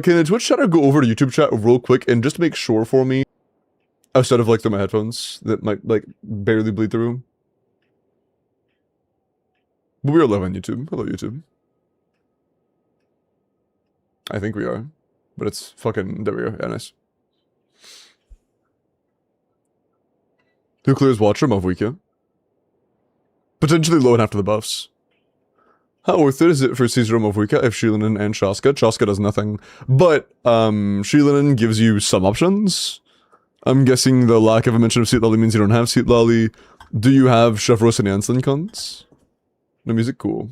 Can the Twitch chatter go over to YouTube chat real quick and just make sure for me, outside of like through my headphones that might like barely bleed through? But we are live on YouTube. Hello, YouTube. I think we are. But it's fucking... There we go. Yeah, nice. Who clears Watcher? Mavwika. Potentially low and after the buffs. How worth it is it for Caesar Mavwika if Shilinen and Shaska? Shaska does nothing. But, Shilinen gives you some options. I'm guessing the lack of a mention of Seat Lolly means you don't have Seat Lolly. Do you have Chevros and Janssen cons? No music? Cool.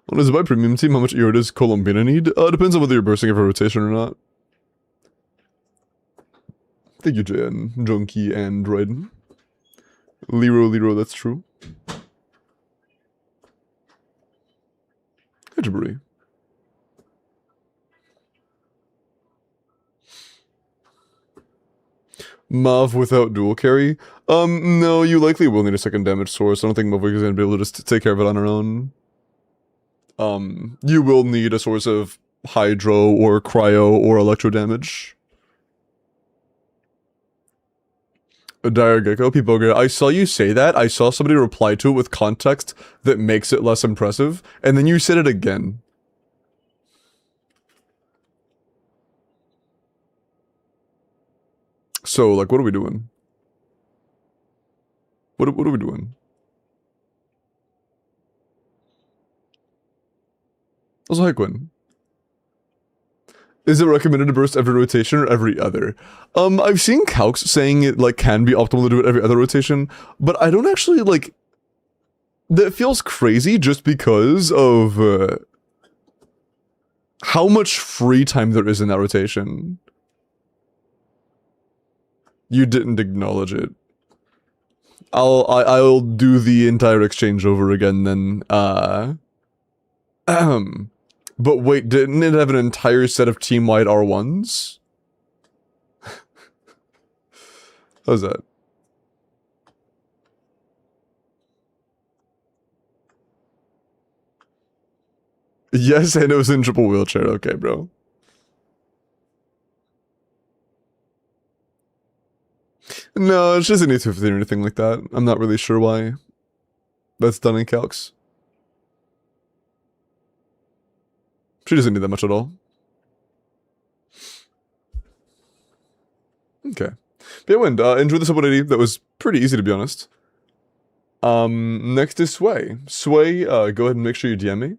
What is it by premium team? How much ER does Colombina need? Depends on whether you're bursting every rotation or not. Thank you, Jan, Junkie, and Droiden. Lero, that's true. Hi, Jabari. Mav without dual carry? No, you likely will need a second damage source. I don't think Mavwika is going to be able to just take care of it on her own. You will need a source of Hydro or Cryo or Electro damage. Dire Gecko, Pipoga, I saw you say that. I saw somebody reply to it with context that makes it less impressive, and then you said it again. So, like, what are we doing? What are we doing? Also, hi, Quinn. Is it recommended to burst every rotation or every other? I've seen calcs saying it, like, can be optimal to do it every other rotation, but I don't actually, like... That feels crazy just because of, how much free time there is in that rotation. You didn't acknowledge it. I'll do the entire exchange over again then, But wait, didn't it have an entire set of team-wide R1s? How's that? Yes, and it was in triple wheelchair. Okay, bro. No, she doesn't need 250 or anything like that. I'm not really sure why. That's done in calcs. She doesn't need that much at all. Okay. But yeah, Wind, enjoy the sub 180. That was pretty easy, to be honest. Next is Sway. Sway, go ahead and make sure you DM me.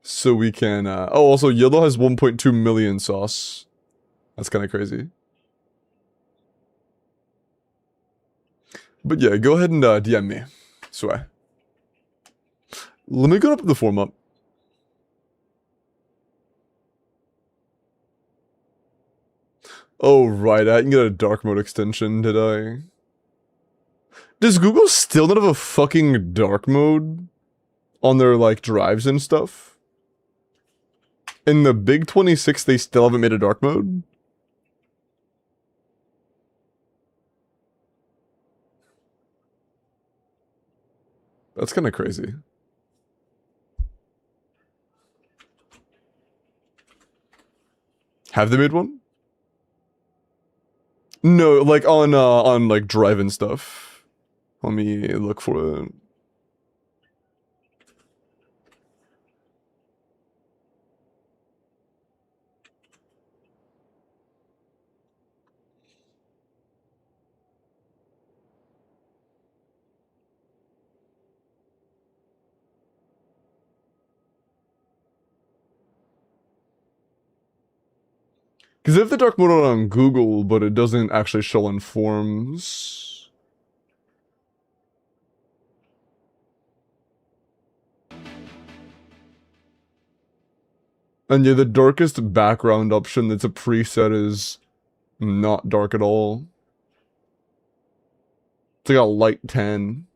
So we can, oh, also, Yellow has 1.2 million sauce. That's kind of crazy. But yeah, go ahead and DM me. Sway. Let me go up the form up. Oh, right, I can get a dark mode extension, did I? Does Google still not have a fucking dark mode on their, like, drives and stuff? In the big 26, they still haven't made a dark mode? That's kind of crazy. Have they made one? No, like on like drive and stuff. Let me look for it. Because if the dark mode on Google, but it doesn't actually show on forms. And yeah, the darkest background option that's a preset is not dark at all. It's like a light 10.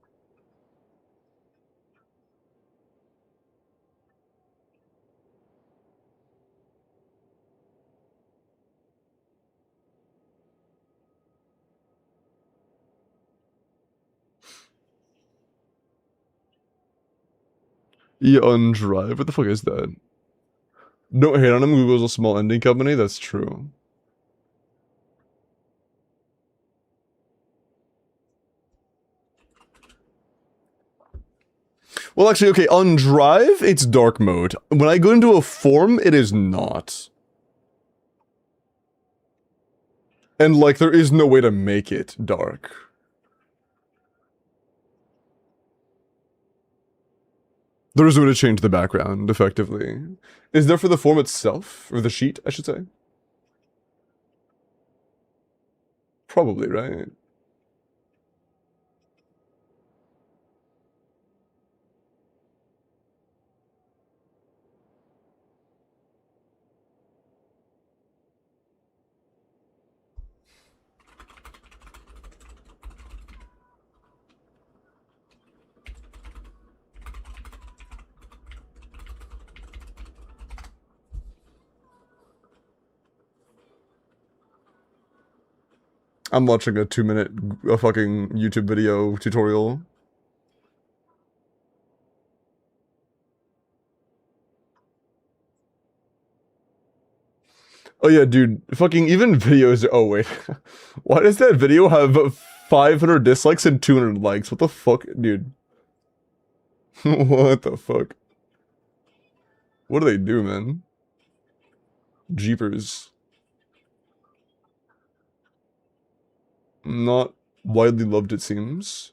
Yeah, on Drive. What the fuck is that? Don't hate on him. Google's a small ending company. That's true. Well, actually, okay, on Drive, it's dark mode. When I go into a form, it is not. And, like, there is no way to make it dark. There is no way to change the background, effectively. Is there for the form itself? Or the sheet, I should say? Probably, right? I'm watching a 2-minute fucking YouTube video tutorial. Oh yeah, dude, fucking even videos. Oh wait, why does that video have 500 dislikes and 200 likes? What the fuck, dude? What the fuck? What do they do, man? Jeepers. Not widely loved, it seems.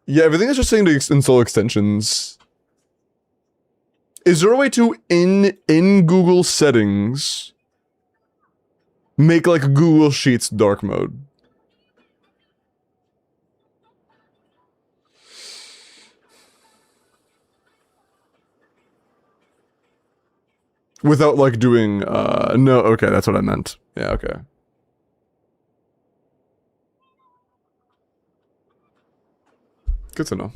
Yeah, everything is just saying to install extensions. Is there a way to, in Google settings, make like Google Sheets dark mode? Without like doing, no, okay, that's what I meant. Yeah, okay. Good to know.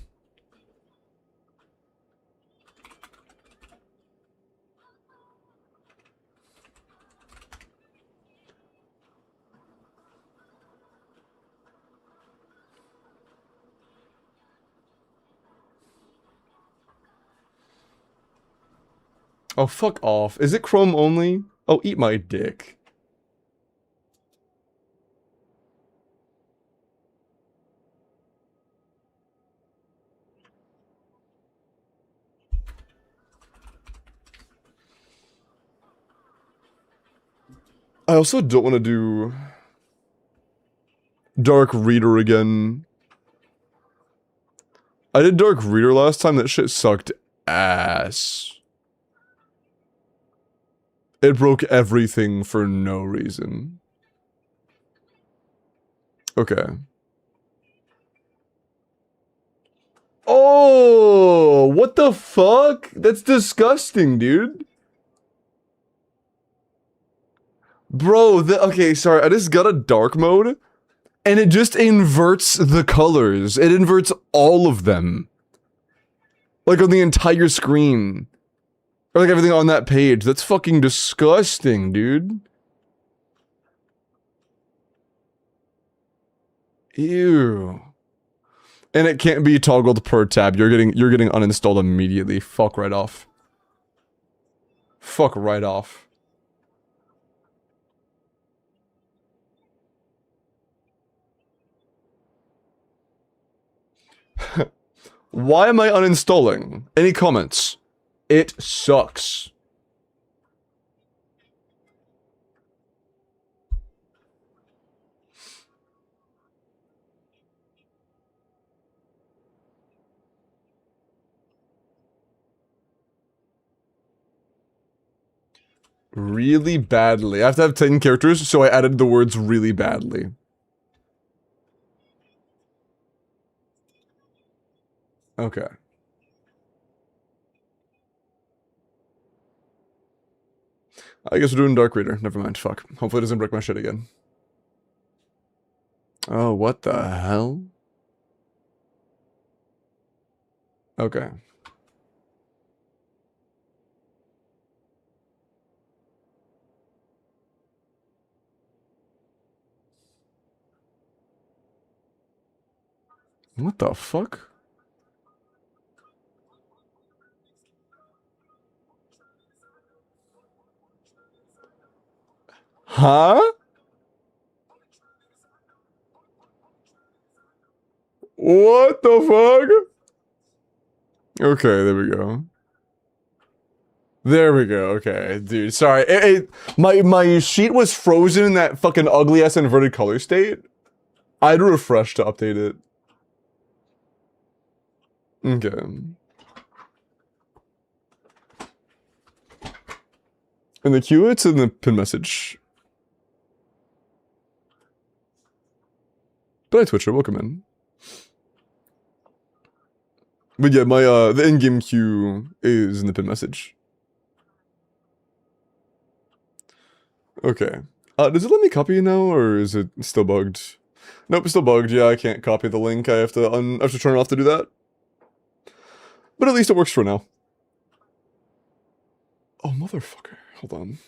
Oh, fuck off. Is it Chrome only? Oh, eat my dick. I also don't want to do Dark Reader again. I did Dark Reader last time, that shit sucked ass. It broke everything for no reason. Okay. Oh, what the fuck? That's disgusting, dude. Bro, okay, sorry, I just got a dark mode, and it just inverts the colors. It inverts all of them. Like on the entire screen. Or like everything on that page. That's fucking disgusting, dude. Ew. And it can't be toggled per tab. You're getting uninstalled immediately. Fuck right off. Fuck right off. Why am I uninstalling? Any comments? It sucks. Really badly. I have to have 10 characters, so I added the words really badly. Okay. I guess we're doing Dark Reader. Never mind. Fuck. Hopefully it doesn't break my shit again. Oh, what the hell? Okay. What the fuck? Huh? What the fuck? Okay, there we go. There we go. Okay, dude. Sorry. My sheet was frozen in that fucking ugly ass inverted color state. I'd refresh to update it. Okay. In the queue, it's in the pin message. But I Twitcher, welcome in. But yeah, my the in-game queue is in the pin message. Okay. Does it let me copy it now, or is it still bugged? Nope, it's still bugged. Yeah, I can't copy the link. I have to turn it off to do that. But at least it works for now. Oh, motherfucker. Hold on.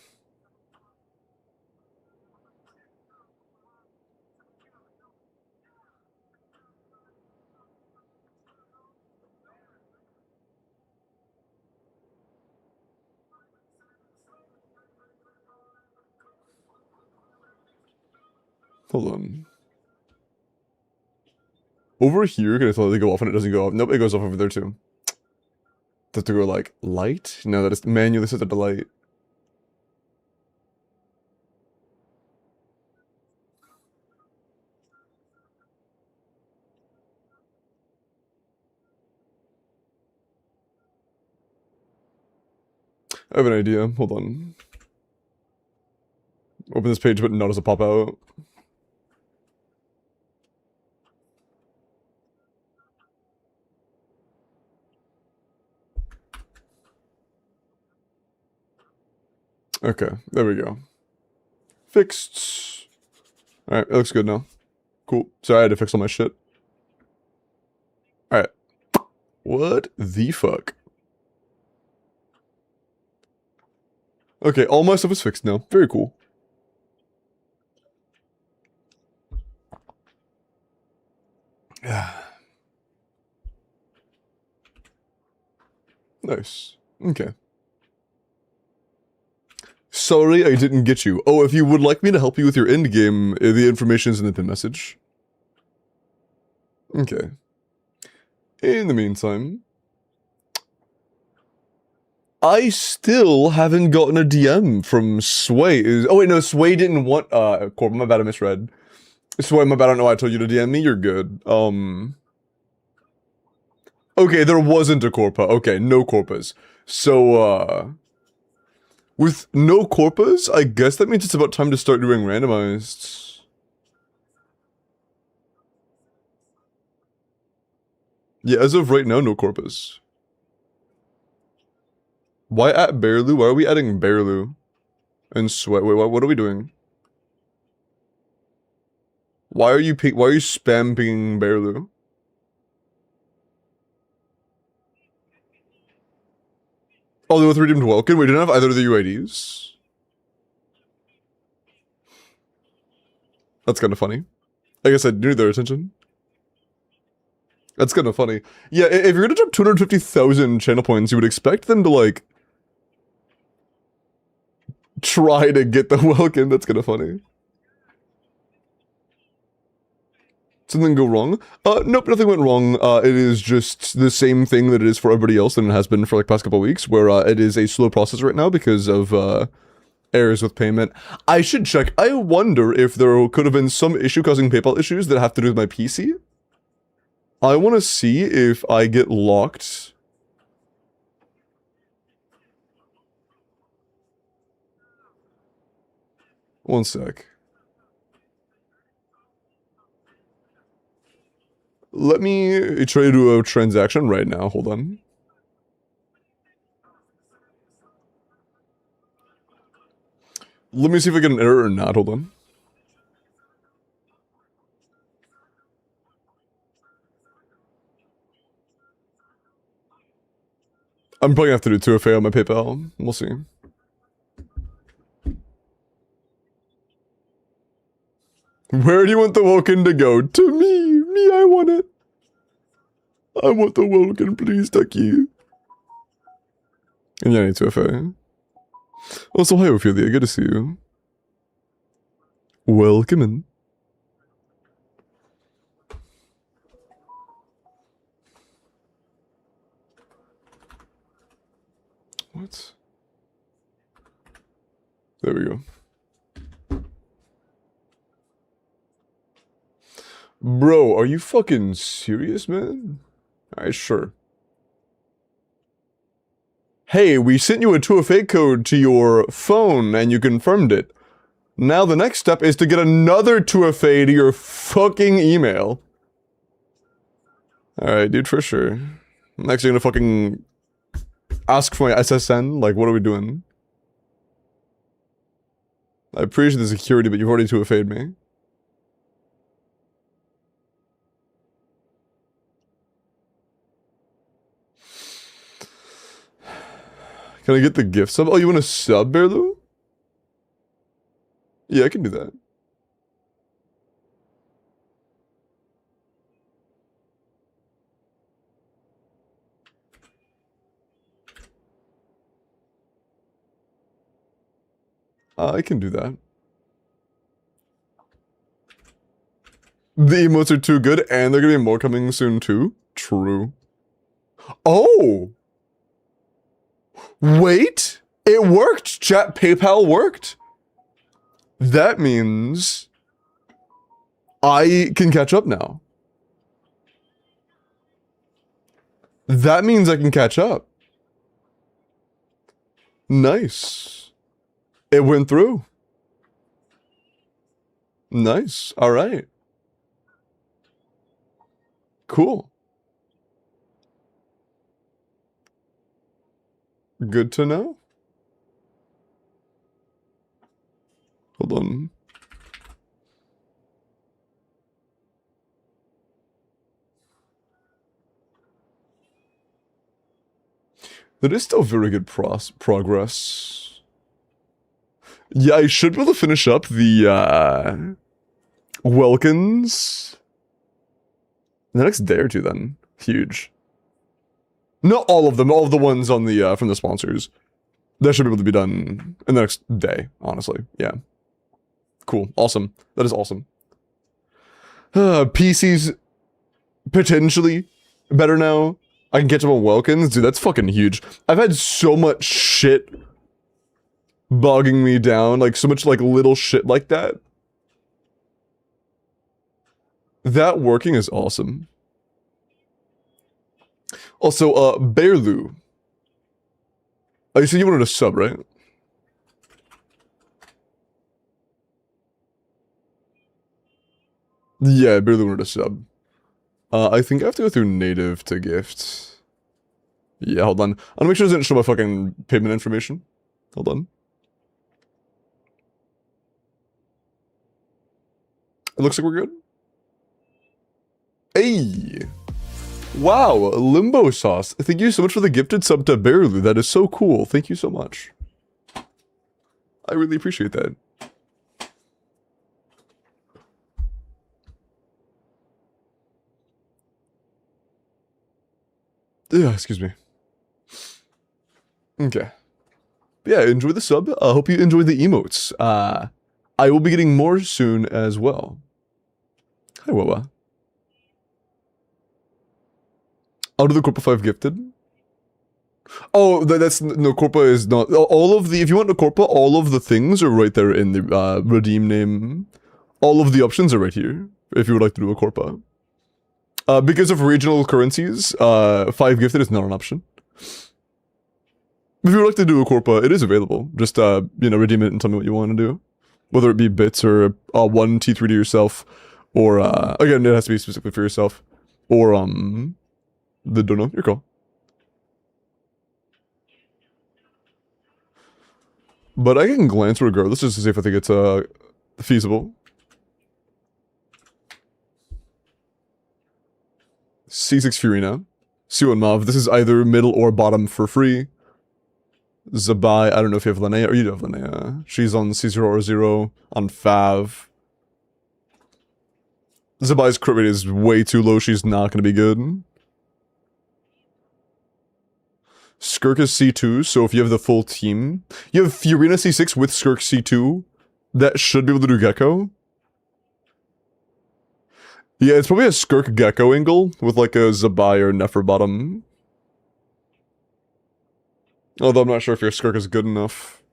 Hold on. Over here, can I totally go off and it doesn't go off? Nope, it goes off over there too. Does it go like light? No, that is manually set to light. I have an idea. Hold on. Open this page, but not as a pop out. Okay, there we go. Fixed. Alright, it looks good now. Cool. Sorry, I had to fix all my shit. Alright. What the fuck? Okay, all my stuff is fixed now. Very cool. Nice. Okay. Sorry I didn't get you. Oh, if you would like me to help you with your endgame, the information is in the pin message. Okay. In the meantime, I still haven't gotten a DM from Sway. Oh wait, no, Sway didn't want Corp. My bad, I misread. Sway, my bad, I don't know why I told you to DM me. You're good. Okay, there wasn't a Corpa. Okay, no Corpas. So, with no Corpas, I guess that means it's about time to start doing randomized. Yeah, as of right now, no Corpas. Why at Bearloo? Why are we adding Bearloo? And Sweat? Wait, what are we doing? Why are you spam pinging Bearloo? Oh, they both redeemed Welkin? We didn't have either of the UIDs? That's kind of funny. I guess I need their attention. That's kind of funny. Yeah, if you're gonna drop 250,000 channel points, you would expect them to, like, try to get the Welkin. That's kind of funny. Something go wrong? Nope, nothing went wrong. It is just the same thing that it is for everybody else and it has been for like past couple weeks, where it is a slow process right now because of errors with payment. I should check. I wonder if there could have been some issue causing PayPal issues that have to do with my PC. I want to see if I get locked. One sec. Let me try to do a transaction right now. Hold on. Let me see if I get an error or not. Hold on. I'm probably gonna have to do 2FA on my PayPal. We'll see. Where do you want the Welkin to go? To me! Me, I want it! I want the Welkin, please, Ducky. And yeah, I need 2FA. Also, hi Ophelia, good to see you. Welcome in. What? There we go. Bro, are you fucking serious, man? Alright, sure. Hey, we sent you a 2FA code to your phone and you confirmed it. Now the next step is to get another 2FA to your fucking email. Alright, dude, for sure. Next, you're gonna fucking ask for my SSN? Like, what are we doing? I appreciate the security, but you've already 2FA'd me. Can I get the gift sub? Oh, you want a sub, Bearloo? Yeah, I can do that. I can do that. The emotes are too good, and they're gonna be more coming soon too. True. Oh! Wait! It worked! Chat, PayPal worked! That means I can catch up now. That means I can catch up. Nice. It went through. Nice. Alright. Cool. Good to know. Hold on. That is still very good progress. Yeah, I should be able to finish up the, WELKINs the next day or two then. Huge. Not all of them, all of the ones on the, from the sponsors. That should be able to be done in the next day, honestly. Yeah. Cool. Awesome. That is awesome. PC's potentially better now. I can catch up on WELKINs. Dude, that's fucking huge. I've had so much shit bogging me down. Like, so much, like, little shit like that. That working is awesome. Also, Bearloo. Oh, you said you wanted a sub, right? Yeah, Bearloo wanted a sub. I think I have to go through native to gift. Yeah, hold on. I'm gonna make sure it doesn't show my fucking payment information. Hold on. It looks like we're good. Hey! Wow, Limbo Sauce. Thank you so much for the gifted sub to Bearloo. That is so cool. Thank you so much. I really appreciate that. Yeah, excuse me. Okay. Yeah, enjoy the sub. I hope you enjoy the emotes. I will be getting more soon as well. Hi, Wawa. Out of the Corpa 5 gifted? Oh, that's, no, Corpa is not, all of the, if you want the Corpa, all of the things are right there in the, redeem name. All of the options are right here, if you would like to do a Corpa. Because of regional currencies, 5 gifted is not an option. If you would like to do a Corpa, it is available. Just, you know, redeem it and tell me what you want to do. Whether it be bits or, 1 T3 to yourself, or, again, it has to be specifically for yourself. Or, don't know, your call. But I can glance regardless, just to see if I think it's, feasible. C6 Furina. C1 Mav, this is either middle or bottom for free. Zabai, I don't know if you have Linnea, or you do have Linnea. She's on C0 or 0, on Fav. Zabai's crit rate is way too low, she's not gonna be good. Skirk is C2, so if you have the full team, you have Furina C6 with Skirk C2, that should be able to do Gecko. Yeah, it's probably a Skirk Gecko angle with like a Zabai or Nefer bottom. Although I'm not sure if your Skirk is good enough.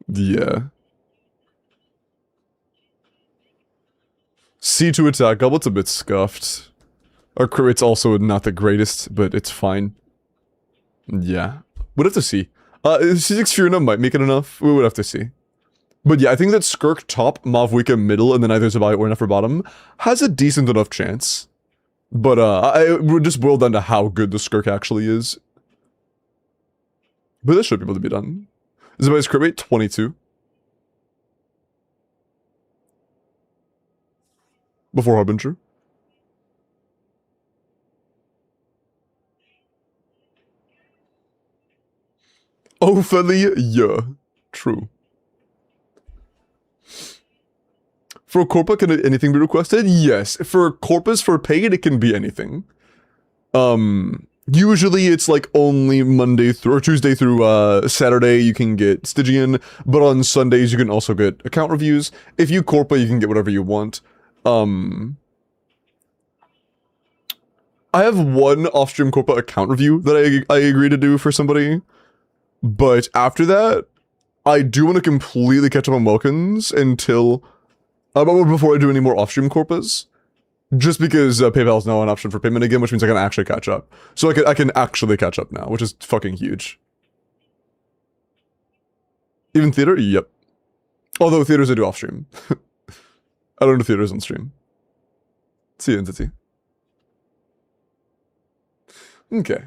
Yeah. C2 attack goblet's a bit scuffed. Our crit rate's also not the greatest, but it's fine. Yeah. We'd have to see. C6 Furina might make it enough. We would have to see. But yeah, I think that Skirk top, Mavwika middle, and then either Zabai or Nefer bottom has a decent enough chance. But it would just boil down to how good the Skirk actually is. But this should be able to be done. Zabai's crit rate, 22. Before Harbinger. Oh, Feli, yeah. True. For Corpa, can anything be requested? Yes. For Corpus, for paid, it can be anything. Usually it's like only Monday through, or Tuesday through Saturday you can get Stygian, but on Sundays you can also get account reviews. If you Corpa, you can get whatever you want. I have one off-stream Corpa account review that I agree to do for somebody, but after that, I do want to completely catch up on Welkins until, before I do any more off-stream Corpas. Just because PayPal is now an option for payment again, which means I can actually catch up. So I can actually catch up now, which is fucking huge. Even theater? Yep. Although theaters I do off stream. I don't do theaters on stream. See entity. Okay.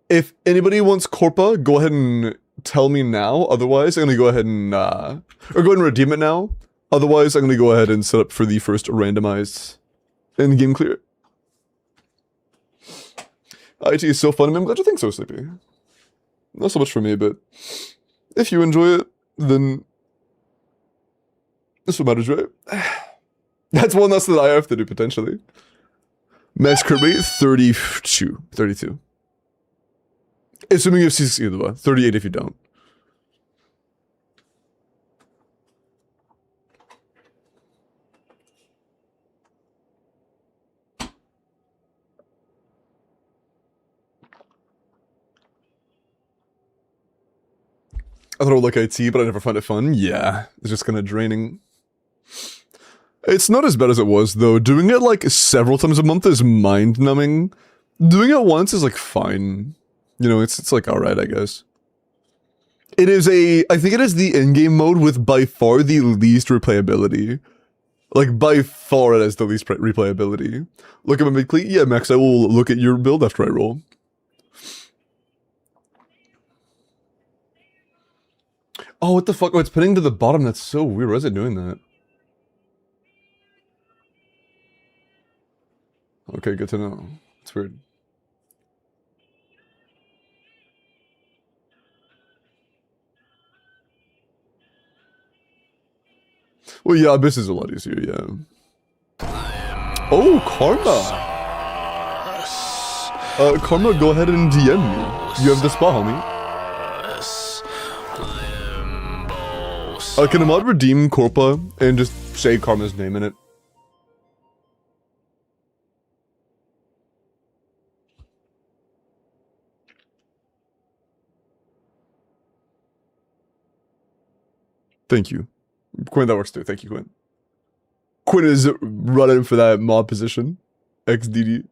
If anybody wants Corpa, go ahead and tell me now. Otherwise, I'm gonna go ahead and or go ahead and redeem it now. Otherwise, I'm gonna go ahead and set up for the first randomized in-game clear. IT is so fun. I'm glad you think so, Sleepy. Not so much for me, but if you enjoy it, then this what matters, right? That's one less that I have to do potentially. Max crit rate 32. Assuming you have C6 either way. 38 if you don't. I thought I would like IT, but I never find it fun. Yeah, it's just kind of draining. It's not as bad as it was, though. Doing it, like, several times a month is mind-numbing. Doing it once is, like, fine. You know, it's like, alright, I guess. It is I think it is the in-game mode with by far the least replayability. Like, by far it has the least replayability. Look at my mid-cleat? Yeah, Max, I will look at your build after I roll. Oh, what the fuck? Oh, it's pinning to the bottom. That's so weird. Why is it doing that? Okay, good to know. It's weird. Well, yeah, Abyss is a lot easier, yeah. Oh, Karma! Karma, go ahead and DM me. You have the spot, homie. Can a mod redeem Corpa and just say Karma's name in it? Thank you. Quinn, that works too. Thank you, Quinn. Quinn is running for that mod position. XDD.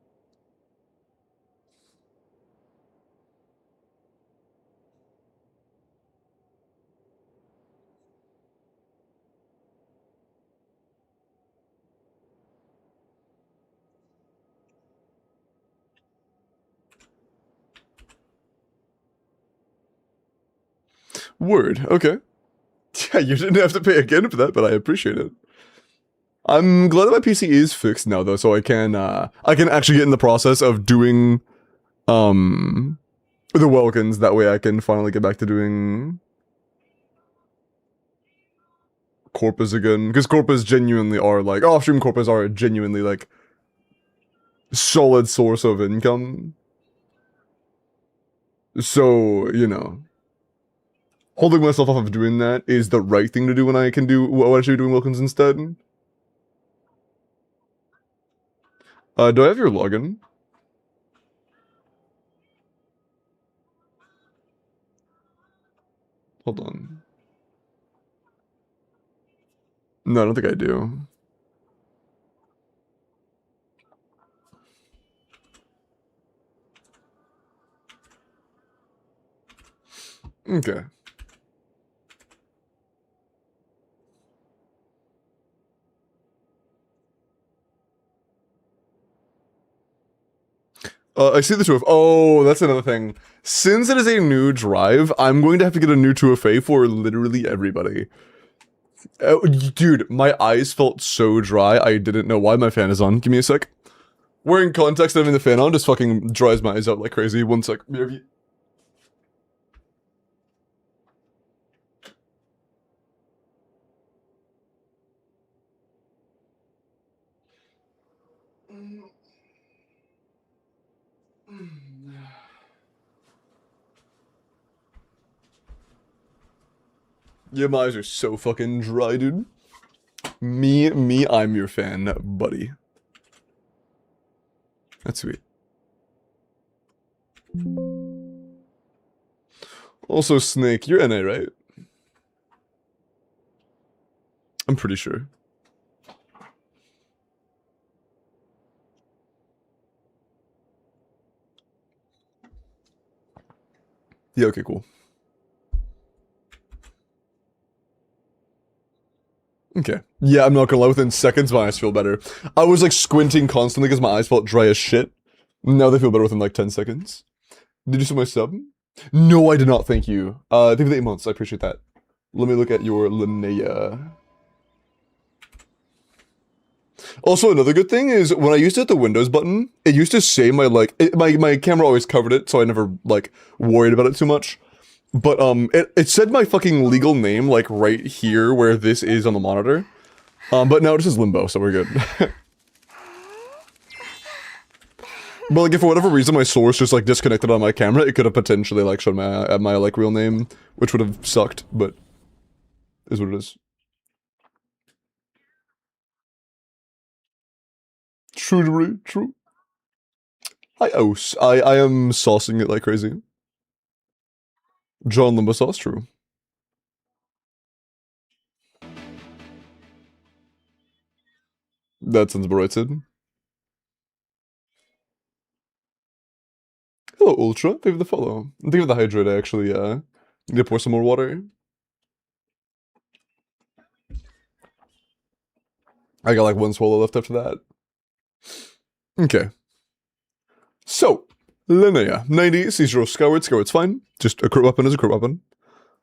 Word, okay. Yeah, you didn't have to pay again for that, but I appreciate it. I'm glad that my PC is fixed now, though, so I can actually get in the process of doing, the Welkins. That way I can finally get back to doing Corpus again. Because Corpus genuinely are, like, off-stream Corpus are genuinely, like, solid source of income. So, you know, holding myself off of doing that is the right thing to do when I can do what I should be doing Wilkins instead. Do I have your login? Hold on. No, I don't think I do. Okay. I see the 2F. Oh, that's another thing. Since it is a new drive, I'm going to have to get a new 2FA for literally everybody. Dude, my eyes felt so dry, I didn't know why. My fan is on. Give me a sec. Wearing context and having the fan on just fucking dries my eyes out like crazy. 1 sec. Yeah, my eyes are so fucking dry, dude. Me, I'm your fan, buddy. That's sweet. Also, Snake, you're NA, right? I'm pretty sure. Yeah, okay, cool. Okay. Yeah, I'm not gonna lie, within seconds my eyes feel better. I was like squinting constantly because my eyes felt dry as shit. Now they feel better within like 10 seconds. Did you see my sub? No, I did not, thank you. Thank you for the 8 months, I appreciate that. Let me look at your Linnea. Also, another good thing is when I used to hit the Windows button, it used to say my like my camera always covered it, so I never like worried about it too much. But it said my fucking legal name like right here where this is on the monitor. But now it just says Limbo, so we're good. But like if for whatever reason my source just like disconnected on my camera, it could have potentially like shown my like real name, which would have sucked, but is what it is. True, true. Hi, Ose. I am saucing it like crazy. John Limbo sauce, true. That sounds about right, Sid. Hello, Ultra. Thank you for the follow. Thank you for the hydrate, actually, yeah. Need to pour some more water. I got like 1 swallow left after that. Okay. So, Linnea. 90, C0 Skyward. Skyward's fine. Just a crit weapon is a crit weapon.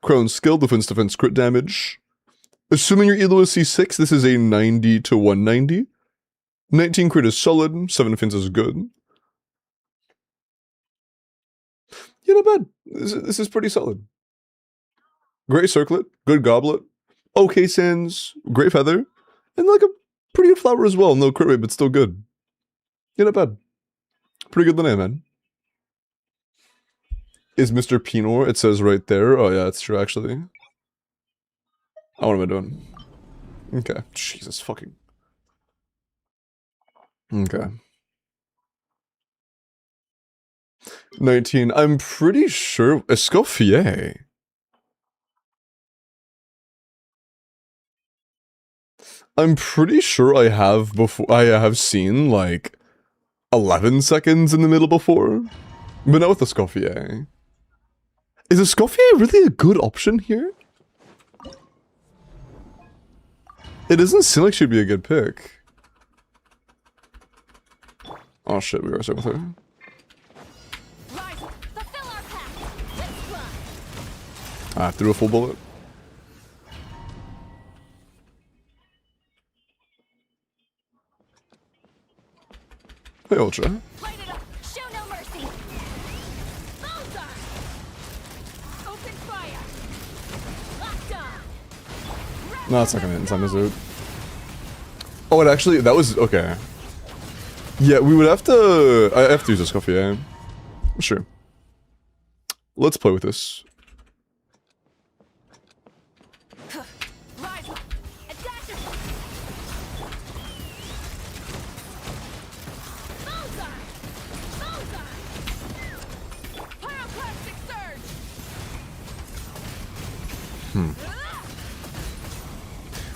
Crown skill, defense, crit damage. Assuming your elo is C6, this is a 90 to 190. 19 crit is solid, 7 defense is good. Yeah, not bad. This is pretty solid. Great circlet, good goblet, okay sands, great feather, and like a pretty good flower as well. No crit rate, but still good. Yeah, not bad. Pretty good Linnea, man. Is Mr. Pinor? It says right there. Oh yeah, it's true actually. Oh, what am I doing? Okay. Jesus fucking. Okay. 19. I'm pretty sure Escoffier. I'm pretty sure I have seen like 11 seconds in the middle before. But not with Escoffier. Is Escoffier really a good option here? It doesn't seem like she'd be a good pick. Oh shit, we are stuck with her. Ah, threw a full bullet. Hey, Ultra. No, it's not gonna hit in time, is it? Oh, it actually, that was, okay. Yeah, we would have to... I have to use this coffee, yeah. Sure. Let's play with this.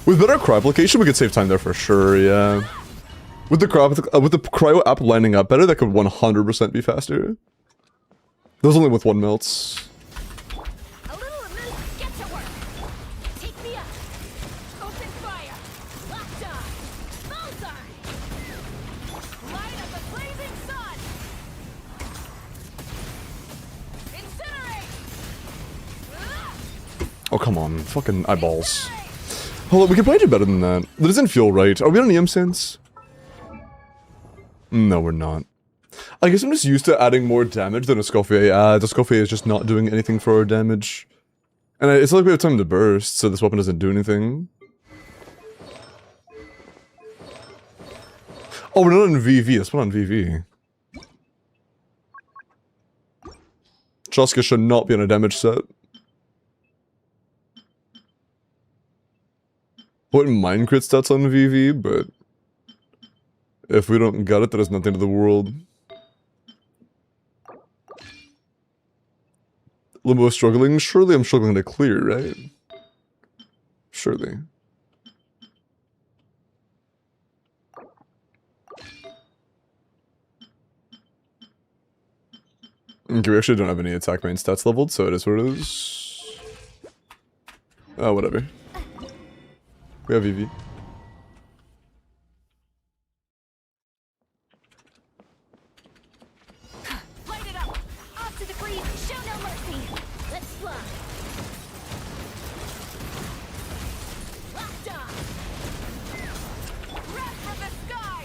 With better cryo application, we could save time there for sure, yeah. With the cryo app lining up better, that could 100% be faster. That was only with one melts. Oh, come on. Fucking eyeballs. Hold on, we can probably do better than that. That doesn't feel right. Are we on EM sense? No, we're not. I guess I'm just used to adding more damage than Escoffier adds. Escoffier is just not doing anything for our damage. And it's not like we have time to burst, so this weapon doesn't do anything. Oh, we're not on VV. Let's put on VV. Chaska should not be on a damage set. Wouldn't mind crit stats on VV, but if we don't got it, that is nothing to the world. Limbo is struggling? Surely I'm struggling to clear, right? Surely. Okay, we actually don't have any attack main stats leveled, so it is what it is. Oh, whatever. We have EV. Light it up! Off to the breeze! Show no mercy! Let's fly! Locked on! Wrath from the sky!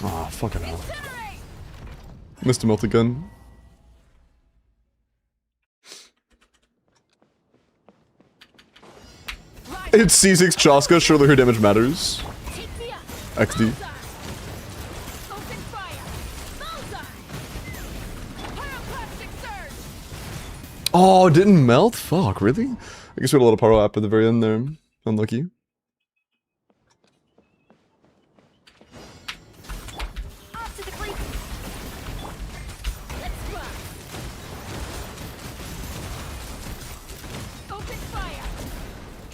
Ah, fucking hell. Incinerate! Missed a multi-gun. It's C6 Chaska, surely her damage matters. XD. Oh, it didn't melt? Fuck, really? I guess we had a lot of pyro app at the very end there. Unlucky.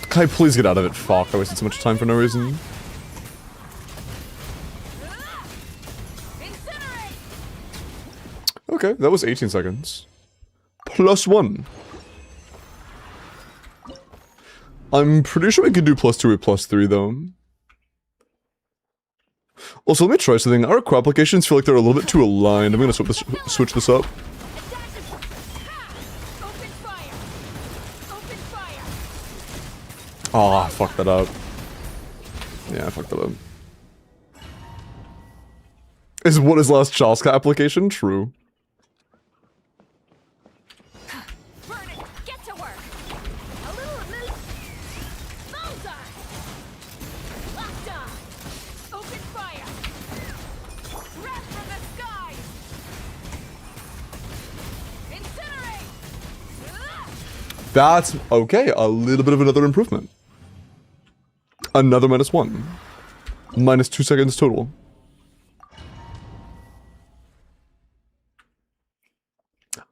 Can I please get out of it? Fuck, I wasted so much time for no reason. Okay, that was 18 seconds. +1. I'm pretty sure we could do +2 or +3 though. Also, let me try something. Our core applications feel like they're a little bit too aligned. I'm gonna switch this up. Ah, I fucked that up. Yeah, I fucked that up. Is what is last Chaska application? True. That's okay, a little bit of another improvement. Another -1. -2 seconds total.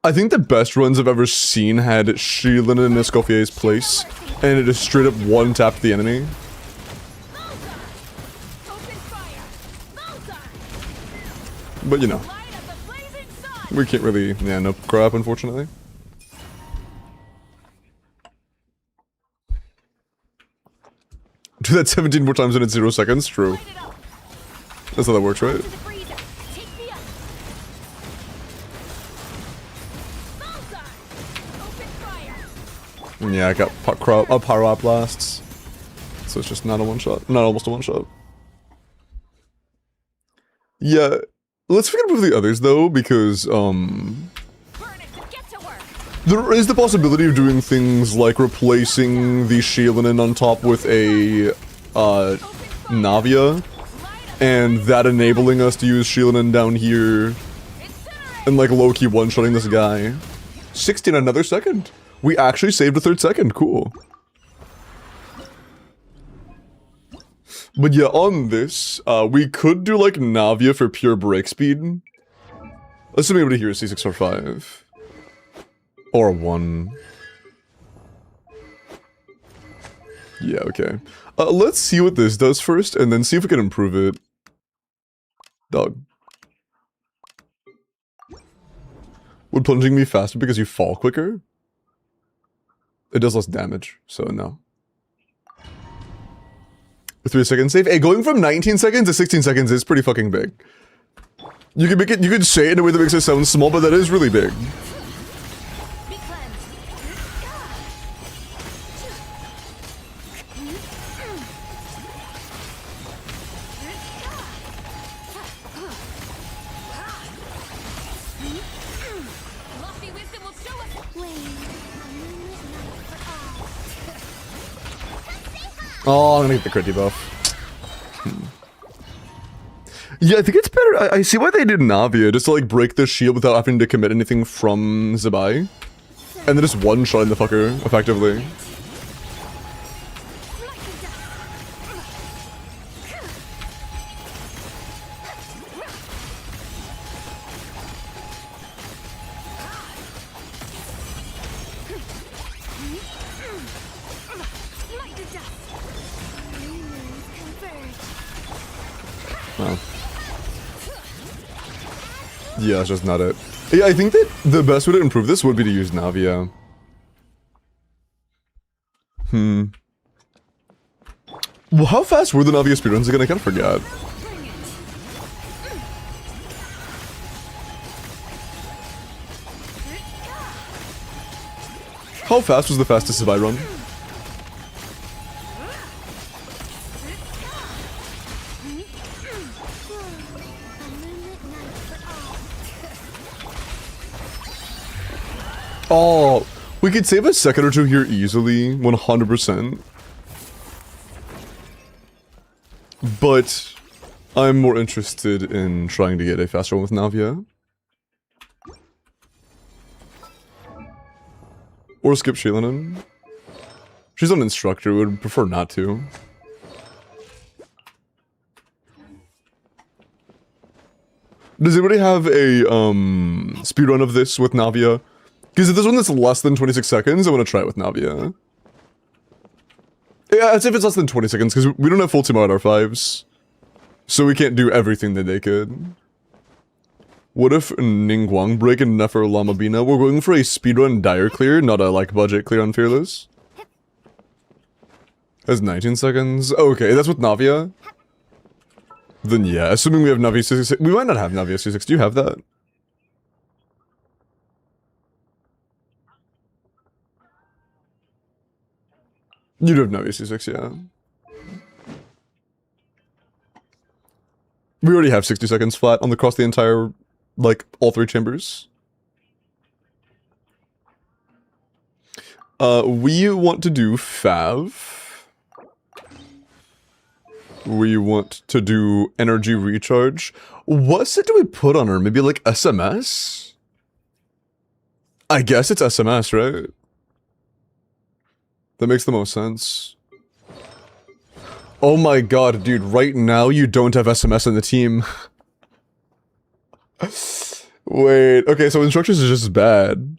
I think the best runs I've ever seen had Sheelan in Escoffier's place, and it just straight up one-tapped the enemy. But you know, we can't really, yeah, no crap, unfortunately. Do that 17 more times and it's 0 seconds? True. That's how that works, right? Yeah, I got pyro blasts. So it's just not a one-shot. Not almost a one-shot. Yeah. Let's forget about the others, though, because, there is the possibility of doing things like replacing the Sheelanin on top with a, Navia, and that enabling us to use Shieldin down here, and like low-key one-shotting this guy. 16 another second. We actually saved a third second. Cool. But yeah, on this, we could do like Navia for pure break speed. Assuming everybody here is C6 or 5. Or 1. Yeah, okay. Let's see what this does first, and then see if we can improve it. Dog. Would plunging be faster because you fall quicker? It does less damage, so no. 3 seconds save. Hey, going from 19 seconds to 16 seconds is pretty fucking big. You can make it, you could say it in a way that makes it sound small, but that is really big. Oh, I'm gonna get the crit debuff. Yeah, I think it's better. I see why they did Navia, just to like break the shield without having to commit anything from Zabai. And then just one-shot in the fucker, effectively. Wow. Yeah, that's just not it. Yeah, I think that the best way to improve this would be to use Navia. Well, how fast were the Navia speedruns again? I kind of forgot. How fast was the fastest Zabai run? Oh, we could save a second or two here easily, 100%. But I'm more interested in trying to get a faster one with Navia. Or skip Shailenin. She's an instructor, would prefer not to. Does anybody have a speedrun of this with Navia? Because if this one that's less than 26 seconds, I want to try it with Navia. Yeah, as if it's less than 20 seconds, because we don't have full team out our 5s. So we can't do everything that they could. What if Ningguang break and Nefer Lamabina? We're going for a speedrun dire clear, not a like budget clear on Fearless. That's 19 seconds. Okay, that's with Navia. Then yeah, assuming we have Navia C6. We might not have Navia C6. Do you have that? You do have Navia C6, yeah. We already have 60 seconds flat on across the entire, like, all 3 chambers. We want to do Fav. We want to do energy recharge. What set do we put on her? Maybe like SMS? I guess it's SMS, right? That makes the most sense. Oh my god, dude, right now you don't have SMS in the team. Wait, okay, so instructions is just bad.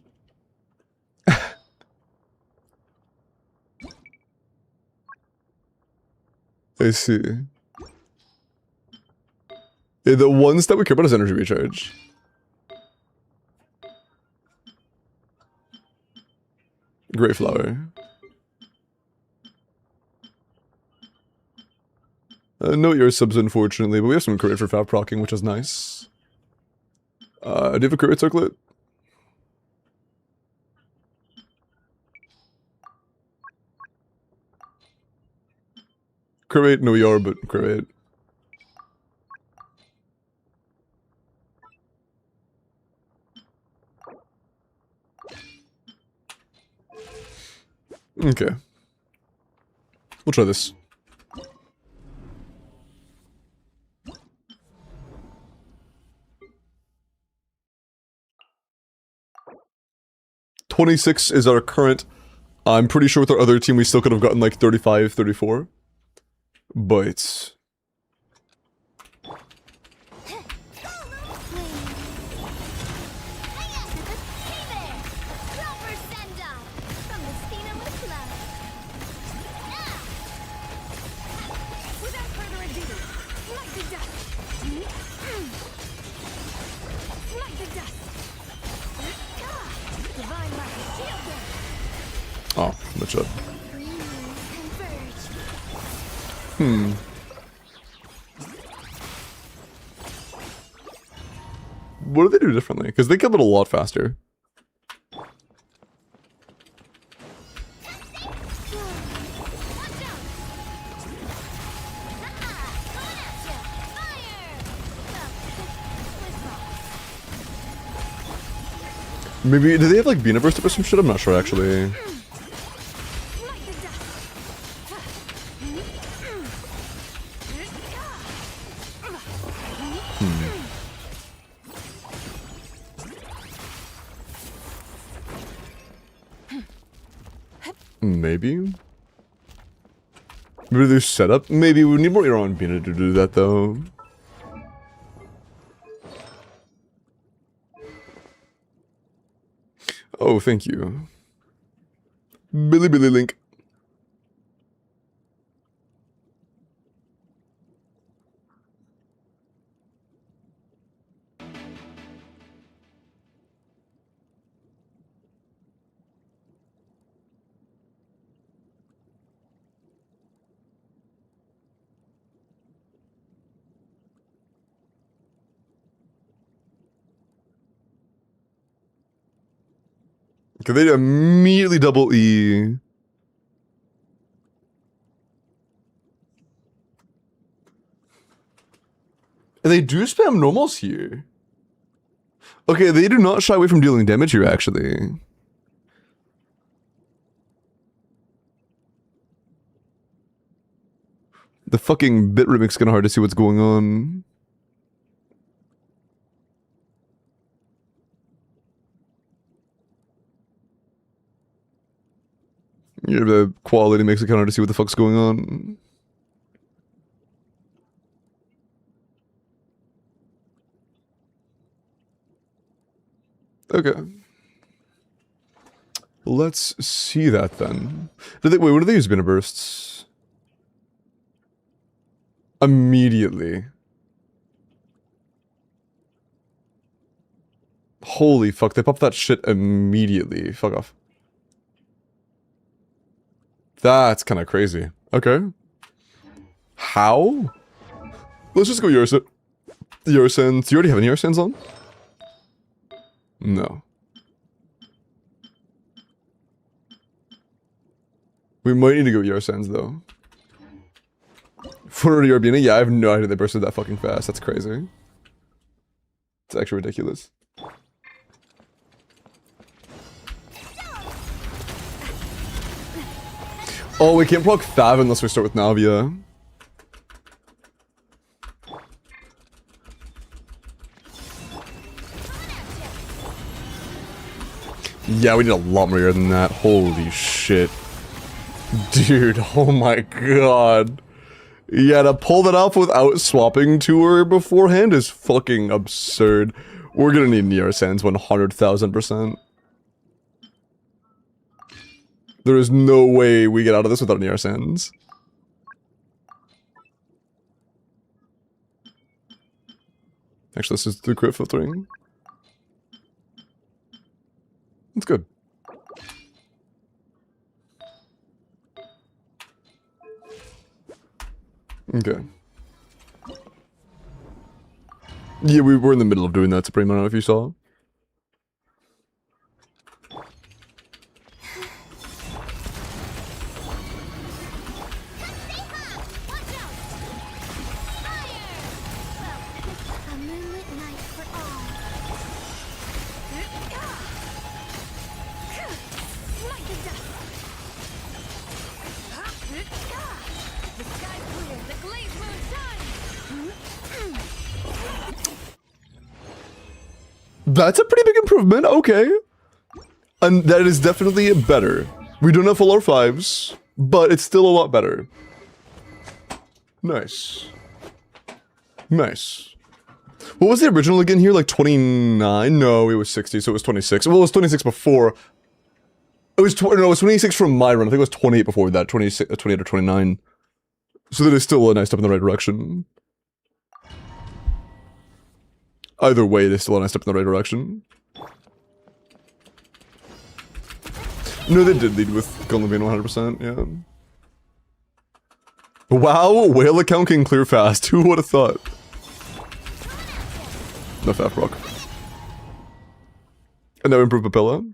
I see. Yeah, the ones that we care about is energy recharge. Great flower. No your subs, unfortunately, but we have some crit for Fav procking, which is nice. Do you have a crit circlet? Crit rate, no ER, but crit rate. Okay. We'll try this. 26 is our current. I'm pretty sure with our other team we still could have gotten like 35, 34. But... Oh, much up. What do they do differently? Because they kill it a lot faster. Maybe, do they have like Beana Burst or some shit? I'm not sure actually. Maybe? Maybe there's setup? Maybe we need more Eero and Beana to do that though. Oh, thank you. Billy Link. Okay, they immediately double E. And they do spam normals here. Okay, they do not shy away from dealing damage here, actually. The fucking bit remix is kinda hard to see what's going on. Yeah, the quality makes it kind of hard to see what the fuck's going on. Okay. Let's see that then. Wait, what do they use Beana Bursts? Immediately. Holy fuck, they pop that shit immediately. Fuck off. That's kind of crazy. Okay. How? Let's just go Yarsen. Yarsens. You already have any Yarsens on? No. We might need to go Yarsens though. 400 Yarbina? Yeah, I have no idea they bursted that fucking fast. That's crazy. It's actually ridiculous. Oh, we can't proc Fav unless we start with Navia. Yeah, we need a lot more than that. Holy shit. Dude, oh my god. Yeah, to pull that off without swapping to her beforehand is fucking absurd. We're gonna need Nier Sans 100,000%. There is no way we get out of this without Nier Sans. Actually, this is through crit filtering. That's good. Okay. Yeah, we were in the middle of doing that, Supreme. I don't know if you saw. That's a pretty big improvement, okay. And that is definitely better. We don't have full R5s, but it's still a lot better. Nice. Nice. What was the original again here? Like 29? No, it was 60, so it was 26. Well, it was 26 before. It was, no, it was 26 from my run. I think it was 28 before that. 28 or 29. So that is still a nice step in the right direction. Either way, it is still a nice step in the right direction. No, they did lead with Gunlevine 100%, yeah. Wow, whale account can clear fast. Who would have thought? No fat rock. And now improve Papilla.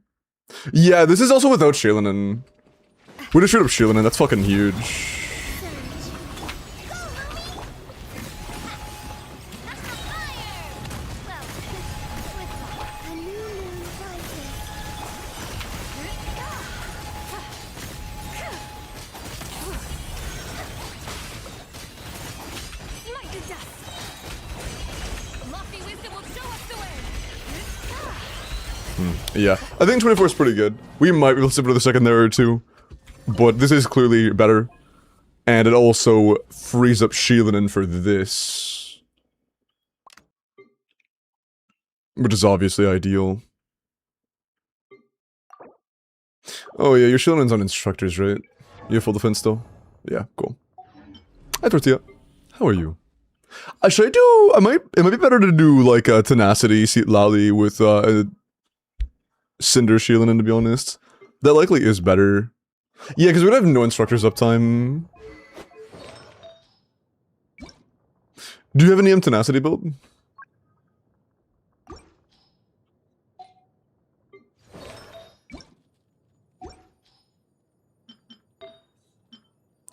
Yeah, this is also without Shaylin. We just straight up Shaylin, that's fucking huge. Yeah, I think 24 is pretty good. We might be able to slip another second there or two, but this is clearly better. And it also frees up Sheilin for this. Which is obviously ideal. Oh yeah, your Shielin's on instructors, right? You have full defense still? Yeah, cool. Hi Tortilla. How are you? Should I do... it might be better to do like a Tenacity, Seat Lally with Cinder Sheilin, to be honest. That likely is better. Yeah, because we don't have no instructors uptime. Do you have any Tenacity build?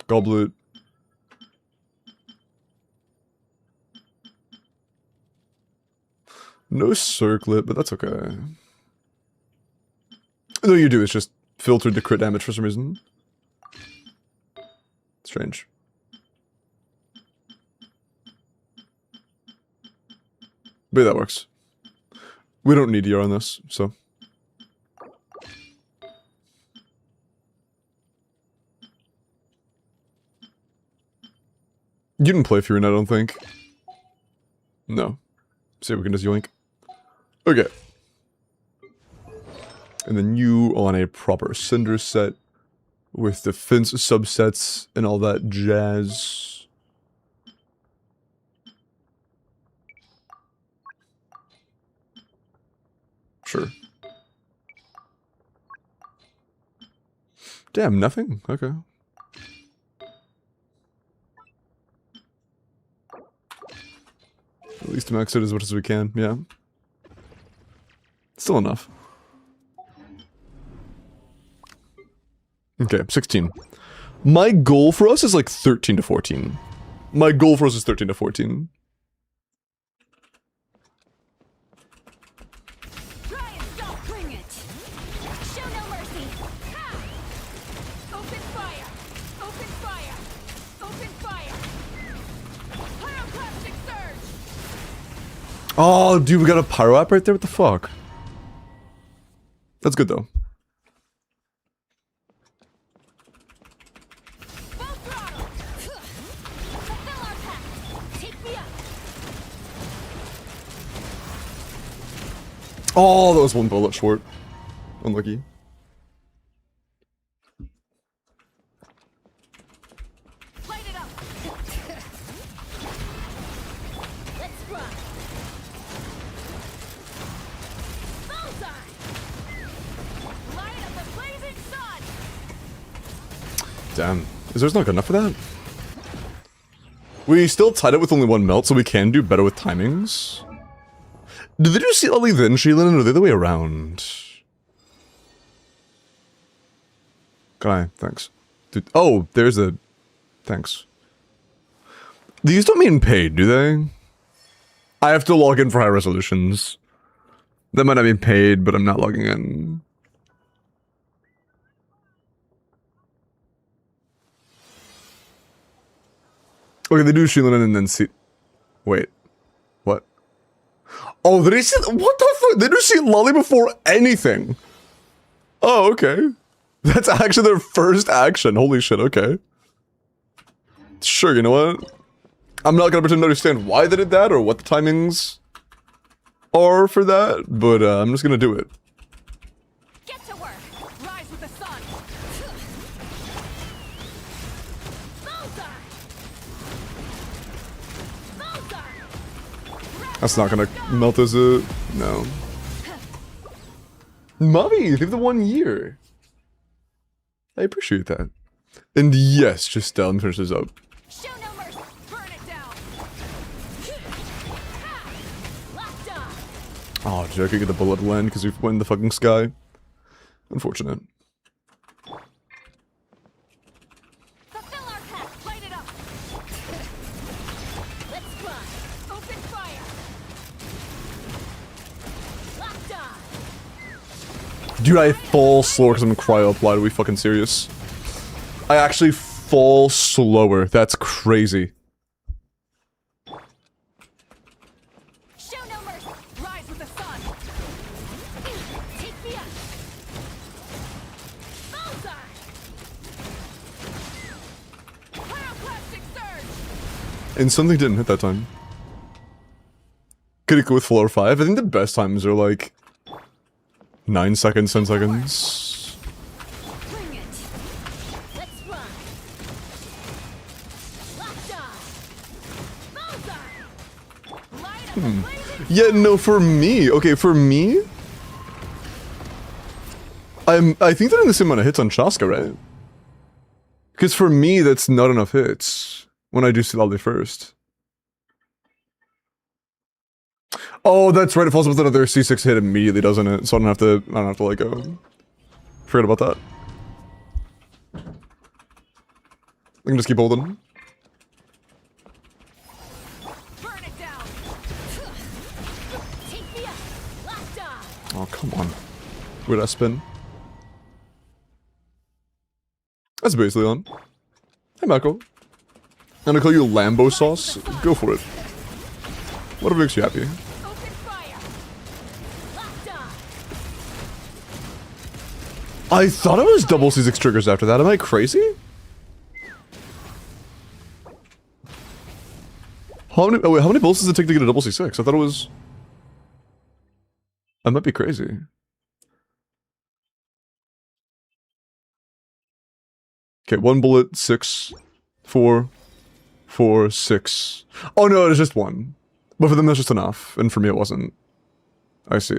Goblet. No circlet, but that's okay. No, you do, it's just filtered the crit damage for some reason. Strange. But that works. We don't need ER on this, so. You didn't play Fury, I don't think. No. See if we can just yoink. Okay. And then you on a proper Cinder set with defense subsets and all that jazz. Sure. Damn, nothing? Okay. At least max it as much as we can, yeah. Still enough. Okay, 16. My goal for us is like 13 to 14. My goal for us is 13 to 14. Try and stop, bring it. Show no mercy. Ha! Open fire. Open fire. Open fire. Pyroclastic surge. Oh, dude, we got a pyro app right there? What the fuck? That's good though. Oh, that was one bullet short. Unlucky. Light it up. Let's run. Bullseye. Light up the blazing sun. Damn. Is there's not good enough for that? We still tied it with only one melt, so we can do better with timings. Did they do Seat Lally then, Sheilin, or are they the way around? Guy, thanks. Dude, oh, there's a... Thanks. These don't mean paid, do they? I have to log in for high resolutions. That might not be paid, but I'm not logging in. Okay, they do Sheilin and then Seat... Wait. What? Oh, did they see... What the fuck? They do Seat Lally before anything. Oh, okay. That's actually their first action. Holy shit, okay. Sure, you know what? I'm not gonna pretend to understand why they did that or what the timings are for that, but I'm just gonna do it. Get to work. Rise with the sun. Bullseye. Bullseye. That's not gonna melt, is it? No. Mommy, they have the 1 year. I appreciate that. And yes, just let me finish this up. Show no mercy. Burn it down. Locked on. Oh, dude, I could get the bullet land because we went in the fucking sky. Unfortunate. Fulfill our path. Light it up. Let's run. Open fire. Locked on. Dude, I fall slower because I'm cryo applied. Are we fucking serious? I actually fall slower. That's crazy. Show no mercy. Rise with the sun. Take me up. Bullseye. Pyroclastic surge. And something didn't hit that time. Could it go with floor 5? I think the best times are like 9 seconds, 10 seconds. Bring it. Let's run. Locked on. Bullseye. Light up the blazing. Yeah, no, for me. Okay, for me. I think they're in the same amount of hits on Shaska, right? Because for me, that's not enough hits when I do Silali first. Oh, that's right. It falls with another C6 hit immediately, doesn't it? So I don't have to like forget about that. I can just keep holding. Burn it down. Take me up. Locked on. Oh, come on. Where'd I spin? That's basically on. Hey, Michael. I'm gonna call you Lambo Sauce. Go for it. Whatever makes you happy. Open fire. Locked on. I thought it was double C6 triggers after that. Am I crazy? How many? Oh wait, how many bullets does it take to get a double C6? I thought it was. I might be crazy. Okay, 1 bullet, 6, 4, 4, 6. Oh no, it is just 1. But for them that's just enough, and for me it wasn't. I see.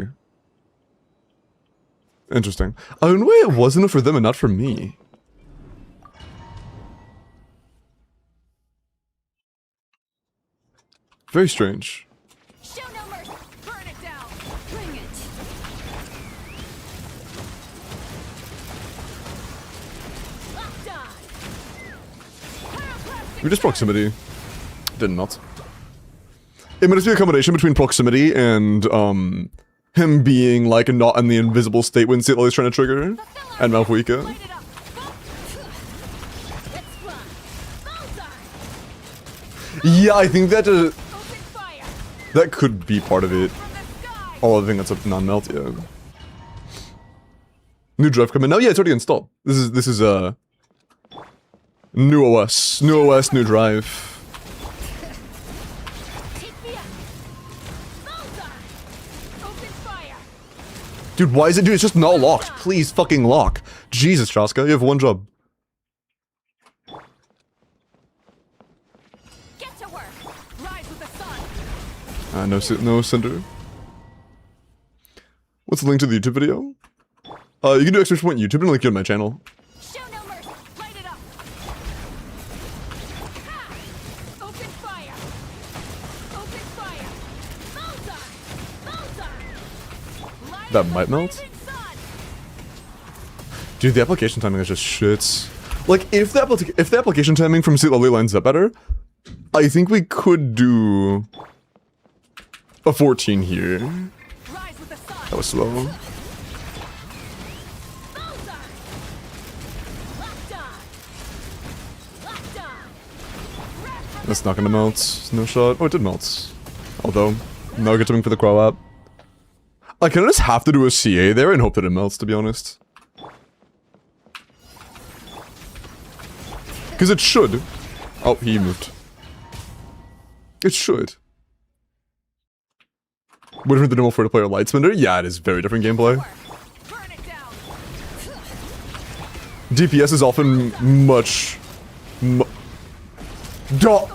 Interesting. I don't know why it was enough for them and not for me. Very strange. Show no mercy. Burn it down. Bring it. Locked on. Pyroclastic We just proximity. Didn't melt. It must be a combination between proximity and him being like not in the invisible state when Silali is trying to trigger, and Malfuika. Light it up. Let's run. Bullseye. Yeah, I think that Open fire. that could be part of it. From the sky. Oh, I think that's a non-melt, yeah. New drive coming. No, yeah, it's already installed. This is new OS. New OS, new drive. Take me up. Bullseye. Open fire. Dude, why is it? Dude, it's just not locked. Please fucking lock. Jesus, Shaska, you have one job. Get to work. Rise with the sun. No cinder. What's the link to the YouTube video? You can do exclamation point YouTube and link it on my channel. Show no mercy. Light it up. Ha! Open fire. Open fire. Bullseye. Bullseye. Light That up the might melt? blazing sun. Dude, the application timing is just shit. Like, if the application timing from Silali lines up better, I think we could do a 14 here. Rise with the sun. That was slow. Bullseye. Locked on. Locked on. Wrap from That's not gonna melt. No shot. Oh, it did melt. Although, no good timing for the Crow app. I kind of just have to do a CA there and hope that it melts, to be honest. Because it should. Oh, he moved. It should. What if the normal free-to-play or light spender? Yeah, it is very different gameplay. Burn it down. DPS is often much... Fire.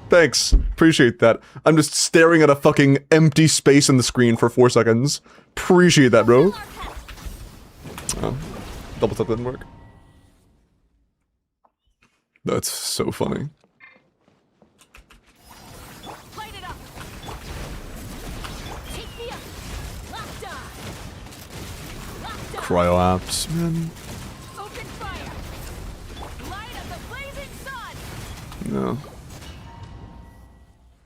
Thanks. Appreciate that. I'm just staring at a fucking empty space in the screen for 4 seconds. Appreciate that, bro. Oh, double tap didn't work. That's so funny. Light it up. Take me up. Locked on. Locked on. Cryo apps, man. Open fire. Light up the blazing sun. No.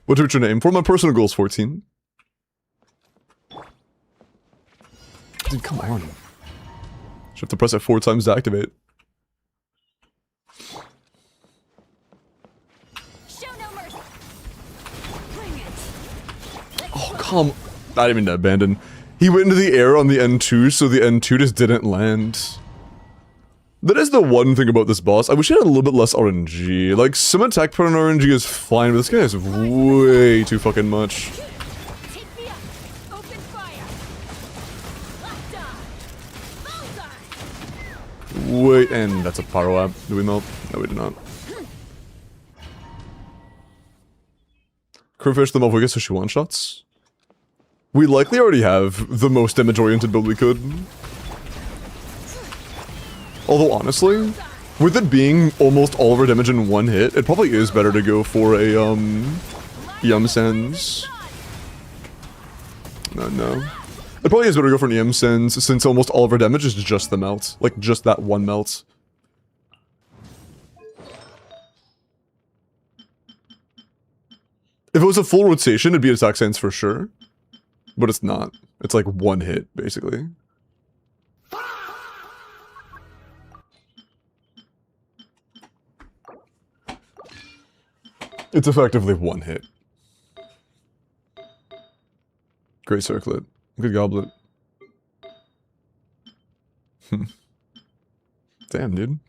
What's your name? For my personal goals, 14. Dude, come on. Should have to press it 4 times to activate. Show no mercy. Bring it. Oh, come. I didn't mean to abandon. He went into the air on the N2, so the N2 just didn't land. That is the one thing about this boss. I wish he had a little bit less RNG. Like, some attack per RNG is fine, but this guy is way too fucking much. Take me up. Open fire. Locked on. Bullseye. Wait, and that's a pyro app. Do we melt? No, we did not. Crowfish them off, we get so she one-shots. We likely already have the most damage-oriented build we could. Although, honestly, with it being almost all of our damage in one hit, it probably is better to go for a, EM Sense. No. It probably is better to go for an EM Sense, since almost all of our damage is just the melt. Like, just that one melt. If it was a full rotation, it'd be attack sense for sure. But it's not. It's like one hit, basically. It's effectively one hit. Great circlet. Good goblet. Damn, dude.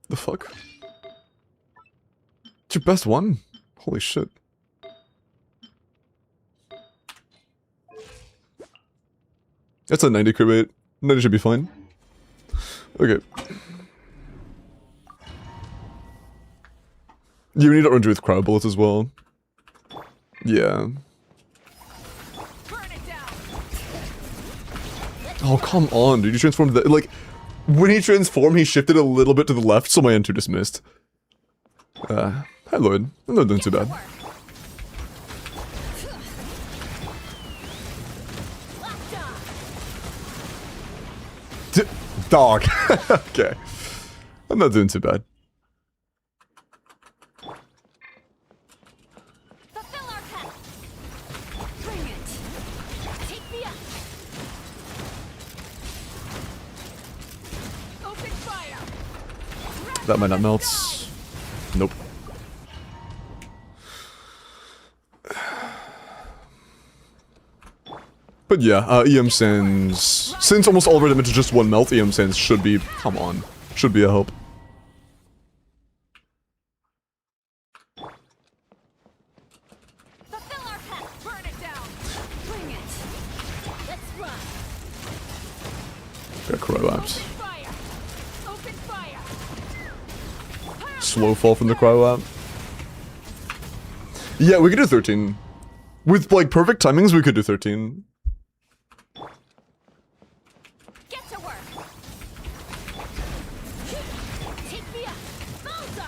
The fuck? It's your best one? Holy shit. That's a 90 crit rate. 90 should be fine. Okay. You need to RNG with cryo bullets as well. Yeah. Burn it down. Oh, come on, dude. You transformed the... Like, when he transformed, he shifted a little bit to the left, so my N2 just missed. Hi, Lloyd. I'm not doing too bad. Dog. Okay. I'm not doing too bad. Fulfill our path. Bring it. Take me up. Open fire. That might not melt. Nope. But yeah, EM Sands... Since almost all of our damage is just one melt, EM Sands should be... Come on. Should be a help. Fulfill our path. Burn it down. Bring it. Let's run. Got cryo apps. Open fire. Open fire. Slow fall from the cryo app. Yeah, we could do 13. With, like, perfect timings, we could do 13. Get to work. Take me up. Bullseye.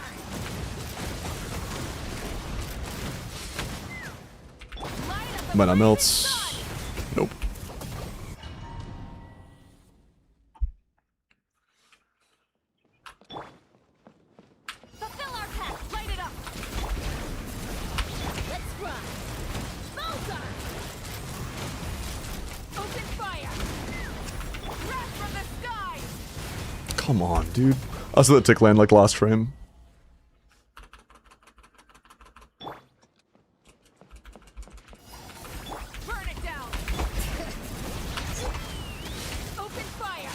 Light up the Might not blazing melt. sun. Nope. Fulfill our path. Light it up. Let's run. Bullseye. Open fire. Wrath from the sky. Come on, dude. I saw that tick land like last frame. Burn it down. Open fire.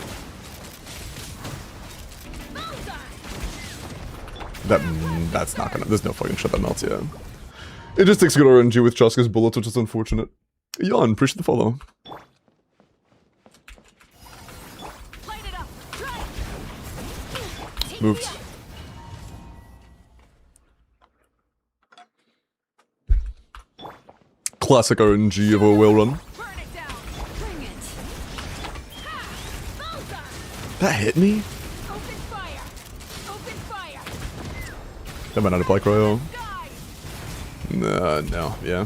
Bullseye. That's not gonna, there's no fucking shit that melts, yeah. It just takes good RNG with Chaska's bullets, which is unfortunate. Yawn, appreciate the follow. Light it up. Try it. Take Moved. me out. Classic RNG of a whale run. Burn it down. Bring it. Ha! Bullseye. That hit me? Open fire. Open fire. That might not apply cryo. Die. No, yeah.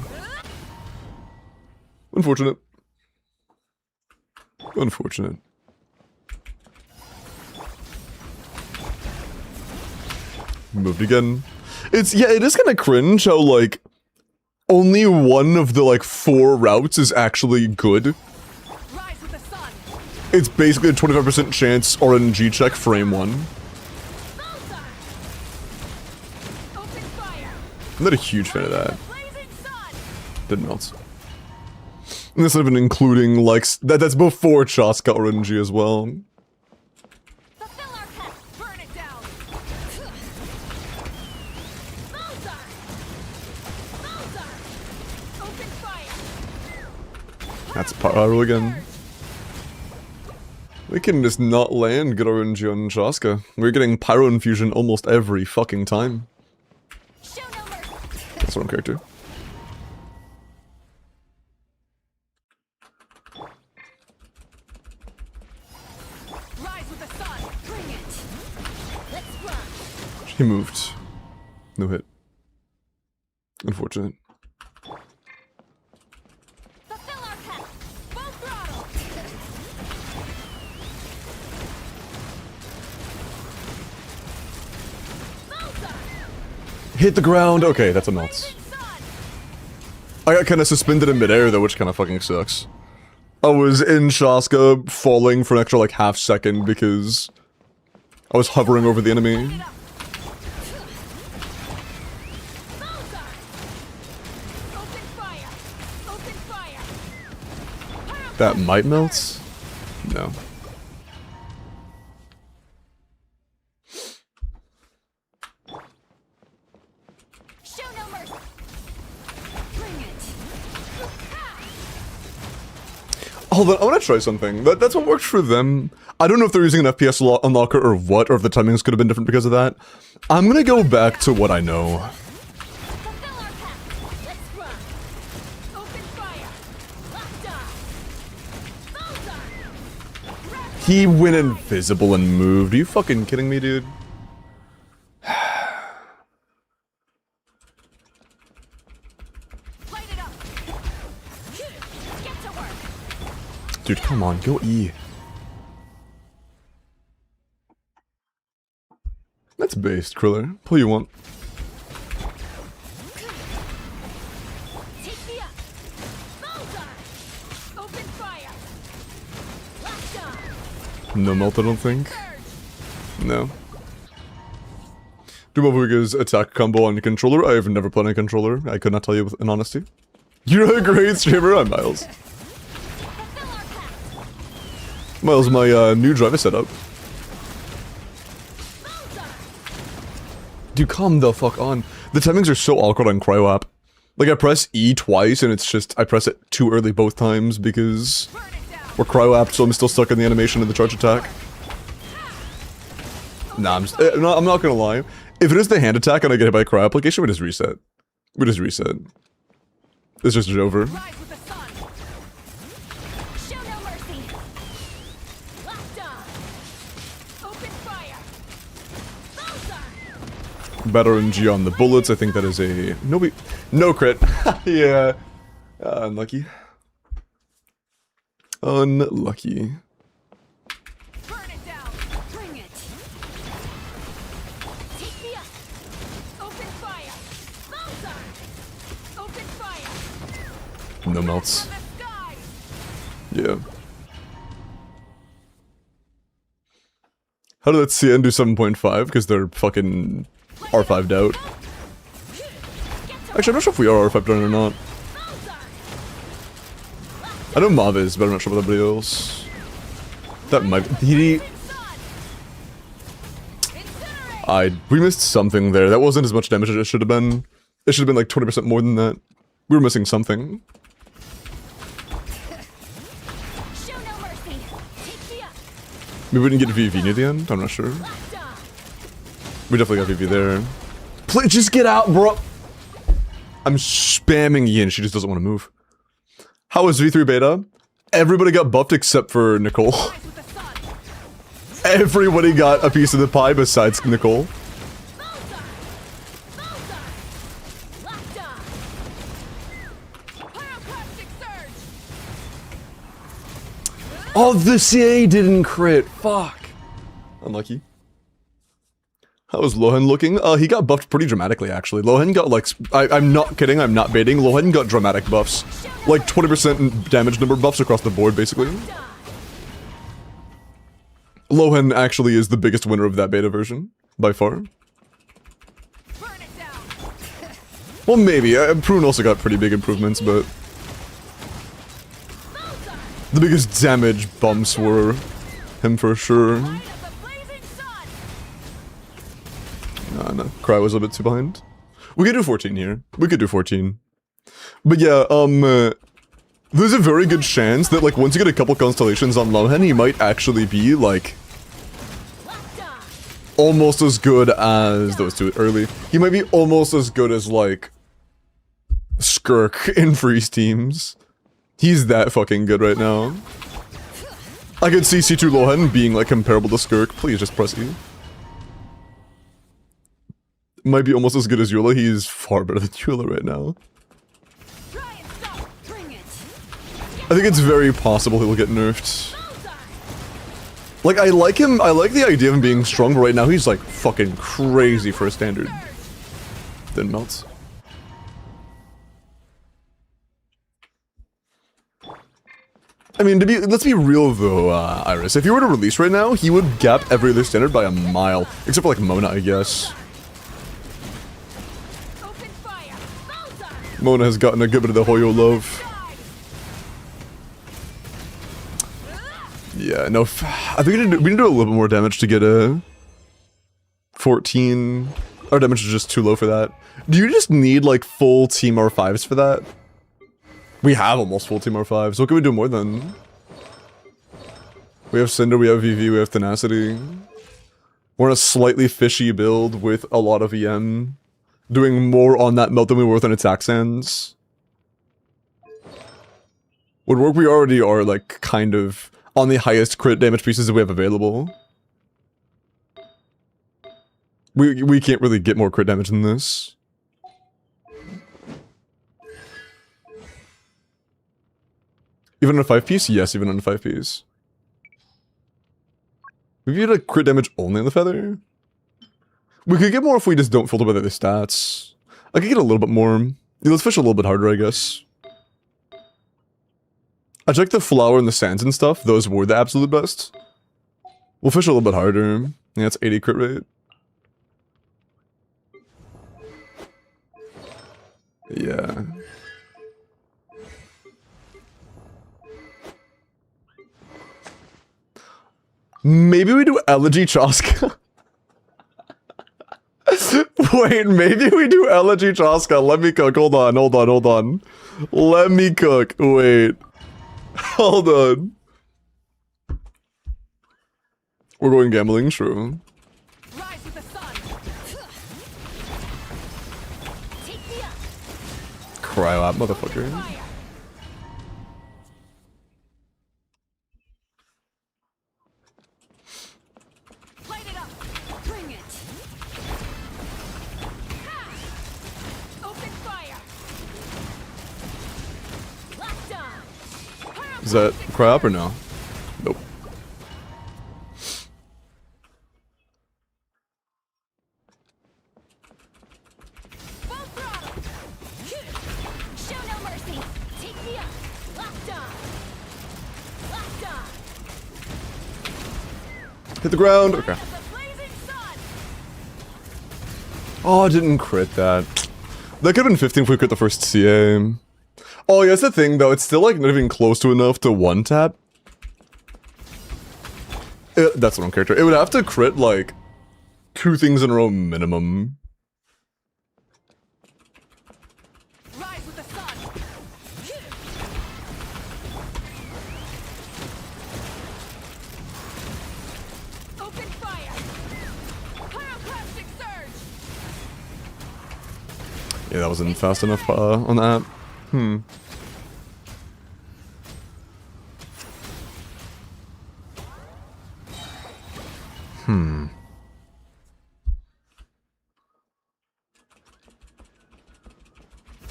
Unfortunate. Unfortunate. Moved again. It's, yeah, it is kind of cringe how, like, only one of the, like, 4 routes is actually good. Rise with the sun. It's basically a 25% chance RNG check frame 1. Bullseye. Open fire. I'm not a huge fan of that. Blazing sun. Didn't melt. And this not even including, like, that's before Chaska RNG as well. Fulfill our path. Burn it down. Bullseye. Bullseye. Open fire. That's pyro again. We can just not land good RNG on Chaska. We're getting pyro infusion almost every fucking time. Show no mercy. That's wrong character. Rise with the sun. Bring it. Let's run. He moved. No hit. Unfortunate. Fulfill our path. Full throttle. Bullseye. Hit the ground. Okay, that's a melt. Blazing sun. I got kind of suspended in midair though, which kind of fucking sucks. I was in Chaska, falling for an extra like half second because I was hovering over the enemy. Light it up. Bullseye. Open fire. Open fire. That might melt? No. Show no mercy. Bring it. Ha! Hold on, I want to try something. That's what worked for them. I don't know if they're using an FPS unlocker or what, or if the timings could have been different because of that. I'm gonna go back to what I know. Fulfill our path. Let's run. Open fire. Locked on. Bullseye. He went invisible and moved. Are you fucking kidding me, dude? Light it up. Get to work. Dude, come on, go E. That's based, Kriller. Pull you want. Take me up. Bullseye. Open fire. Locked on. No melt, I don't think. Surge. No. Do Mavuga's attack combo on controller? I have never played on a controller. I could not tell you with in honesty. You're a great streamer, I'm Miles. Fulfill our path. Miles, my new driver setup. Bullseye. Dude, come the fuck on. The timings are so awkward on Cryo app. Like, I press E twice, and it's just, I press it too early both times because Burn it down. we're Cryo app, so I'm still stuck in the animation of the charge attack. Nah, I'm not gonna lie. If it is the hand attack and I get hit by a Cryo application, we just reset. We just reset. It's just over. Rise with the sun. Show no mercy. Locked on. Open fire. Bullseye. Better RNG on the bullets. I think that is a no crit. Yeah, unlucky. Unlucky. Burn it down. Bring it. Take me up. Open fire. Bullseye. Open fire. No melts. From the sky. Yeah. How did that CN do 7.5? Because they're fucking R5'd out. Actually, I'm not sure if we are R5'd out or not. I know Mav is, but I'm not sure about everybody else. That might be... We missed something there. That wasn't as much damage as it should have been. It should have been like 20% more than that. We were missing something. Show no mercy. Take me up. Maybe we didn't get VV near the end? I'm not sure. We definitely got VV there. Please, just get out, bro! I'm spamming Yin, she just doesn't want to move. How was V3 beta? Everybody got buffed except for Nicole. Everybody got a piece of the pie besides Nicole. Oh, the CA didn't crit. Fuck. Unlucky. How was Lohan looking? He got buffed pretty dramatically, actually. Lohan got, like, I'm not kidding, I'm not baiting. Lohan got dramatic buffs. Like, 20% damage number buffs across the board, basically. Lohan actually is the biggest winner of that beta version, by far. Well, maybe. Prune also got pretty big improvements, but... the biggest damage bumps were him for sure. No. Cry was a bit too behind. We could do 14 here. We could do 14. But yeah, there's a very good chance that, like, once you get a couple constellations on Lohan, he might actually be, like, almost as good as... that was too early. He might be almost as good as, like, Skirk in freeze teams. He's that fucking good right now. I could see C2 Lohan being, like, comparable to Skirk. Please just press E. Might be almost as good as Eula. He's far better than Eula right now. I think it's very possible he'll get nerfed. Like, I like him, I like the idea of him being strong, but right now he's like fucking crazy for a standard. Then melts. I mean, let's be real though, Iris. If he were to release right now, he would gap every other standard by a mile. Except for like Mona, I guess. Mona has gotten a good bit of the Hoyo love. Yeah, no, I think we need to do a little bit more damage to get a 14. Our damage is just too low for that. Do you just need like full Team R5s for that? We have almost full Team R5s. What can we do more than? We have Cinder, we have VV, we have Tenacity. We're in a slightly fishy build with a lot of EM. Doing more on that melt than we were with an attack sands. Would work. We already are like kind of on the highest crit damage pieces that we have available. We can't really get more crit damage than this. Even on a 5-piece? Yes, even on a 5-piece. We've got a crit damage only on the feather. We could get more if we just don't filter by the other stats. I could get a little bit more. Yeah, let's fish a little bit harder, I guess. I checked the flower and the sands and stuff. Those were the absolute best. We'll fish a little bit harder. Yeah, it's 80 crit rate. Yeah. Maybe we do Elegy Chaska. Wait, maybe we do Elegy Chaska. Let me cook. Hold on. Let me cook. Wait. Hold on. We're going gambling, true. Rise with the sun. Take me up. Cry out, motherfucker. Light it up. Bring it. Open fire. Locked on. Is that cry up or no? Nope. Full throttle. Show no mercy. Take me up. Locked on. Locked on. Hit the ground. Okay. The blazing sun. Oh, I didn't crit that. That could have been 15 if we crit the first CA. Oh, yeah, that's the thing, though. It's still, like, not even close to enough to one-tap. That's the wrong character. It would have to crit, like, 2 things in a row minimum. Rise with the sun. Open fire. Pyroclastic surge. Yeah, that wasn't fast enough on that.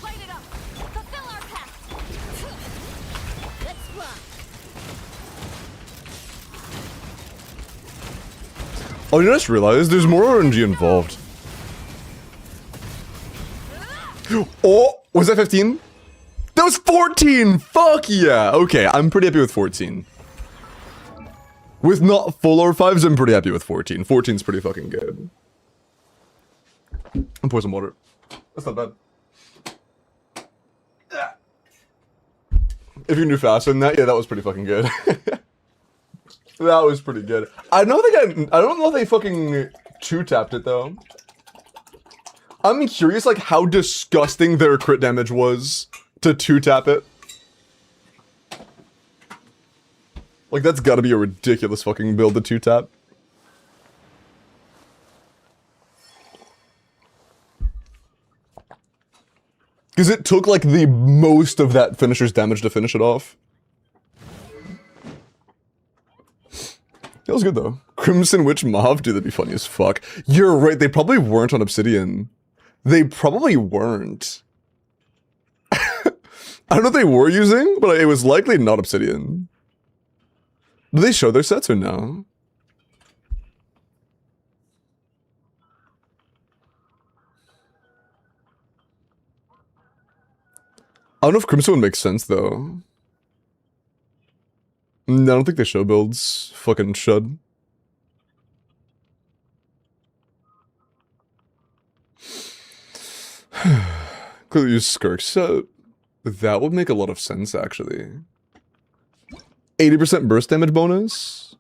Light it up. Fulfill our pact. Let's fly. Oh, you just realized there's more RNG involved. Oh, was that 15? That was 14! Fuck yeah! Okay, I'm pretty happy with 14. With not full R5s, I'm pretty happy with 14. 14's pretty fucking good. And pour some water. That's not bad. If you can do faster than that, yeah, that was pretty fucking good. That was pretty good. I don't know if they fucking 2-tapped it though. I'm curious like how disgusting their crit damage was to 2-tap it. Like that's gotta be a ridiculous fucking build to 2-tap. Because it took like the most of that finisher's damage to finish it off. That was good though. Crimson Witch Mauve, dude, that'd be funny as fuck. You're right, they probably weren't on Obsidian. They probably weren't. I don't know what they were using, but it was likely not Obsidian. Do they show their sets or no? I don't know if Crimson would make sense though. No, I don't think they show builds. Fucking should. Clearly use Skirk set. That would make a lot of sense actually. 80% burst damage bonus?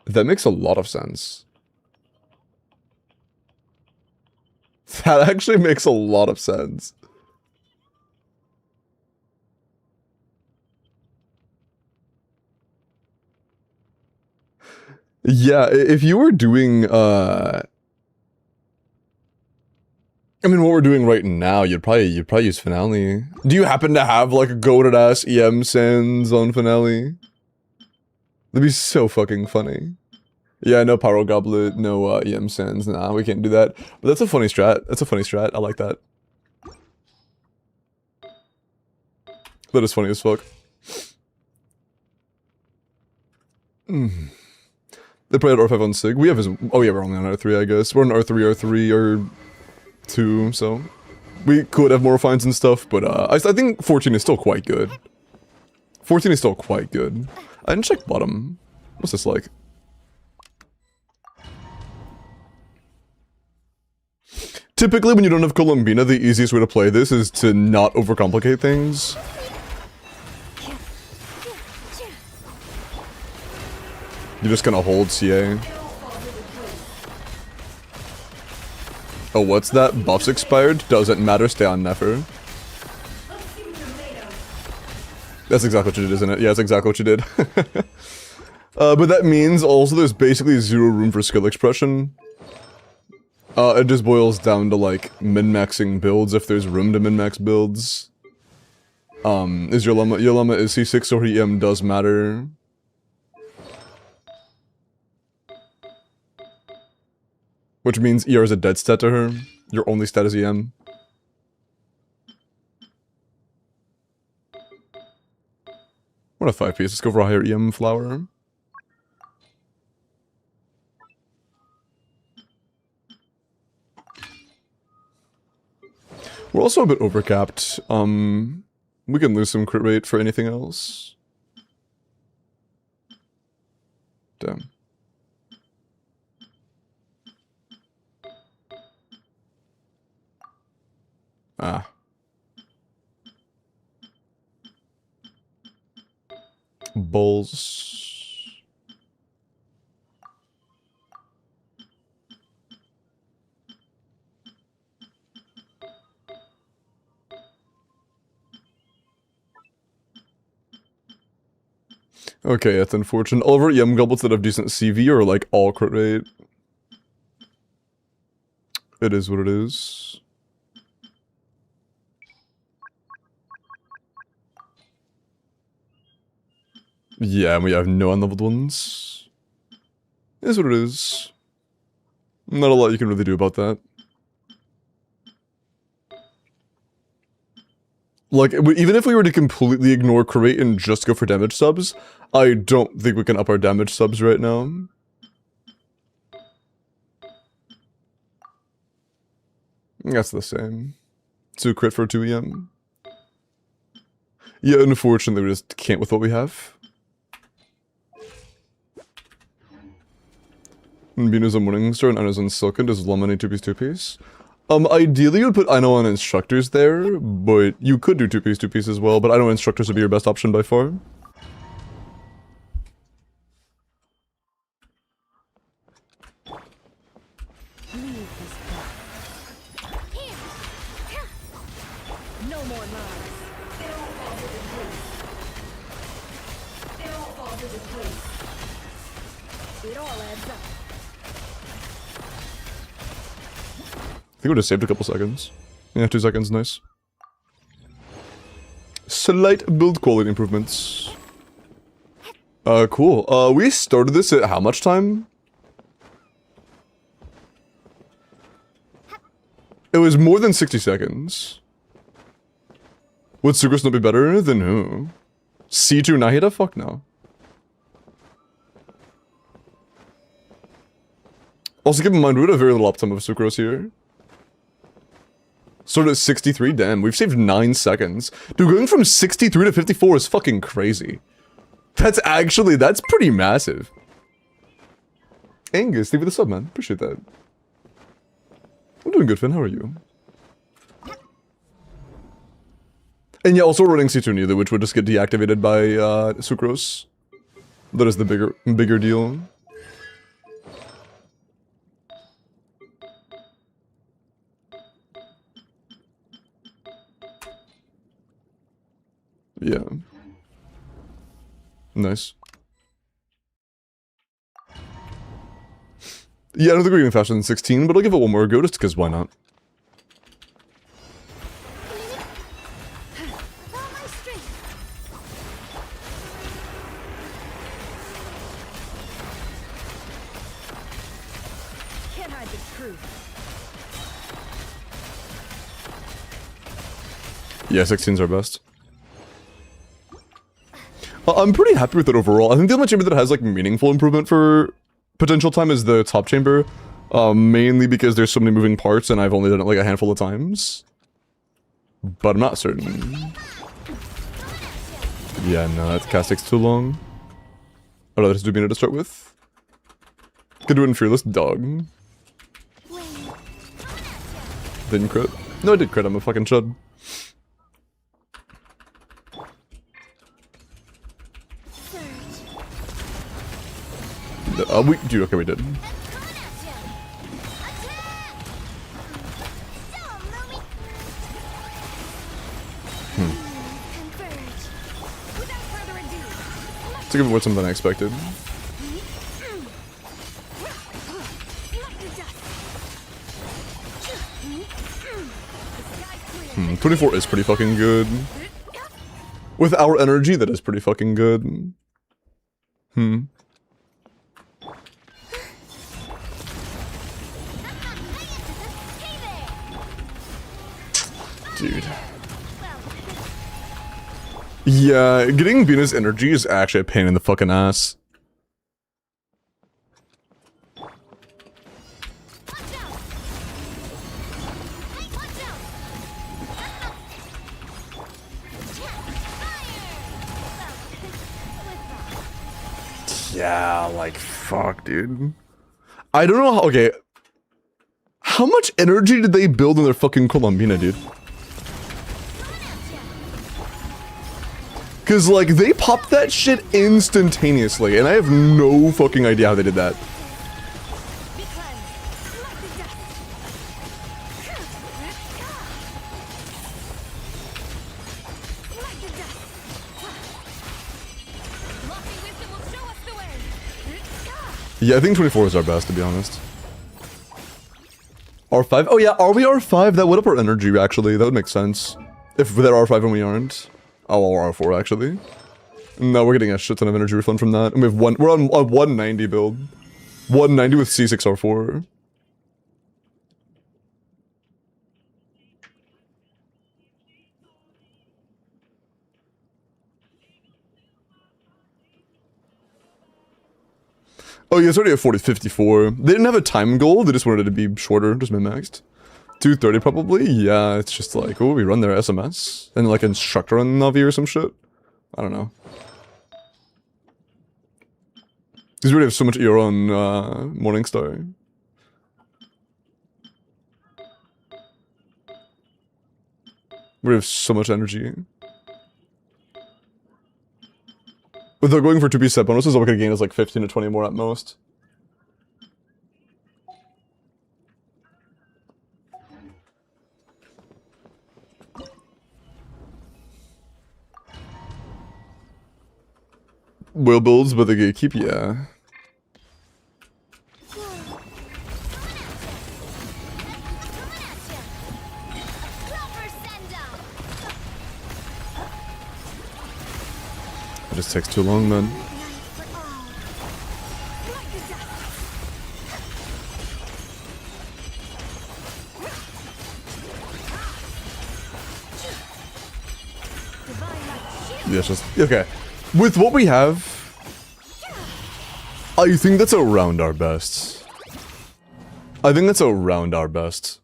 That makes a lot of sense. That actually makes a lot of sense. Yeah, if you were doing, I mean, what we're doing right now, you'd probably use Finale. Do you happen to have, like, a goated ass EM Sands on Finale? That'd be so fucking funny. Yeah, no Pyro Goblet, no EM Sands, nah, we can't do that. But that's a funny strat, that's a funny strat, I like that. That is funny as fuck. They probably had R5 on Sig. We have his. Oh yeah, we're only on R3, I guess. We're on R3, R3, R2, so we could have more finds and stuff, but I think 14 is still quite good. 14 is still quite good. I didn't check bottom. What's this like? Typically, when you don't have Columbina, the easiest way to play this is to not overcomplicate things. You're just gonna hold CA. Oh, what's that? Buffs expired? Doesn't matter, stay on Nefer. That's exactly what you did, isn't it? Yeah, that's exactly what you did. But that means also there's basically zero room for skill expression. It just boils down to, like, min-maxing builds if there's room to min-max builds. Is your llama is C6, so her EM does matter. Which means ER is a dead stat to her. Your only stat is EM. What a 5 piece. Let's go for a higher EM flower. We're also a bit overcapped. We can lose some crit rate for anything else. Damn. Ah. Bulls. Okay, that's unfortunate. Oliver, Yum Goblets that have decent CV are like all crit rate. It is what it is. Yeah, and we have no unleveled ones. It is what it is. Not a lot you can really do about that. Like, even if we were to completely ignore crit rate and just go for damage subs, I don't think we can up our damage subs right now. That's the same. 2 crit for 2 EM. Yeah, unfortunately we just can't with what we have. Bino's on Morningstar and Ana's on Silken. Does Lemony 2-piece 2-piece? Ideally you would put Ino on Instructors there, but you could do 2-piece 2-piece as well, but I know Instructors would be your best option by far. No more lies. They all fall to the place. They all fall to the place. It all adds up. I think we just saved a couple seconds. Yeah, 2 seconds, nice. Slight build quality improvements. Cool. We started this at how much time? It was more than 60 seconds. Would Sucrose not be better than who? C2 Nahida? Fuck no. Also keep in mind, we would have very little uptime of Sucrose here. Started at 63, damn, we've saved 9 seconds. Dude, going from 63 to 54 is fucking crazy. That's pretty massive. Angus, thank you for the sub, man. Appreciate that. I'm doing good, Finn, how are you? And yeah, also running C2 neither, which would just get deactivated by Sucrose. That is the bigger deal. Yeah. Nice. Yeah, I don't think we're getting faster than 16, but I'll give it one more go just because why not? Can't hide the truth. Yeah, 16's our best. I'm pretty happy with it overall. I think the only chamber that has like meaningful improvement for potential time is the top chamber. Mainly because there's so many moving parts and I've only done it like a handful of times. But I'm not certain. Yeah, no, that cast takes too long. I'd rather just do Bina to start with. Could do it in Fearless Dog. Didn't crit. No, I did crit, I'm a fucking chud. Okay, we did. Let's give it more something unexpected. 24 is pretty fucking good. With our energy, that is pretty fucking good. Dude. Yeah, getting Bina's energy is actually a pain in the fucking ass. Yeah, like, fuck, dude. I don't know how, okay. How much energy did they build in their fucking Columbina, dude? Cause like, they popped that shit instantaneously, and I have no fucking idea how they did that. Yeah, I think 24 is our best, to be honest. R5? Oh yeah, are we R5? That would up our energy, actually. That would make sense. If they're R5 and we aren't. Oh, we're R4, actually. No, we're getting a shit ton of energy refund from that. And we're on a 190 build. 190 with C6R4. Oh yeah, it's already at 4054. They didn't have a time goal, they just wanted it to be shorter, just min-maxed. 230 probably? Yeah, it's just like, oh, we run their SMS? And like instructor on Navi or some shit? I don't know. Because we already have so much ER on Morningstar. We have so much energy. But they're going for 2p set bonuses, all we could gain is like 15 to 20 more at most. Will builds, but the gatekeep, yeah. It just takes too long, man. Yeah, it's just okay. With what we have, I think that's around our best. I think that's around our best.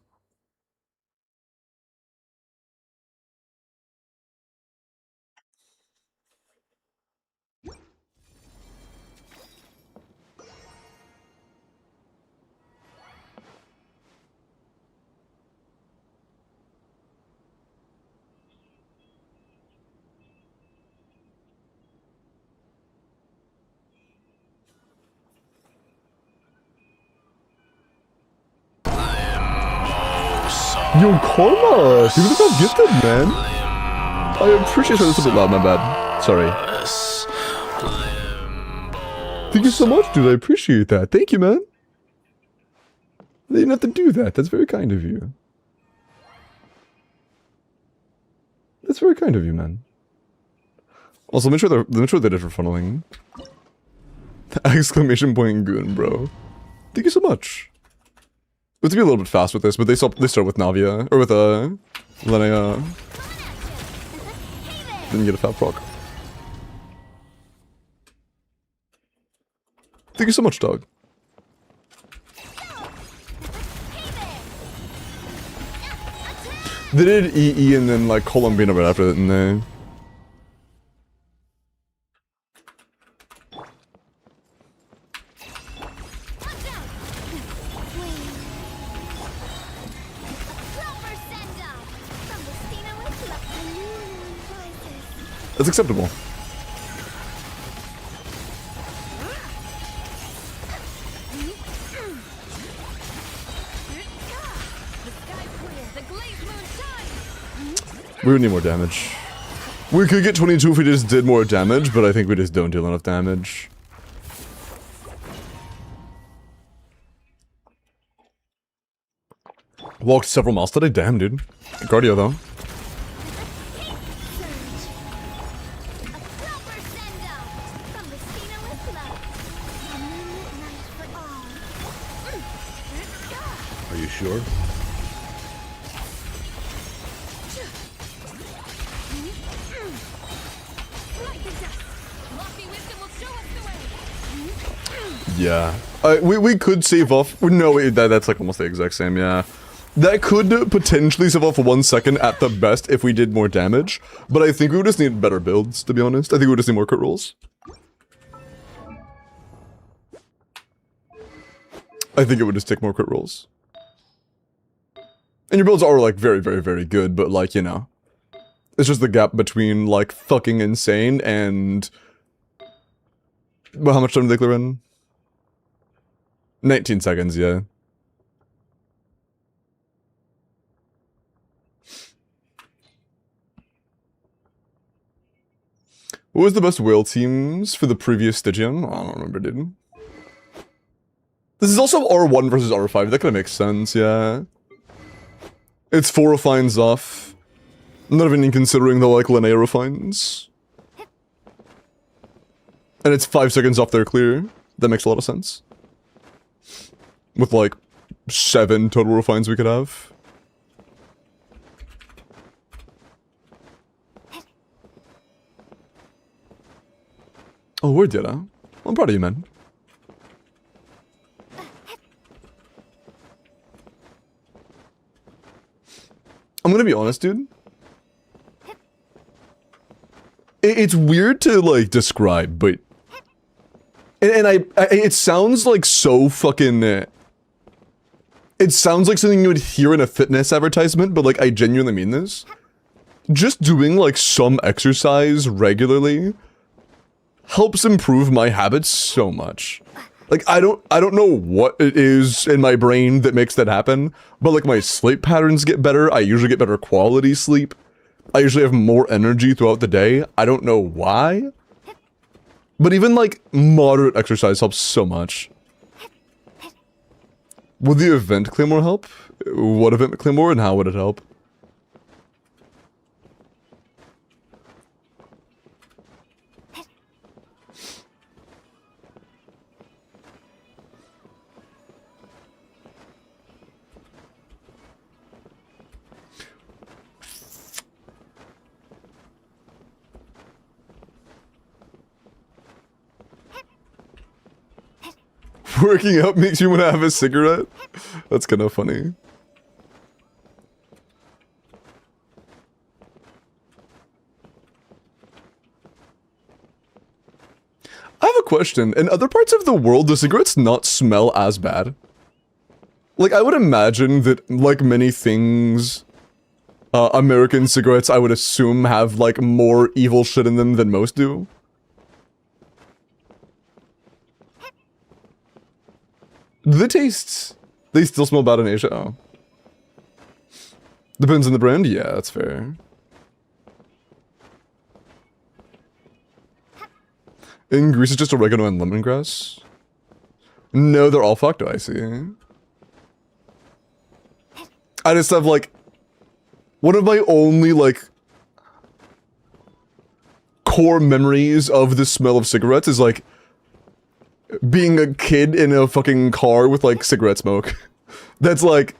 Yo, Karma! You really got gifted, man. I appreciate it. It's a bit loud, my bad. Sorry. Thank you so much, dude. I appreciate that. Thank you, man. You didn't have to do that. That's very kind of you. That's very kind of you, man. Also, make sure they're different funneling. Exclamation point goon, bro. Thank you so much. We have to be a little bit fast with this, but they start with Navia, or with Linnea. Then you get a fat proc. Thank you so much, dog. They did EE and then like Columbina right after that, didn't they? That's acceptable. We would need more damage. We could get 22 if we just did more damage, but I think we just don't deal enough damage. Walked several miles today? Damn, dude. Good cardio, though. Are you sure? Yeah. We could save off... No, wait, that's like almost the exact same, yeah. That could potentially save off for 1 second at the best if we did more damage, but I think we would just need better builds, to be honest. I think we would just need more crit rolls. I think it would just take more crit rolls. And your builds are, like, very, very, very good, but, like, you know. It's just the gap between, like, fucking insane and... Well, how much time did they clear in? 19 seconds, yeah. What was the best whale teams for the previous Stygian? I don't remember, dude. This is also R1 versus R5. That kind of makes sense, yeah. It's 4 refines off. Not even considering the, like, Linnea refines. And it's 5 seconds off their clear. That makes a lot of sense. With, like, 7 total refines we could have. Oh, where did I? I'm proud of you, man. I'm gonna be honest, dude. It's weird to, like, describe, but... And it sounds like so fucking... it sounds like something you would hear in a fitness advertisement, but, like, I genuinely mean this. Just doing, like, some exercise regularly helps improve my habits so much. Like, I don't know what it is in my brain that makes that happen, but, like, my sleep patterns get better. I usually get better quality sleep. I usually have more energy throughout the day. I don't know why. But even, like, moderate exercise helps so much. Would the event Claymore help? What event Claymore and how would it help? Working out makes you want to have a cigarette? That's kind of funny. I have a question. In other parts of the world, do cigarettes not smell as bad? Like, I would imagine that, like many things, American cigarettes, I would assume, have, like, more evil shit in them than most do. The tastes, they still smell bad in Asia. Oh. Depends on the brand. Yeah, that's fair. In Greece, it's just oregano and lemongrass. No, they're all fucked. I see. I just have, like, one of my only, like, core memories of the smell of cigarettes is, like, being a kid in a fucking car with, like, cigarette smoke. That's, like,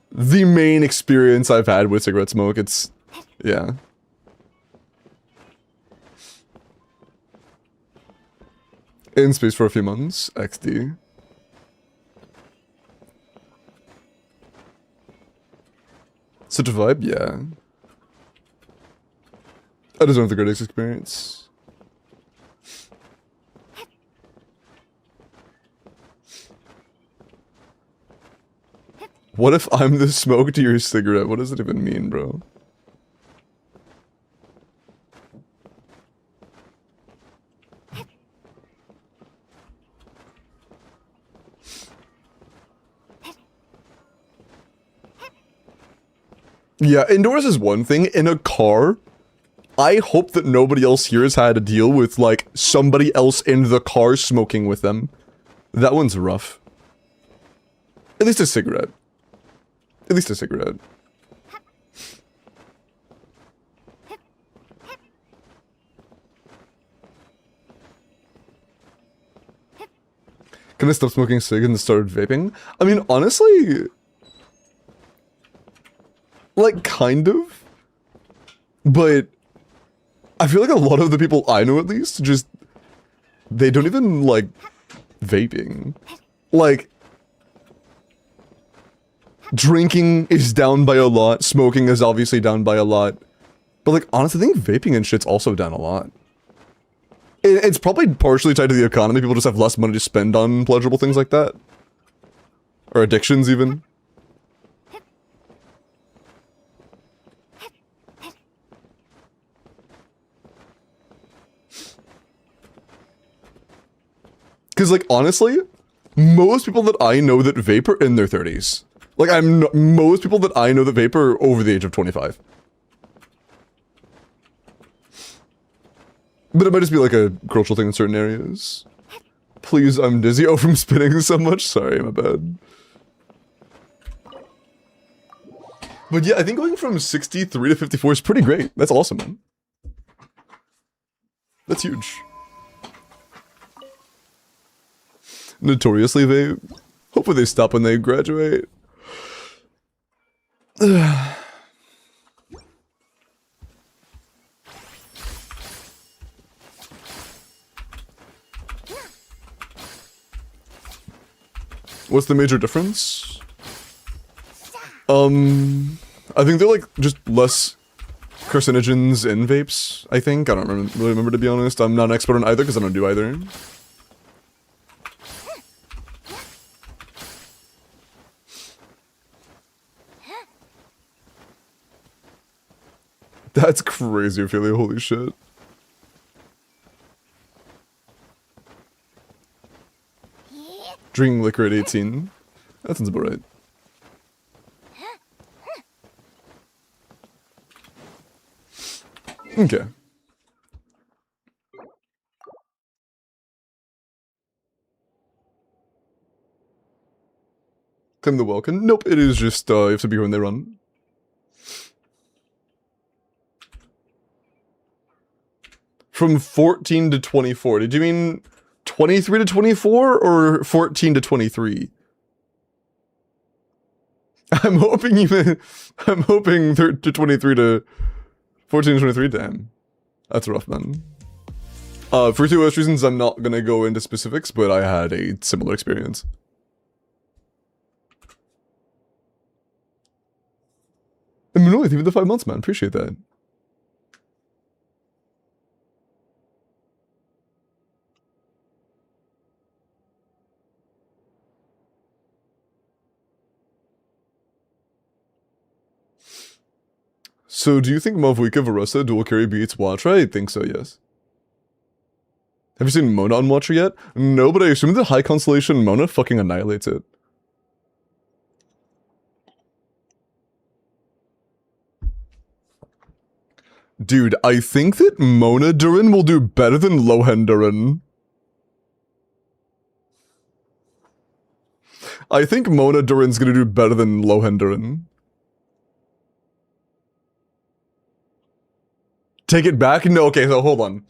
the main experience I've had with cigarette smoke. It's, yeah. In space for a few months. XD. Such a vibe? Yeah. I just don't have the greatest experience. What if I'm the smoke to your cigarette? What does it even mean, bro? Yeah, indoors is one thing. In a car, I hope that nobody else here has had to deal with, like, somebody else in the car smoking with them. That one's rough. At least a cigarette. At least a cigarette. Can I stop smoking cig and start vaping? I mean, honestly... like, kind of. But... I feel like a lot of the people I know, at least, just... they don't even, like... vaping. Like... drinking is down by a lot. Smoking is obviously down by a lot. But, like, honestly, I think vaping and shit's also down a lot. It's probably partially tied to the economy. People just have less money to spend on pleasurable things like that. Or addictions, even. Because, like, honestly, most people that I know that vape are in their 30s. Like, most people that I know that vape are over the age of 25. But it might just be like a cultural thing in certain areas. Please, I'm dizzy. Oh, from spinning so much? Sorry, my bad. But yeah, I think going from 63 to 54 is pretty great. That's awesome, man. That's huge. Notoriously, hopefully they stop when they graduate. What's the major difference? I think they're like just less carcinogens in vapes, I think. I don't really remember, to be honest. I'm not an expert on either because I don't do either. That's crazy, Ophelia. Holy shit. Drinking liquor at 18. That sounds about right. Okay. Claim the WELKIN? Nope, it is just, you have to be here when they run. From 14 to 24. Did you mean 23 to 24 or 14 to 23? I'm hoping you meant, I'm hoping to 23 to 14 to 23. Damn. That's rough, man. For two less reasons, I'm not gonna go into specifics, but I had a similar experience. And Manoli, thank you for the 5 months, man. Appreciate that. So, do you think Mavwika Varasa dual carry beats Watcher? I think so, yes. Have you seen Mona on Watcher yet? No, but I assume the High Constellation Mona fucking annihilates it. Dude, I think that Mona Durin will do better than Lohen Durin. I think Mona Durin's gonna do better than Lohen Durin. Take it back? No, okay, so hold on.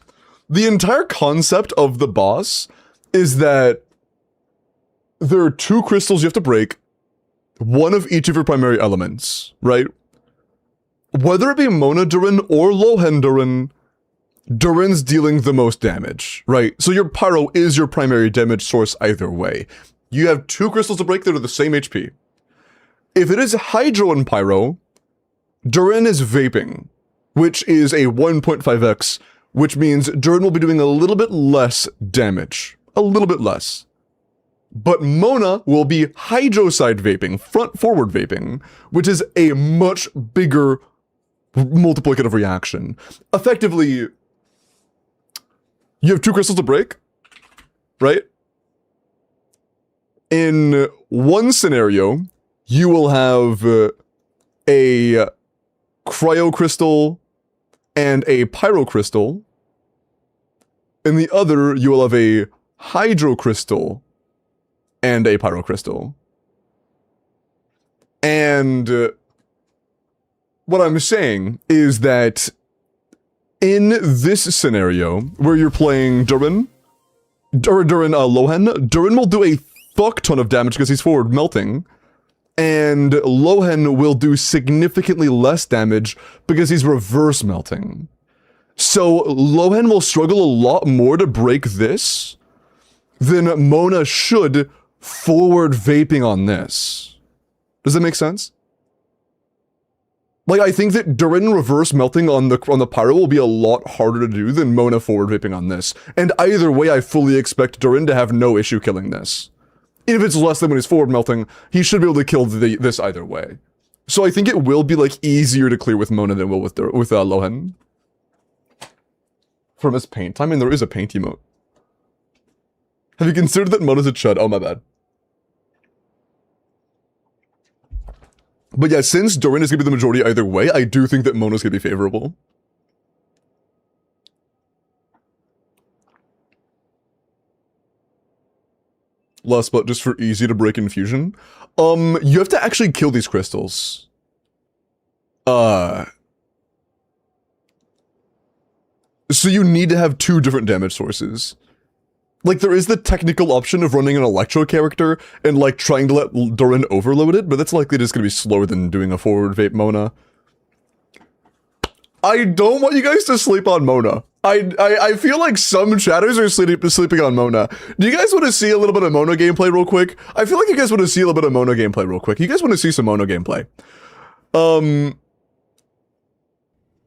The entire concept of the boss is that there are 2 crystals you have to break, one of each of your primary elements, right? Whether it be Mona Durin or Lohen Durin, Durin's dealing the most damage, right? So your Pyro is your primary damage source either way. You have 2 crystals to break that are the same HP. If it is Hydro and Pyro, Durin is vaping, which is a 1.5x, which means Durin will be doing a little bit less damage. A little bit less. But Mona will be Hydro side vaping, front-forward vaping, which is a much bigger multiplicative reaction. Effectively, you have 2 crystals to break, right? In one scenario, you will have a cryo crystal and a pyro crystal. In the other, you will have a hydro crystal and a pyro crystal. And what I'm saying is that in this scenario, where you're playing Durin Lohen, Durin will do a fuck ton of damage because he's forward melting, and Lohen will do significantly less damage because he's reverse melting. So Lohen will struggle a lot more to break this than Mona should forward vaping on this. Does that make sense? Like, I think that Durin reverse melting on the Pyro will be a lot harder to do than Mona forward vaping on this. And either way, I fully expect Durin to have no issue killing this. If it's less than when he's forward melting, he should be able to kill this either way. So I think it will be, like, easier to clear with Mona than it will with Lohen. From his paint. I mean, there is a paint emote. Have you considered that Mona's a chud? Oh, my bad. But yeah, since Durin is going to be the majority either way, I do think that Mona's going to be favorable. last but just for easy to break infusion. You have to actually kill these crystals. So you need to have 2 different damage sources. Like, there is the technical option of running an Electro character and, like, trying to let Durin overload it, but that's likely just gonna be slower than doing a forward vape Mona. I don't want you guys to sleep on Mona. I feel like some chatters are sleeping on Mona. Do you guys want to see a little bit of Mona gameplay real quick? I feel like you guys want to see a little bit of Mona gameplay real quick. You guys want to see some Mona gameplay.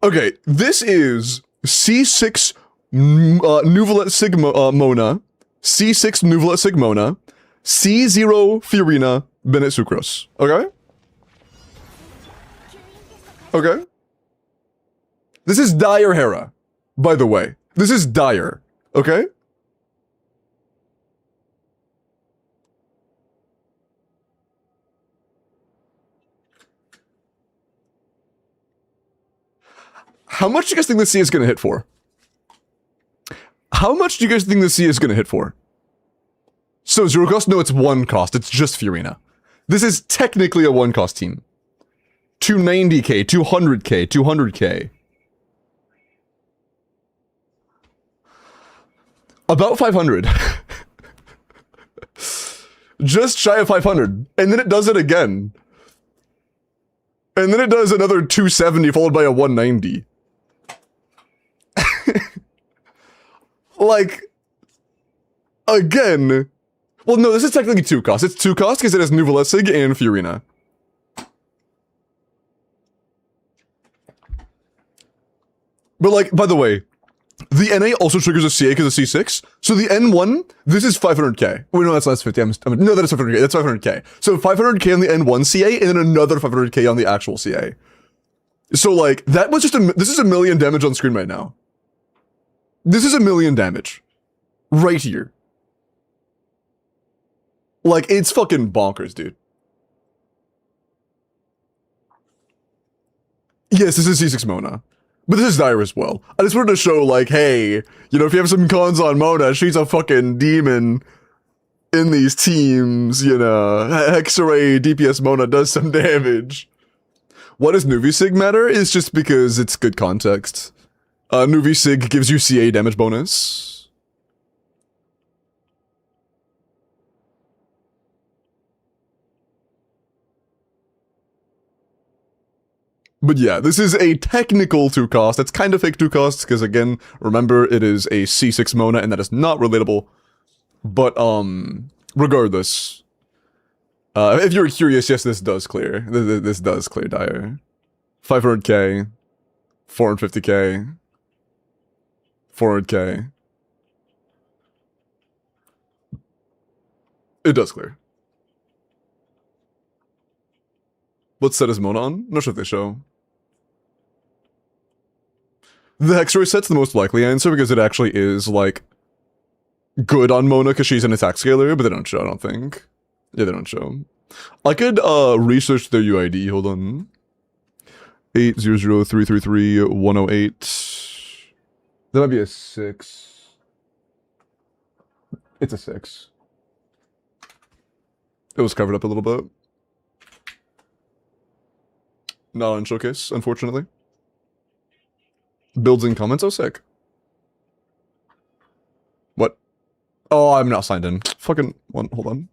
Okay, this is C6 Nuvolet Sigma Mona, C6 Nuvolet Sigmona, C0 Fiorina Bennett Sucrose. Okay? Okay. This is Dire Hera, by the way. This is Dire, okay? How much do you guys think the C is gonna hit for? How much do you guys think the C is gonna hit for? So 0 cost? No, it's 1 cost. It's just Fiorina. This is technically a 1 cost team. 290k, 200k, 200k. About 500. Just shy of 500. And then it does it again. And then it does another 270 followed by a 190. Like, again. Well, no, this is technically 2 cost. It's 2 cost because it has Nuvolesig and Fiorina. But like, by the way, the NA also triggers a CA because of C6. So the N1, this is 500k. Wait, no, that's less 50. No, that is 500k. That's 500k. So 500k on the N1 CA and then another 500k on the actual CA. So like, that was just this is 1 million damage on screen right now. This is 1 million damage. Right here. Like, it's fucking bonkers, dude. Yes, this is C6 Mona. But this is Dire as well. I just wanted to show, like, hey, you know, if you have some cons on Mona, she's a fucking demon in these teams, you know. X-Ray DPS Mona does some damage. Why does Nuvisig matter? It's just because it's good context. Nuvisig gives you CA damage bonus. But yeah, this is a technical 2 cost. It's kind of fake 2 costs, because again, remember, it is a C6 Mona, and that is not relatable. But, regardless. If you're curious, yes, this does clear. This does clear Dire. 500k. 450k. 400k. It does clear. What set is Mona on? Not sure if they show. The Hexroy set's the most likely answer because it actually is, like, good on Mona because she's an attack scaler, but they don't show, I don't think. Yeah, they don't show. I could, research their UID, hold on. 800333108. That might be a 6. It's a 6. It was covered up a little bit. Not on Showcase, unfortunately. Builds in comments, oh sick. What? Oh, I'm not signed in. Fucking one, hold on.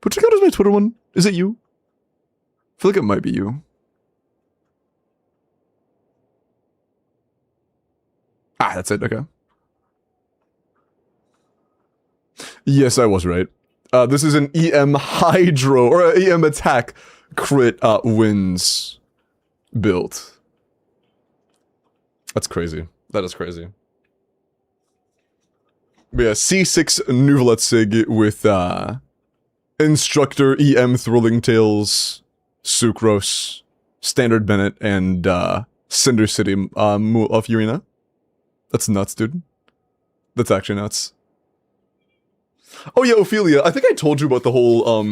But check out my Twitter one. Is it you? I feel like it might be you. Ah, that's it, okay. Yes, I was right. This is an EM Hydro, or an EM Attack crit wins build. That's crazy. That is crazy. But yeah, C6 Nuvoletsig with Instructor, EM Thrilling Tales, Sucrose, Standard Bennett, and Cinder City of Urina. That's nuts, dude. That's actually nuts. Oh yeah, Ophelia, I think I told you about the whole,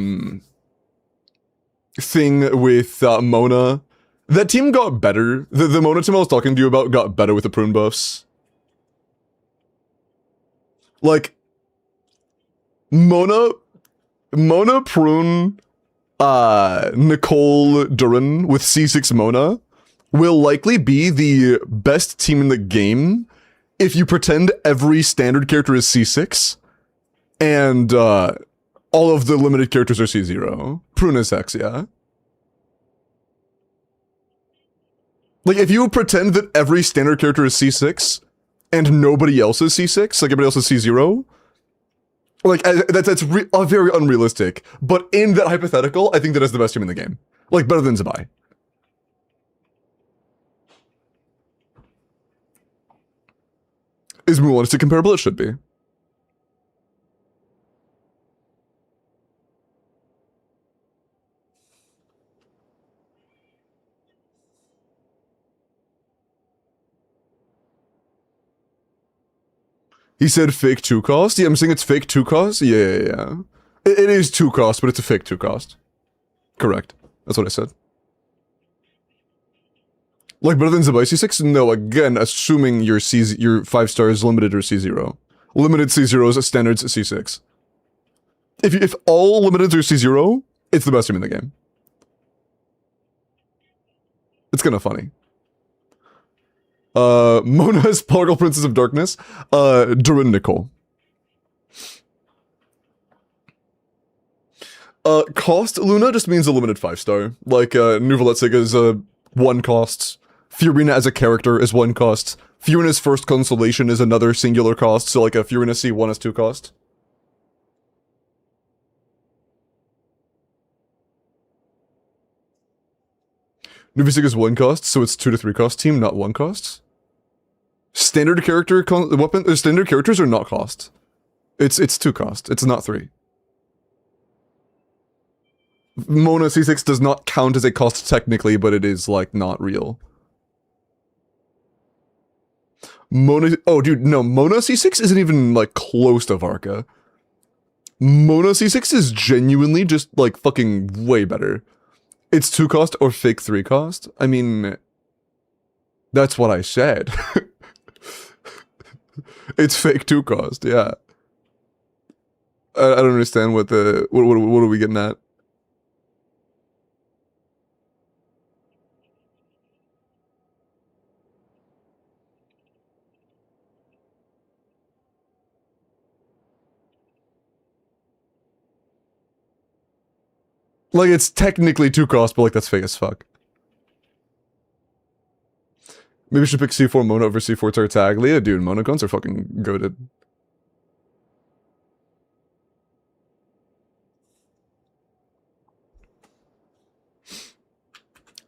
thing with, Mona. That team got better. The Mona team I was talking to you about got better with the prune buffs. Like, Mona, Prune, Nicole Duran with C6 Mona will likely be the best team in the game if you pretend every standard character is C6 and all of the limited characters are C0. Prune is X, yeah. Like, if you pretend that every standard character is C6 and nobody else is C6, like everybody else is C0, like, that's very unrealistic. But in that hypothetical, I think that is the best team in the game. Like, better than Zabai. Is Mulan comparable? It should be. He said fake 2 cost? Yeah, I'm saying it's fake 2 cost? Yeah. It is 2 cost, but it's a fake 2 cost. Correct. That's what I said. Like, better than Zabai C6? No, again, assuming your 5 stars limited or C0. Limited C0s, standards C6. If all limiteds are C0, it's the best team in the game. It's kinda funny. Mona's Portal Princess of Darkness. Durin Nicole. Cost Luna just means a limited 5-star. Like, Nuvaletsig is a 1 cost. Fiorina as a character is 1 cost. Fiorina's first constellation is another singular cost, so like a Fiorina C1 is 2 cost. Nuvisig is 1 cost, so it's 2 to 3 cost team, not 1 cost. Standard character standard characters are not cost. It's 2 cost. It's not 3. Mona C6 does not count as a cost technically, but it is like not real. Mona C6 isn't even like close to Varka. Mona C6 is genuinely just like fucking way better. It's 2 cost or fake 3 cost. I mean, that's what I said. It's fake 2 cost, yeah. I don't understand what are we getting at? Like, it's technically 2 cost, but like, that's fake as fuck. Maybe we should pick C4 Mona over C4 Tartaglia. Dude, Monocons are fucking goated.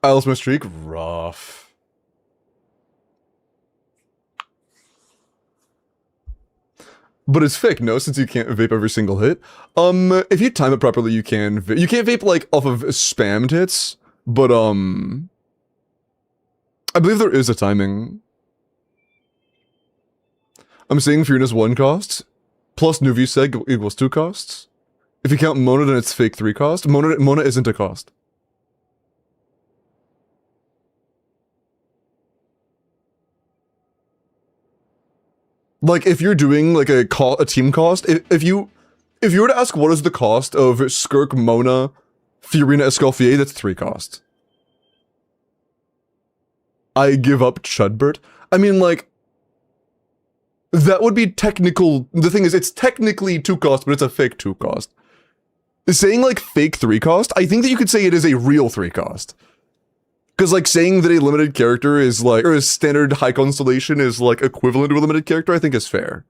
Alice my streak? Rough. But it's fake, no, since you can't vape every single hit. If you time it properly, you can. You can't vape, like, off of spammed hits, but, I believe there is a timing. I'm saying Fiorina's 1 cost, plus Nuviseg equals 2 costs. If you count Mona, then it's fake 3 cost. Mona isn't a cost. Like, if you're doing, like, a team cost, if you were to ask what is the cost of Skirk, Mona, Fiorina, Escoffier, that's 3 cost. I give up Chudbert. I mean, like, that would be technical. The thing is, it's technically 2 cost, but it's a fake 2 cost. Saying, like, fake 3 cost, I think that you could say it is a real 3 cost. Because, like, saying that a limited character is, like, or a standard high constellation is, like, equivalent to a limited character, I think is fair.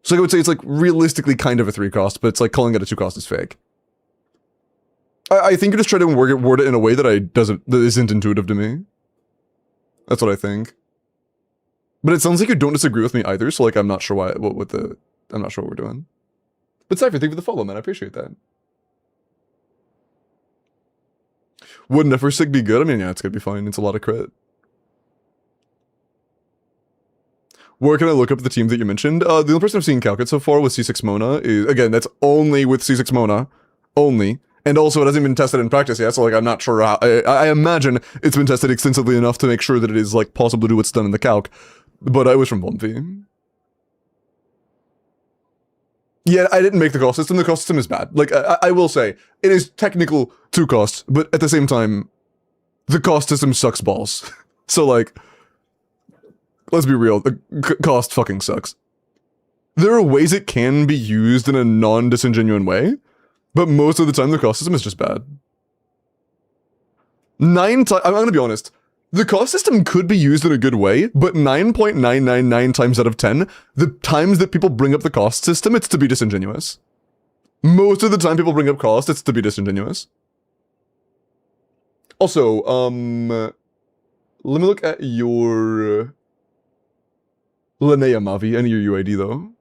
So I would say it's, like, realistically kind of a 3 cost, but it's, like, calling it a 2 cost is fake. I think you're just trying to word it in a way that that isn't intuitive to me. That's what I think. But it sounds like you don't disagree with me either, so like I'm not sure I'm not sure what we're doing. But Cypher, thank you for the follow, man. I appreciate that. Would Nefersig be good? I mean, yeah, it's gonna be fine. It's a lot of crit. Where can I look up the team that you mentioned? The only person I've seen calc it so far with C6 Mona is, again, that's only with C6 Mona. Only. And also, it hasn't been tested in practice yet, so, like, I'm not sure how... I imagine it's been tested extensively enough to make sure that it is, like, possible to do what's done in the calc. But I was from Bonfi. Yeah, I didn't make the cost system. The cost system is bad. Like, I will say, it is technical to cost, but at the same time, the cost system sucks balls. So, like, let's be real, the cost fucking sucks. There are ways it can be used in a non-disingenuine way, but most of the time the cost system is just bad. I'm gonna be honest, the cost system could be used in a good way, but 9.999 times out of 10, the times that people bring up the cost system, it's to be disingenuous. Most of the time people bring up cost, it's to be disingenuous. Also, let me look at your Linnea Mavi, and your UID though.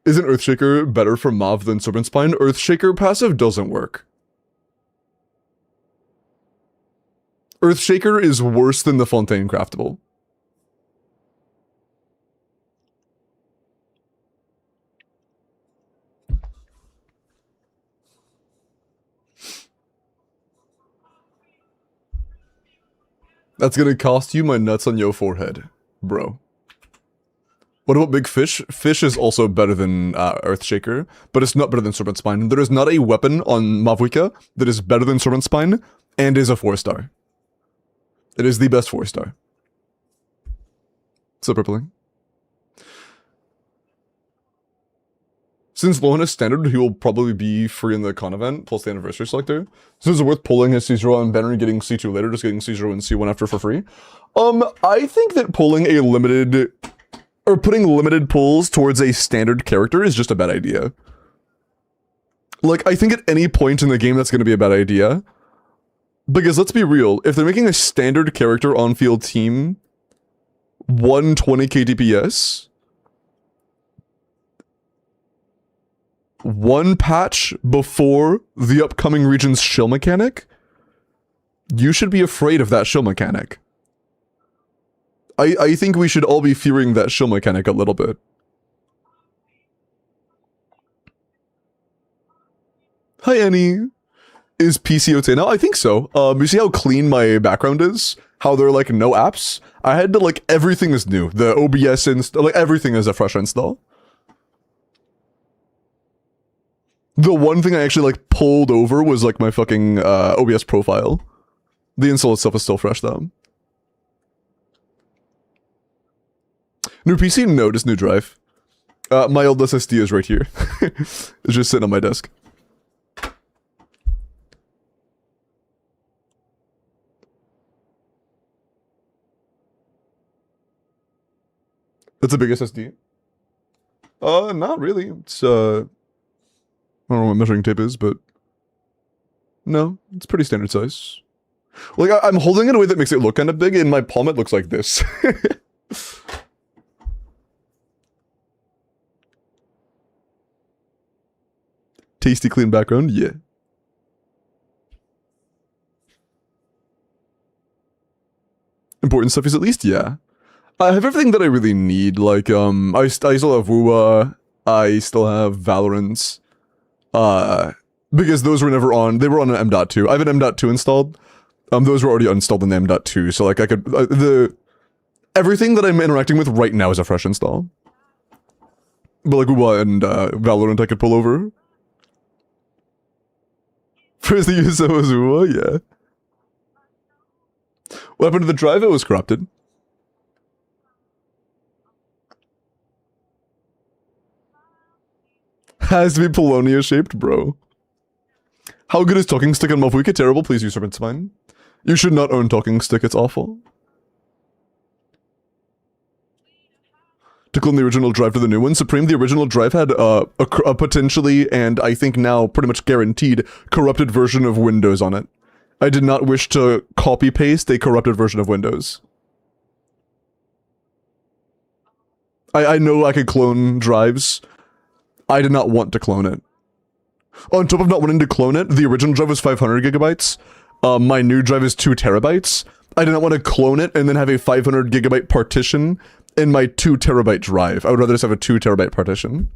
Isn't Earthshaker better for Mav than Serpent Spine? Earthshaker passive doesn't work. Earthshaker is worse than the Fontaine craftable. That's gonna cost you my nuts on your forehead, bro. What about Big Fish? Fish is also better than Earthshaker, but it's not better than Serpent Spine. There is not a weapon on Mavuika that is better than Serpent Spine and is a 4-star. It is the best 4-star. So purpling. Since Lohan is standard, he will probably be free in the con event, plus the anniversary selector. So is it worth pulling his C0 and banner and getting C2 later, just getting C0 and C1 after for free? I think that pulling a limited... or putting limited pulls towards a standard character is just a bad idea. Like, I think at any point in the game that's going to be a bad idea. Because let's be real, if they're making a standard character on-field team 120k DPS, one patch before the upcoming region's shill mechanic, you should be afraid of that shill mechanic. I think we should all be fearing that shill mechanic a little bit. Hi, Annie. Is PCOT now? I think so. You see how clean my background is? How there are, like, no apps? I had to, like, everything is new. The OBS install, like, everything is a fresh install. The one thing I actually, like, pulled over was, like, my fucking, OBS profile. The install itself is still fresh, though. New PC? No, just new drive. My old SSD is right here. It's just sitting on my desk. That's a big SSD? Not really. It's, I don't know what measuring tape is, but... no, it's pretty standard size. Like, I'm holding it in a way that makes it look kind of big, and my palm it looks like this. Tasty clean background, yeah. Important stuff is at least, yeah. I have everything that I really need, like, I still have WUA, I still have Valorant, because those were never on, they were on an M.2. I have an M.2 installed, those were already installed in the M.2, so, like, I could, everything that I'm interacting with right now is a fresh install. But, like, WUA and, Valorant I could pull over. First the use of WUA, yeah. What happened to the drive? It was corrupted. Has to be Polonia shaped, bro. How good is Talking Stick on Mavuika? Terrible, please use Serpent Spine. You should not own Talking Stick, it's awful. To clone the original drive to the new one, Supreme, the original drive had a potentially, and I think now pretty much guaranteed, corrupted version of Windows on it. I did not wish to copy-paste a corrupted version of Windows. I know I could clone drives. I did not want to clone it. On top of not wanting to clone it, the original drive was 500 gigabytes. My new drive is 2 terabytes. I did not want to clone it and then have a 500 gigabyte partition in my 2 terabyte drive. I would rather just have a 2 terabyte partition.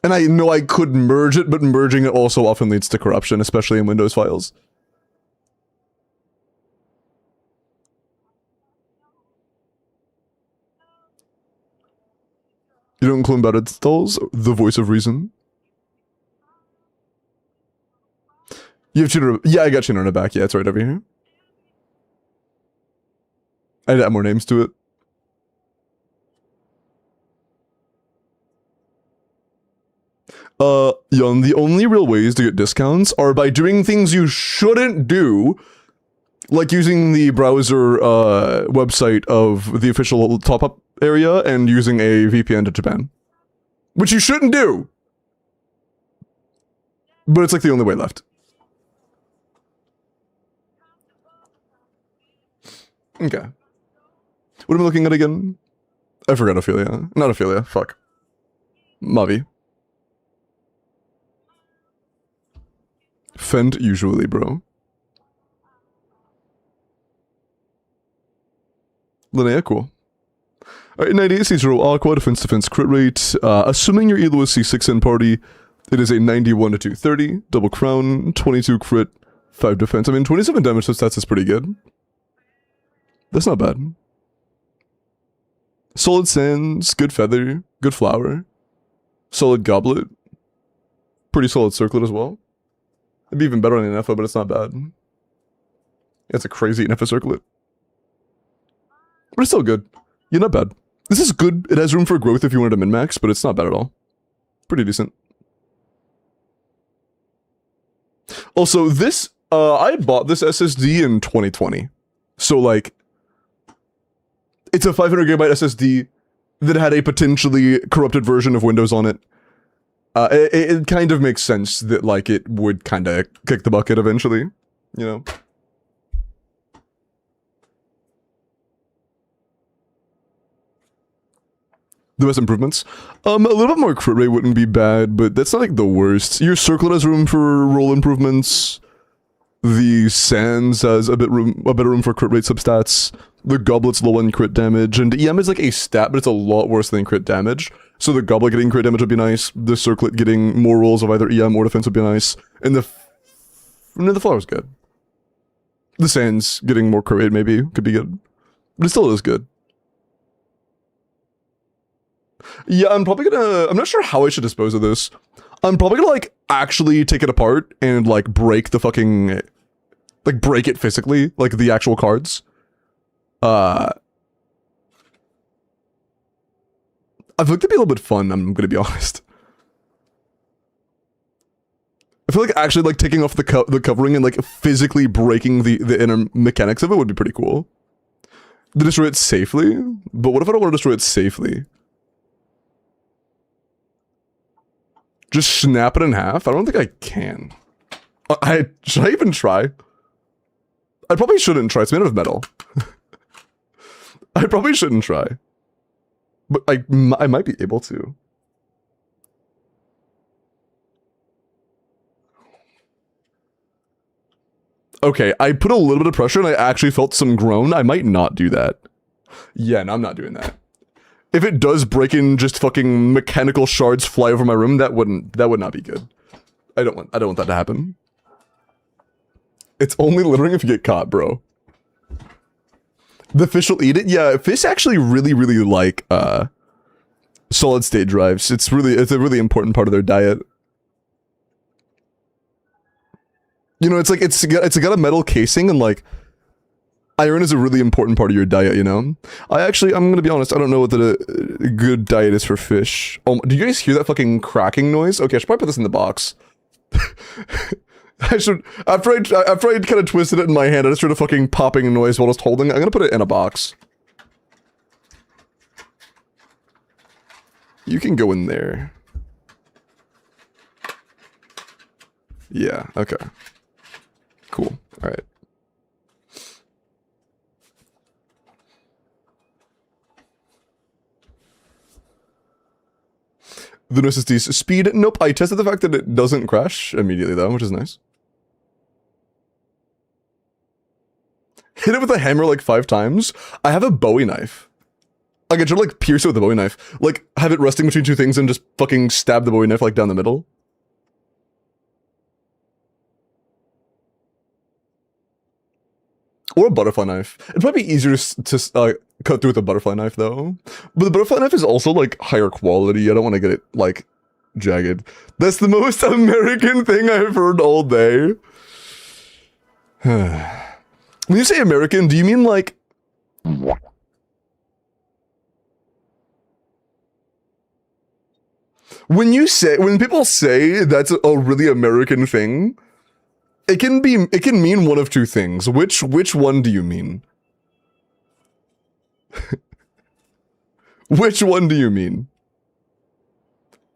And I know I could merge it, but merging it also often leads to corruption, especially in Windows files. You don't clone bad installs? The voice of reason. You have Tuner. Yeah, I got Tuner on it back. Yeah, it's right over here. I'd add more names to it. Yon, the only real ways to get discounts are by doing things you shouldn't do, like using the browser website of the official top-up area and using a VPN to Japan. Which you shouldn't do! But it's like the only way left. Okay. What am I looking at again? I forgot Ophelia. Not Ophelia, fuck. Mavi. Fend usually, bro. Linnea, cool. Alright, 98 C0 Aqua, defense crit rate. Assuming your elo is C6 in party, it is a 91 to 230, double crown, 22 crit, 5 defense. I mean, 27 damage to stats is pretty good. That's not bad. Solid sands, good feather, good flower. Solid goblet. Pretty solid circlet as well. It'd be even better on an NFA, but it's not bad. It's a crazy NFA circlet. But it's still good. Yeah, not bad. This is good. It has room for growth if you wanted to min-max, but it's not bad at all. Pretty decent. Also, this, I bought this SSD in 2020. So, like, it's a 500 gigabyte SSD that had a potentially corrupted version of Windows on it. It kind of makes sense that, like, it would kind of kick the bucket eventually, you know? The best improvements? A little bit more crit rate wouldn't be bad, but that's not, like, the worst. Your circlet has room for roll improvements. The sands has a better room for crit rate substats. The goblet's low on crit damage, and EM is like a stat, but it's a lot worse than crit damage. So the goblet getting crit damage would be nice. The circlet getting more rolls of either EM or defense would be nice. And the flower's good. The sands getting more crit rate maybe could be good, but it still is good. Yeah, I'm not sure how I should dispose of this. I'm probably gonna, like, actually take it apart and, like, break the fucking, like, break it physically, like, the actual cards. I feel like that'd be a little bit fun, I'm gonna be honest. I feel like actually, like, taking off the covering and, like, physically breaking the inner mechanics of it would be pretty cool. To destroy it safely? But what if I don't want to destroy it safely? Just snap it in half? I don't think I can. Should I even try? I probably shouldn't try. It's made out of metal. I probably shouldn't try. But I might be able to. Okay, I put a little bit of pressure and I actually felt some groan. I might not do that. Yeah, no, I'm not doing that. If it does break in just fucking mechanical shards fly over my room, that would not be good. I don't want that to happen. It's only littering if you get caught, bro. The fish will eat it? Yeah, fish actually really like solid state drives. It's a really important part of their diet. You know, it's like it's got a metal casing and like iron is a really important part of your diet, you know? I'm gonna be honest, I don't know what the good diet is for fish. Oh, do you guys hear that fucking cracking noise? Okay, I should probably put this in the box. I should, after I kind of twisted it in my hand, I just heard a fucking popping noise while I was holding it. I'm gonna put it in a box. You can go in there. Yeah, okay. Cool, alright. The new SSD's speed? Nope, I tested the fact that it doesn't crash immediately though, which is nice. Hit it with a hammer like 5 times. I have a Bowie knife. Like, I try to like pierce it with a Bowie knife. Like, have it resting between 2 things and just fucking stab the Bowie knife like down the middle. Or a butterfly knife. It'd probably be easier to cut through with a butterfly knife, though. But the butterfly knife is also, like, higher quality. I don't want to get it, like, jagged. That's the most American thing I've heard all day. When you say American, do you mean, like... When people say that's a really American thing, it can mean one of two things. Which one do you mean? Which one do you mean?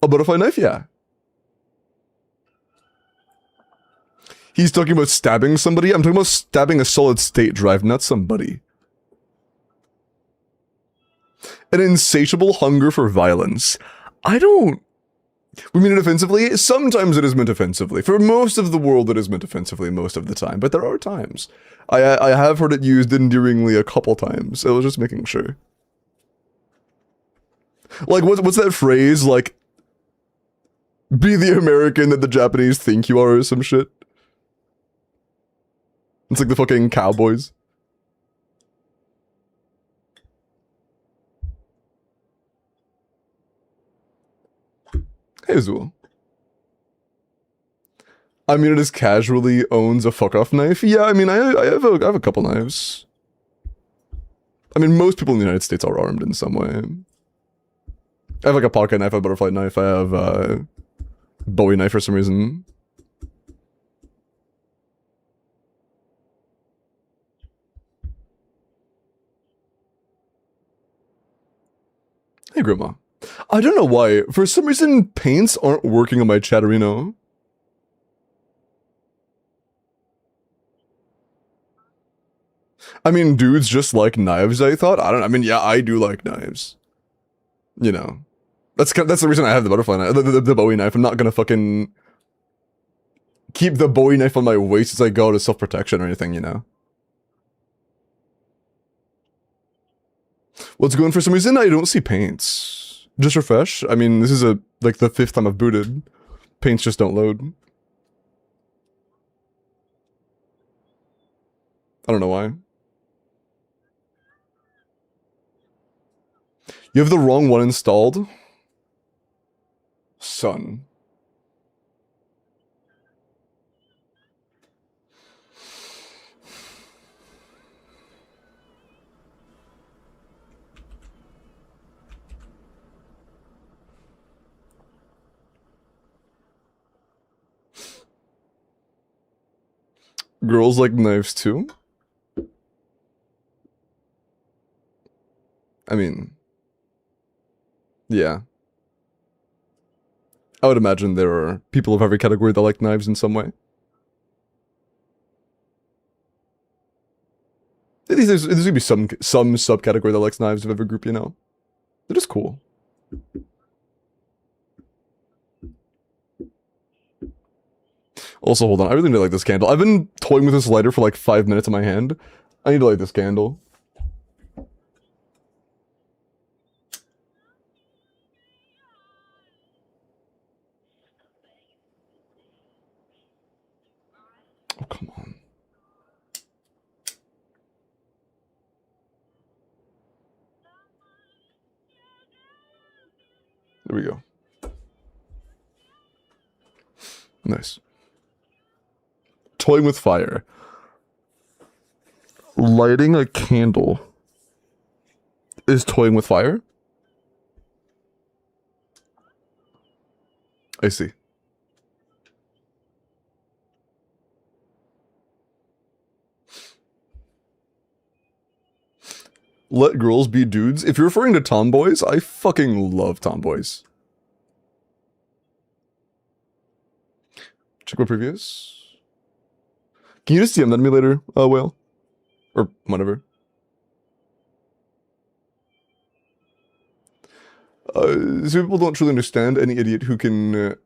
A butterfly knife? Yeah. He's talking about stabbing somebody. I'm talking about stabbing a solid state drive, not somebody. An insatiable hunger for violence. We mean it offensively? Sometimes it is meant offensively. For most of the world, it is meant offensively most of the time. But there are times. I have heard it used endearingly a couple times. I was just making sure. Like, what's that phrase? Like, be the American that the Japanese think you are or some shit. It's like the fucking cowboys. Hey, Zool. I mean, it just casually owns a fuck-off knife. Yeah, I mean, I have a couple knives. I mean, most people in the United States are armed in some way. I have like a pocket knife, a butterfly knife, I have a Bowie knife for some reason. Hey, Grandma. I don't know why. For some reason, paints aren't working on my Chatterino. I mean, dudes just like knives, I thought. I mean, yeah, I do like knives. You know. That's the reason I have the butterfly knife, the Bowie knife. I'm not gonna fucking keep the Bowie knife on my waist as I go to self-protection or anything, you know. What's going for some reason? I don't see paints. Just refresh. I mean, this is like the 5th time I've booted. Paints just don't load. I don't know why. You have the wrong one installed? Son. Girls like knives too? I mean... yeah. I would imagine there are people of every category that like knives in some way. There's gonna be some subcategory that likes knives of every group, you know? They're just cool. Also, hold on, I really need to light this candle. I've been toying with this lighter for like 5 minutes in my hand. I need to light this candle. Oh, come on. There we go. Nice. Toying with fire. Lighting a candle is toying with fire? I see. Let girls be dudes. If you're referring to tomboys, I fucking love tomboys. Check my previous. Can you just DM that to me later, Whale? Or whatever. Some people don't truly understand any idiot who can...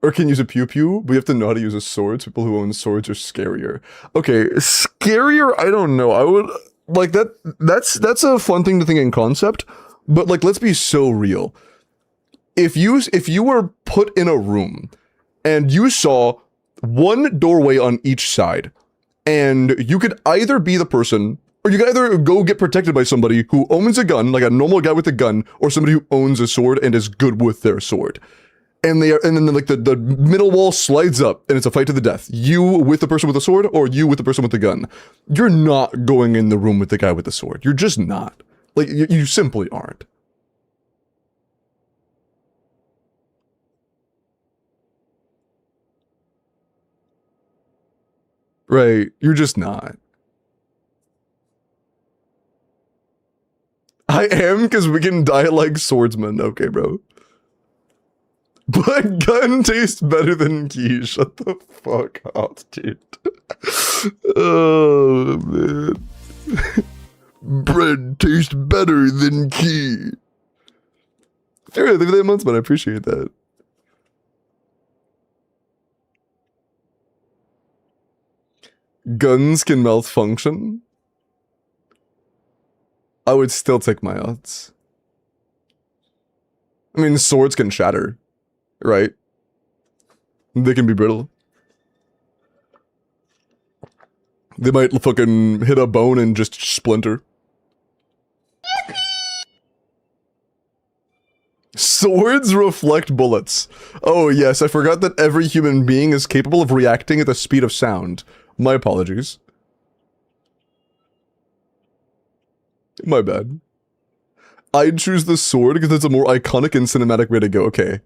or can use a pew-pew, but you have to know how to use a sword. People who own swords are scarier. Okay, scarier? I don't know. I would... like, that's a fun thing to think in concept, but, like, let's be so real. If you were put in a room, and you saw one doorway on each side, And you could either be the person, or you could either go get protected by somebody who owns a gun, like a normal guy with a gun, or somebody who owns a sword and is good with their sword. And then like the middle wall slides up, and it's a fight to the death. You with the person with the sword, or you with the person with the gun. You're not going in the room with the guy with the sword. You're just not. Like, you simply aren't. Right, you're just not. I am, because we can die like swordsmen. Okay, bro. But gun tastes better than key. Shut the fuck up, dude. Oh, man. Bread tastes better than key. Fair, leave that months, man. I appreciate that. Guns can malfunction. I would still take my odds. I mean, swords can shatter, right? They can be brittle. They might fucking hit a bone and just splinter. Swords reflect bullets. Oh yes, I forgot that every human being is capable of reacting at the speed of sound. My apologies. My bad. I'd choose the sword because it's a more iconic and cinematic way to go. Okay.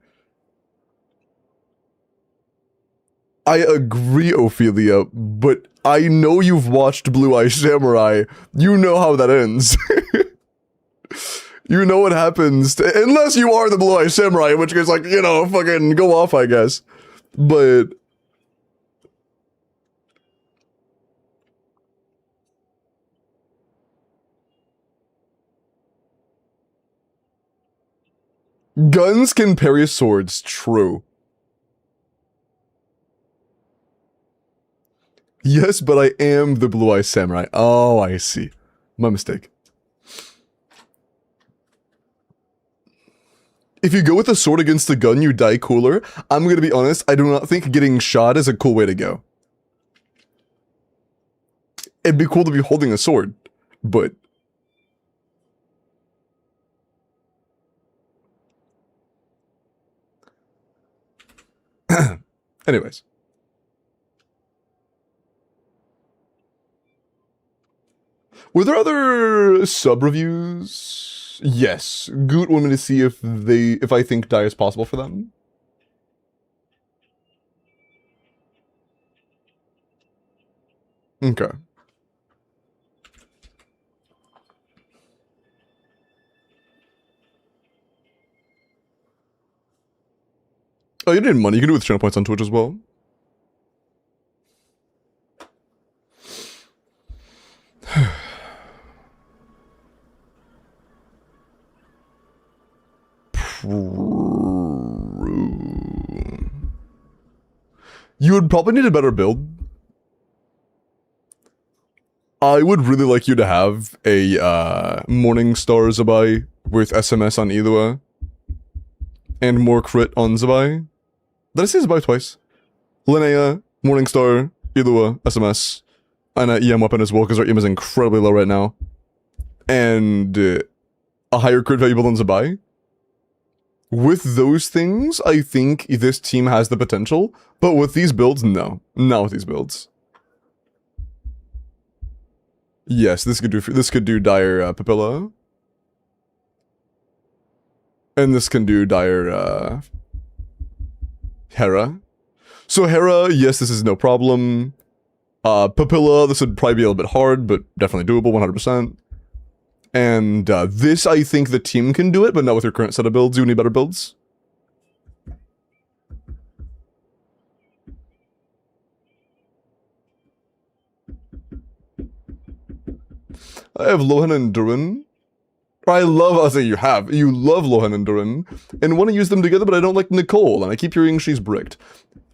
I agree, Ophelia, but I know you've watched Blue Eye Samurai. You know how that ends. You know what happens, unless you are the Blue Eye Samurai, in which case, like, you know, fucking go off, I guess. But... guns can parry swords, true. Yes, but I am the Blue Eye Samurai. Oh, I see. My mistake. If you go with a sword against the gun, you die cooler. I'm gonna be honest, I do not think getting shot is a cool way to go. It'd be cool to be holding a sword, but... anyways. Were there other sub-reviews? Yes. Goot wanted me to see if I think die is possible for them. Okay. Oh, you need money. You can do it with channel points on Twitch as well. You would probably need a better build. I would really like you to have a Morningstar Zabai with SMS on Ilua and more crit on Zabai. Did I say Zabai twice? Linnea, Morningstar, Ilua, SMS, and an EM weapon as well, because our EM is incredibly low right now. And a higher crit value build on Zabai. With those things, I think this team has the potential, but with these builds, no. Not with these builds. Yes, this could do dire Papilla. And this can do dire Hera. So Hera, yes, this is no problem. Papilla, this would probably be a little bit hard, but definitely doable, 100%. And this, I think the team can do it, but not with your current set of builds. You need better builds. I have Lohan and Durin. I love, you love Lohan and Durin, and want to use them together, but I don't like Nicole, and I keep hearing she's bricked.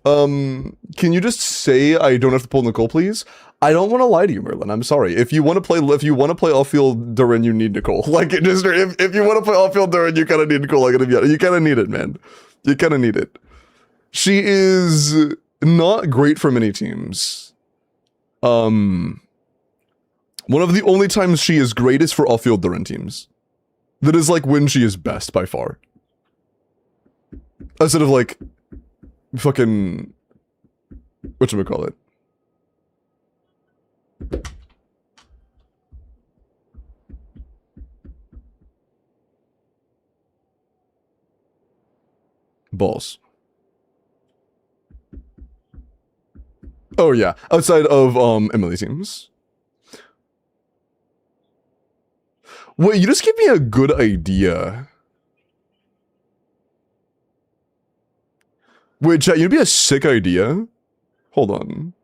Can you just say I don't have to pull Nicole, please? I don't want to lie to you, Merlin. I'm sorry. If you want to play off-field Durin, you need Nicole. Like, if you want to play off-field Durin, you kind of need Nicole. You kind of need it, man. You kind of need it. She is not great for many teams. One of the only times she is great is for off-field Durin teams. That is like when she is best by far. Instead of like fucking whatchamacallit. Balls. Oh yeah, outside of Emily teams. Wait, you just gave me a good idea. Wait, chat, you'd be a sick idea. Hold on.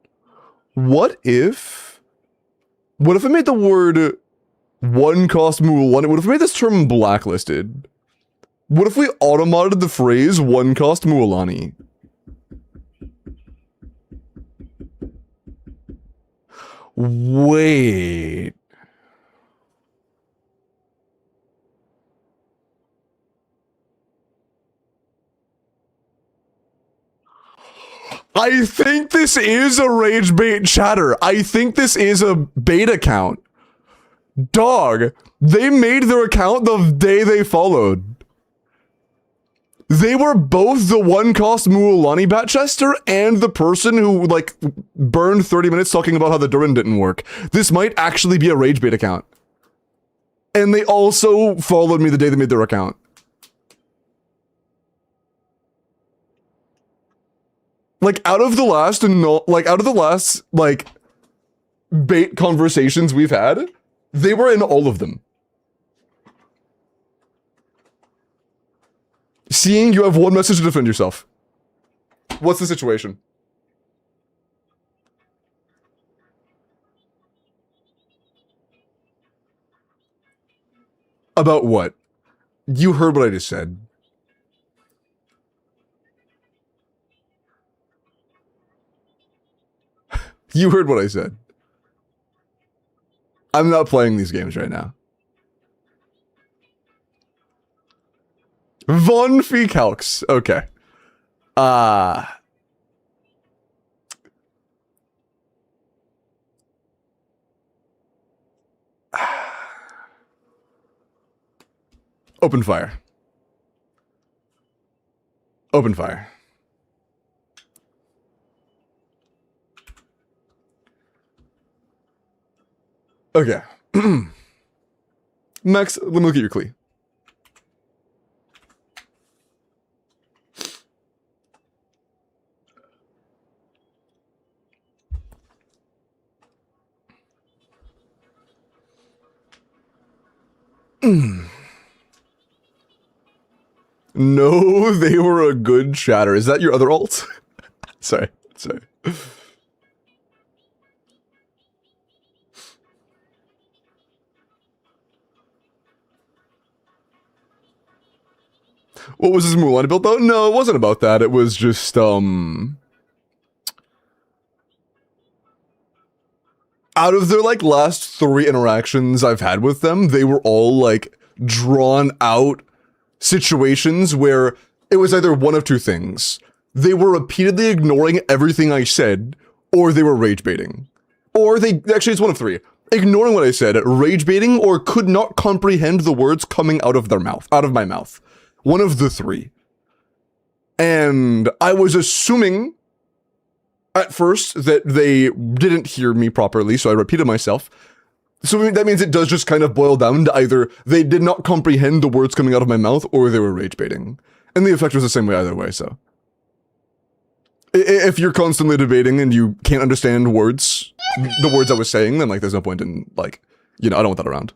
What if I made the word one cost Mulan? What if I made this term blacklisted? What if we automated the phrase one cost Mualani? Wait. I think this is a rage bait chatter. I think this is a bait account. Dog, they made their account the day they followed. They were both the one cost Mualani Batchester and the person who, like, burned 30 minutes talking about how the Durin didn't work. This might actually be a rage bait account. And they also followed me the day they made their account. Like, out of the last, bait conversations we've had, they were in all of them. Seeing you have one message to defend yourself. What's the situation? About what? You heard what I just said. You heard what I said. I'm not playing these games right now. Von Feecalcs. Okay. Open fire. Open fire. Okay. Max, let me look at your Clee. No, they were a good chatter. Is that your other alt? Sorry. What was this Mulan build though? No, it wasn't about that. It was just, out of their, like, last 3 interactions I've had with them, they were all, like, drawn out situations where it was either one of two things. They were repeatedly ignoring everything I said, or they were rage baiting. Or actually, it's one of 3. Ignoring what I said, rage baiting, or could not comprehend the words coming out of my mouth. One of the 3. And I was assuming at first that they didn't hear me properly, so I repeated myself. So that means it does just kind of boil down to either they did not comprehend the words coming out of my mouth, or they were rage baiting. And the effect was the same way either way, so. If you're constantly debating and you can't understand the words I was saying, then, like, there's no point in, like, I don't want that around.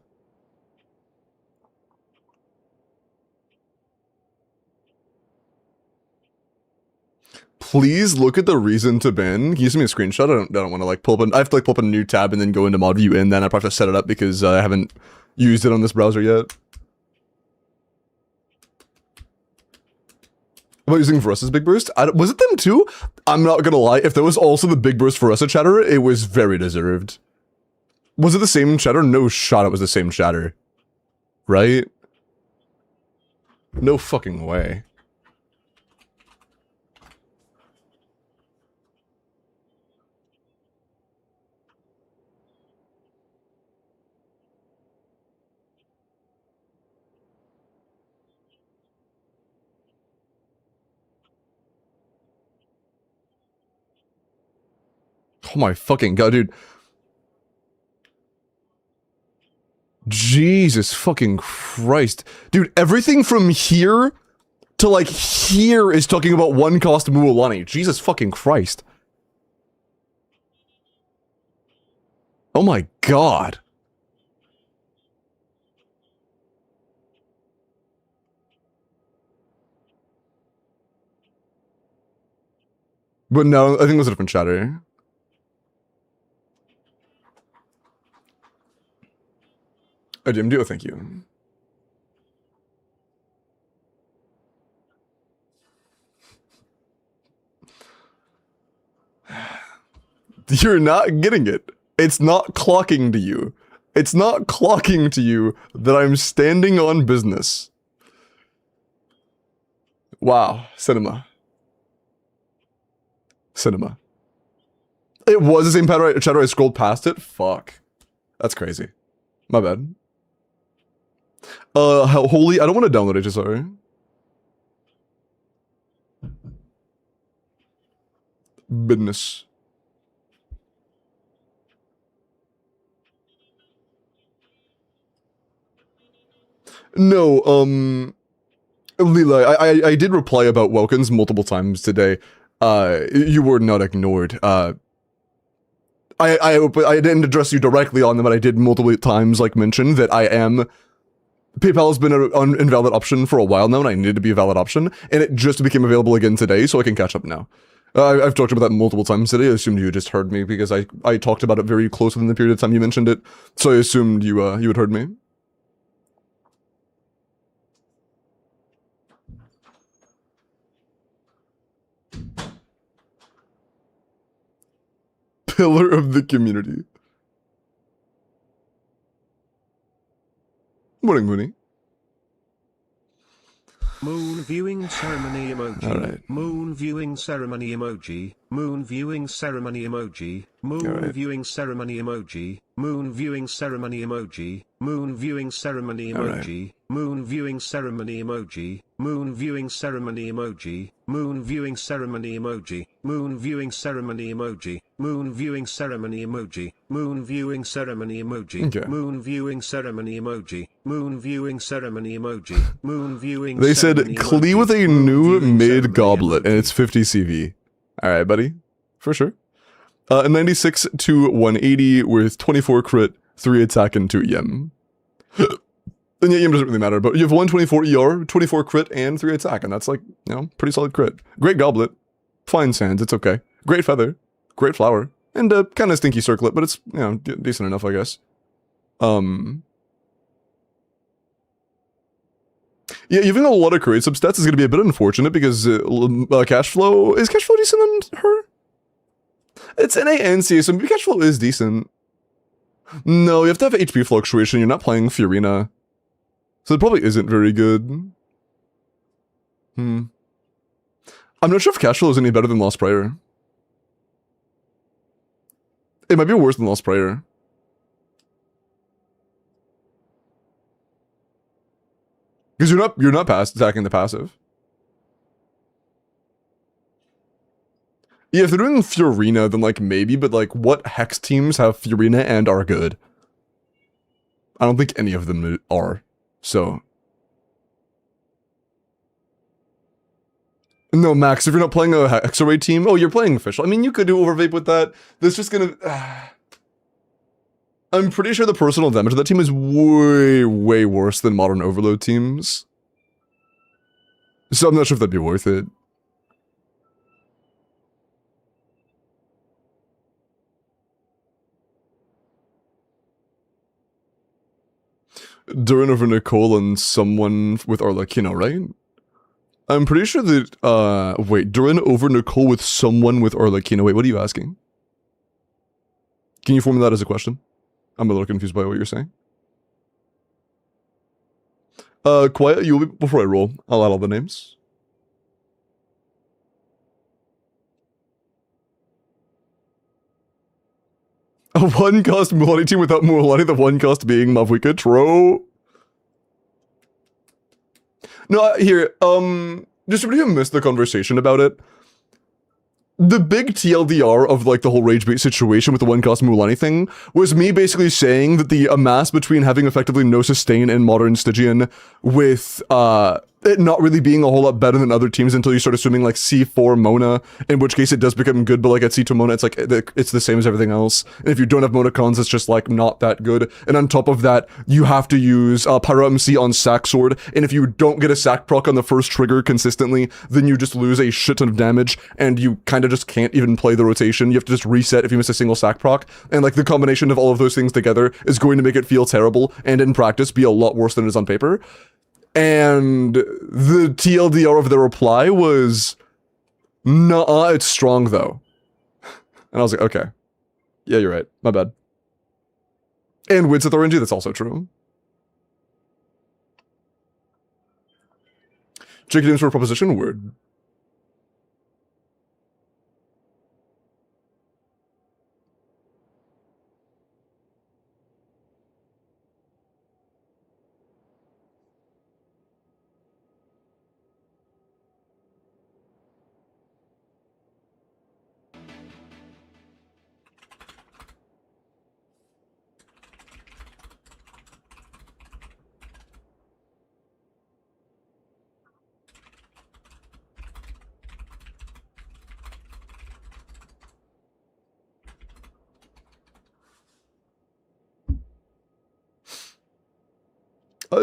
Please look at the reason to ban. Can you send me a screenshot? I don't want to, like, pull up I have to, like, pull up a new tab and then go into mod view, and then I probably have to set it up because I haven't used it on this browser yet. About using Verusa's Big Burst? Was it them too? I'm not gonna lie, if there was also the Big Burst Verusa chatter, it was very deserved. Was it the same chatter? No shot it was the same chatter. Right? No fucking way. Oh my fucking god, dude. Jesus fucking Christ. Dude, everything from here to like here is talking about one cost Mualani. Jesus fucking Christ. Oh my god. But no, I think it was a different chatter. Oh, DMDO, thank you. You're not getting it. It's not clocking to you. It's not clocking to you that I'm standing on business. Wow, cinema. Cinema. It was the same chatter, I scrolled past it? Fuck. That's crazy. My bad. Holy, I don't want to download HSR. Business. No, Leela, I did reply about WELKINs multiple times today. You were not ignored. I didn't address you directly on them, but I did multiple times, like, mention that I am... PayPal has been an invalid option for a while now, and I needed to be a valid option, and it just became available again today, so I can catch up now. I've talked about that multiple times today. I assumed you just heard me, because I talked about it very close within the period of time you mentioned it, so I assumed you had heard me. Pillar of the community. Morning, Mooney. Moon viewing ceremony emoji. Alright. Moon viewing ceremony emoji. Moon viewing ceremony emoji. Moon viewing ceremony emoji. Moon viewing ceremony emoji. Moon viewing ceremony emoji. Moon viewing ceremony emoji. Moon viewing ceremony emoji. Moon viewing ceremony emoji. Moon viewing ceremony emoji. Moon viewing ceremony emoji. Moon viewing ceremony emoji. Okay. Moon viewing ceremony emoji. Moon viewing ceremony emoji. Moon viewing. They said Klee with a new mid goblet, and it's 50 CV. Alright, buddy. For sure. 96 to 180 with 24 crit, 3 attack, and 2 EM. And yeah, EM doesn't really matter, but you have 124 ER, 24 crit, and 3 attack, and that's like, you know, pretty solid crit. Great goblet. Fine sands, it's okay. Great feather. Great flower. And a kind of stinky circlet, but it's, you know, decent enough, I guess. Yeah, even a lot of create substats is going to be a bit unfortunate because cash flow... Is cash flow decent on her? It's NA and CS, so maybe cash flow is decent. No, you have to have HP fluctuation. You're not playing Fiorina. So it probably isn't very good. I'm not sure if cash flow is any better than Lost Prayer. It might be worse than Lost Prayer. Because you're not attacking the passive. Yeah, if they're doing Fiorina, then like maybe, but like what Hex teams have Fiorina and are good? I don't think any of them are. So. No, Max, if you're not playing a Hex Array team, oh, you're playing official. I mean, you could do Overvape with that. That's just gonna... I'm pretty sure the personal damage of that team is way, way worse than modern Overload teams. So I'm not sure if that'd be worth it. Durin over Nicole and someone with Arlecchino, right? I'm pretty sure that, wait, Durin over Nicole with someone with Arlecchino. Wait, what are you asking? Can you form that as a question? I'm a little confused by what you're saying. Quiet, you'll be, before I roll, I'll add all the names. A one-cost Mualani team without Mualani, the one cost being Mavuika. True. No, here, just somebody who missed the conversation about it. the big TLDR of like the whole rage bait situation with the one cost Mulan thing was me basically saying that the amass between having effectively no sustain in modern Stygian with it not really being a whole lot better than other teams until you start assuming like C4 Mona, in which case it does become good, but like at C2 Mona it's like it's the same as everything else. And if you don't have Mona cons, it's just like not that good. And on top of that, you have to use Pyro MC on Sack Sword, and if you don't get a Sack proc on the first trigger consistently, then you just lose a shit ton of damage, and you kind of just can't even play the rotation. You have to just reset if you miss a single Sack proc, and like the combination of all of those things together is going to make it feel terrible, and in practice be a lot worse than it is on paper. And the TLDR of the reply was, "Nuh-uh, it's strong though." And I was like, okay. Yeah, you're right. My bad. And Widsith RNG, that's also true. Chicken names for a proposition word.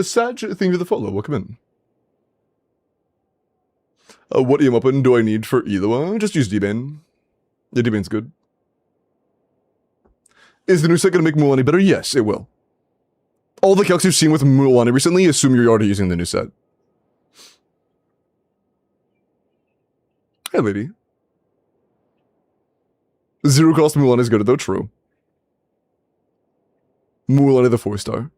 Sag, thank you for the follow. Welcome in. What EM weapon do I need for either one? Just use D-Bane. Yeah, D-Bane's good. Is the new set gonna make Mulan better? Yes, it will. All the calcs you've seen with Mulan recently assume you're already using the new set. Hey, lady. Zero cost Mulan is good, though true. Mulan the 4-star.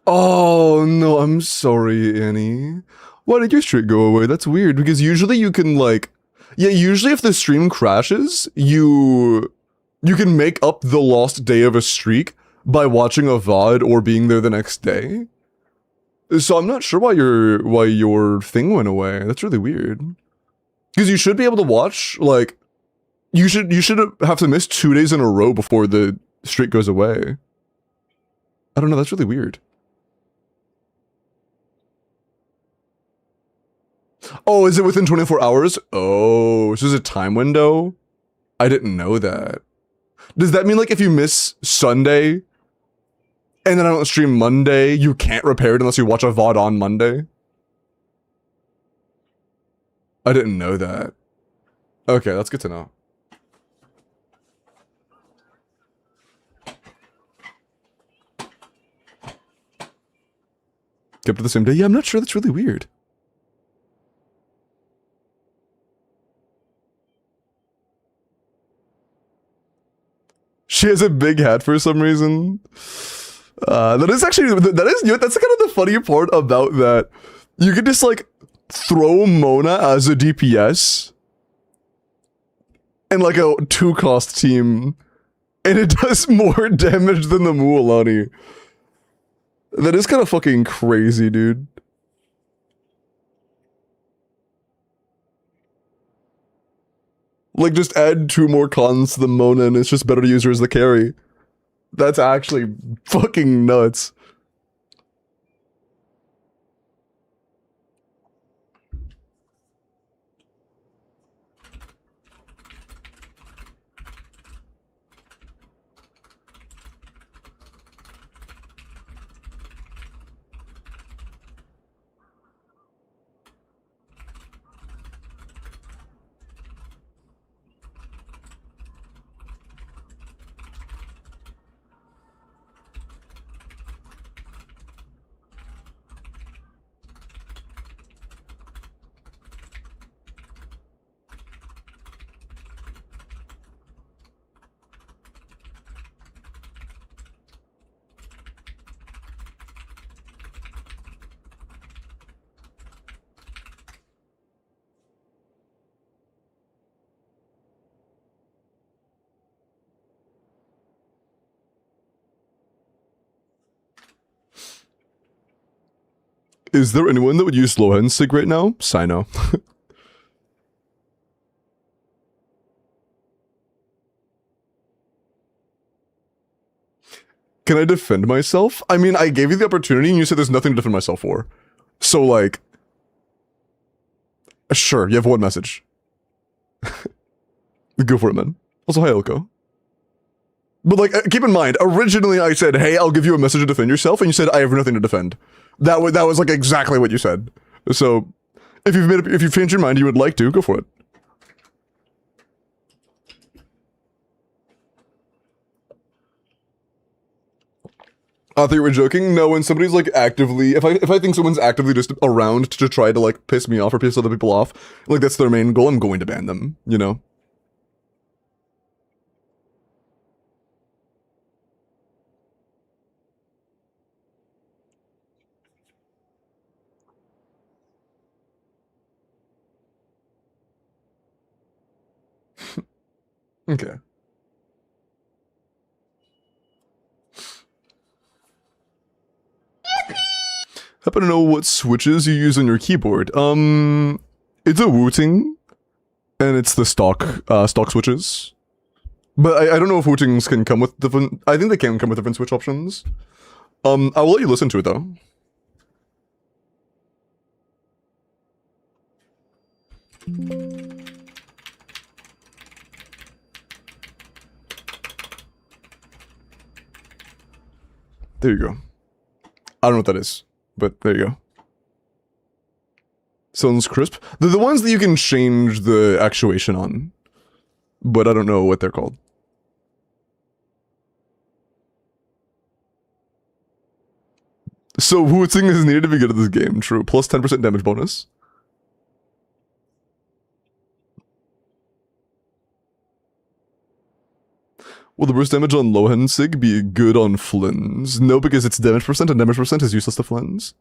Oh, no, I'm sorry, Annie. Why did your streak go away? That's weird, because usually you can, like... Yeah, usually if the stream crashes, you can make up the lost day of a streak by watching a VOD or being there the next day. So I'm not sure why your thing went away. That's really weird. Because you should be able to watch, like... You should have to miss 2 days in a row before the streak goes away. I don't know, that's really weird. Oh, is it within 24 hours? Oh, so there's a time window? I didn't know that. Does that mean, like, if you miss Sunday, and then I don't stream Monday, you can't repair it unless you watch a VOD on Monday? I didn't know that. Okay, that's good to know. Kept it the same day? Yeah, I'm not sure. That's really weird. She has a big hat for some reason. That is actually, that's kind of the funny part about that. You could just like throw Mona as a DPS and like a 2-cost team, and it does more damage than the Mualani. That is kind of fucking crazy, dude. Like, just add 2 more cons to the Mona and it's just better to use her as the carry. That's actually fucking nuts. Is there anyone that would use slow hand sig right now? Sino. Can I defend myself? I mean, I gave you the opportunity and you said there's nothing to defend myself for. So, like... Sure, you have one message. Go for it, man. Also, hi, Elko. But, like, keep in mind, originally I said, hey, I'll give you a message to defend yourself, and you said, I have nothing to defend. That was like, exactly what you said. So, if you've changed your mind, you would like to, go for it. I thought you were joking. No, when somebody's like actively, if I think someone's actively just around to try to like piss me off or piss other people off, like that's their main goal, I'm going to ban them, you know? Okay. Happen to know what switches you use on your keyboard? It's a Wooting, and it's the stock switches. But I don't know if Wootings can come with different. I think they can come with different switch options. I will let you listen to it though. There you go. I don't know what that is, but there you go. Sounds crisp. They're the ones that you can change the actuation on, but I don't know what they're called. So Wooting is needed to be good at this game, true. Plus 10% damage bonus. Will the burst damage on Lohan Sig be good on Flynn's? No, because it's damage percent, and damage percent is useless to Flynn's.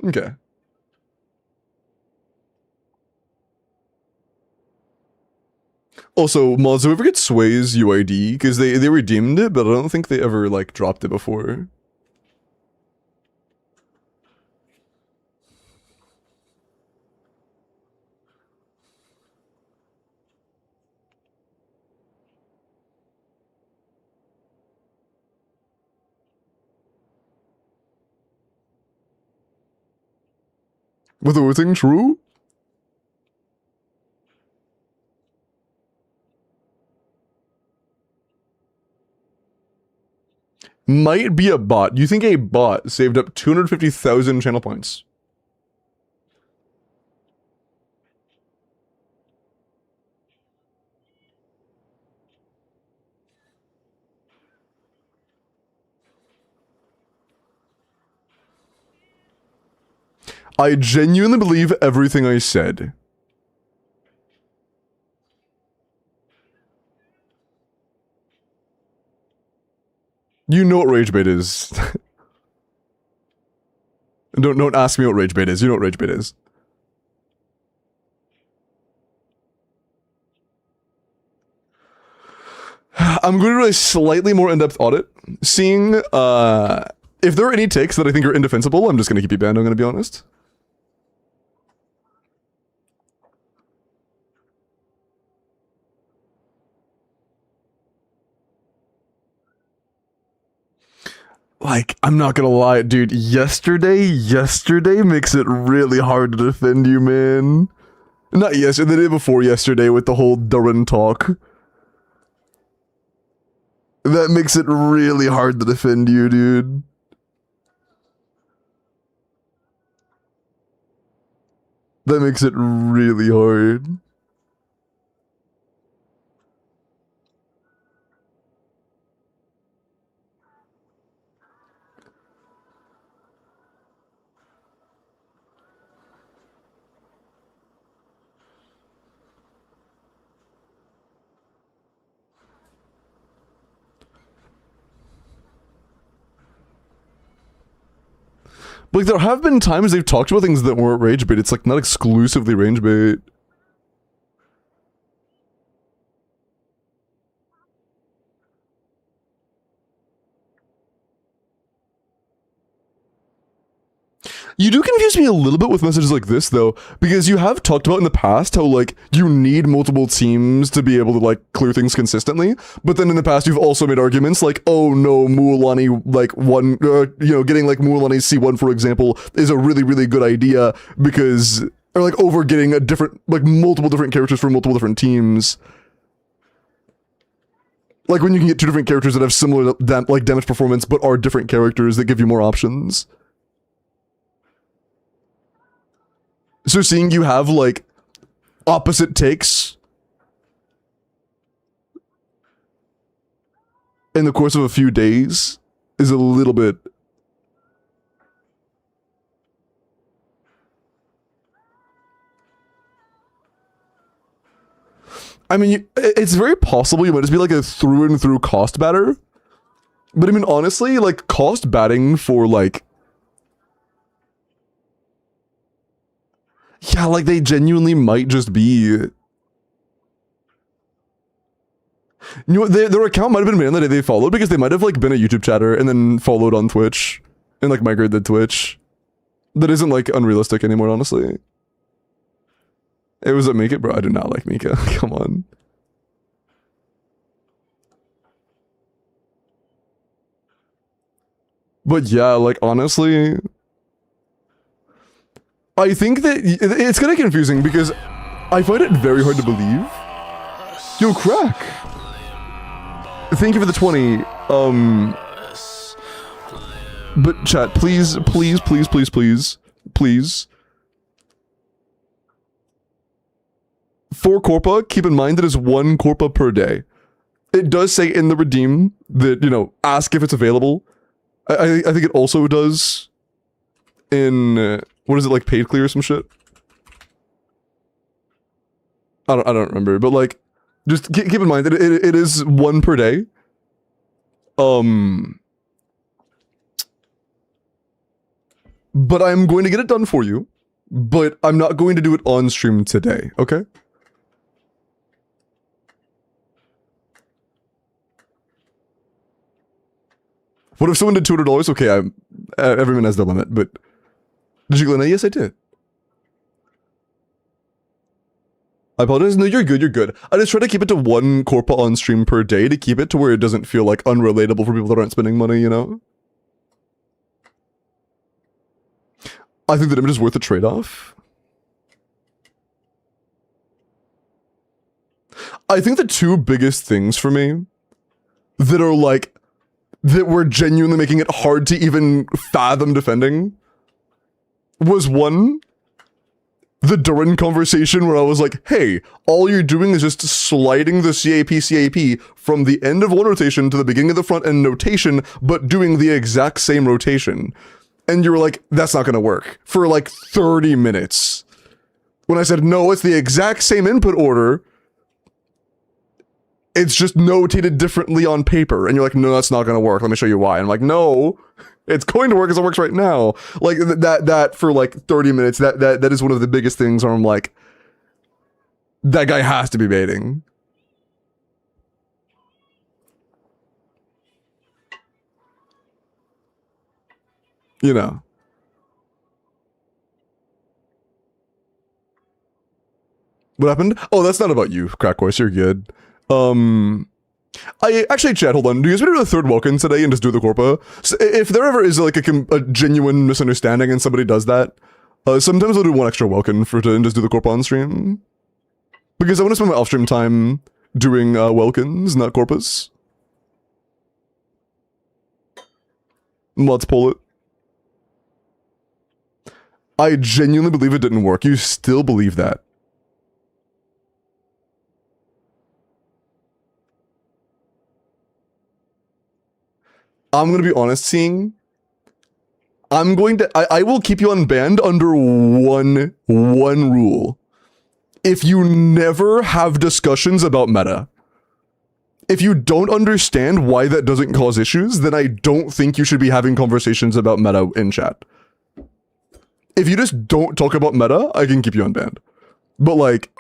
Okay. Also, mods, do we ever get Sway's UID? Because they redeemed it, but I don't think they ever, like, dropped it before. Was the thing true? Might be a bot. You think a bot saved up 250,000 channel points? I genuinely believe everything I said. You know what rage bait is. Don't ask me what rage bait is. You know what rage bait is. I'm going to do a slightly more in-depth audit, seeing if there are any takes that I think are indefensible. I'm just going to keep you banned, I'm going to be honest. Like, I'm not gonna lie, dude, yesterday makes it really hard to defend you, man. Not yesterday, the day before yesterday with the whole Durin talk. That makes it really hard to defend you, dude. That makes it really hard. Like, there have been times they've talked about things that weren't rage bait. It's like not exclusively rage bait. You do confuse me a little bit with messages like this, though, because you have talked about in the past how, like, you need multiple teams to be able to, like, clear things consistently, but then in the past you've also made arguments like, oh no, Mualani, like, getting, like, Mualani's C1, for example, is a really, really good idea because, or, like, over getting a different, like, multiple different characters from multiple different teams. Like, when you can get two different characters that have similar, damage performance, but are different characters that give you more options. So seeing you have, like, opposite takes in the course of a few days is a little bit... I mean, it's very possible you might just be, like, a through-and-through cost batter. But I mean, honestly, like, cost batting for, like... Yeah, like, they genuinely might just be... You know what, their account might have been banned the day they followed because they might have, like, been a YouTube chatter and then followed on Twitch and, like, migrated to Twitch. That isn't, like, unrealistic anymore, honestly. It was a Make It, bro. I do not like Mika. Come on. But yeah, like, honestly... I think that it's kind of confusing because I find it very hard to believe. Yo, Crack! Thank you for the 20. But chat, please. For Corpa, keep in mind that is 1 Corpa per day. It does say in the redeem that, you know, ask if it's available. I think it also does in... what is it, like, paid clear or some shit? I don't remember, but, like, just keep in mind that it is 1 per day. But I'm going to get it done for you, but I'm not going to do it on stream today, okay? What if someone did $200? Okay, everyone has the limit, but... Did you go in? Yes, I did. I apologize. No, you're good. I just try to keep it to 1 Corpa on stream per day to keep it to where it doesn't feel, like, unrelatable for people that aren't spending money, you know? I think the damage is worth the trade-off. I think the 2 biggest things for me that are, like, that were genuinely making it hard to even fathom defending was 1, the Durin conversation where I was like, hey, all you're doing is just sliding the CAP from the end of one rotation to the beginning of the front end notation, but doing the exact same rotation. And you were like, that's not gonna work, for like 30 minutes. When I said, no, it's the exact same input order, it's just notated differently on paper. And you're like, no, that's not gonna work, let me show you why. And I'm like, no, it's going to work as it works right now. Like, that for like 30 minutes, that is one of the biggest things where I'm like, that guy has to be baiting. You know. What happened? Oh, that's not about you, Crack Horse, you're good. Actually, chat, hold on. Do you guys want to do the third Welkin today and just do the Corpa? So if there ever is like a genuine misunderstanding and somebody does that, sometimes I'll do 1 extra Welkin and just do the Corpa on stream. Because I want to spend my off-stream time doing Welkins, not Corpas. Let's pull it. I genuinely believe it didn't work. You still believe that. I'm gonna be honest, seeing. I will keep you unbanned under one rule. If you never have discussions about meta. If you don't understand why that doesn't cause issues, then I don't think you should be having conversations about meta in chat. If you just don't talk about meta, I can keep you unbanned. But like,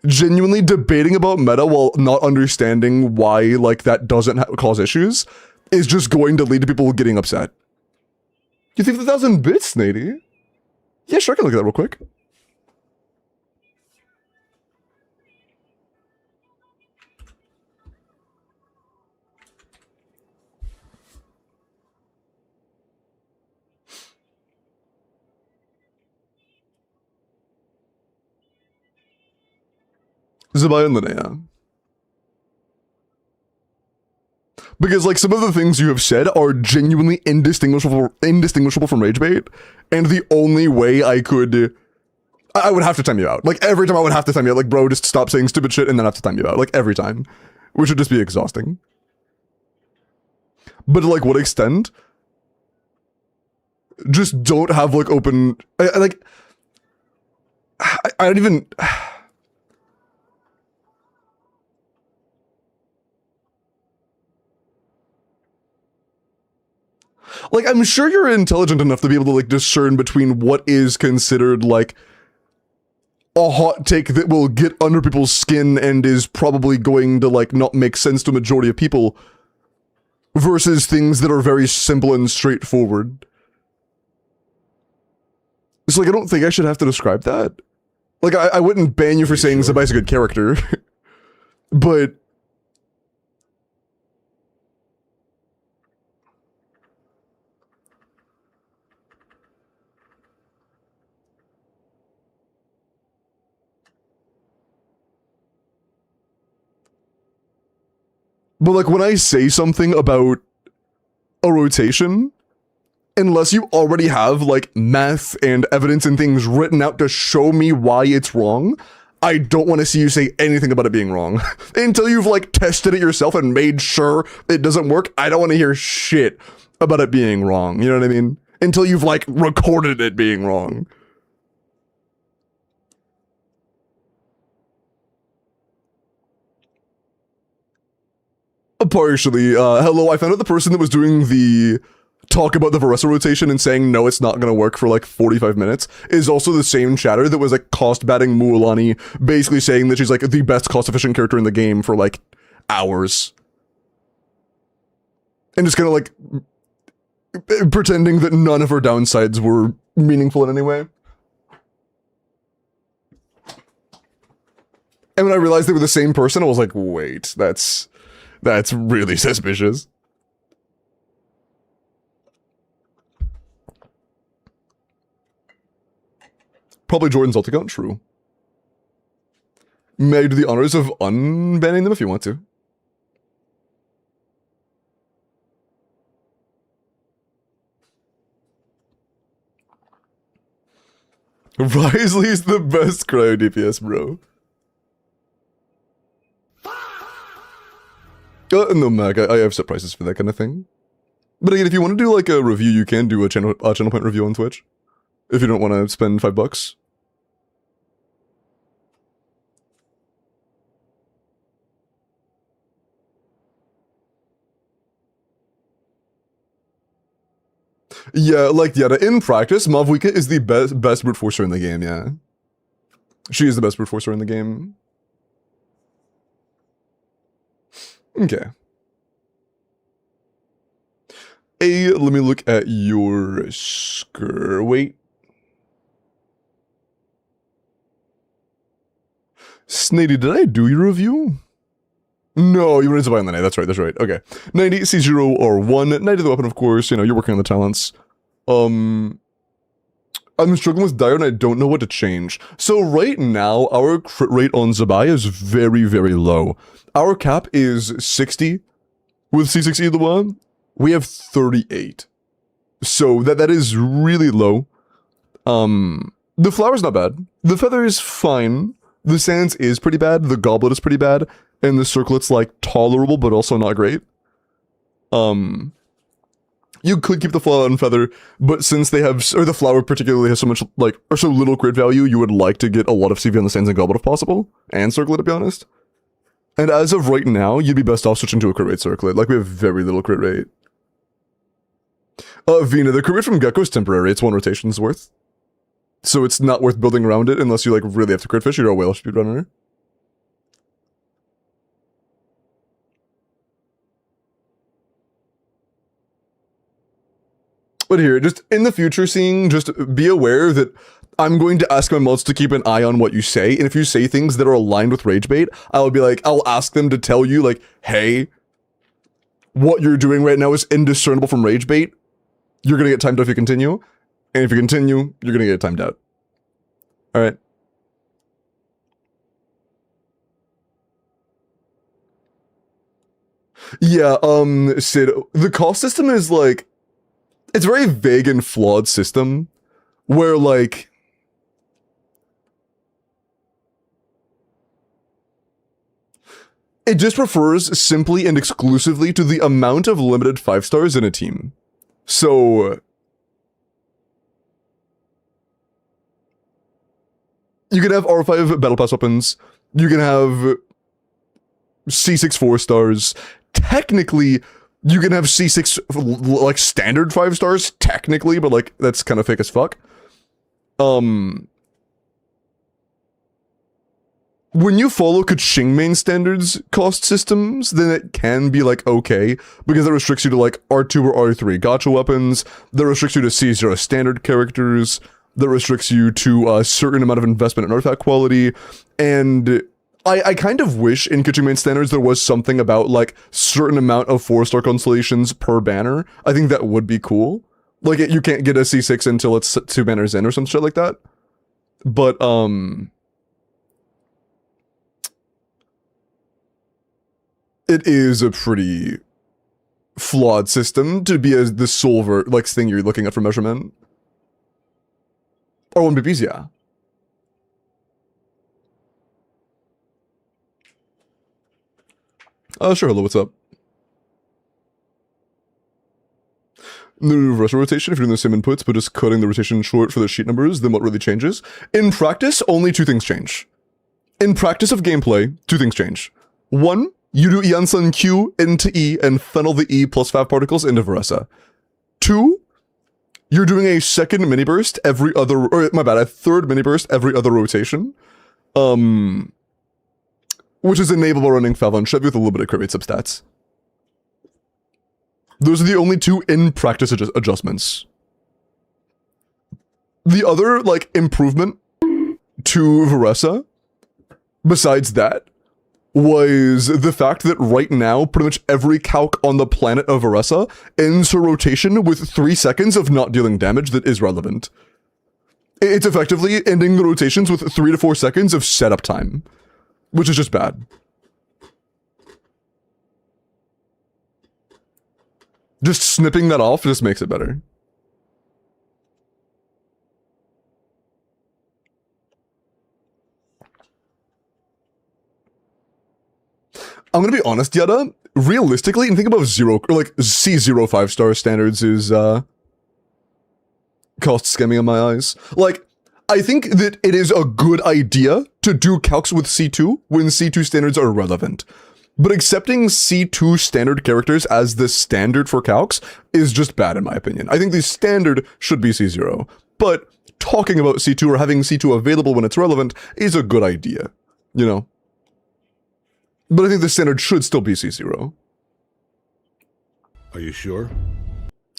genuinely debating about meta while not understanding why like that doesn't cause issues is just going to lead to people getting upset. You thieved 1,000 bits, Snady? Yeah, sure, I can look at that real quick. Zabaya and Linnea. Because, like, some of the things you have said are genuinely indistinguishable from rage bait, and the only way I could... I would have to time you out. Like, every time I would have to time you out. Like, bro, just stop saying stupid shit and then have to time you out. Like, every time. Which would just be exhausting. But to, like, what extent? Just don't have, like, open... I don't even... Like, I'm sure you're intelligent enough to be able to, like, discern between what is considered, like, a hot take that will get under people's skin and is probably going to, like, not make sense to a majority of people, versus things that are very simple and straightforward. It's like, I don't think I should have to describe that. Like, I wouldn't ban you for saying Zabai's a good character, but... But, like, when I say something about a rotation, unless you already have, like, math and evidence and things written out to show me why it's wrong, I don't want to see you say anything about it being wrong. Until you've, like, tested it yourself and made sure it doesn't work, I don't want to hear shit about it being wrong. You know what I mean? Until you've, like, recorded it being wrong. Partially. Hello, I found out the person that was doing the talk about the Varessa rotation and saying no, it's not gonna work for like 45 minutes is also the same chatter that was like cost-batting Mualani, basically saying that she's like the best cost-efficient character in the game for like hours. And just kind of like pretending that none of her downsides were meaningful in any way. And when I realized they were the same person, I was like, wait, that's really suspicious. Probably Jordan's alt account, true. May I do the honors of unbanning them if you want to. Risley's the best cryo DPS, bro. No, Mac, I have set prices for that kind of thing. But again, if you want to do like a review, you can do a channel point review on Twitch. If you don't want to spend $5. Yeah, like, yeah, in practice, Mavwika is the best brute forcer in the game, yeah. She is the best brute forcer in the game. Okay. Let me look at your wait. Snady, did I do your review? No, you wanted to buy on the night. That's right, Okay. 90, C0 or 1. Knight of the weapon, of course. You know, you're working on the talents. I'm struggling with Dire and I don't know what to change. So right now, our crit rate on Zabaya is very, very low. Our cap is 60 with C6E the one. We have 38. So that is really low. The flower's not bad. The feather is fine. The sands is pretty bad. The goblet is pretty bad. And the circlet's like tolerable, but also not great. You could keep the flower and feather, but since they have, or the flower particularly has so much, like, or so little crit value, you would like to get a lot of CV on the sands and goblet if possible. And circlet, to be honest. And as of right now, you'd be best off switching to a crit rate circlet. Like, we have very little crit rate. Vina, the crit rate from Gecko is temporary. It's 1 rotation's worth. So it's not worth building around it unless you, like, really have to crit fish. You're a whale speedrunner. But here, just in the future seeing, just be aware that I'm going to ask my mods to keep an eye on what you say, and if you say things that are aligned with rage bait, I'll be like, I'll ask them to tell you, like, hey, what you're doing right now is indiscernible from rage bait. You're gonna get timed out if you continue, and if you continue, you're gonna get timed out. Alright. Yeah, Sid, the cost system is like, it's a very vague and flawed system, where like, it just refers simply and exclusively to the amount of limited 5 stars in a team. So, you can have R5 Battle Pass weapons, you can have C6 4 stars, technically, you can have C6, like, standard 5 stars, technically, but, like, that's kind of fake as fuck. When you follow Kaching main standards cost systems, then it can be, like, okay, because it restricts you to, like, R2 or R3 gacha weapons, that restricts you to C0 standard characters, that restricts you to a certain amount of investment in artifact quality, and I kind of wish in Kaching main standards there was something about, like, certain amount of 4-star constellations per banner. I think that would be cool. Like, you can't get a C6 until it's 2 banners in or some shit like that. But, it is a pretty flawed system to be as the sole like thing you're looking at for measurement. Or 1 BPs, yeah. Sure, hello, what's up? The reverse rotation, if you're doing the same inputs, but just cutting the rotation short for the sheet numbers, then what really changes? In practice, only 2 things change. In practice of gameplay, 2 things change. 1, you do Yansan Q into E and funnel the E plus 5 particles into Veresa. 2, you're doing a second mini burst every other, or my bad, a third mini burst every other rotation. Which is enabled by running Falcon Chevy with a little bit of crit rate substats. Those are the only 2 in-practice adjustments. The other, like, improvement to Veresa, besides that, was the fact that right now, pretty much every calc on the planet of Veresa ends her rotation with 3 seconds of not dealing damage that is relevant. It's effectively ending the rotations with 3 to 4 seconds of setup time, which is just bad. Just snipping that off just makes it better. I'm gonna be honest, Yada, realistically, and think about 0, or like C0 5-star standards is, cost skimming in my eyes. Like, I think that it is a good idea to do calcs with C2 when C2 standards are relevant. But accepting C2 standard characters as the standard for calcs is just bad in my opinion. I think the standard should be C0. But talking about C2 or having C2 available when it's relevant is a good idea, you know? But I think the standard should still be C0. Are you sure?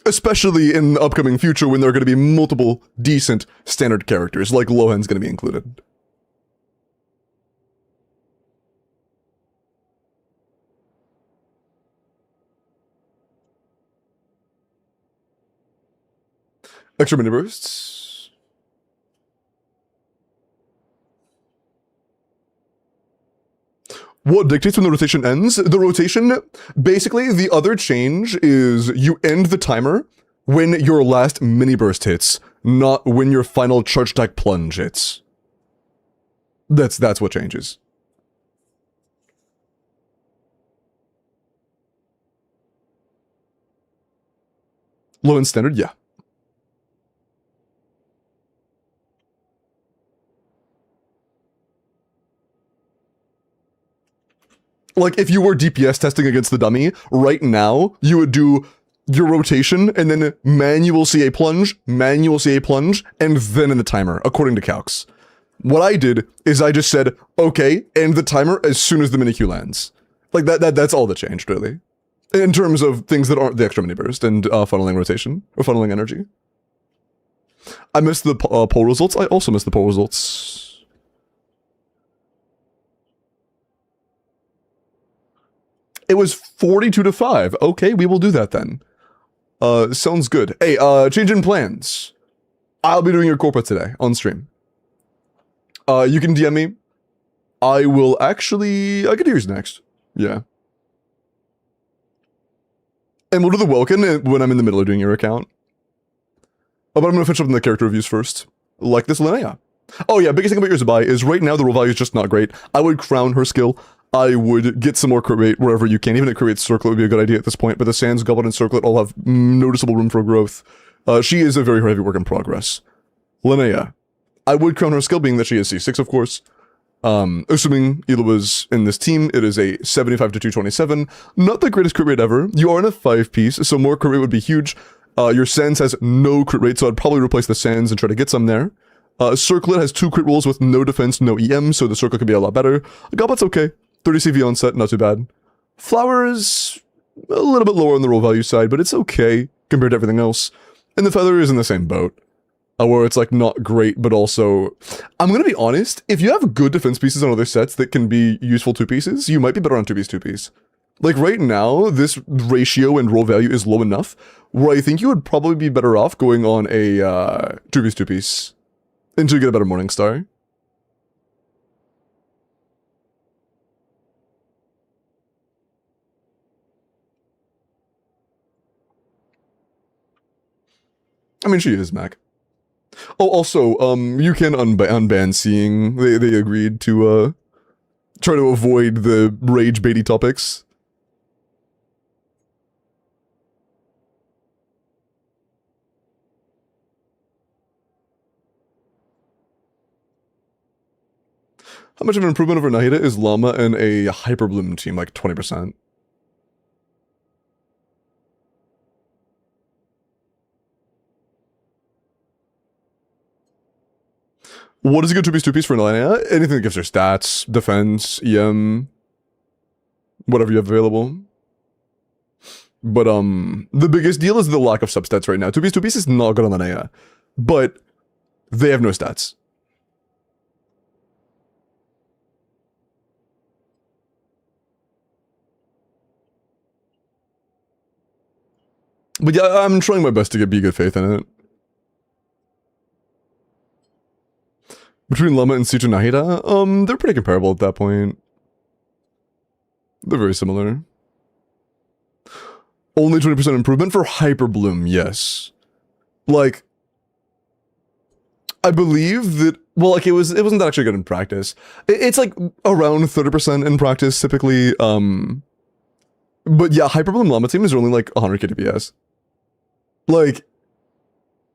Especially in the upcoming future when there are going to be multiple decent standard characters, like Lohan's going to be included. Extra mini bursts. What dictates when the rotation ends? The rotation, basically, the other change is you end the timer when your last mini burst hits, not when your final charge attack plunge hits. That's what changes. Low and standard, yeah. Like, if you were DPS testing against the dummy, right now, you would do your rotation, and then manual CA plunge, and then in the timer, according to calcs. What I did is I just said, okay, end the timer as soon as the mini Q lands. Like, that's all that changed, really. In terms of things that aren't the extremity burst and funneling rotation, or funneling energy. I missed the poll results. I also missed the poll results. It was 42-5. Okay, we will do that then. Sounds good. Hey, change in plans. I'll be doing your corporate today on stream. You can DM me. I can do yours next. Yeah. And we'll do the Welkin when I'm in the middle of doing your account. Oh, but I'm gonna finish up in the character reviews first. Like this Linnea. Oh yeah, biggest thing about your Zabai is right now the roll value is just not great. I would crown her skill. I would get some more crit rate wherever you can. Even at crit rate Circlet would be a good idea at this point, but the Sands, Goblin, and Circlet all have noticeable room for growth. She is a very heavy work in progress. Linnea. I would crown her skill being that she is C6, of course. Assuming Ela was in this team, it is a 75 to 227. Not the greatest crit rate ever. You are in a 5-piece, so more crit rate would be huge. Your Sands has no crit rate, so I'd probably replace the Sands and try to get some there. Circlet has 2 crit rolls with no defense, no EM, so the Circlet could be a lot better. Goblet's okay. 30 CV on set, not too bad. Flower is a little bit lower on the roll value side, but it's okay compared to everything else. And the Feather is in the same boat. Where it's like not great, but also... I'm gonna be honest, if you have good defense pieces on other sets that can be useful 2-pieces, you might be better on 2-piece, 2-piece. Like right now, this ratio and roll value is low enough where I think you would probably be better off going on a 2-piece, 2-piece until you get a better Morning Star. I mean, she is, Mac. Oh, also, you can unban seeing. They agreed to, try to avoid the rage baity topics. How much of an improvement over Nahida is Llama and a Hyperbloom team? Like 20%. What is a good 2-piece, 2-piece for Nahida? Anything that gives her stats, defense, EM, whatever you have available. But, the biggest deal is the lack of substats right now. 2-piece, 2-piece is not good on Nahida, but they have no stats. But yeah, I'm trying my best to be good faith in it. Between Llama and Situ Nahida, they're pretty comparable at that point. They're very similar. Only 20% improvement for Hyperbloom, yes. Like, I believe that, well, like, it wasn't that actually good in practice. It's like around 30% in practice, typically, but yeah, Hyperbloom Llama team is only like 100k DPS. Like,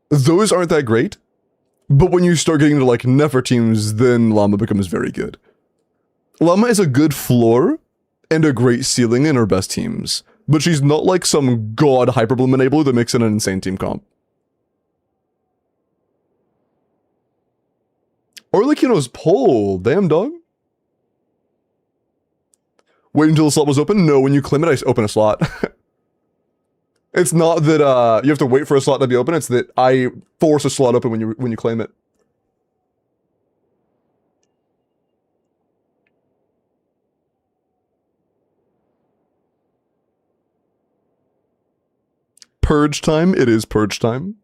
those aren't that great, but when you start getting to like Nefer teams, then Llama becomes very good. Llama is a good floor and a great ceiling in her best teams, but she's not like some god Hyperbloom enabler that makes it an insane team comp. Orlikino's poll, damn dog. Wait until the slot was open? No, when you claim it, I open a slot. It's not that you have to wait for a slot to be open, it's that I force a slot open when you claim it. Purge time, it is purge time.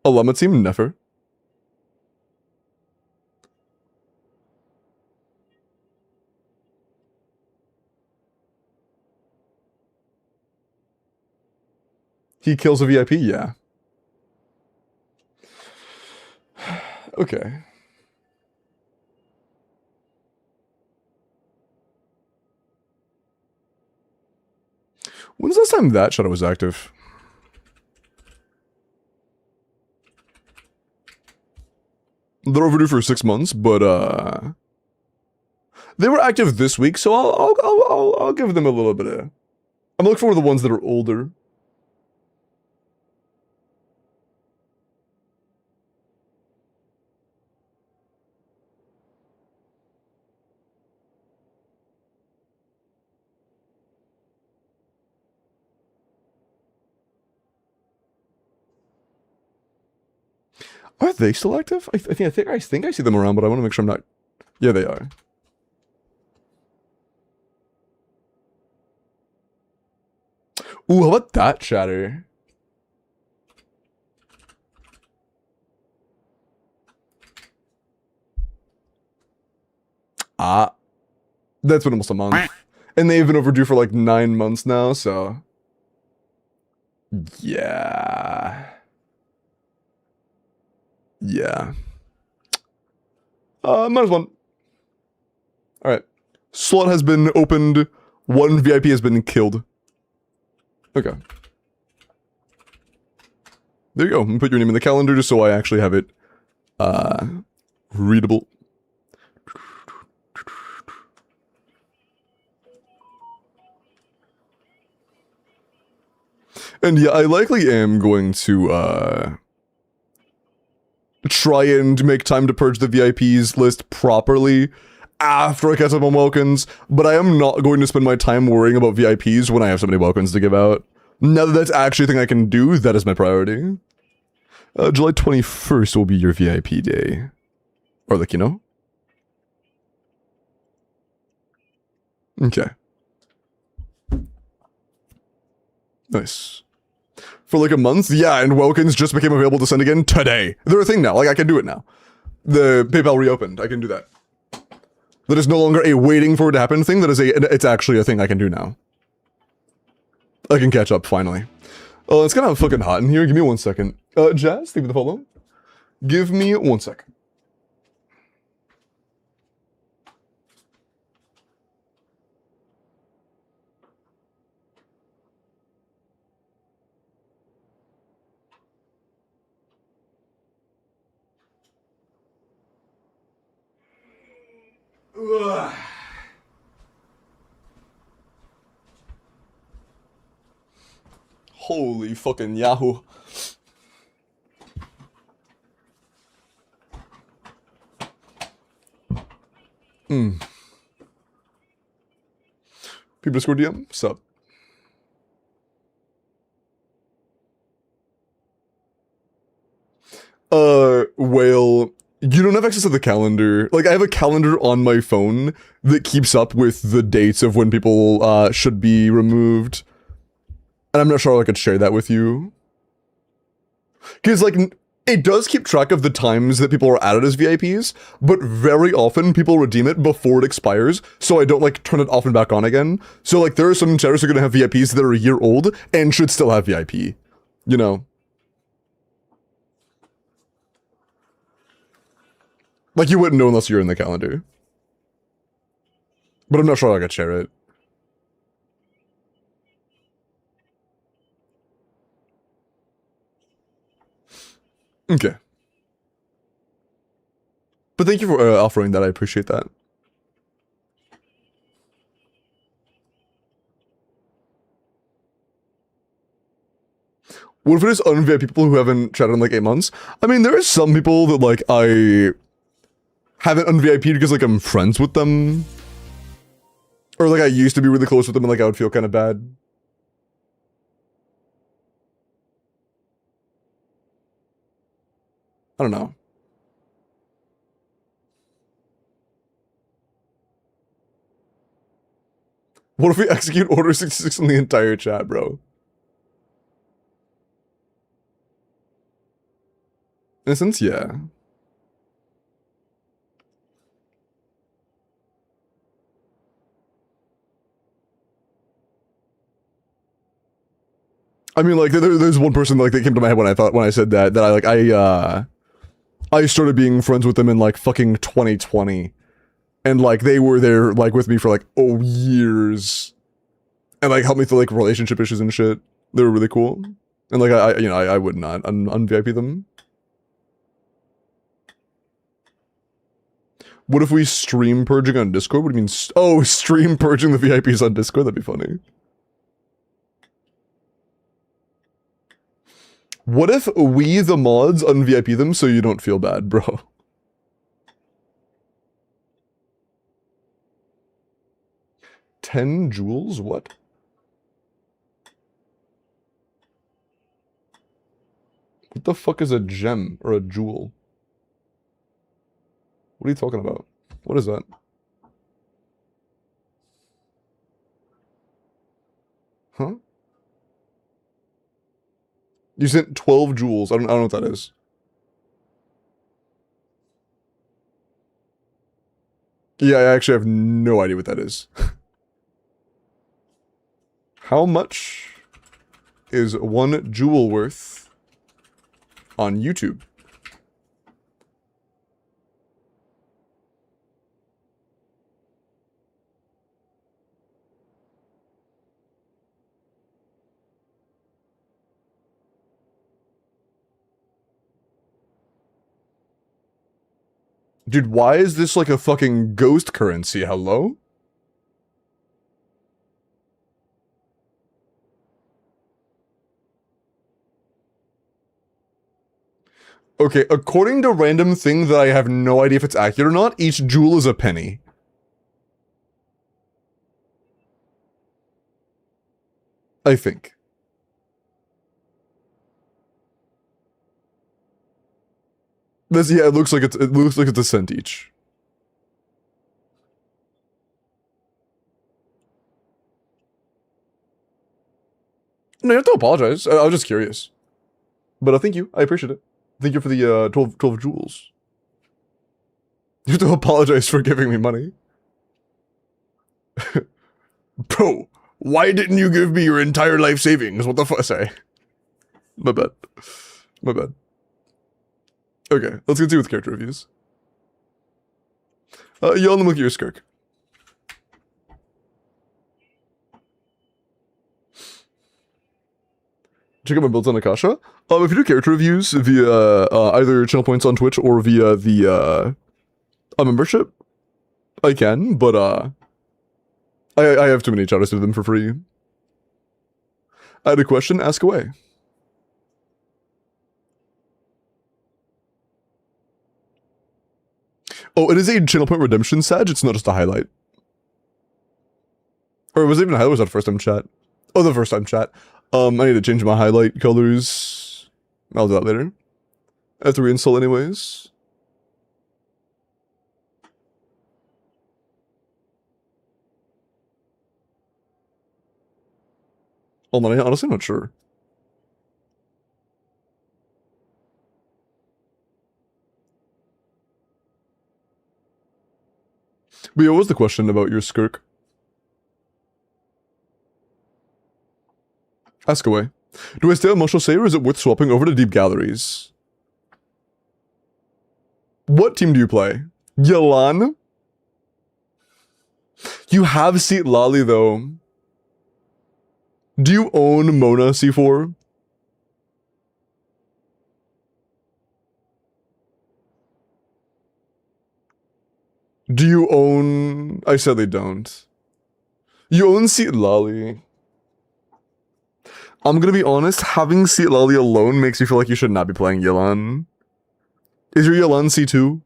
Llama team, never. He kills a VIP, yeah. Okay. When's the last time that shadow was active? They're overdue for 6 months, but they were active this week, so I'll give them a little bit of. I'm looking for the ones that are older. Are they still active? I think I see them around, but I want to make sure I'm not. Yeah, they are. Ooh, how about that chatter? Ah, that's been almost a month, and they've been overdue for like 9 months now. So, yeah. Yeah. Minus one. Alright. Slot has been opened. One VIP has been killed. Okay. There you go. I'm gonna put your name in the calendar just so I actually have it, readable. And yeah, I likely am going to, try and make time to purge the VIPs list properly after I catch up on Welkins, but I am not going to spend my time worrying about VIPs when I have so many Welkins to give out. Now that that's actually a thing I can do, that is my priority. July 21st will be your VIP day. Or like, you know? Okay. Nice. For like a month? Yeah, and Welkins just became available to send again today. They're a thing now, like I can do it now. The PayPal reopened, I can do that. That is no longer a waiting for it to happen thing, that is it's actually a thing I can do now. I can catch up, finally. Oh, it's kind of fucking hot in here, give me 1 second. Jazz, leave the follow. Give me 1 sec. Ugh. Holy fucking Yahoo. People Discord DM? Sup? Well, you don't have access to the calendar. Like, I have a calendar on my phone that keeps up with the dates of when people, should be removed. And I'm not sure I could share that with you. Because, like, it does keep track of the times that people are added as VIPs, but very often people redeem it before it expires, so I don't, like, turn it off and back on again. So, like, there are some chatters who are gonna have VIPs that are a year old and should still have VIP. You know? Like, you wouldn't know unless you're in the calendar. But I'm not sure I could share it. Okay. But thank you for offering that, I appreciate that. What if it is un-VIP people who haven't chatted in like 8 months? I mean, there are some people that like I haven't un-VIP'd because like I'm friends with them. Or like I used to be really close with them and like I would feel kind of bad. I don't know. What if we execute Order 66 in the entire chat, bro? In a sense, yeah. I mean, like, there's one person like that came to my head when I said that I started being friends with them in like fucking 2020, and like they were there like with me for like years, and like helped me through like relationship issues and shit. They were really cool, and like I would not un-VIP them. What if we stream purging on Discord? What do you mean? Oh, stream purging the VIPs on Discord? That'd be funny. What if we, the mods, un-VIP them so you don't feel bad, bro? $10? What? What the fuck is a gem or a jewel? What are you talking about? What is that? Huh? You sent 12 jewels. I don't know what that is. Yeah, I actually have no idea what that is. How much is 1 jewel worth on YouTube? Dude, why is this like a fucking ghost currency? Hello? Okay, according to random thing that I have no idea if it's accurate or not, each jewel is a penny. I think. This, yeah, it looks like it's a cent each. No, you have to apologize. I was just curious. But thank you. I appreciate it. Thank you for the 12 jewels. You have to apologize for giving me money. Bro, why didn't you give me your entire life savings? What the fuck? Say. My bad. My bad. Okay, let's continue with character reviews. Y'all look at your skirk. Check out my builds on Akasha. If you do character reviews via either channel points on Twitch or via the a membership, I can, but I have too many shoutouts to do them for free. I had a question, ask away. Oh, it is a channel point redemption Sag, it's not just a highlight. Or was it even a highlight, was that first time chat? Oh, the first time chat. I need to change my highlight colors. I'll do that later. I have to reinstall anyways. Oh, man, honestly, I'm not sure. But yeah, what was the question about your skirk? Ask away. Do I stay on Marshall Say or is it worth swapping over to Deep Galleries? What team do you play? Yelan? You have Seat Lali though. Do you own Mona C4? Do you own... I said they don't. You own Seat Lali. I'm gonna be honest, having Seat Lali alone makes you feel like you should not be playing Yelan. Is your Yelan C2?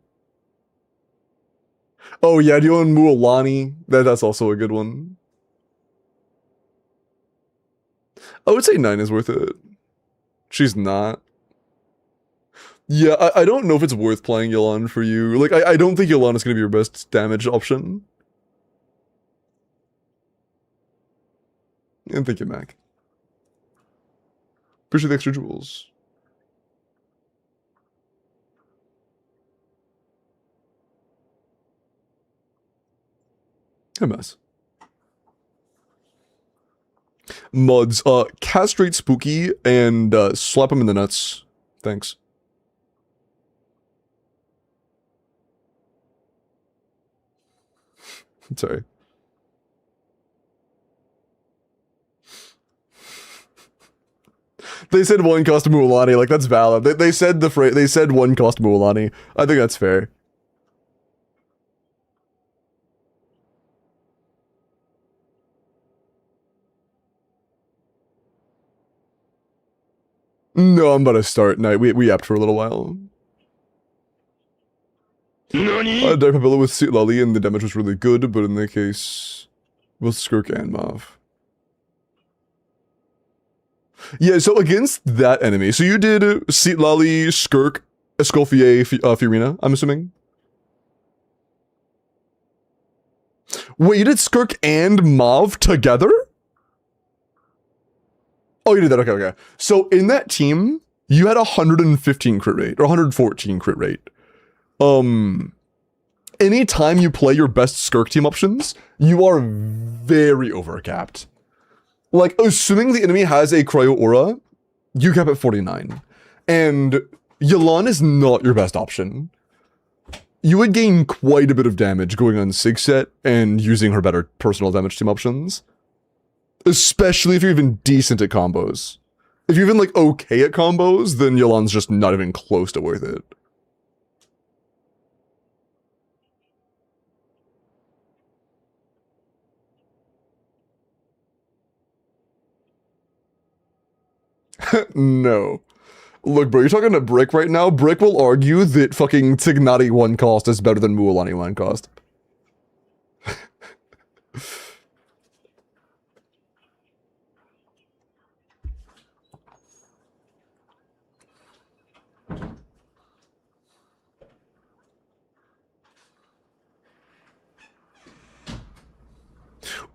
Oh yeah, do you own Mualani? That's also a good one. I would say 9 is worth it. She's not. Yeah, I don't know if it's worth playing Yelan for you. Like, I don't think Yelan is gonna be your best damage option. And thank you, Mac. Appreciate the extra jewels. MS. Mods, castrate Spooky and slap him in the nuts. Thanks. Sorry. They said 1 cost Mualani, like that's valid. They said the phrase. They said 1 cost Mualani. I think that's fair. No, I'm about to start. No, we yapped for a little while. Dark Papilla with Seat Lali and the damage was really good, but in the case, with Skirk and Mav. Yeah, so against that enemy, so you did Lali, Skirk, Escoffier, Fiorina, I'm assuming? Wait, you did Skirk and Mauve together? Oh, you did that, okay. So in that team, you had 115 crit rate, or 114 crit rate. Anytime you play your best Skirk team options, you are very overcapped. Like, assuming the enemy has a Cryo Aura, you cap at 49. And Yelan is not your best option. You would gain quite a bit of damage going on Sigset and using her better personal damage team options. Especially if you're even decent at combos. If you're even, like, okay at combos, then Yelan's just not even close to worth it. No. Look, bro, you're talking to Brick right now. Brick will argue that fucking Tignati 1 cost is better than Mualani 1 cost.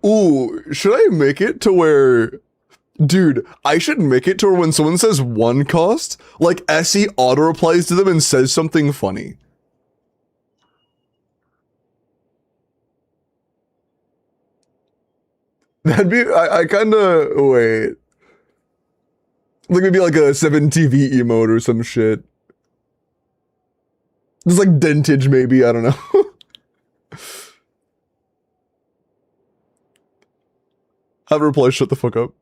Ooh, should I make it to where... Dude, I should make it to where when someone says 1 cost, like, SE auto-replies to them and says something funny. That'd be... I kinda... Wait. Like, maybe like a 7TV emote or some shit. Just like dentage, maybe, I don't know. Have a reply, shut the fuck up.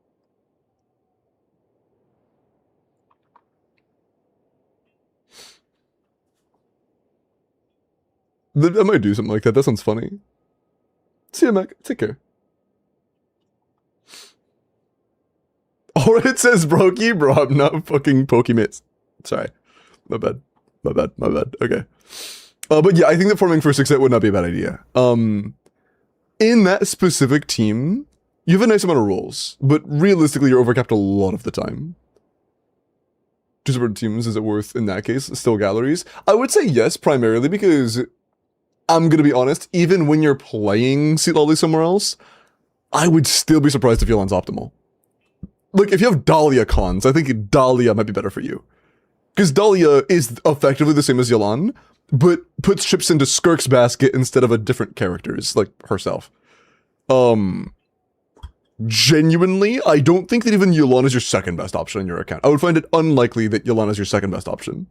I might do something like that. That sounds funny. See you, Mac. Take care. Alright, it says Brokey, bro. I'm not fucking Pokemits. Sorry. My bad. Okay. But yeah, I think that farming for 6-8 would not be a bad idea. In that specific team, you have a nice amount of rolls, but realistically, you're overcapped a lot of the time. 2 support teams, is it worth, in that case, still galleries? I would say yes, primarily because... I'm gonna be honest, even when you're playing Seat Lolly somewhere else, I would still be surprised if Yelan's optimal. Like, if you have Dahlia cons, I think Dahlia might be better for you. Because Dahlia is effectively the same as Yelan, but puts chips into Skirk's basket instead of a different character's, like herself. Genuinely, I don't think that even Yelan is your second best option on your account. I would find it unlikely that Yelan is your second best option.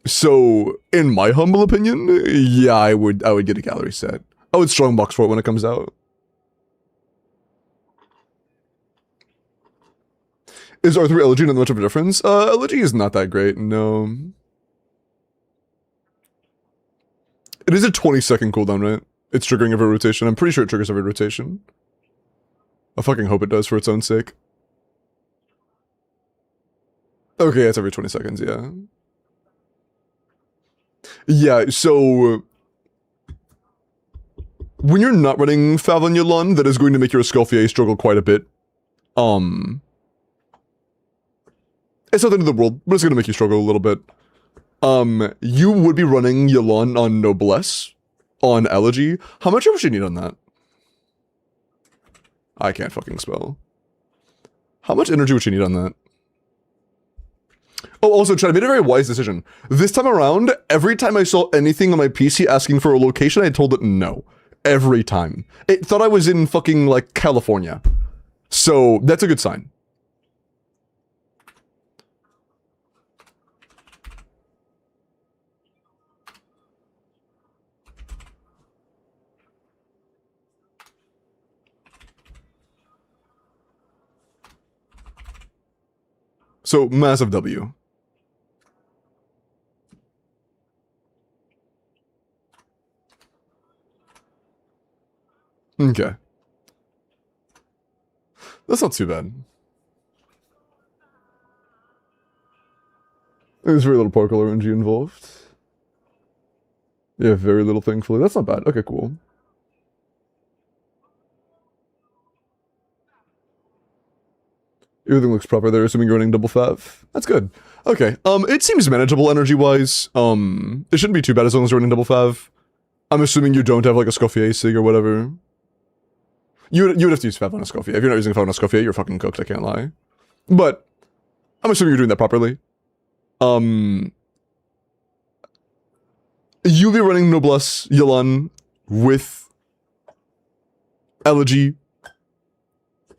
So, in my humble opinion, yeah, I would get a gallery set. I would strongbox for it when it comes out. Is R3 Elegy not much of a difference? Elegy is not that great, no. It is a 20-second cooldown, right? It's triggering every rotation. I'm pretty sure it triggers every rotation. I fucking hope it does for its own sake. Okay, it's every 20 seconds, yeah. Yeah, so... when you're not running Fav on Yelan, that is going to make your Escoffier struggle quite a bit. It's not the end of the world, but it's going to make you struggle a little bit. You would be running Yelan on Noblesse, on Elegy. How much would you need on that? I can't fucking spell. How much energy would you need on that? Oh, also, Chad, I made a very wise decision. This time around, every time I saw anything on my PC asking for a location, I told it no. Every time. It thought I was in fucking, like, California. So, that's a good sign. So, massive W. Okay. That's not too bad. There's very little Parkour RNG involved. Yeah, very little, thankfully. That's not bad. Okay, cool. Everything looks proper there, assuming you're running double fav. That's good. Okay, it seems manageable energy-wise. It shouldn't be too bad as long as you're running double fav. I'm assuming you don't have like a Scoffier sig or whatever. You would have to use fav on a Scoffier. If you're not using fav on a Scoffier, you're fucking cooked, I can't lie. But, I'm assuming you're doing that properly. You'll be running Noblesse Yelan with Elegy,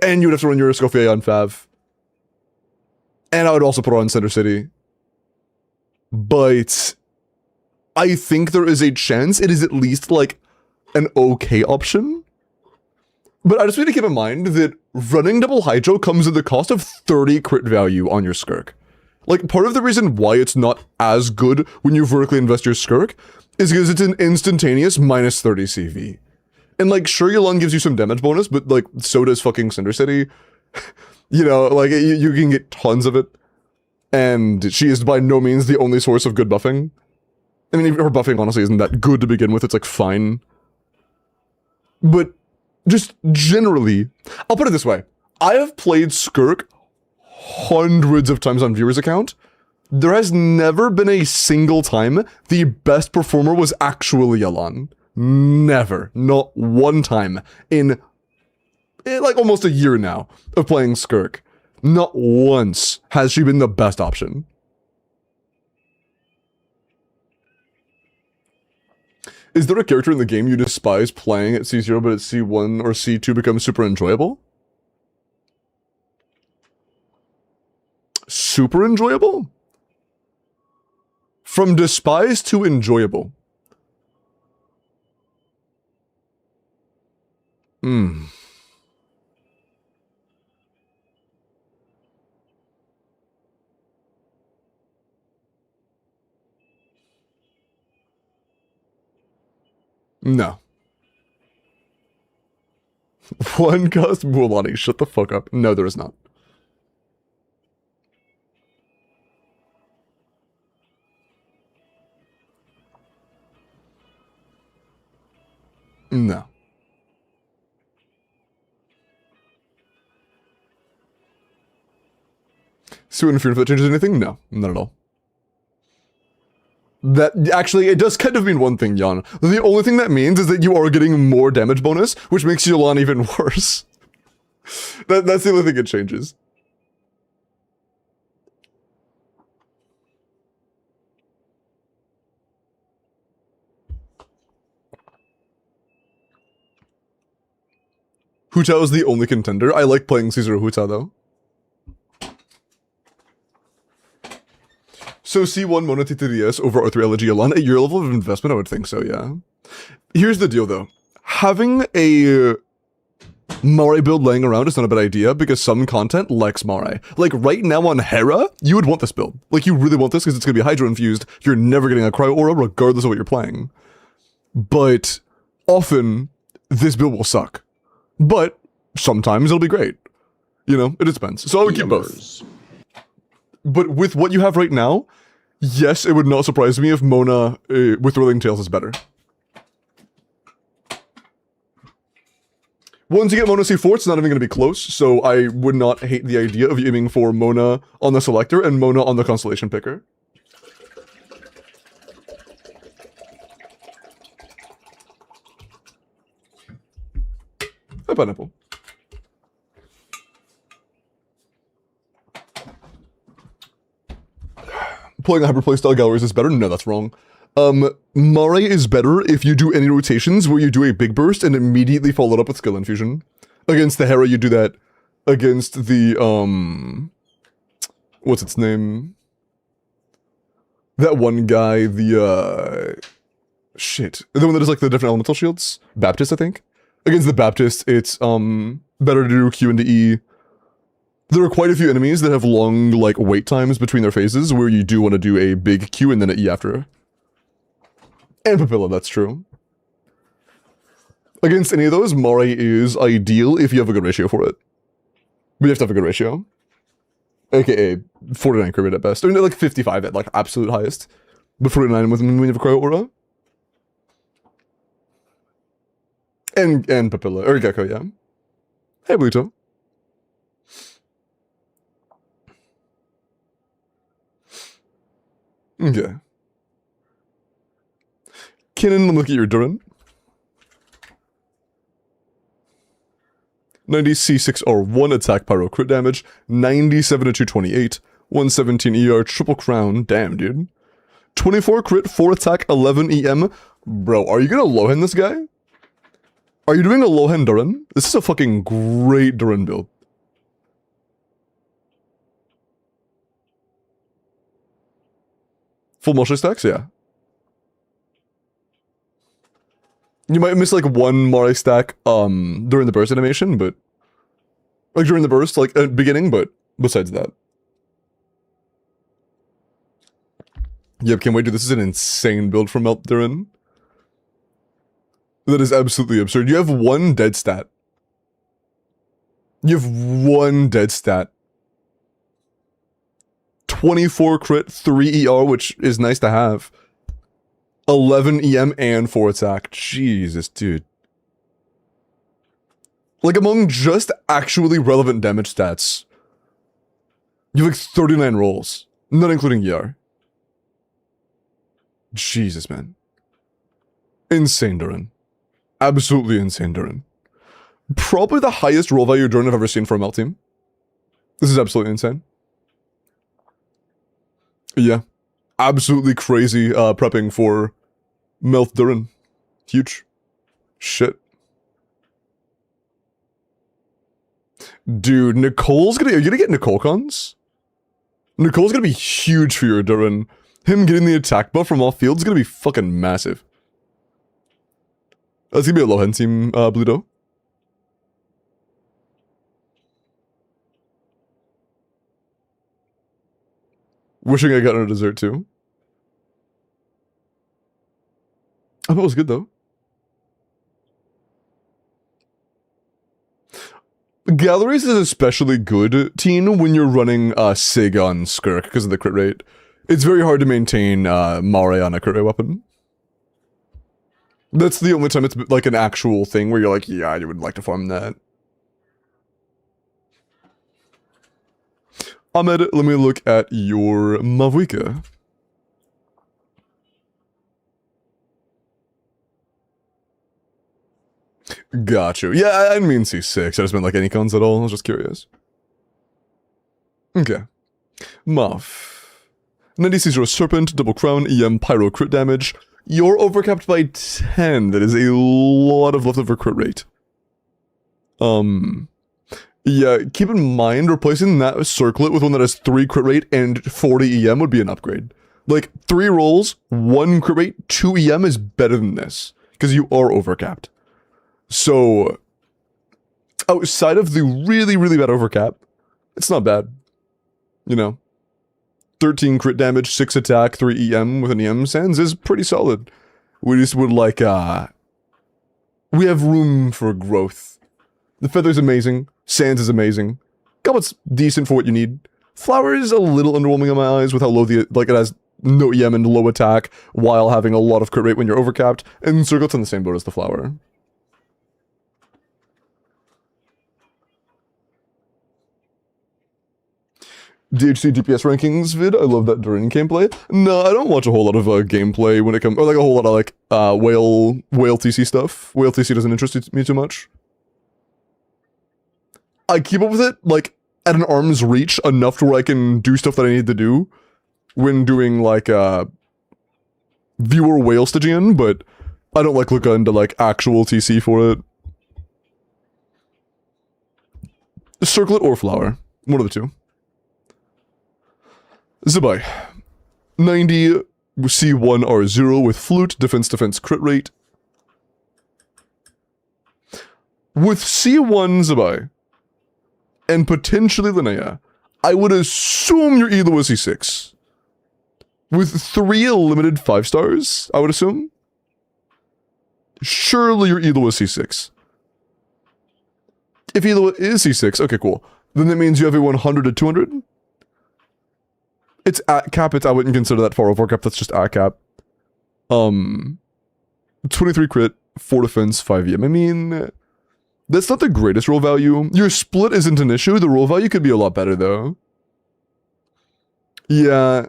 and you would have to run your Escoffier on Fav. And I would also put her on Center City. But I think there is a chance it is at least like an okay option. But I just need to keep in mind that running double Hydro comes at the cost of 30 crit value on your Skirk. Like, part of the reason why it's not as good when you vertically invest your Skirk is because it's an instantaneous minus 30 CV. And, like, sure, Yelan gives you some damage bonus, but, like, so does fucking Cinder City. You know, like, you can get tons of it. And she is by no means the only source of good buffing. I mean, her buffing, honestly, isn't that good to begin with. It's, like, fine. But, just generally, I'll put it this way. I have played Skirk hundreds of times on Viewer's account. There has never been a single time the best performer was actually Yelan. Never. Not one time in like almost a year now of playing Skirk. Not once has she been the best option. Is there a character in the game you despise playing at C0 but at C1 or C2 becomes super enjoyable? Super enjoyable? From despise to enjoyable. No. One cost Mualani, shut the fuck up. No, there is not. No. So interfere if that changes anything? No, not at all. That, actually, it does kind of mean one thing, Jan. The only thing that means is that you are getting more damage bonus, which makes Yelan even worse. That's the only thing it changes. Hu Tao is the only contender. I like playing Caesar Hu Tao, though. So C1 Mona TTDS over R3 Elegy Yelan, at your level of investment, I would think so, yeah. Here's the deal, though. Having a Mare build laying around is not a bad idea, because some content likes Mare. Like, right now on Hera, you would want this build. Like, you really want this, because it's going to be Hydro-infused. You're never getting a Cryo Aura, regardless of what you're playing. But often, this build will suck. But sometimes it'll be great. You know, it depends. So I would keep both. But with what you have right now, yes, it would not surprise me if Mona with Thrilling Tales is better. Once you get Mona C4, it's not even going to be close, so I would not hate the idea of aiming for Mona on the Selector and Mona on the Constellation Picker. A pineapple. Playing a hyperplay style galleries is better? No, that's wrong. Mare is better if you do any rotations where you do a big burst and immediately follow it up with skill infusion. Against the Hera, you do that. Against the, what's its name? That one guy, the, shit. The one that does, like, the different elemental shields? Baptist, I think? Against the Baptist, it's, better to do Q into E. There are quite a few enemies that have long, like, wait times between their phases where you do want to do a big Q and then an E after. And Papilla, that's true. Against any of those, Mare is ideal if you have a good ratio for it. But you have to have a good ratio. AKA 49 crit rate at best. I mean, like 55 at, like, absolute highest. But 49 when you have a Cryo Aura. And Papilla, or Gecko, yeah. Hey, Bluto. Okay. Kinnan, look at your Durin. 90 C6R1 attack pyro crit damage, 97 to 228, 117 ER triple crown. Damn, dude. 24 crit, 4 attack, 11 EM. Bro, are you gonna low-hand this guy? Are you doing a low-hand Durin? This is a fucking great Durin build. Full multi-stacks? Yeah. You might miss like one multi-stack during the burst animation, but like during the burst, like at beginning, but besides that. Yep, can't wait, dude. This is an insane build from Melt Durin. That is absolutely absurd. You have one dead stat. You have one dead stat. 24 crit, 3 ER, which is nice to have. 11 EM and 4 attack. Jesus, dude. Like, among just actually relevant damage stats, you have like 39 rolls, not including ER. Jesus, man. Insane Durin. Absolutely insane Durin. Probably the highest roll value Durin I've ever seen for a Melt team. This is absolutely insane. Yeah. Absolutely crazy prepping for Melt Durin. Huge. Shit. Dude, Nicole's gonna... Are you gonna get Nicole cons? Nicole's gonna be huge for your Durin. Him getting the attack buff from off field is gonna be fucking massive. That's gonna be a low-end team, Bluto. Wishing I got on a dessert too. I thought it was good though. Galleries is especially good, Teen, when you're running Sig on Skirk because of the crit rate. It's very hard to maintain Mare on a crit rate weapon. That's the only time it's like an actual thing where you're like, yeah, you would like to farm that. Ahmed, let me look at your Mavuika. Gotcha. Yeah, I didn't mean C6. I just meant like any cons at all. I was just curious. Okay. Muff. 90 Serpent, double crown, EM, pyro crit damage. You're overcapped by 10. That is a lot of leftover crit rate. Yeah, keep in mind, replacing that circlet with one that has 3 crit rate and 40 EM would be an upgrade. Like, 3 rolls, 1 crit rate, 2 EM is better than this. Because you are overcapped. So, outside of the really, really bad overcap, it's not bad. You know. 13 crit damage, 6 attack, 3 EM with an EM Sands is pretty solid. We just would like, we have room for growth. The Feather's amazing. Sands is amazing. Goblet's decent for what you need. Flower is a little underwhelming in my eyes with how low the, like it has no EM and low attack while having a lot of crit rate when you're overcapped. And Circlet's in the same boat as the Flower. DHC DPS rankings vid, I love that Durin gameplay. No, I don't watch a whole lot of gameplay when it comes, or like a whole lot of like whale TC stuff. Whale TC doesn't interest me too much. I keep up with it like at an arm's reach enough to where I can do stuff that I need to do when doing like viewer whale Stygian, but I don't like look into like actual TC for it. Circlet or Flower, one of the two. Zabai. 90 C1R0 with flute, defense crit rate. With C1 Zabai, and potentially Linnea, I would assume your Elo is C6. With 3 limited 5 stars, I would assume. Surely your Elo is C6. If Elo is C6, okay, cool. Then that means you have a 100 to 200? It's at cap, I wouldn't consider that far over cap, that's just at cap. 23 crit, 4 defense, 5 EM. I mean, that's not the greatest roll value. Your split isn't an issue, the roll value could be a lot better though. Yeah,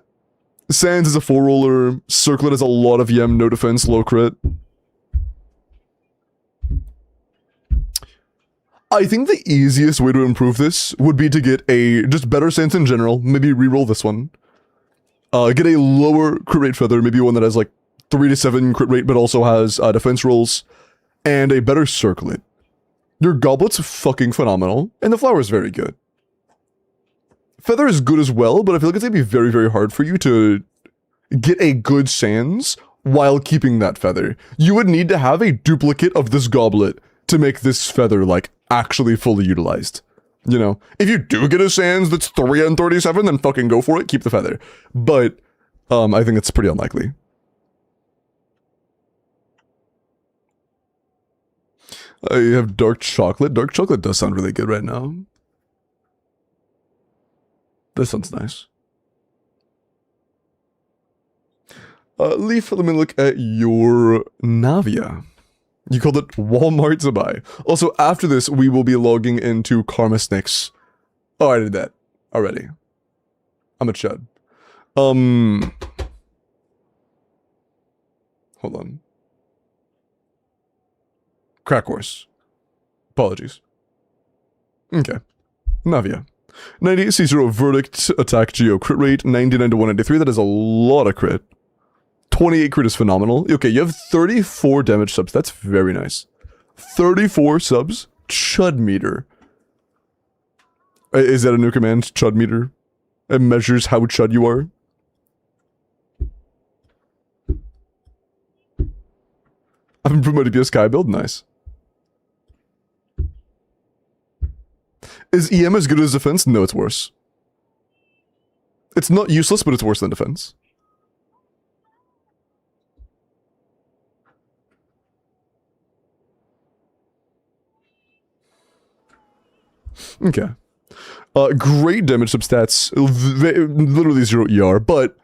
Sands is a 4-roller. Circlet has a lot of YM, no defense, low crit. I think the easiest way to improve this would be to get a just better Sands in general. Maybe reroll this one. Get a lower crit rate feather, maybe one that has like 3 to 7 crit rate, but also has defense rolls, and a better circlet. Your goblet's fucking phenomenal, and the flower is very good. Feather is good as well, but I feel like it's gonna be very, very hard for you to get a good Sands while keeping that feather. You would need to have a duplicate of this goblet to make this feather, like, actually fully utilized. You know, if you do get a Sands that's 3 and 37, then fucking go for it, keep the feather. But, I think it's pretty unlikely. I have dark chocolate. Dark chocolate does sound really good right now. This sounds nice. Leaf, let me look at your Navia. You called it Walmart to buy. Also, after this, we will be logging into Karma Snicks. Oh, I did that already. I'm a chud. Hold on. Crack Horse. Apologies. Okay. Navia. 90 C0 verdict, attack geo crit rate, 99 to 193. That is a lot of crit. 28 crit is phenomenal. Okay, you have 34 damage subs. That's very nice. 34 subs. Chud meter. Is that a new command? Chud meter? It measures how chud you are. I've improved my DPS Kai build. Nice. Is EM as good as defense? No, it's worse. It's not useless, but it's worse than defense. Okay. Great damage substats. Literally 0 ER, but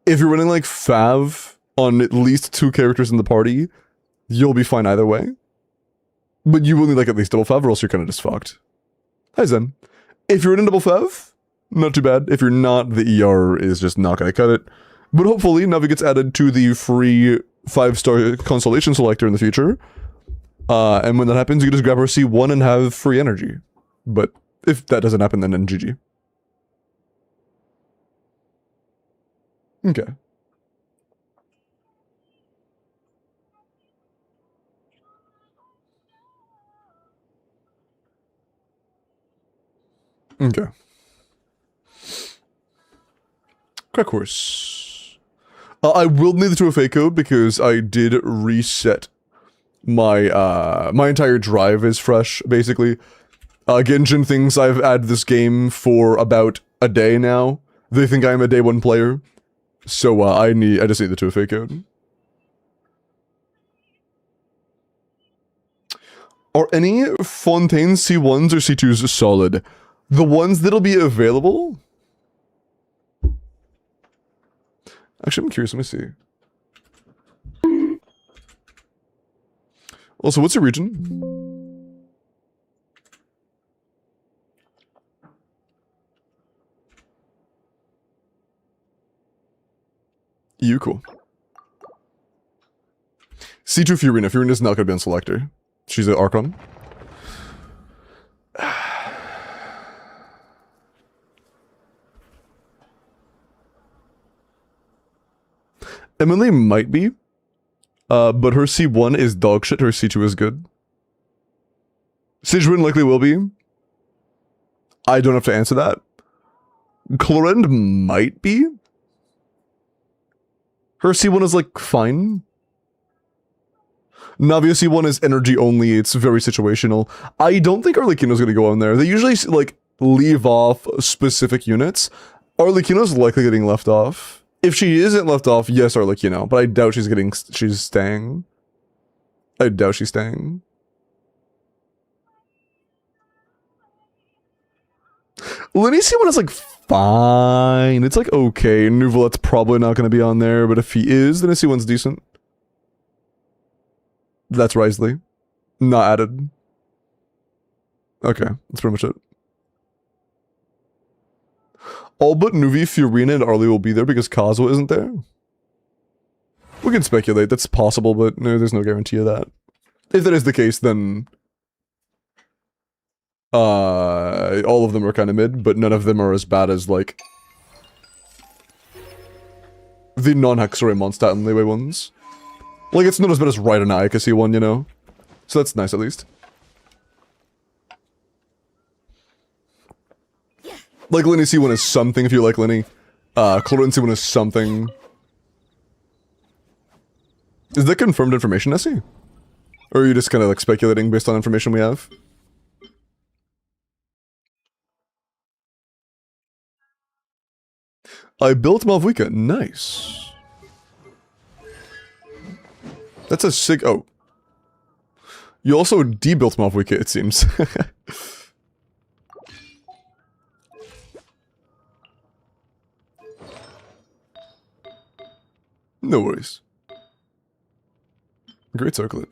if you're running like Fav on at least 2 characters in the party, you'll be fine either way. But you will need like at least double Fav or else you're kind of just fucked. Hi Zen. If you're in a double Fav, not too bad. If you're not, the ER is just not going to cut it. But hopefully Navi gets added to the free 5-star constellation selector in the future. And when that happens, you can just grab our C1 and have free energy. But if that doesn't happen, then GG. Okay. Okay. Crack Horse. I will need the 2FA code because I did reset my my entire drive is fresh, basically. Genshin thinks I've had this game for about a day now. They think I'm a day 1 player. So I just need the 2FA code. Are any Fontaine C1s or C2s solid? The ones that'll be available? Actually, I'm curious. Let me see. Also, what's your region? EU, cool. C2 Furina. Furina's not gonna be on Selector. She's an Archon. Emily might be, but her C1 is dog shit, her C2 is good. Sidgewin likely will be. I don't have to answer that. Clorend might be. Her C1 is like fine. Navia C1 is energy only, it's very situational. I don't think Arlecchino's gonna go on there. They usually like leave off specific units. Arlecchino's likely getting left off. If she isn't left off, yes, Arlecchino, but I doubt she's staying. I doubt she's staying. Lenny C1 is like fine. It's like okay. Nouvelette's probably not going to be on there, but if he is, then C1's decent. That's Risley. Not added. Okay, that's pretty much it. All but Nuvi, Fiorina, and Arlie will be there because Kazuha isn't there. We can speculate, that's possible, but no, there's no guarantee of that. If that is the case, then all of them are kind of mid, but none of them are as bad as, like, the non-Hexorei Mondstadt and Leeway ones. Like, it's not as bad as Raiden Ayakasi one, you know? So that's nice, at least. Like, Lenny C1 is something, if you like Lenny. Clorin C1 is something. Is that confirmed information, Nessie? Or are you just kind of, like, speculating based on information we have? I built Malvuika. Nice. That's a sick... Oh. You also debuilt Malvuika, it seems. No worries. Great circlet.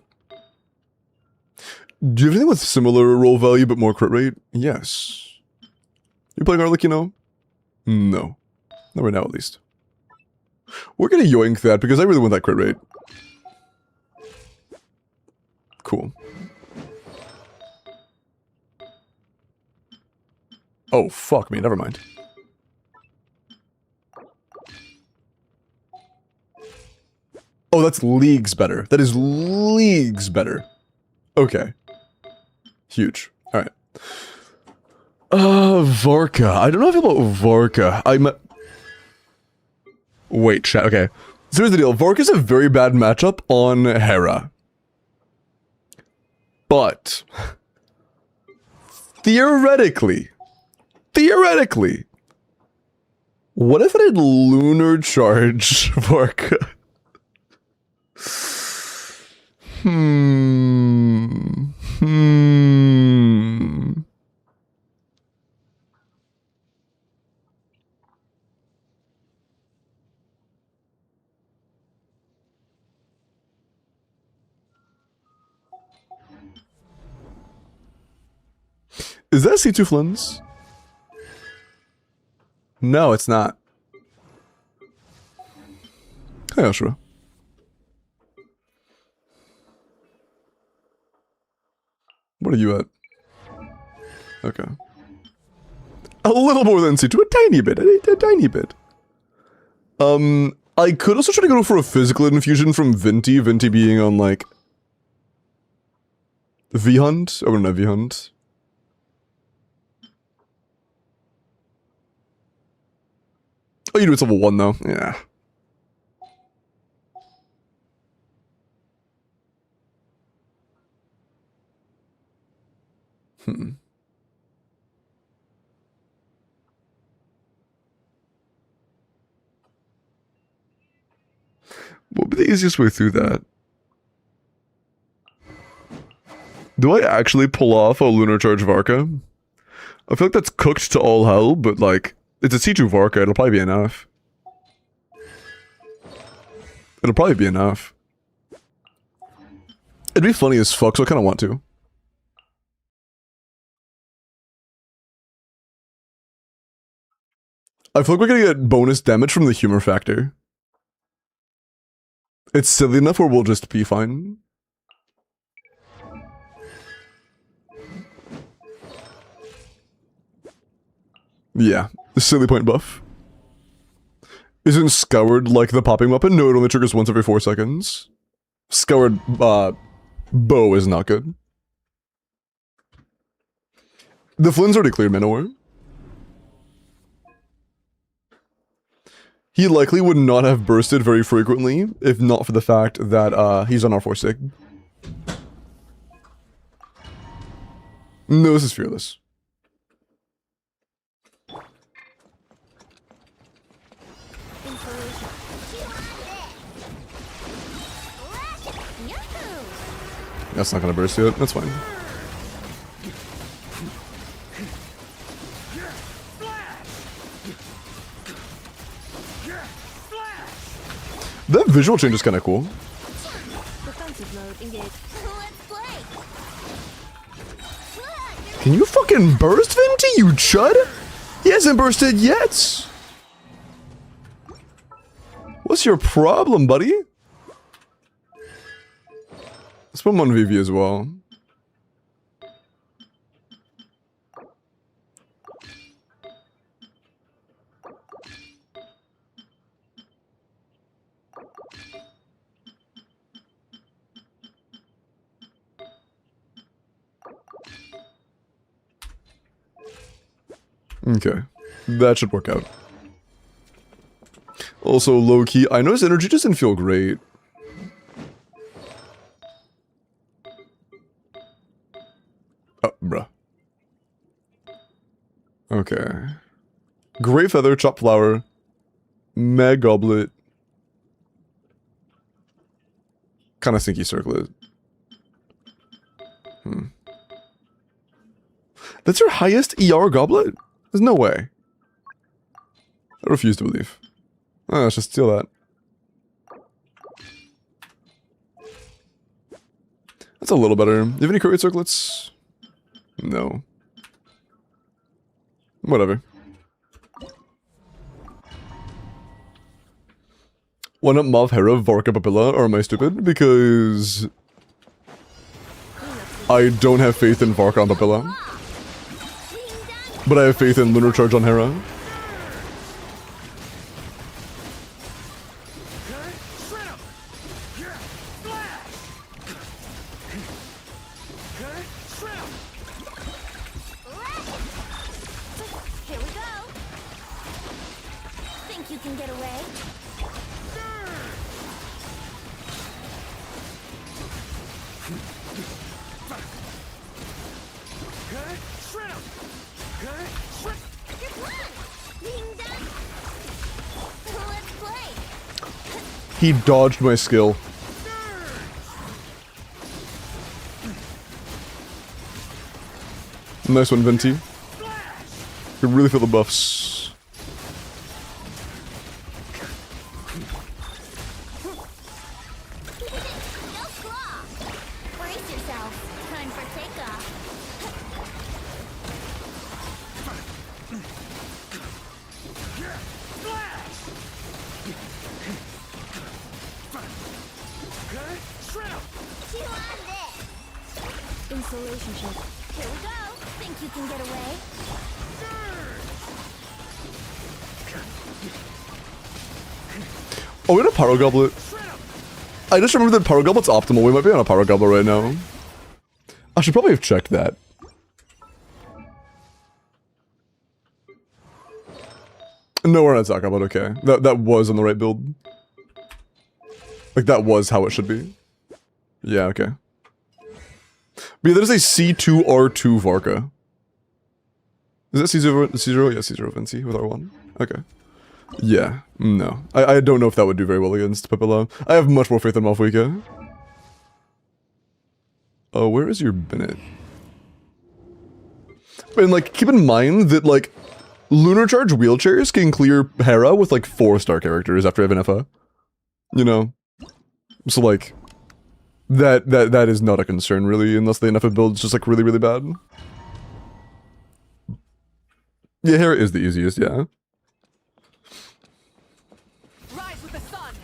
Do you have anything with similar roll value but more crit rate? Yes. You playing Arlic, you know? No. Not right now, at least. We're gonna yoink that because I really want that crit rate. Cool. Oh, fuck me, never mind. Oh, that's leagues better. That is leagues better. Okay. Huge. Alright. Varka. I don't know if I feel about Varka. Wait, chat. Okay. So here's the deal. Varka's a very bad matchup on Hera. But... Theoretically... What if I did Lunar Charge Varka? Is that C2 Flins? No, it's not. Hey, Ashura. What are you at? Okay. A little more than C2, a tiny bit, a tiny bit. I could also try to go for a physical infusion from Vinti, Vinti being on, like... V-Hunt? Oh, no, V-Hunt. Oh, you do it's level 1, though. Yeah. What would be the easiest way through that? Do I actually pull off a Lunar Charge Varka? I feel like that's cooked to all hell, but like, it's a C2 Varka, it'll probably be enough. It'll probably be enough. It'd be funny as fuck, so I kinda want to. I feel like we're gonna get bonus damage from the humor factor. It's silly enough where we'll just be fine. Yeah, the silly point buff. Isn't Scoured like the popping weapon? No, it only triggers once every 4 seconds. Scoured, bow is not good. The Flynn's already cleared Manowar. He likely would not have bursted very frequently, if not for the fact that, he's on R4 Sig. No, this is Fearless. That's not gonna burst yet, that's fine. That visual change is kinda cool. Can you fucking burst, Vinti, you chud? He hasn't bursted yet! What's your problem, buddy? Let's put him on VV as well. Okay, that should work out. Also, low-key, I know his energy doesn't feel great. Oh, bruh. Okay. Great Feather, Chopped Flower, Mag Goblet, kind of Stinky Circlet. That's your highest ER goblet? There's no way. I refuse to believe. Oh, let's just steal that. That's a little better. Do you have any courier circlets? No. Whatever. Why not Mav Hera, Varka Papilla, or am I stupid? Because I don't have faith in Varka on Papilla. But I have faith in Lunar Charge on Hera. Here we go. Think you can get away? Your plan! Being done. Let's play. He dodged my skill. Nice one, Venti. You really feel the buffs. No claw. Brace yourself. Time for takeoff. Chew on this. Insulation ship. Here we go. Think you can get away? Oh, we had a Pyro Goblet. I just remembered that Pyro Goblet's optimal. We might be on a Pyro Goblet right now. I should probably have checked that. No, we're not Zac Goblet, okay. That was on the right build. Like, that was how it should be. Yeah, okay. But yeah, that is a C2R2 Varka. Is that C0? C0? Yeah, C0 Vinci with R1. Okay. Yeah, no. I don't know if that would do very well against Pepela. I have much more faith in Malfuika. Oh, where is your Bennett? And, like, keep in mind that, like, Lunar Charge wheelchairs can clear Hera with, like, 4-star characters after having FA. You know? So, like, that is not a concern, really, unless the NFA build's just, like, really, really bad. Yeah, Hera is the easiest, yeah. Rise with the sun.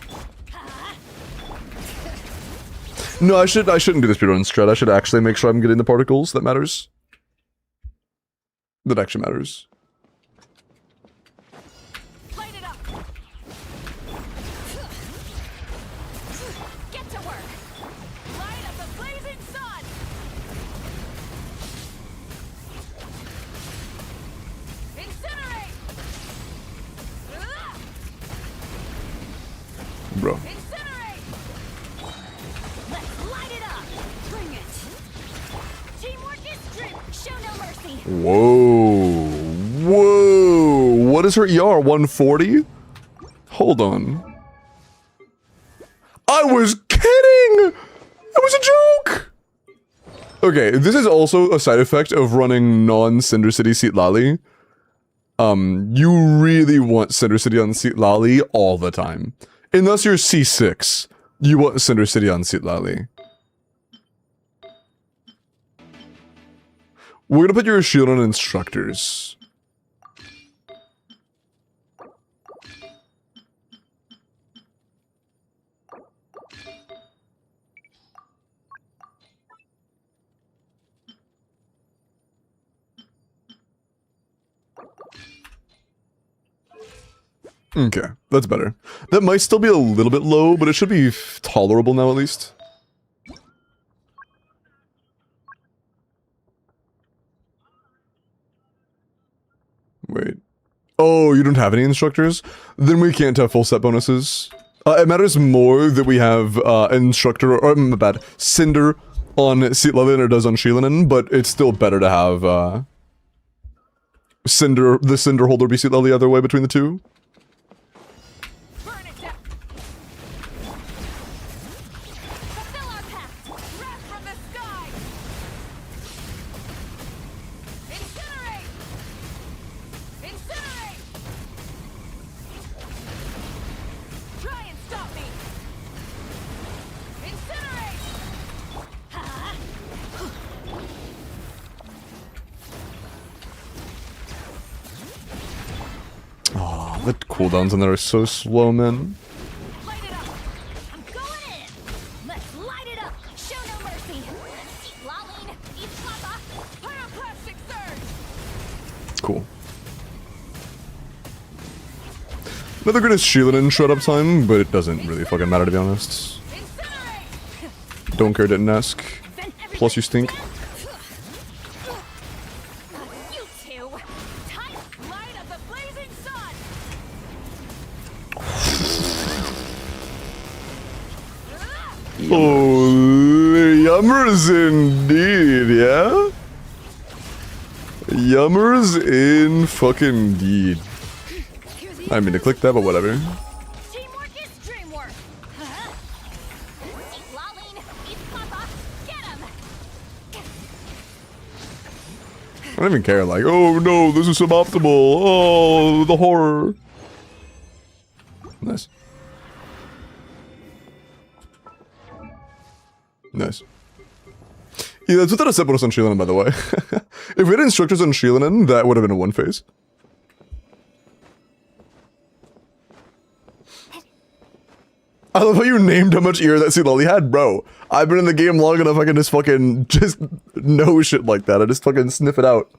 No, I shouldn't do the speedrun strat. I should actually make sure I'm getting the particles. That matters. That actually matters. Light it up. Get to work. Light up the blazing sun. Incinerate. Bro. Incinerate. Let's light it up. Bring it. Teamwork is strength. Show no mercy. Whoa. Whoa. What is her ER? 140? Hold on. I was kidding! It was a joke! Okay, this is also a side effect of running non-Cinder City Seat Lally. You really want Cinder City on Seat Lally all the time. Unless you're C6, you want Cinder City on Seat Lally. We're gonna put your shield on instructors. Okay, that's better. That might still be a little bit low, but it should be tolerable now at least. Wait. Oh, you don't have any instructors? Then we can't have full set bonuses. It matters more that we have instructor, or my bad, Cinder on Seat Levy than it does on Sheilinin, but it's still better to have the Cinder holder be Seat Levy the other way between the two. Burn it down. Fulfill our pact. Wrath from the sky. Incinerate. Incinerate. Try and stop me. Incinerate. Oh, the cooldowns in there are so slow, man. Light it up. I'm going in. Let's light it up. Show no mercy. Lalin, eat Papa. Pyroclastic surge. Cool. Another good is Sheilinin shut up time, but it doesn't really fucking matter to be honest. Incinerate. Don't care, didn't ask. Plus you stink. You two. Tight light of the blazing sun. Oh, yummers indeed, yeah? Yummers in fucking deed. I didn't mean to click that, but whatever. Teamwork is dreamwork. Lalin, eat Papa. Get him. I don't even care, like, oh no, this is suboptimal. Oh, the horror. Nice. Nice. Yeah, that's without a set bonus on Sheilinin, by the way. If we had instructors on Sheilinin, that would have been a one phase. I love how you named how much ear that Sea Lolly had, bro. I've been in the game long enough I can just fucking just know shit like that. I just fucking sniff it out.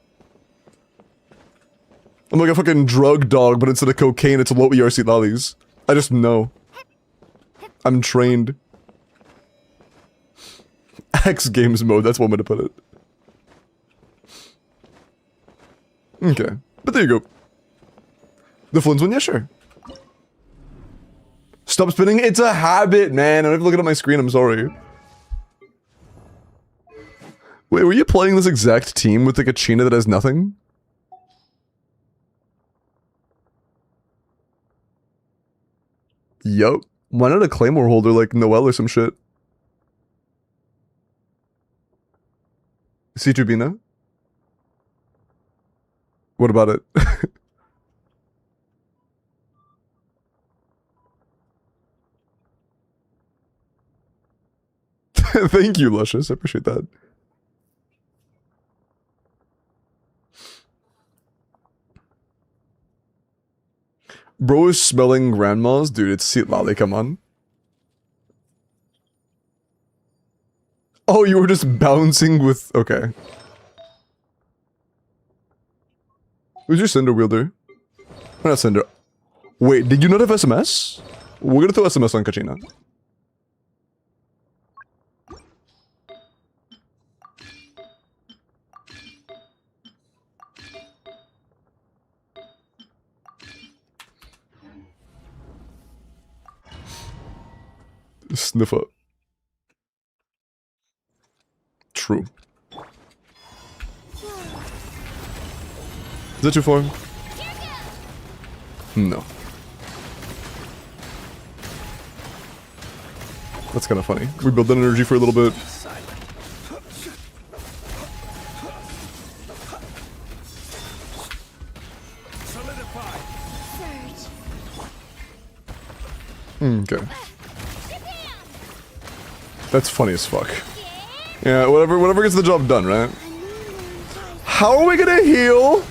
I'm like a fucking drug dog, but instead of cocaine, it's low ER Sea Lollies. I just know. I'm trained. X Games mode, that's one way to put it. Okay, but there you go. The Flynn's one, yeah, sure. Stop spinning, it's a habit, man. I don't have to look at my screen, I'm sorry. Wait, were you playing this exact team with the Kachina that has nothing? Yup. Why not a Claymore holder like Noelle or some shit? C2Bina? What about it? Thank you, Luscious. I appreciate that. Bro is smelling grandmas? Dude, it's Seat Lolly, come on. Oh, you were just bouncing with... Okay. Who's your Cinder wielder? Not Cinder. Wait, did you not have SMS? We're gonna throw SMS on Kachina. Sniff up. True. Is that too far? No. That's kind of funny. We build that energy for a little bit. Okay. That's funny as fuck. Yeah, whatever gets the job done, right? How are we gonna heal?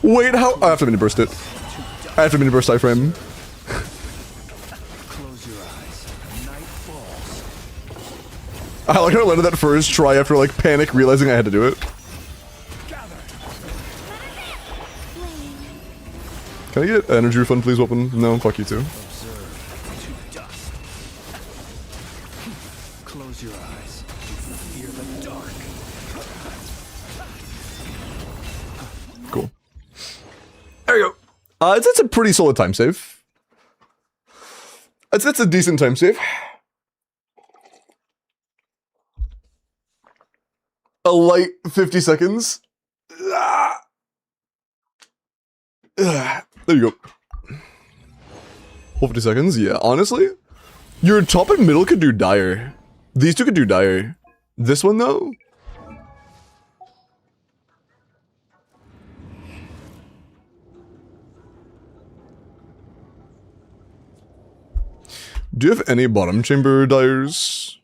Wait, how? I have to mini burst it. I have to mini burst iframe. Close your eyes. Night falls. I like how I landed that first try after like panic realizing I had to do it. Can I get energy refund, please, weapon? No, fuck you too. Observe to dust. Close your eyes. Fear the dark. Cool. There you go. It's a pretty solid time save. That's a decent time save. A light 50 seconds. There you go. Whole 50 seconds, yeah. Honestly, your top and middle could do dire. These two could do dire. This one, though? Do you have any bottom chamber dires?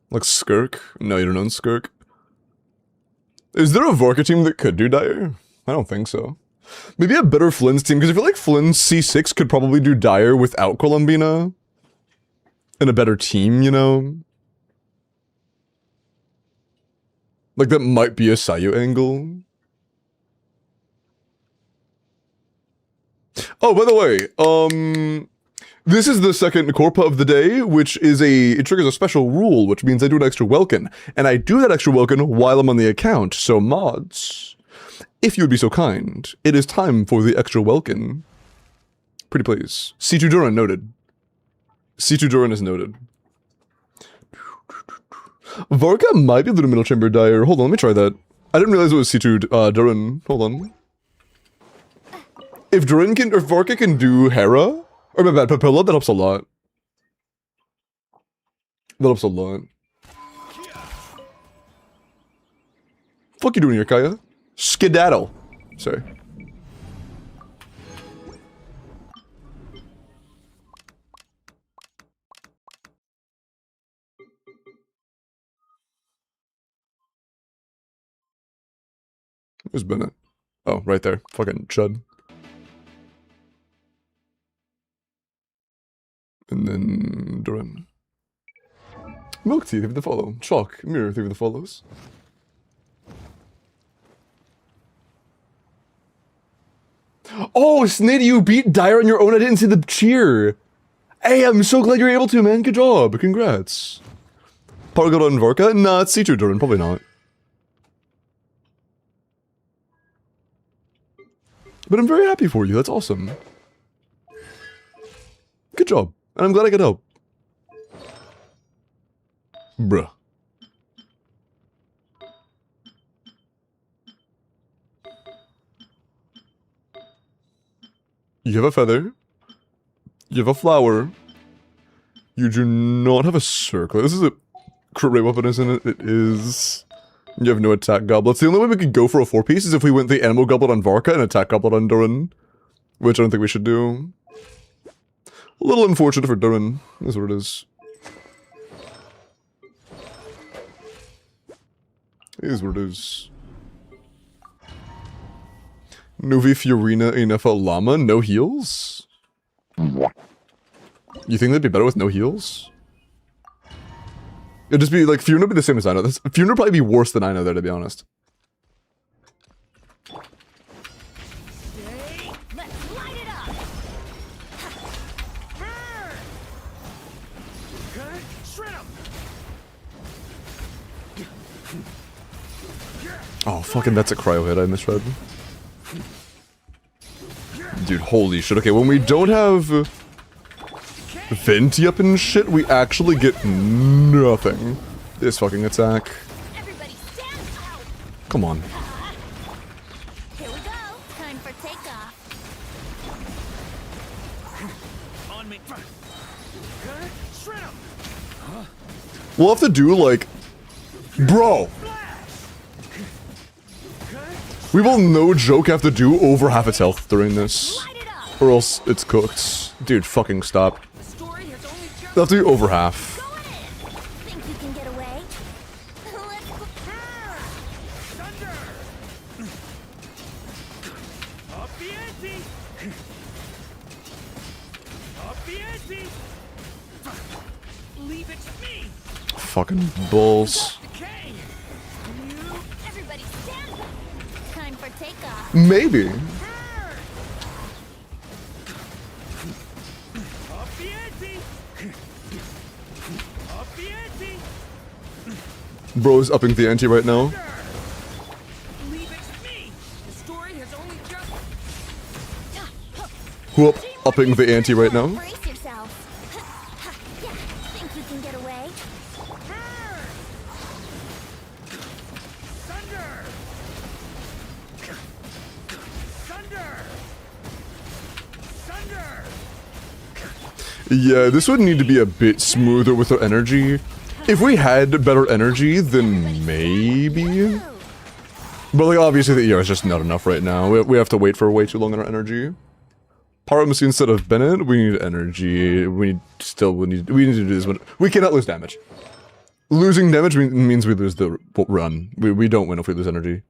Like Skirk? No, you don't own Skirk. Is there a Vorka team that could do dire? I don't think so. Maybe a better Flynn's team, because I feel like Flynn's C6 could probably do dire without Columbina. And a better team, you know? Like that might be a Sayu angle. Oh, by the way, this is the second Corpa of the day, which is it triggers a special rule, which means I do an extra Welkin. And I do that extra Welkin while I'm on the account, so mods, if you would be so kind, it is time for the extra Welkin. Pretty please. C2 Duran noted. C2 Duran is noted. Varka might be a little middle chamber dire. Hold on, let me try that. I didn't realize it was C2 Duran. Hold on. If Duran can, or Varka can do Hera, or my bad, Papilla, that helps a lot. That helps a lot. Fuck you doing here, Kaya? Skedaddle. Sorry. Where's Bennett? Oh, right there. Fucking chud. And then Duran. Milk tea, leave the follow. Chalk, mirror, leave the follows. Oh, Snitty, you beat Dire on your own. I didn't see the cheer. Hey, I'm so glad you're able to, man. Good job. Congrats. Pargoda and Vorka? Nah, it's C2 Duran. Probably not. But I'm very happy for you. That's awesome. Good job. And I'm glad I could help. Bruh. You have a feather. You have a flower. You do not have a circle. This is a crit rate weapon, isn't it? It is. You have no attack goblets. The only way we could go for a 4-piece is if we went the animal goblet on Varka and attack goblet on Duran. Which I don't think we should do. A little unfortunate for Duran. That's what it is. It is what it is. Novi Fiorina Inefa Llama, no heals? You think they'd be better with no heals? It'd just be like, Fiorina would be the same as Ino. Fiorina would probably be worse than Ino there, to be honest. Let's light it up. Oh, fucking that's a cryo hit I misread. Dude, holy shit. Okay, when we don't have Venti up and shit, we actually get nothing. This fucking attack. Everybody stand out. Come on. Here we go. Time for takeoff. On me. We'll have to do, like... Bro! We will no joke have to do over half its health during this. Light it up. Or else it's cooked. Dude, fucking stop. The story has only just They'll have to do over half. going in. Think you can get away? Let's go. Thunder. Up the ante. Up the ante. Leave it to me. Fucking balls. Decay. Everybody stand. Time for takeoff. Maybe. Bro's upping the ante right now. Believe it's me. The story has only just. Whoop, upping the ante right now. Brace yourself. Yeah, think you can get away? Burn! Thunder! Thunder! Thunder! Yeah, this would need to be a bit smoother with our energy. If we had better energy, then maybe. But like, obviously the ER is just not enough right now. We have to wait for way too long on our energy. Paramus instead of Bennett, we need energy. We need to do this, but we cannot lose damage. Losing damage means we lose the run. We don't win if we lose energy.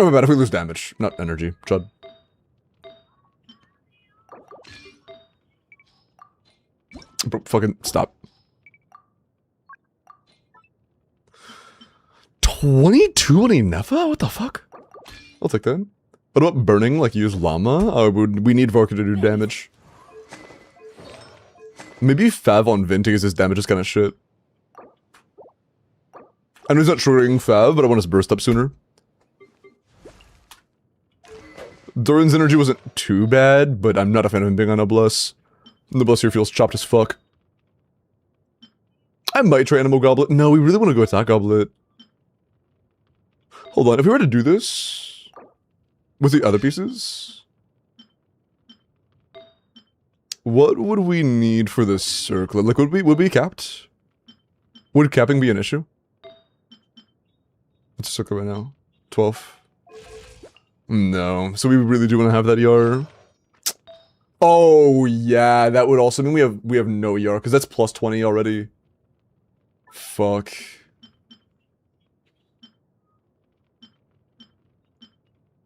Oh my bad, if we lose damage, not energy. Chud. Bro, fucking stop. 22 on Ineva? What the fuck? I'll take that. What about burning, like use Llama? Or would we need Vorka to do damage? Maybe Fav on Vin to use his damage is kind of shit. I know he's not triggering Fav, but I want us burst up sooner. Durin's energy wasn't too bad, but I'm not a fan of him being on Noblesse. Noblesse here feels chopped as fuck. I might try Animal Goblet. No, we really want to go attack Goblet. Hold on, if we were to do this with the other pieces, what would we need for this circlet? Like, would we be capped? Would capping be an issue? What's the circle right now? 12? No. So we really do want to have that ER. Oh yeah, that would also mean we have no ER because that's plus 20 already. Fuck.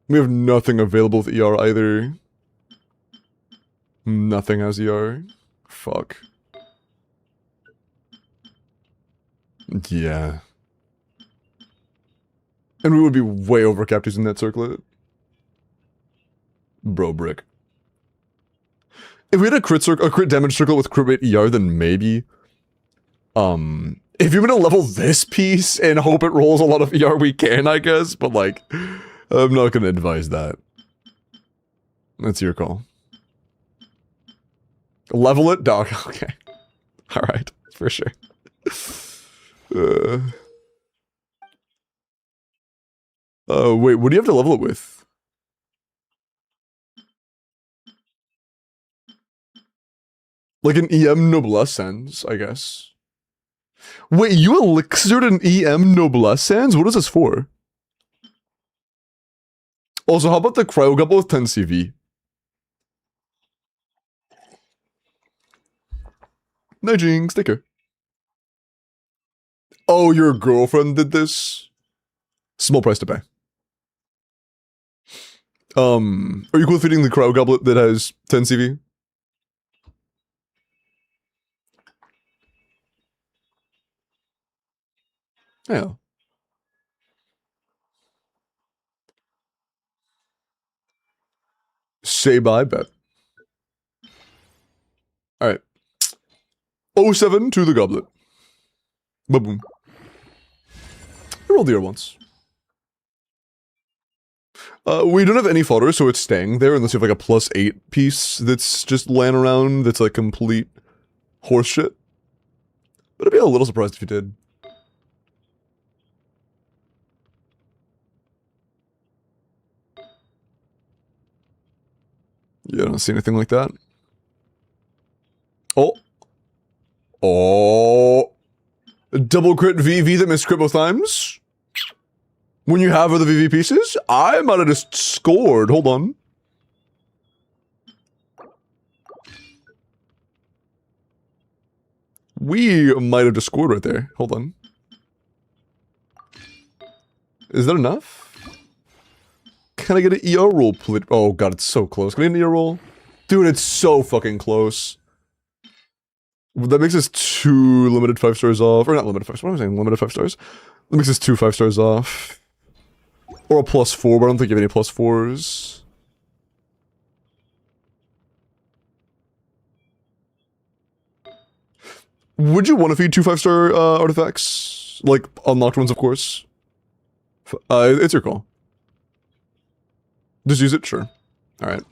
We have nothing available with ER either. Nothing has ER. Fuck. Yeah. And we would be way overcapped using that circlet. Bro brick. If we had a crit damage circle with crit rate ER, then maybe. If you're gonna level this piece and hope it rolls a lot of ER, we can, I guess. But like, I'm not gonna advise that. That's your call. Level it, dog. Okay. All right, for sure. Wait, what do you have to level it with? Like an EM Noblesse Sans, I guess. Wait, you elixired an EM Noblesse Sans? What is this for? Also, how about the Cryo Gobble with 10 CV? No jinx, take care. Oh, your girlfriend did this? Small price to pay. Are you cool with feeding the Cryo Goblet that has 10 CV? Yeah. Say bye, bet. Alright. 07 to the goblet. Ba-boom. I rolled the air once. We don't have any fodder, so it's staying there unless you have like a +8 piece that's just laying around that's like complete horseshit. But I'd be a little surprised if you did. Yeah, I don't see anything like that. Oh. Oh. Double crit VV that missed crit both times? When you have other VV pieces? I might have just scored. Hold on. We might have just scored right there. Hold on. Is that enough? Can I get an ER roll, please? Oh god, it's so close. Can I get an ER roll? Dude, it's so fucking close. That makes us 2 limited 5 stars off. Or not limited 5 stars. What am I saying? Limited 5 stars? That makes us 2 5 stars off. Or a +4, but I don't think you have any +4s. Would you want to feed 2 5-star artifacts? Like, unlocked ones, of course. It's your call. Just use it? Sure. Alright.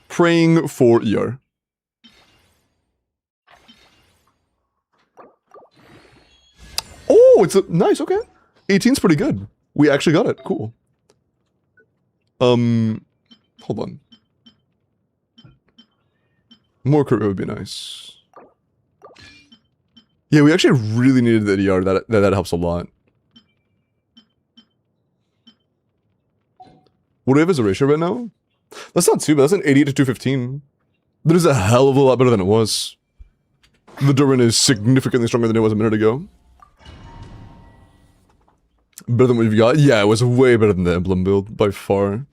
Praying for ER. Oh, it's a... Nice, okay. 18's pretty good. We actually got it. Cool. Hold on. More crit would be nice. Yeah, we actually really needed the ER. That helps a lot. What do we have as a ratio right now? That's not too bad. That's an 88 to 215. That is a hell of a lot better than it was. The Durin is significantly stronger than it was a minute ago. Better than what we've got? Yeah, it was way better than the emblem build, by far.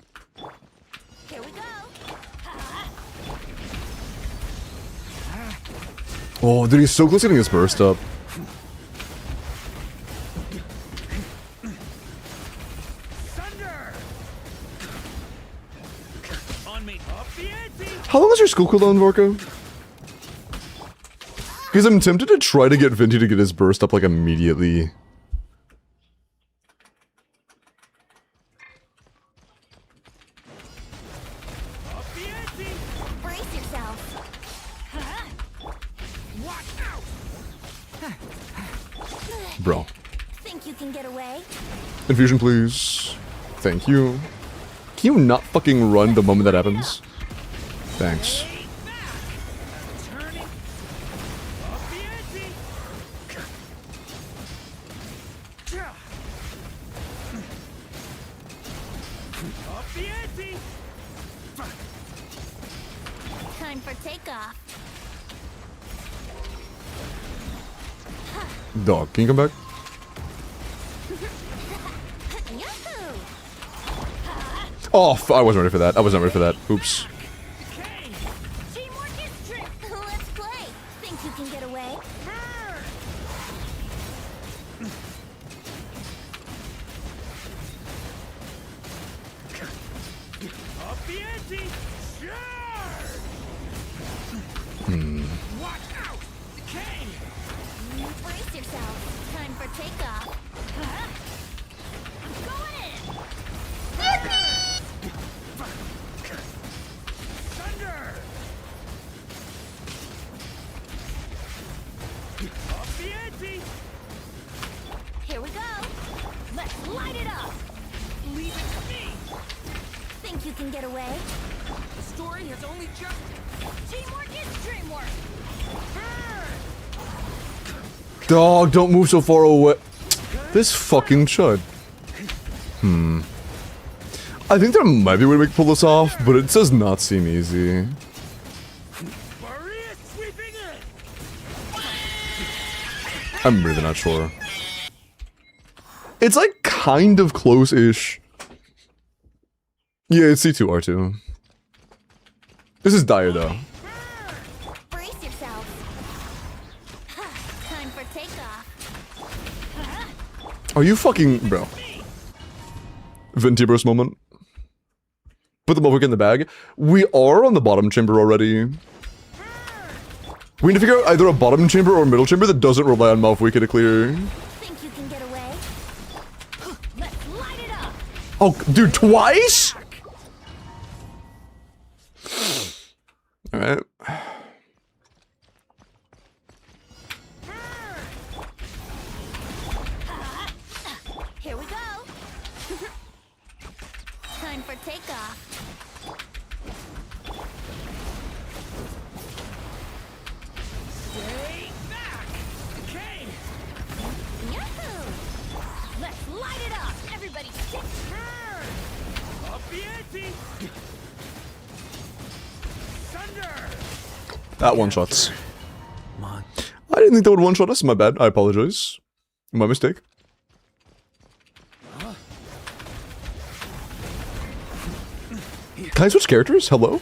Here we go. Oh, dude, he's so close to getting his burst up. Thunder! On me. Up the ante! How long is your school cooldown, Vorka? Because I'm tempted to try to get Vinty to get his burst up, like, immediately. Up the ante! Brace yourself. Watch out! Bro. Think you can get away? Infusion, please. Thank you. Can you not fucking run the moment that happens? Thanks. Hey, back! Turning. Up the ante! Up the ante! Time for takeoff. Dog, can you come back? Yahoo! Oh, I wasn't ready for that. I wasn't ready for that. Oops. Decay! Teamwork is trick. Let's play. Think you can get away? Burn! Up the ante! Charge! Watch out! Decay! Brace yourself. Time for takeoff. I'm going in. Thunder! Up the ante! Here we go. Let's light it up. Leave it to me! Think you can get away? The story has only just... Teamwork is dreamwork. Burn! Dog, don't move so far away. This fucking chud. I think there might be a way we can pull this off, but it does not seem easy. Maria sweeping in! I'm really not sure. It's like kind of close-ish. Yeah, it's C2, R2. This is dire though. Brace yourself. Time for takeoff. Are you fucking... Bro. Vinty burst moment. Put the Mohawk in the bag. We are on the bottom chamber already. We need to figure out either a bottom chamber or a middle chamber that doesn't rely on Malfoy to clear. Think you can get away? Let's light it up. Oh, dude, twice? Alright. Here we go. Time for takeoff. Stay back! Decay! Yahoo! Let's light it up. Everybody stick. Burn! Up the ante! Thunder! That one-shots. I didn't think that would one-shot us. My bad. I apologize. My mistake. Can I switch characters? Hello?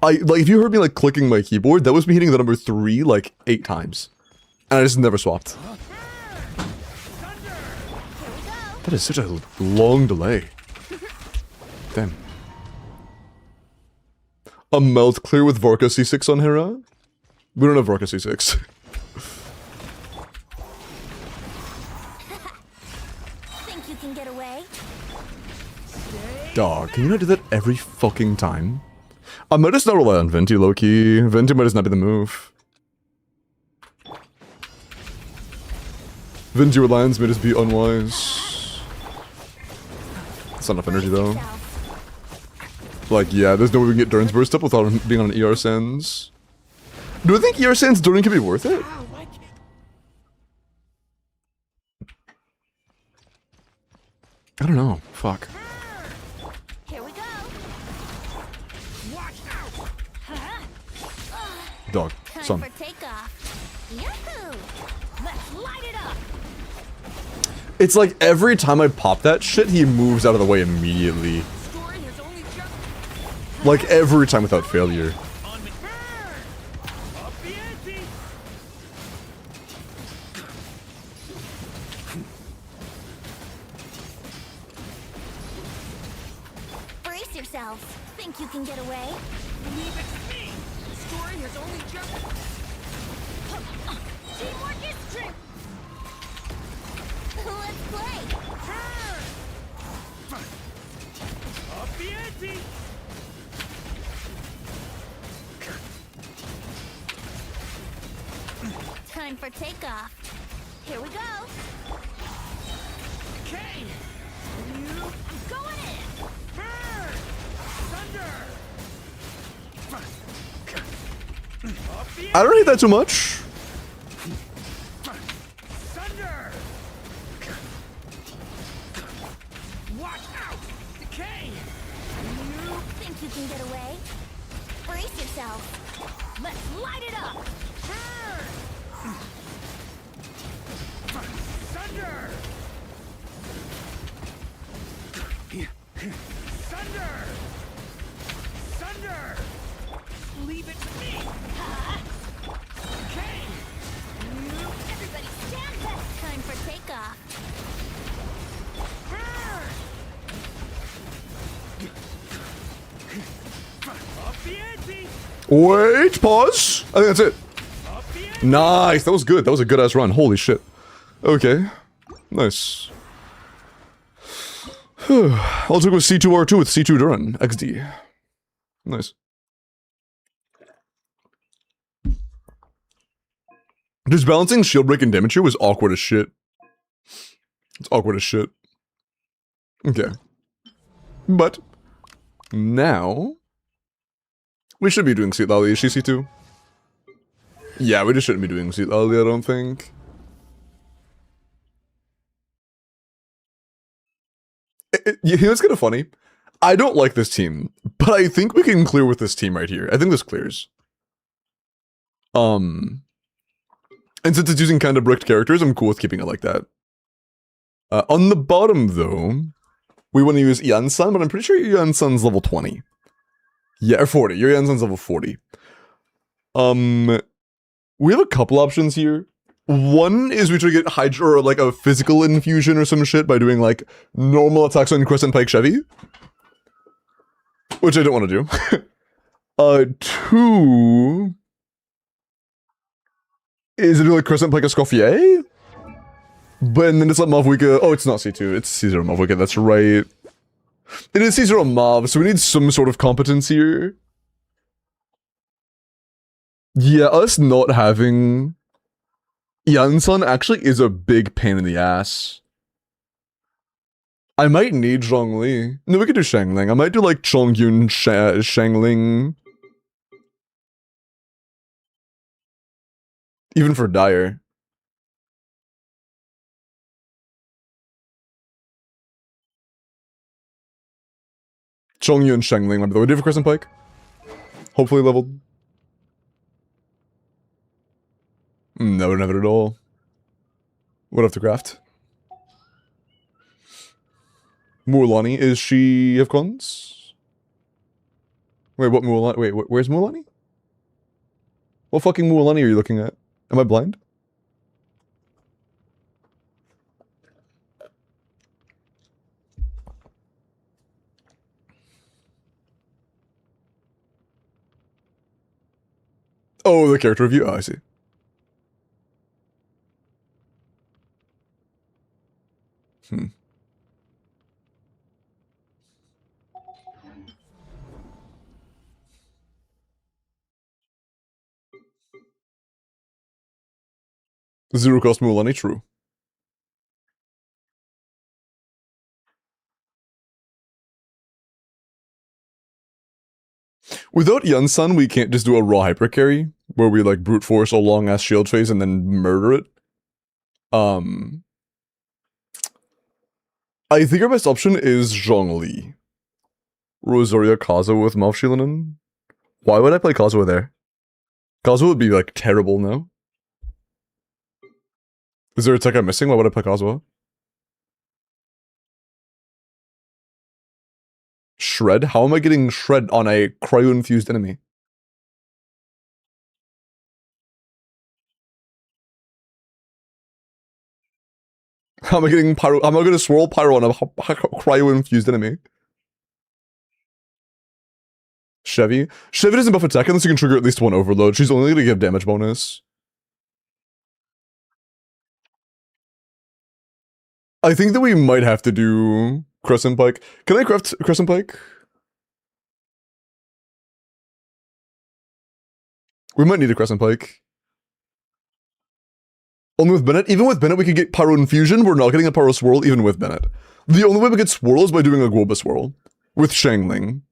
Like, if you heard me, like, clicking my keyboard, that was me hitting the number 3, like, 8 times. And I just never swapped. Thunder! Here we go. That is such a long delay. Damn. A melt clear with Vorka C6 on Hera? We don't have Vorka C6. Think you can get away? Dog, can you not do that every fucking time? I might just not rely on Venti, low-key. Venti might just not be the move. Venti reliance may just be unwise. That's not enough energy, though. Like, yeah, there's no way we can get Durin's burst up without him being on an ER Sands. Do I think ER Sands Durin could be worth it? I don't know. Fuck. Here we go. Watch out! Dog. Time Son. for takeoff. Yahoo! Let's light it up. It's like every time I pop that shit, he moves out of the way immediately. Story has only just Like every time without failure. on me. Up the ante! Brace yourselves. Think you can get away? Leave it to me! The story has only just... Teamwork is strength. Let's play. Up the ante! Time for takeoff. Here we go. Okay! You... I'm going in. Burn! Thunder! Up the I don't hate that too much. Thunder! Watch out! Decay! You... Think you can get away? Brace yourself. Let's light it up. Burn! Thunder! Thunder! Thunder! Leave it to me! Okay! You... Everybody stand back. Time for takeoff. Up the ante! Wait, pause. I think that's it. Up the ante! Nice. That was good. That was a good ass run. Holy shit. Okay. Nice. I'll take with C2R2 with C2 Durin. XD. Nice. Just balancing shield break and damage here was awkward as shit. It's awkward as shit. Okay. But now we should be doing Seat Lally. Is she C2? Yeah, we just shouldn't be doing Seat Lally, I don't think. You know what's kind of funny? I don't like this team, but I think we can clear with this team right here. I think this clears. And since it's using kind of bricked characters, I'm cool with keeping it like that. On the bottom, though, we want to use Yansan, but I'm pretty sure Yansan's level 20. Yeah, or 40. Your Yansan's level 40. We have a couple options here. One is we try to get Hydra or like a physical infusion or some shit by doing like normal attacks on Crescent Pike Chevy. Which I don't want to do. Two is it like Crescent Pike Escoffier? But then it's like Mavwika. Oh, it's not C2, it's C0 Mavwika, that's right. It is C0 Mav, so we need some sort of competence here. Yeah, us not having Yansan actually is a big pain in the ass. I might need Zhongli. No, we could do Shangling. I might do like Chongyun Shangling. Even for Dire. Chongyun Shangling might be the way to do for Crescent Pike. Hopefully leveled. No, never at all. What have to craft? Mualani, is she have cons? Wait, what Mualani? Wait, where's Mualani? What fucking Mualani are you looking at? Am I blind? Oh, the character review? Oh, I see. Zero cost Mulan, true. Without Yunsun, we can't just do a raw hyper carry where we like brute force a long ass shield phase and then murder it. I think our best option is Zhongli. Rosaria Kazuha with Mouth Shilinen. Why would I play Kazuha there? Kazuha would be like terrible now. Is there a tech I'm missing? Why would I play Kazuha? Shred? How am I getting shred on a cryo-infused enemy? How am I getting pyro? How am I gonna swirl pyro on a cryo-infused enemy? Chevy? Chevy doesn't buff attack unless you can trigger at least one overload. She's only gonna give damage bonus. I think that we might have to do Crescent Pike. Can I craft Crescent Pike? We might need a Crescent Pike. Only with Bennett? Even with Bennett we could get Pyro Infusion. We're not getting a Pyro Swirl even with Bennett. The only way we get Swirl is by doing a Guoba Swirl. With Shangling.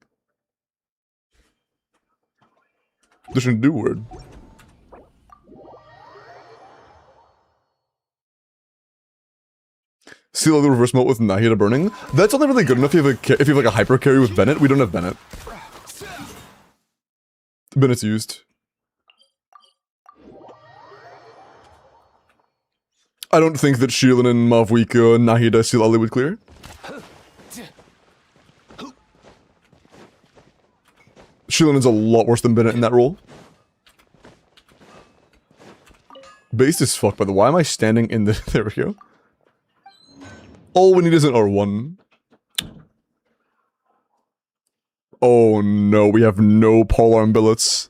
This shouldn't do word. Seal the reverse mode with Nahida Burning. That's only really good enough if you have like a hyper carry with Bennett. We don't have Bennett. Bennett's used. I don't think that Shilin and Mavwika, Nahida, Seal Ali would clear. Shilin is a lot worse than Bennett in that role. Based as fuck, by the way. Why am I standing in the... There we go. All we need is an R1. Oh no, we have no polearm billets.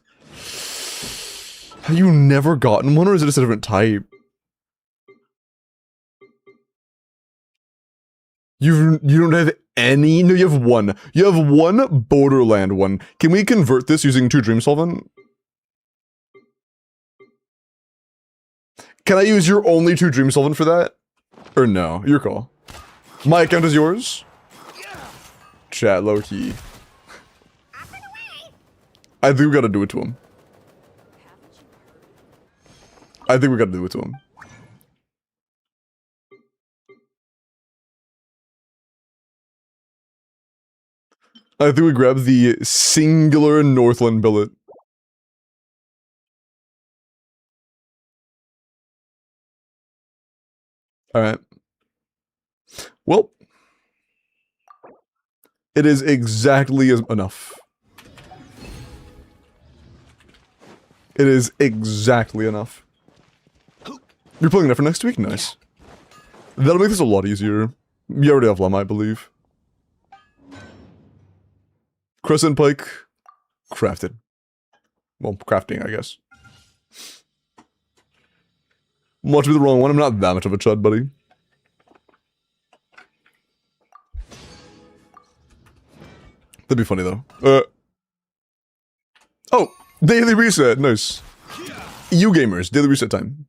Have you never gotten one, or is it just a different type? You don't have any? No, you have one. You have one Borderland one. Can we convert this using 2 Dream Solvent? Can I use your only 2 Dream Solvent for that? Or no? Your call. My account is yours? Chat, low key. I think we gotta do it to him. I think we gotta do it to him. I think we grab the singular Northland billet. Alright. Well. It is exactly enough. It is exactly enough. You're playing that for next week? Nice. That'll make this a lot easier. You already have Llama, I believe. Crescent Pike. Crafted. Well, crafting, I guess. Must be the wrong one. I'm not that much of a chud, buddy. That'd be funny, though. Oh! Daily reset! Nice. You gamers, daily reset time.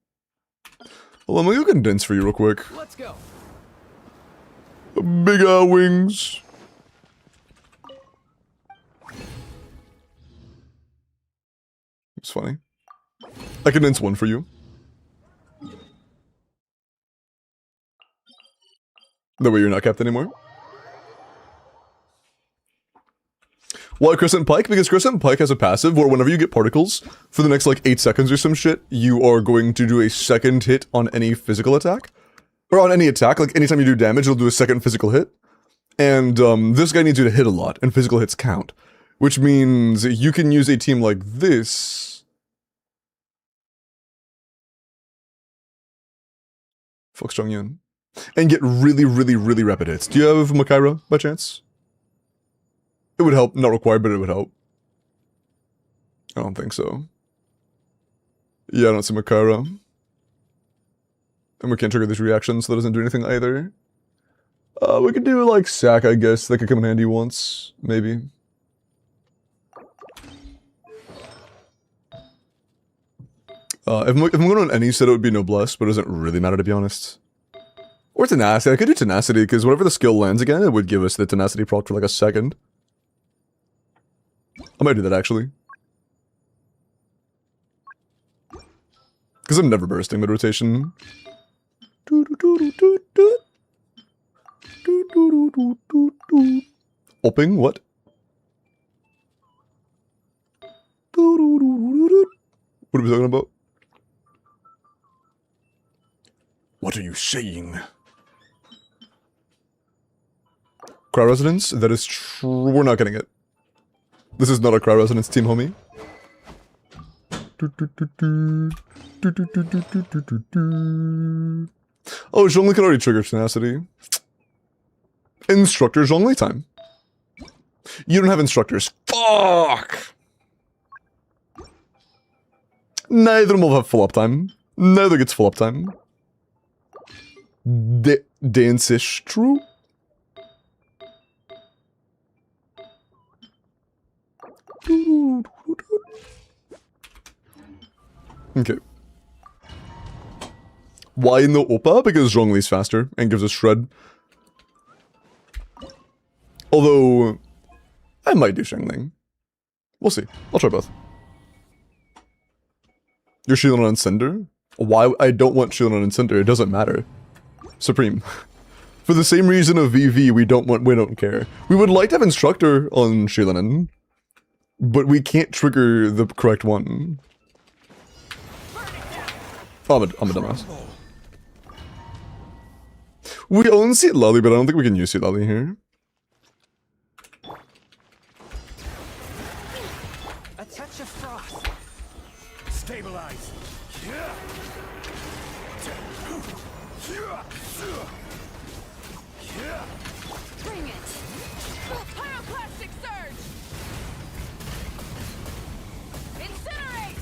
Well, I'm gonna condense for you real quick. Let's go. Big wings. It's funny. I condense one for you. That way you're not kept anymore. Why Crescent Pike? Because Crescent Pike has a passive where whenever you get particles, for the next like 8 seconds or some shit, you are going to do a second hit on any physical attack. Or on any attack, like anytime you do damage, it'll do a second physical hit. And this guy needs you to hit a lot, and physical hits count. Which means you can use a team like this. Fuck Strong Yun. And get really, really, really rapid hits. Do you have Makaira, by chance? It would help. Not required, but it would help. I don't think so. Yeah, I don't see Makaira. And we can't trigger these reactions, so that doesn't do anything either. We could do, like, Sack, I guess. That could come in handy once. Maybe. If I'm going on any set, it would be Noblesse, but it doesn't really matter to be honest. Or Tenacity. I could do Tenacity, because whenever the skill lands again, it would give us the Tenacity proc for like a second. I might do that actually. Because I'm never bursting mid-rotation. Opping? What? What are we talking about? What are you saying? Crowd Resonance? That is true. We're not getting it. This is not a Crowd Resonance team, homie. Oh, Zhongli can already trigger Tenacity. Instructor Zhongli time. You don't have instructors. Fuck! Neither of them will have full uptime. Neither gets full uptime. Dance-ish true? Okay. Why no Oppa? Because Zhongli's faster and gives us Shred. Although, I might do Shangling. We'll see. I'll try both. You're shielding on Cinder? Why? I don't want shielding on Cinder. It doesn't matter. Supreme. For the same reason of VV, we don't care. We would like to have Instructor on Shielding, but we can't trigger the correct one. Oh, I'm a dumbass. We own Seat Lolly, but I don't think we can use Seat Lolly here. A touch of frost. Stabilize. Bring it! Pyroclastic surge! Incinerate!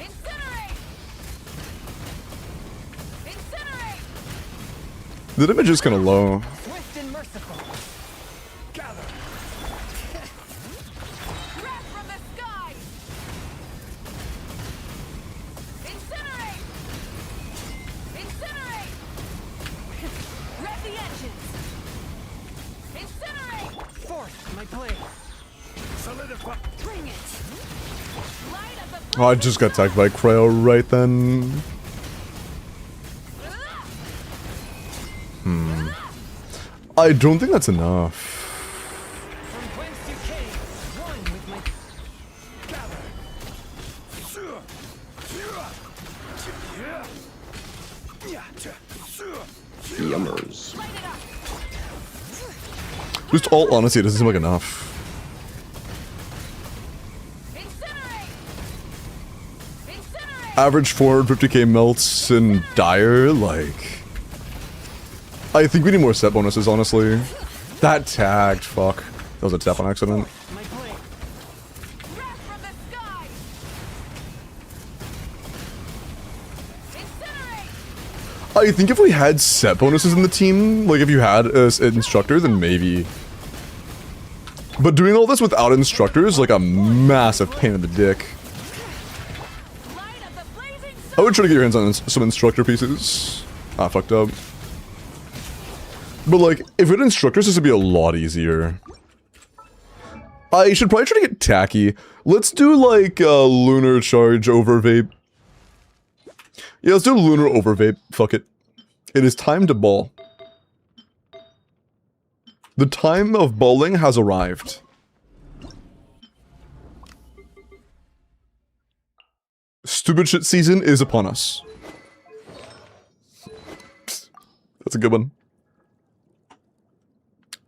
Incinerate! Incinerate! The damage is kind of low. Swift and merciful. Gather. Wrath from the sky! Incinerate! Incinerate! Rev the engines! Incinerate! Force my blade. Solidify. Bring it! Light of the Oh, I just got attacked by Cryo right then. I don't think that's enough. From whence you came, one with my gather. Yummers. light it up! Just all honesty, it doesn't seem like enough. Incinerate! Incinerate! Average 450k melts in Dire, like... I think we need more set bonuses, honestly. That tagged, fuck. That was a tap on accident. My blade. Wrath from the sky! Incinerate! I think if we had set bonuses in the team, like if you had an instructor, then maybe. But doing all this without instructor is like a massive pain in the dick. Light of the blazing I would try to get your hands on some instructor pieces. Ah, fucked up. But like, if we had instructors, this would be a lot easier. I should probably try to get tacky. Let's do like lunar charge over vape. Yeah, let's do lunar over vape. Fuck it. It is time to ball. The time of bowling has arrived. Stupid shit season is upon us. That's a good one.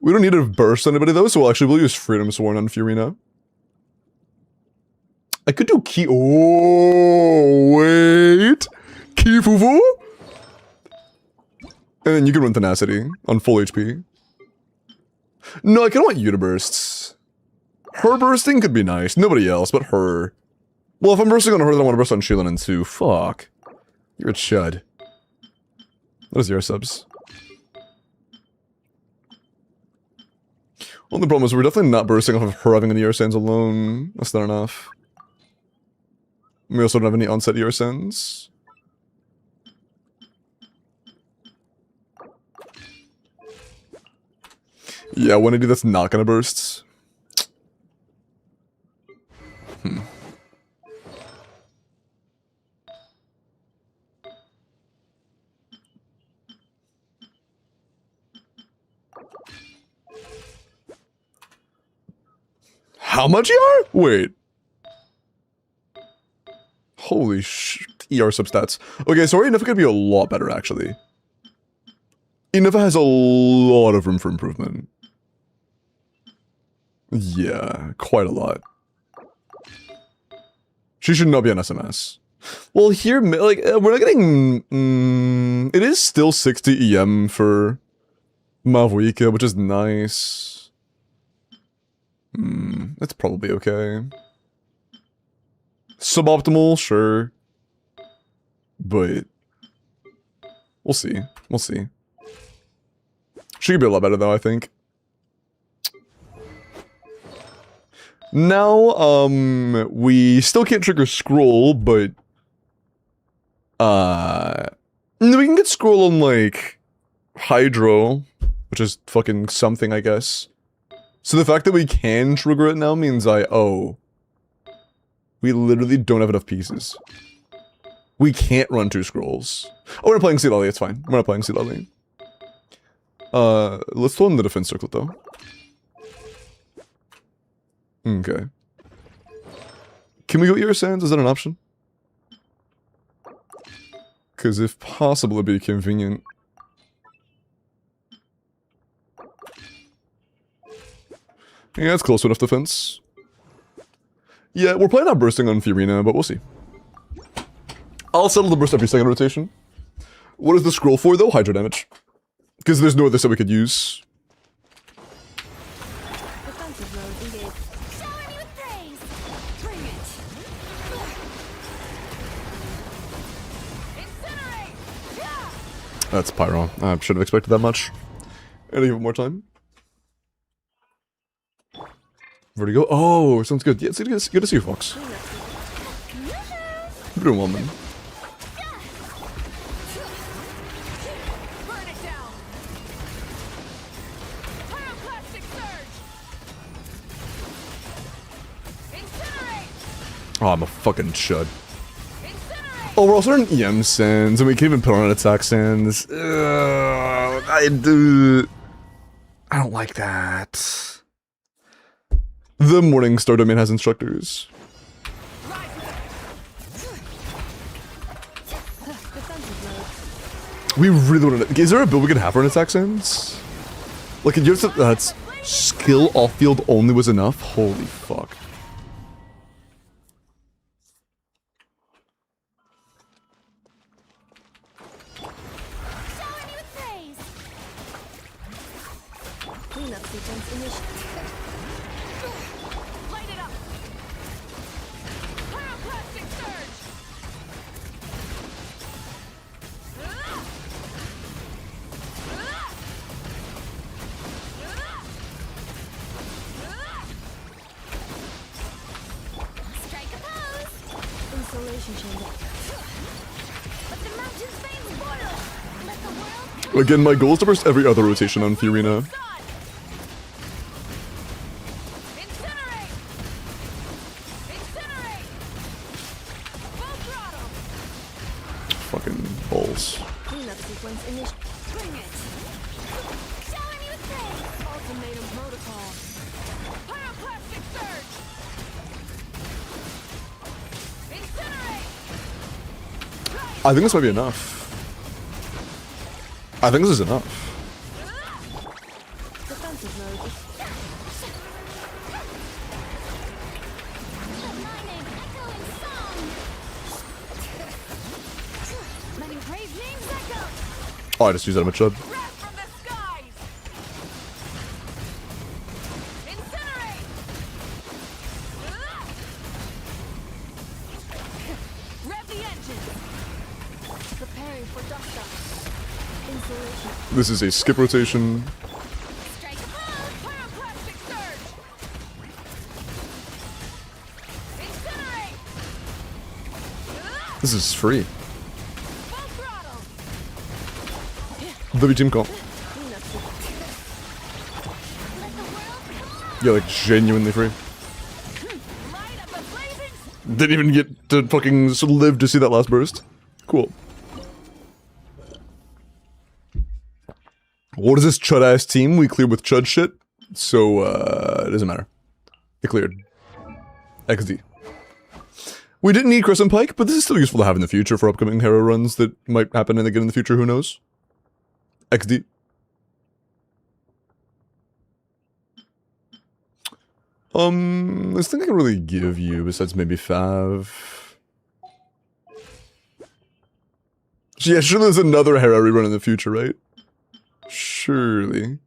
We don't need to burst anybody though, so we'll use Freedom Sworn on Furina. I could do Ki- Oh, wait! Ki Fufu? And then you can run Tenacity on full HP. No, I kind of want you to burst. Her bursting could be nice. Nobody else, but her. Well, if I'm bursting on her, then I want to burst on Shieldin too. Fuck. You're a chud. What is your subs? Well, the problem is we're definitely not bursting off of her having the air sands alone. That's not enough. We also don't have any onset ER sends. Yeah, 180 that's not gonna burst. How much ER? Wait. Holy ER substats. Okay, so our Innifa could be a lot better, actually. Innifa has a lot of room for improvement. Yeah, quite a lot. She should not be on SMS. Well, here, like, we're not getting... it is still 60 EM for Mavuika, which is nice. That's probably okay. Suboptimal, sure. But... we'll see. We'll see. She could be a lot better, though, I think. Now, we still can't trigger scroll, but... no, we can get scroll on, like, Hydro, which is fucking something, I guess. So the fact that we can trigger it now means we literally don't have enough pieces. We can't run 2 scrolls. Oh, we're playing Sealali, it's fine. We're not playing Sealali. Let's throw in the defense circlet, though. Okay. Can we go ER Sands? Is that an option? Because if possible, it'd be convenient. Yeah, it's close enough defense. Yeah, we're planning on bursting on Fiorina, but we'll see. I'll settle the burst every second rotation. What is the scroll for, though? Hydro damage. Because there's no other set we could use. That's Pyro. I should have expected that much. And give it more time. Vertigo. Oh, sounds good. Yeah, it's good to see you, Fox. You're doing well, man. Oh, I'm a fucking chud. Oh, we're also in EM sands, and we can even put on attack sands. I don't like that. The Morningstar domain has instructors. We really want to... Is there a build we could have for an attack sands? Like, you have to... That's... Skill off-field only was enough? Holy fuck. Again, my goal is to burst every other rotation on Fiorina. Fucking balls. I think this might be enough. I think this is enough. Oh, I just used that on my chud. This is a skip rotation. This is free. Full throttle. W team call. Let the world come Yeah, like genuinely free. on. Light up a blazing. Didn't even get to fucking live to see that last burst. Cool. What is this chud ass team? We cleared with chud shit. So it doesn't matter. It cleared. XD. We didn't need Crescent Pike, but this is still useful to have in the future for upcoming hero runs that might happen again in the future, who knows? XD. There's nothing I can really give you besides maybe Fav. Yeah, surely there's another hero rerun in the future, right? Surely.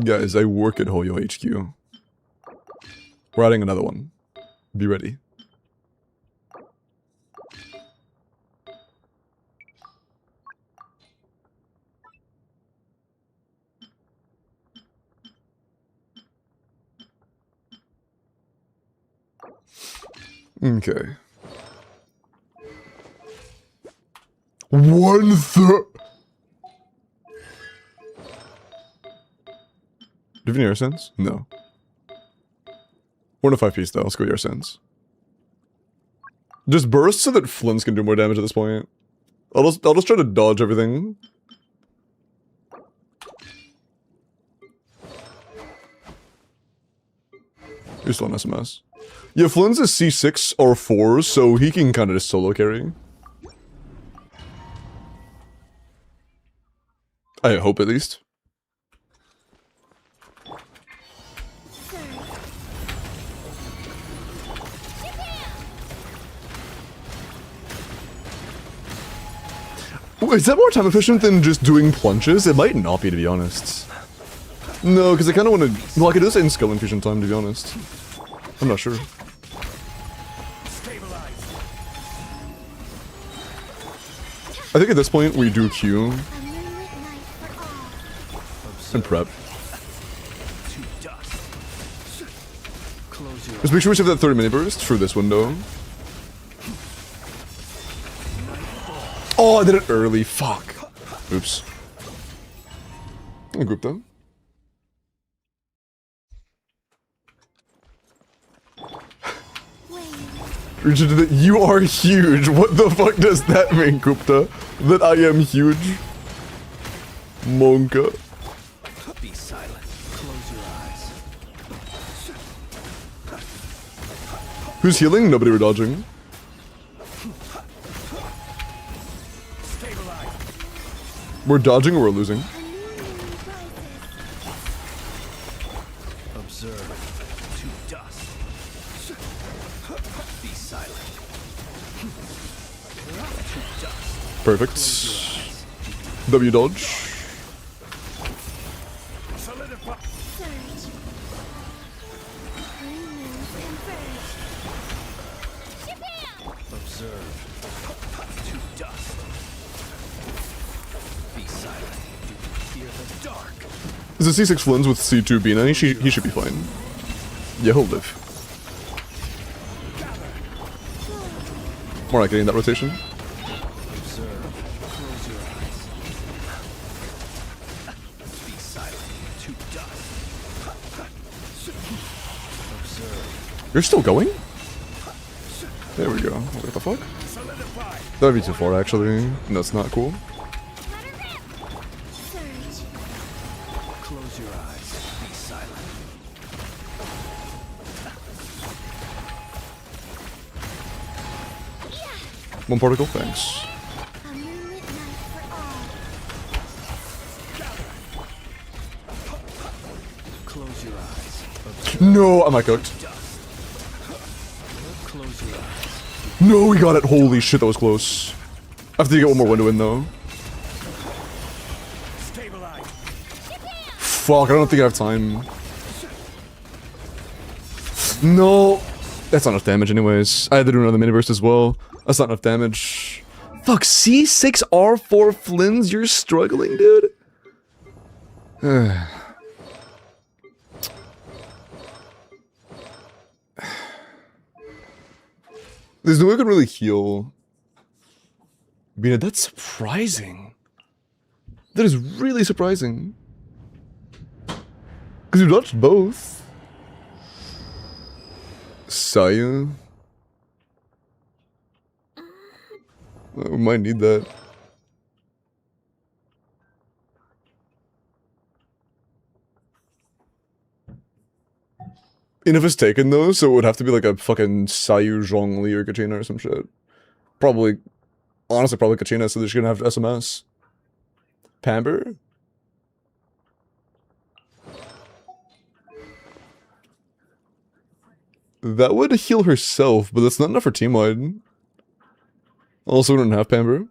Guys, I work at Hoyo HQ. We're adding another one. Be ready. Okay. 1/3. Do you have any air sense? No. We're in a 5-piece though, let's go air sense. Just burst so that Flints can do more damage at this point. I'll just try to dodge everything. You're still on SMS. Yeah, Flynn's is C6 or 4, so he can kind of just solo carry. I hope at least. Is that more time efficient than just doing plunges? It might not be, to be honest. No, because I kind of want to... Well, I could do this in skill infusion time, to be honest. I'm not sure. I think at this point we do Q and prep. Just make sure we save that 30 mini burst through this window. Oh, I did it early. Fuck. Oops. I'll group them. Richard, you are huge. What the fuck does that mean, Gupta? That I am huge? Monka. Be silent. Close your eyes. Who's healing? Nobody we're dodging. We're dodging or we're losing. Observe to dust. Be silent. To dust. Perfect. W dodge. Solidify. Surge. Remove and purge. Japan! Observe to dust. Be silent. You can fear the dark. Is a C6 Flynn's with C2 Bina? He should be fine. Yeah, he'll live. More like getting that rotation. Observe. Close your eyes. Be silent. To dust. Observe. You're still going? There we go. What the fuck? Solidify. That would be too far, actually. That's not cool. Let her rip! Surge. Close your eyes. Be silent. One particle, thanks. A moonlit night for all. Close your eyes. Observe. No, am I cooked? Close your eyes. No, we got it. Holy shit, that was close. I have to get one more window in, though. Stabilize. Fuck, I don't think I have time. No. That's not enough damage anyways. I had to do another mini burst as well. That's not enough damage. Fuck, C6 R4 Flynn's, you're struggling, dude. There's no way I can really heal. Bina, that's surprising. That is really surprising. Because you dodged both. Saya. We might need that. And if it's taken though, so it would have to be like a fucking Sayu, Zhongli, or Kachina or some shit. Probably, honestly, probably Kachina, so they're just gonna have SMS. Pamber? That would heal herself, but that's not enough for team-wide. Also, we don't have Pamber.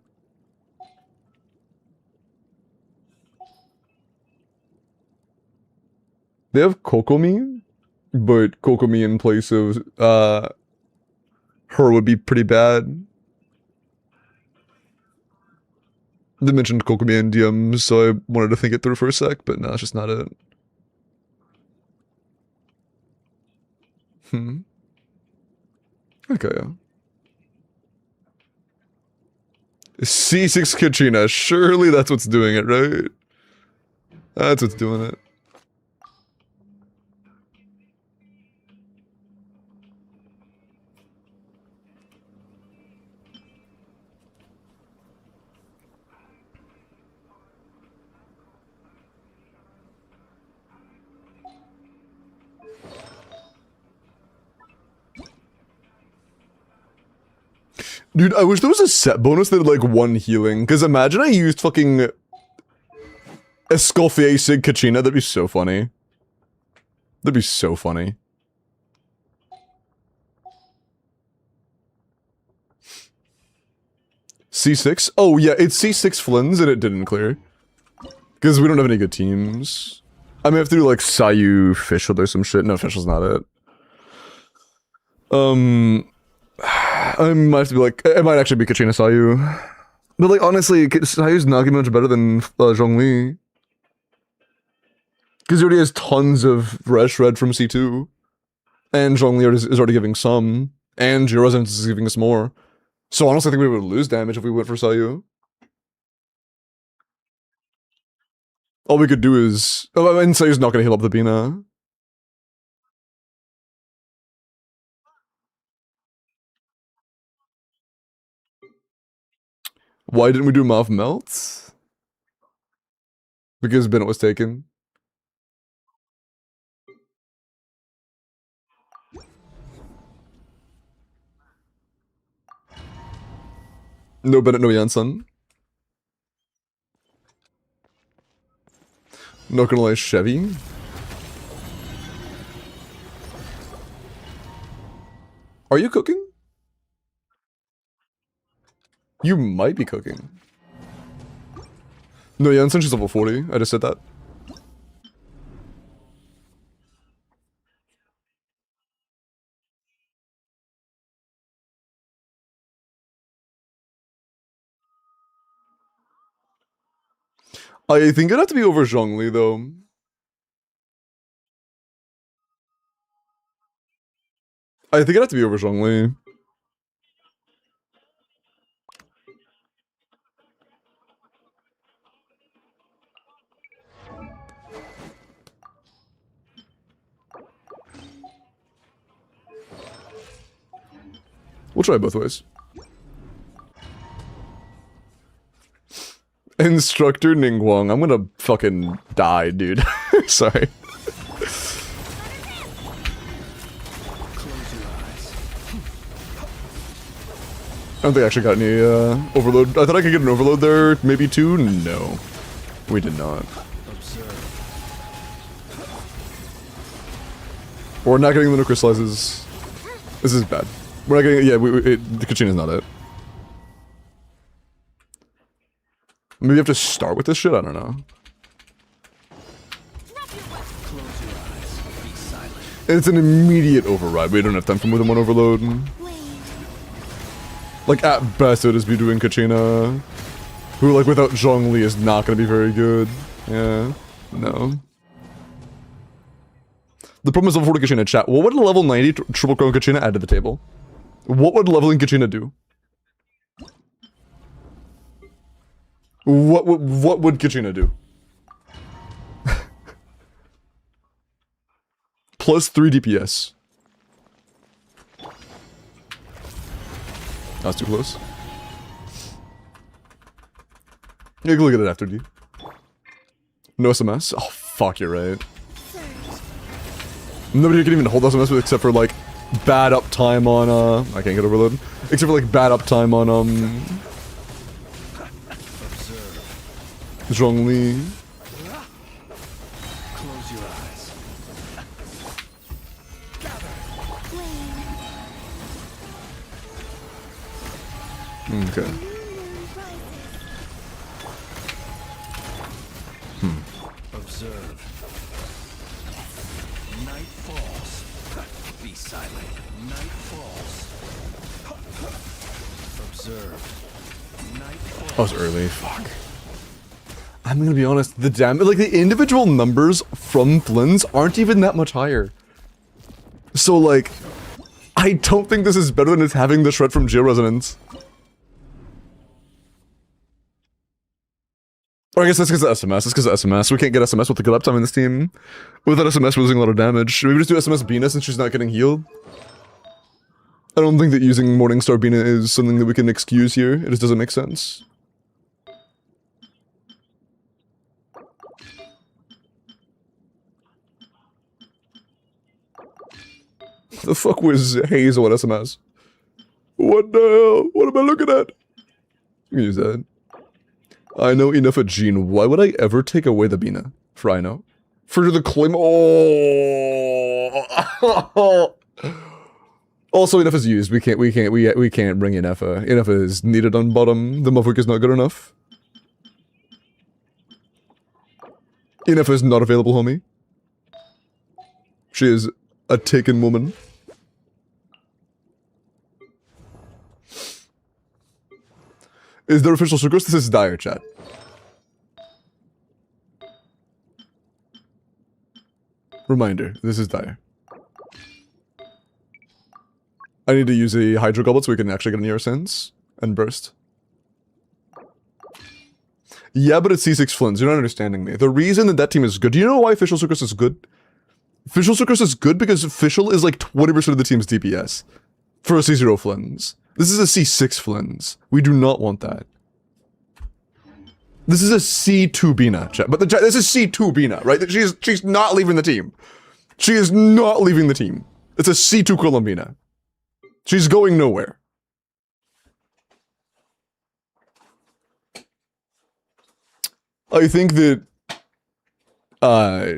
They have Kokomi, but Kokomi in place of her would be pretty bad. They mentioned Kokomi in DMs, so I wanted to think it through for a sec, but no, that's just not it. Okay, yeah. C6 Kachina, surely that's what's doing it, right? That's what's doing it. Dude, I wish there was a set bonus that had, like, one healing. Because imagine I used fucking Escoffier Sig Kachina. That'd be so funny. That'd be so funny. C6? Oh, yeah, it's C6 Flynn's and it didn't clear. Because we don't have any good teams. I may have to do, like, Sayu Fischl or some shit. No, Fischl's not it. I might have to be like, it might actually be Kachina Sayu. But like, honestly, Sayu's not getting much better than Zhongli. Because he already has tons of Red Shred from C2. And Zhongli is already giving some. And Your Resonance is giving us more. So honestly, I think we would lose damage if we went for Sayu. All we could do is... Oh, and Sayu's not going to heal up the Bina. Why didn't we do Mav Melt? Because Bennett was taken. No Bennett, no Janssen. Not gonna lie, Chevy. Are you cooking? You might be cooking. No, Janssen, she's level 40. I just said that. I think it'd have to be over Zhongli, though. I think it'd have to be over Zhongli. We'll try both ways. Instructor Ningguang, I'm gonna fucking die, dude. Sorry. I don't think I actually got any overload. I thought I could get an overload there, maybe two? No. We did not. We're not getting the no crystallizes. This is bad. We're not getting, yeah, the Kachina's not it. Maybe you have to start with this shit? I don't know. It's an immediate override. We don't have time for more than one overload. Like, at best, it would just be doing Kachina. Who, like, without Zhongli is not gonna be very good. Yeah. No. The problem is level 40 Kachina chat. Well, what would a level 90 triple chrome Kachina add to the table? What would leveling Katrina do? What would Katrina do? Plus 3 DPS. That's too close. You can look at it after, D. No SMS? Oh, fuck, you're right. Nobody can even hold SMS with except for, like, bad uptime on, I can't get overload. Except for, like, bad uptime on, Zhongli. Close your eyes. Okay. Observe. Night falls. Be silent. Night falls. Observe. Night falls. That was early. Fuck. I'm gonna be honest, the damage, like, the individual numbers from Flynn's aren't even that much higher. So, like, I don't think this is better than it's having the shred from Geo Resonance. Or I guess that's because of SMS. It's because of SMS. We can't get SMS with the good uptime in this team. Without SMS, we're losing a lot of damage. Maybe just do SMS Bina since she's not getting healed. I don't think that using Morningstar Bina is something that we can excuse here. It just doesn't make sense. The fuck was Hazel on SMS? What the hell? What am I looking at? You can use that. I know enough of Jean. Why would I ever take away the Bina? For I know. For the claim. Oh. Also, enough is used. We can't bring in Effa. Enough is needed on bottom. The Mavuk is not good enough. Enough is not available, homie. She is a taken woman. Is there official Sucrose? This is Dire, chat. Reminder, this is Dire. I need to use a Hydro Goblet so we can actually get an ER sense and burst. Yeah, but it's C6 Flynn's. You're not understanding me. The reason that that team is good... Do you know why official Sucrose is good? Official Sucrose is good because official is like 20% of the team's DPS. For a C0 Flynn's. This is a C6 Flynn's. We do not want that. This is a C2 Bina, chat. But this is C2 Bina, right? She's not leaving the team. She is not leaving the team. It's a C2 Columbina. She's going nowhere. I think that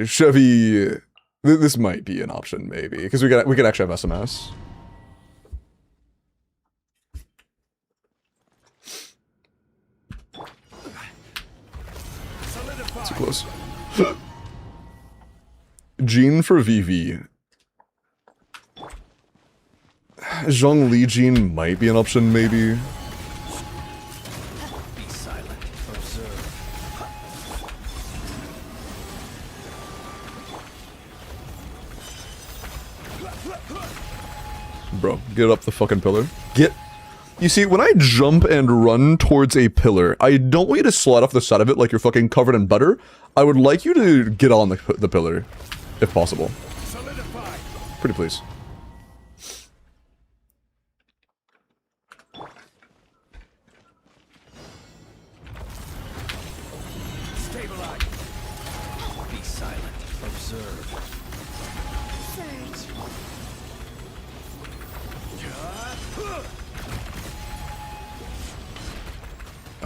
Chevy, this might be an option, maybe, because we could actually have SMS. Too close. Jean for VV. Zhongli Jean might be an option, maybe. Be silent. Observe. Bro, get up the fucking pillar. You see, when I jump and run towards a pillar, I don't want you to slide off the side of it like you're fucking covered in butter. I would like you to get on the pillar, if possible. Solidify. Pretty please. Stabilize. Be silent. Observe. Surge.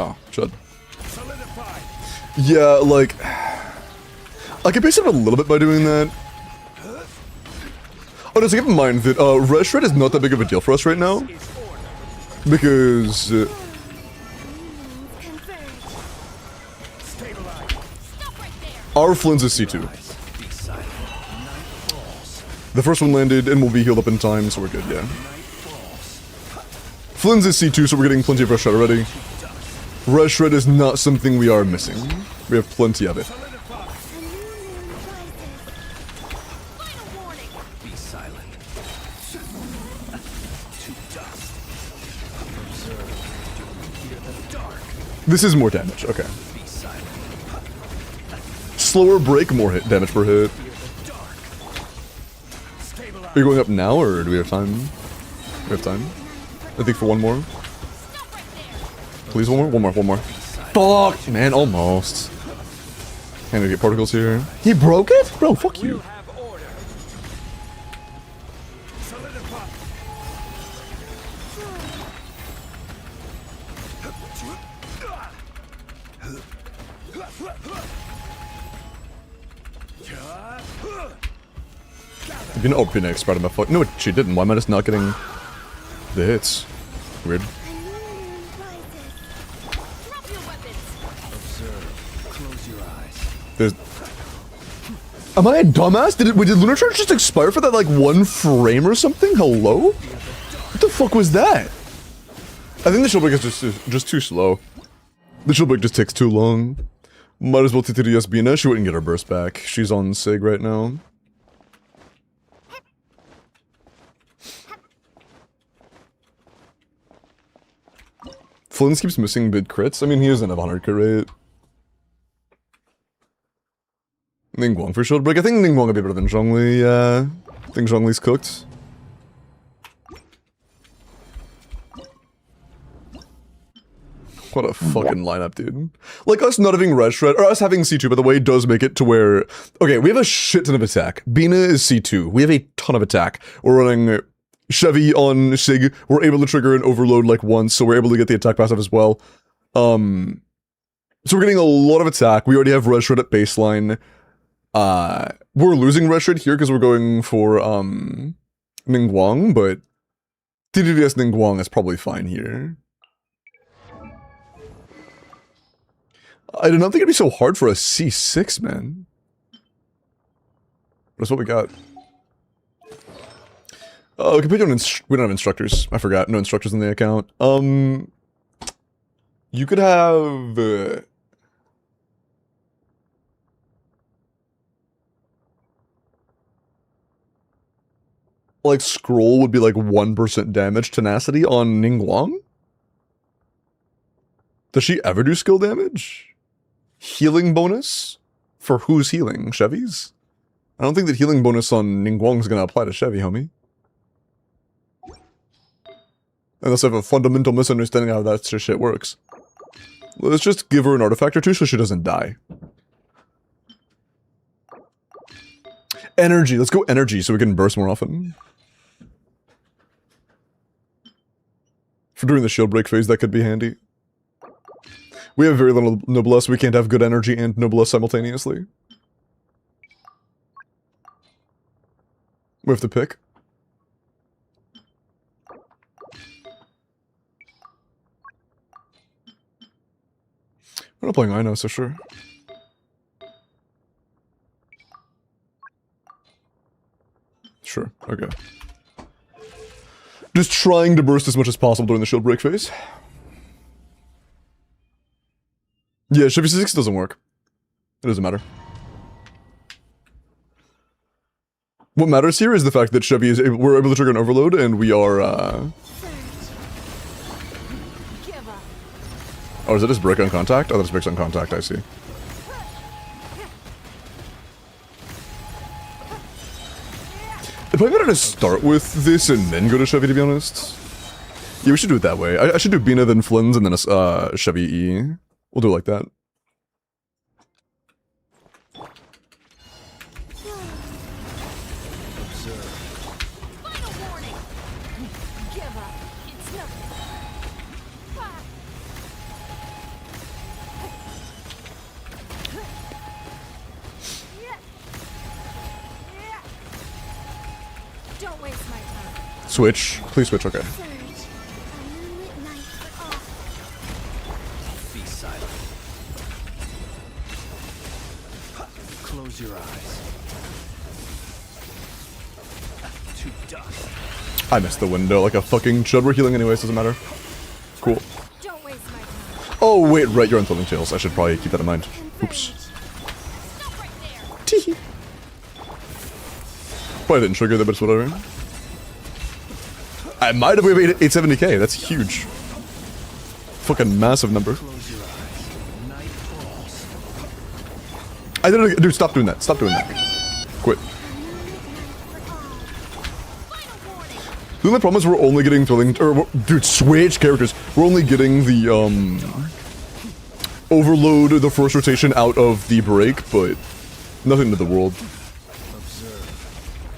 Oh, should. Solidify. Yeah, like... I could base it a little bit by doing that. Oh, no, so keep in mind that Red Shred is not that big of a deal for us right now. Is order. Because... Stabilize. Stop right there. our Flynn's is C2. Be silent. Night falls. The first one landed and will be healed up in time, so we're good, yeah. Night falls. Flynn's is C2, so we're getting plenty of Red Shred already. Red Shred is not something we are missing. We have plenty of it. Solidify. A new moon rises. Final warning. Be silent. This is more damage, okay. Slower break, more hit damage per hit. Are you going up now, or do we have time? We have time? I think for one more. Please, one more? One more. Fuck! Man, almost. Can I get particles here? He broke it? Bro, fuck you. You can open it, expired my fuck. No, she didn't. Why am I just not getting the hits? Weird. There's. Am I a dumbass? Did Lunar Charge just expire for that like 1 frame or something? Hello? What the fuck was that? I think the shield break is just too slow. The shield break just takes too long. Might as well TTDS Bina. She wouldn't get her burst back. She's on Sig right now. Flins keeps missing bid crits. I mean, he doesn't have 100 crit rate. Ningguang for shield break. I think Ningguang would be better than Zhongli, yeah. I think Zhongli's cooked. What a fucking lineup, dude. Like, us not having Red Shred, or us having C2, by the way, does make it to where... Okay, we have a shit ton of attack. Bina is C2. We have a ton of attack. We're running Chevy on Sig. We're able to trigger an overload, like, once, so we're able to get the attack passive as well. So we're getting a lot of attack. We already have Red Shred at baseline. We're losing Red Shred here because we're going for, Ningguang, but TDDS Ningguang is probably fine here. I did not think it'd be so hard for a C6, man. That's what we got. We can put you on we don't have instructors. I forgot. No instructors in the account. You could have... like, scroll would be like 1% damage tenacity on Ningguang? Does she ever do skill damage? Healing bonus? For who's healing? Chevy's? I don't think that healing bonus on Ningguang's gonna apply to Chevy, homie. Unless I have a fundamental misunderstanding of how that shit works. Let's just give her an artifact or two so she doesn't die. Energy. Let's go energy so we can burst more often. For during the shield break phase, that could be handy. We have very little noblesse. We can't have good energy and noblesse simultaneously. We have to pick. We're not playing Ino, so sure. Sure, okay. Just trying to burst as much as possible during the shield break phase. Yeah, Chevy 6 doesn't work. It doesn't matter. What matters here is the fact that Chevy is we're able to trigger an overload, and we are, Oh, is it just break on contact? Oh, that's breaks on contact, I see. It's probably better to start with this and then go to Chevy, to be honest. Yeah, we should do it that way. I should do Bina, then Flynn's, and then a Chevy E. We'll do it like that. Don't waste my time. Switch. Please switch, okay. Be silent. Close your eyes. To dust. I missed the window like a fucking chud. We're healing anyways, doesn't matter. Cool. Don't waste my time. Oh, wait, right, you're on Thrilling Tales. I should probably keep that in mind. Oops. Stop right there. Tee. Probably didn't trigger that, but it's whatever. I might have. We have 870k. That's huge. Fucking massive number. I didn't. Dude, stop doing that. Stop doing that. Quit. The only problem is we're only getting thrilling. Dude, switch characters. We're only getting the overload the first rotation out of the break, but nothing to the world.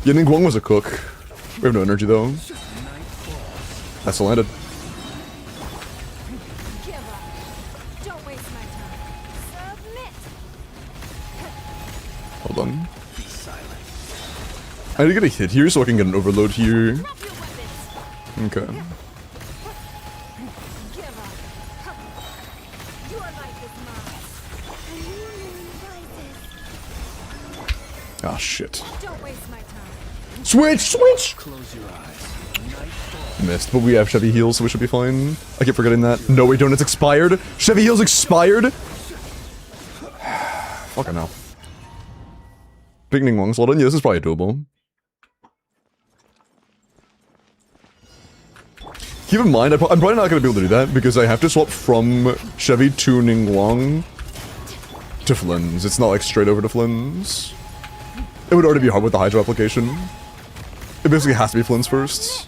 Yanning Guang was a cook. We have no energy though. That's the landed. Give up. Don't waste my time. Submit. Hold on. I need to get a hit here so I can get an overload here. Drop your weapons. Okay. Give up. Your life is mine. Ah, shit. Don't waste my time. Switch! Switch! Missed, but we have Chevy heals, so we should be fine. I keep forgetting that. No, we don't. It's expired. Chevy heals expired. Fucking hell. Picking Onslaught on? Yeah, this is probably doable. Keep in mind, I'm probably not going to be able to do that because I have to swap from Chevy to Ningguang to Flynn's. It's not like straight over to Flynn's. It would already be hard with the Hydro application. It basically has to be Flynn's first.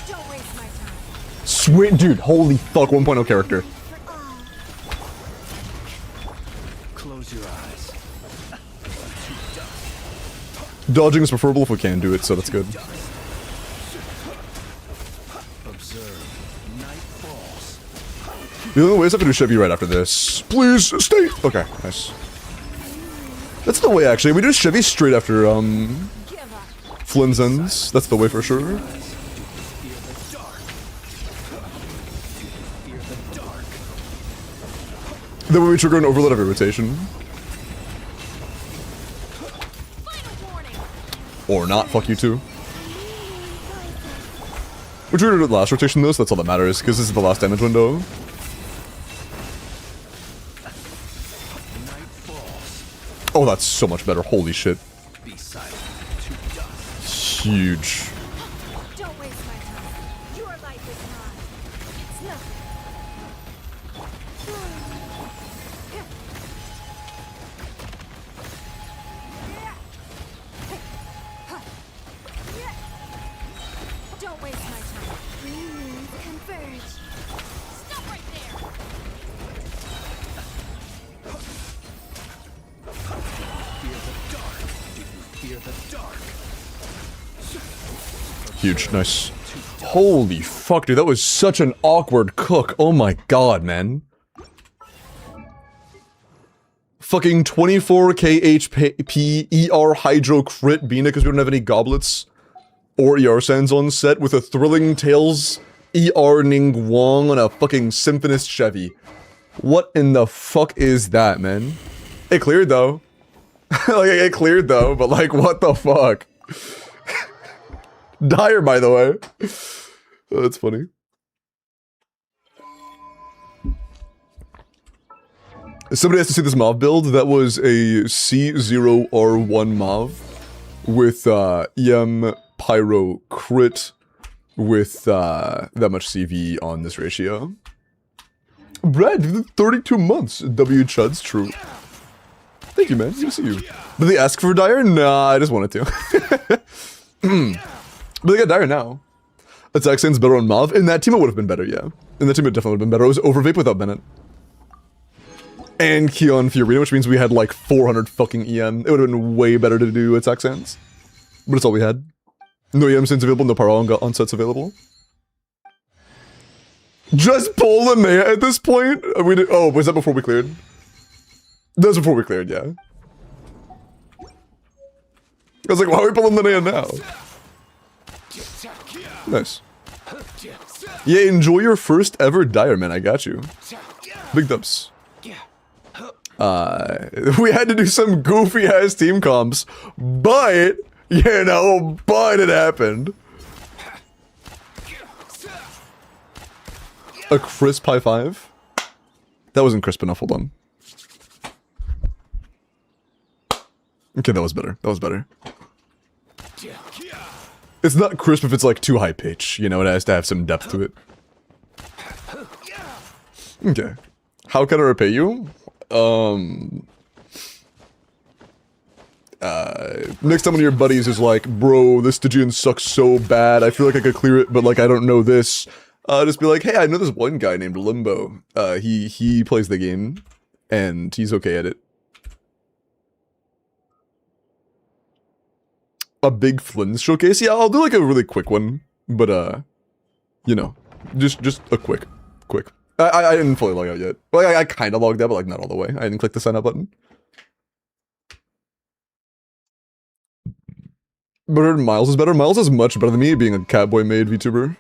Don't waste my time. Sweet dude, holy fuck, 1.0 character. Close your eyes. Dodging is preferable if we can do it, so that's good. The only way is I have to do Chevy right after this. Please, stay! Okay, nice. That's the way, actually. We do Chevy straight after, Give up. Flynn's ends. That's the way for sure. Then we trigger an overload every rotation. Final warning. Or not, fuck you too. We triggered it last rotation though, so that's all that matters, because this is the last damage window. Oh, that's so much better. Holy shit. Huge. Don't waste my time. Your life is mine. It's nothing. Don't waste my time. Converge. Stop right there. Huge, nice. Holy fuck, dude, that was such an awkward cook. Oh my god, man. Fucking 24k HP ER Hydro crit Bina because we don't have any goblets or ER sands on set with a Thrilling Tales ER Ningguang on a fucking Symphonist Chevy. What in the fuck is that, man? It cleared though. Like, it cleared though, but like, what the fuck? Dire, by the way. Oh, that's funny. Somebody has to see this Mav build. That was a C0R1 Mav with EM Pyro crit with that much CV on this ratio. Brad, 32 months. W Chuds, true. Thank you, man. Good to see you. Did they ask for Dire? Nah, I just wanted to. But they got Dire now. Attack Sands better on Mav. In that team it would have been better, yeah. In that team it definitely would have been better. It was Overvape without Bennett. And Keon Fiorina, which means we had like 400 fucking EM. It would have been way better to do Attack Sands. But it's all we had. No EM Sands available, no Power on sets available. Just pull Linnea at this point? We did, oh, was that before we cleared? That was before we cleared, yeah. I was like, why are we pulling Linnea now? Nice. Yeah, enjoy your first ever Dire, man. I got you. Big dubs. We had to do some goofy ass team comps, but, you know, but it happened. A crisp high five? That wasn't crisp enough, hold on. Okay, that was better. That was better. It's not crisp if it's like too high pitch, you know, it has to have some depth to it. Okay. How can I repay you? Next time one of your buddies is like, bro, this Stygian sucks so bad, I feel like I could clear it, but like I don't know this. Just be like, hey, I know this one guy named Limbo. He plays the game, and he's okay at it. A big Flynn showcase? Yeah, I'll do like a really quick one, but you know, just a quick. I didn't fully log out yet. Well, I kind of logged out, but like not all the way. I didn't click the sign up button. But I heard Miles is better. Miles is much better than me, being a Catboy made VTuber.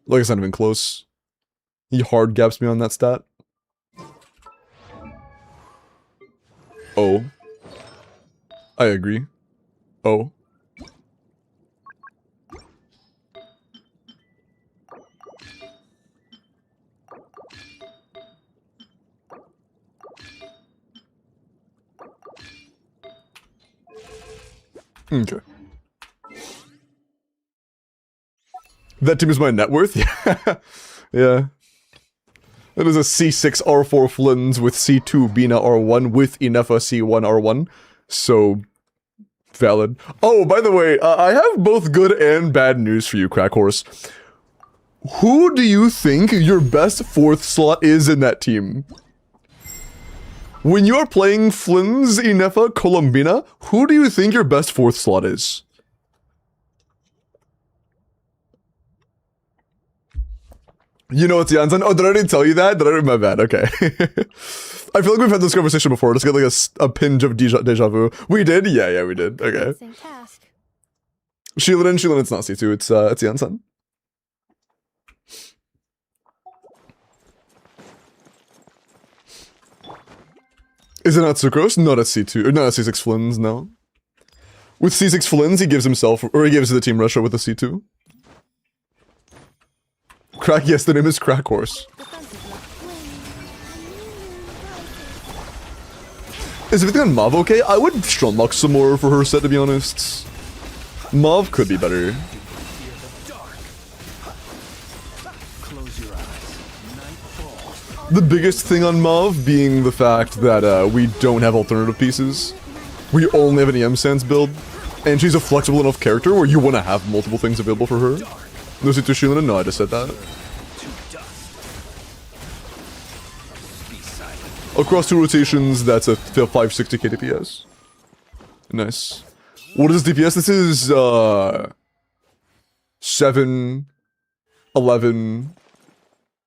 Like it's not even close. He hard gaps me on that stat. Oh. I agree. Oh. Okay. That team is my net worth? Yeah. Yeah. That is a C6 R4 Flynn's with C2 Bina R1 with Inefa C1 R1. So, valid. Oh, by the way, I have both good and bad news for you, Crack Horse. Who do you think your best 4th slot is in that team? When you are playing Flynn's, Inefa, Colombina, who do you think your best 4th slot is? You know it's Jansen? Oh, did I already tell you that? My bad, okay. I feel like we've had this conversation before. Just get like a pinch of deja vu. We did? Yeah, we did. Okay. Same task. Sheila, it's not C2, it's Jansen. Is it not Sucrose? Not a C2, or not a C6 Flynn's, no. With C6 Flynn's, he gives himself, or he gives the team Russia with a C2. Crack, yes, the name is Crack Horse. Is everything on Mauve okay? I would Strumlock some more for her set, to be honest. Mauve could be better. The biggest thing on Mauve being the fact that we don't have alternative pieces. We only have an EM Sans build, and she's a flexible enough character where you want to have multiple things available for her. No C2 Shilin? No, I just said that. Across 2 rotations, that's a 560k DPS. Nice. What is this DPS? This is 7, 11,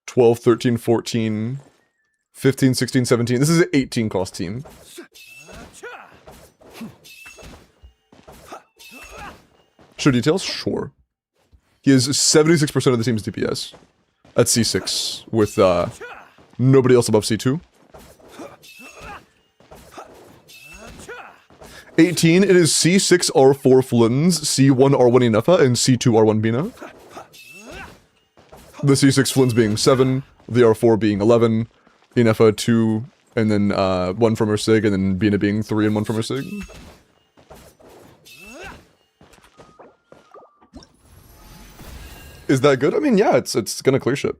12, 13, 14, 15, 16, 17. This is an 18 cost team. Sure details? Sure. He has 76% of the team's DPS at C6 with nobody else above C2. 18, it is C6 R4 Flynn's, C1 R1 Inefa, and C2 R1 Bina. The C6 Flynn's being 7, the R4 being 11, Inefa 2, and then 1 from her Sig, and then Bina being 3 and 1 from her Sig. Is that good? I mean, yeah, it's gonna clear shit.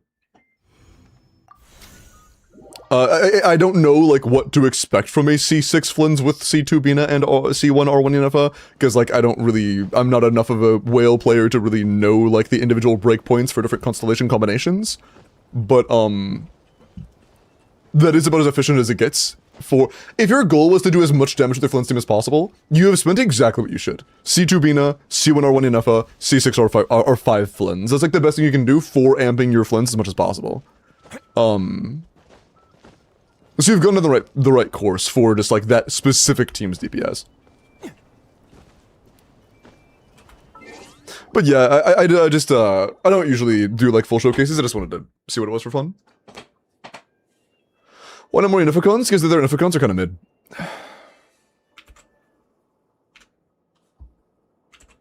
I don't know, like, what to expect from a C6 Flynn's with C2 Bina and C1 R1 Inefa, because, like, I'm not enough of a whale player to really know, like, the individual breakpoints for different constellation combinations, but, that is about as efficient as it gets. If your goal was to do as much damage to the Flynn's team as possible, you have spent exactly what you should. C2 Bina, C1 R1 Inefa, C6 R5 Flynn's. That's, like, the best thing you can do for amping your Flynn's as much as possible. So you've gone to the right course for just like that specific team's DPS. But yeah, I don't usually do like full showcases. I just wanted to see what it was for fun. Why not more Inifacons? Because the other Inifacons are kind of mid.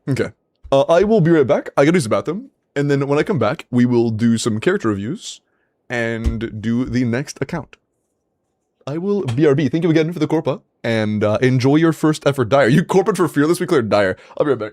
Okay. I will be right back. I gotta use the bathroom. And then when I come back, we will do some character reviews and do the next account. I will BRB. Thank you again for the Corpa, and enjoy your first effort, Dire. You corporate for Fearless, we cleared Dire. I'll be right back.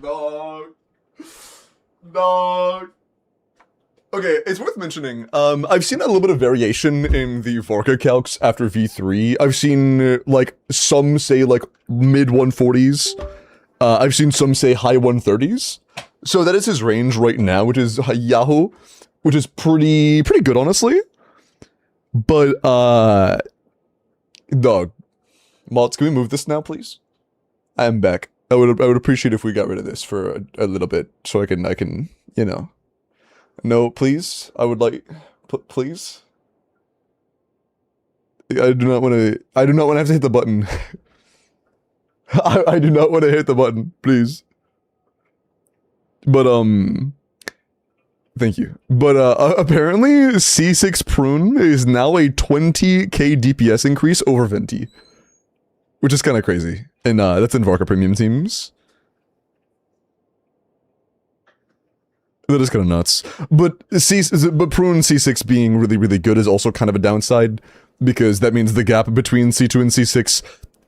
Dog. Dog. Okay, it's worth mentioning, I've seen a little bit of variation in the Vorka calcs after V3. I've seen, like, some say, like, mid-140s. I've seen some say high 130s. So that is his range right now, which is Yahoo, which is pretty good, honestly. But, dog. Mods, can we move this now, please? I am back. I would appreciate if we got rid of this for a little bit, so I can, you know. No, please. I would like, please. I do not want to have to hit the button. I do not want to hit the button, please. But, thank you. But, apparently, C6 Prune is now a 20k DPS increase over Venti. Which is kind of crazy. And, that's in Varka Premium teams. That is kind of nuts. But Prune C6 being really good is also kind of a downside, because that means the gap between C2 and C6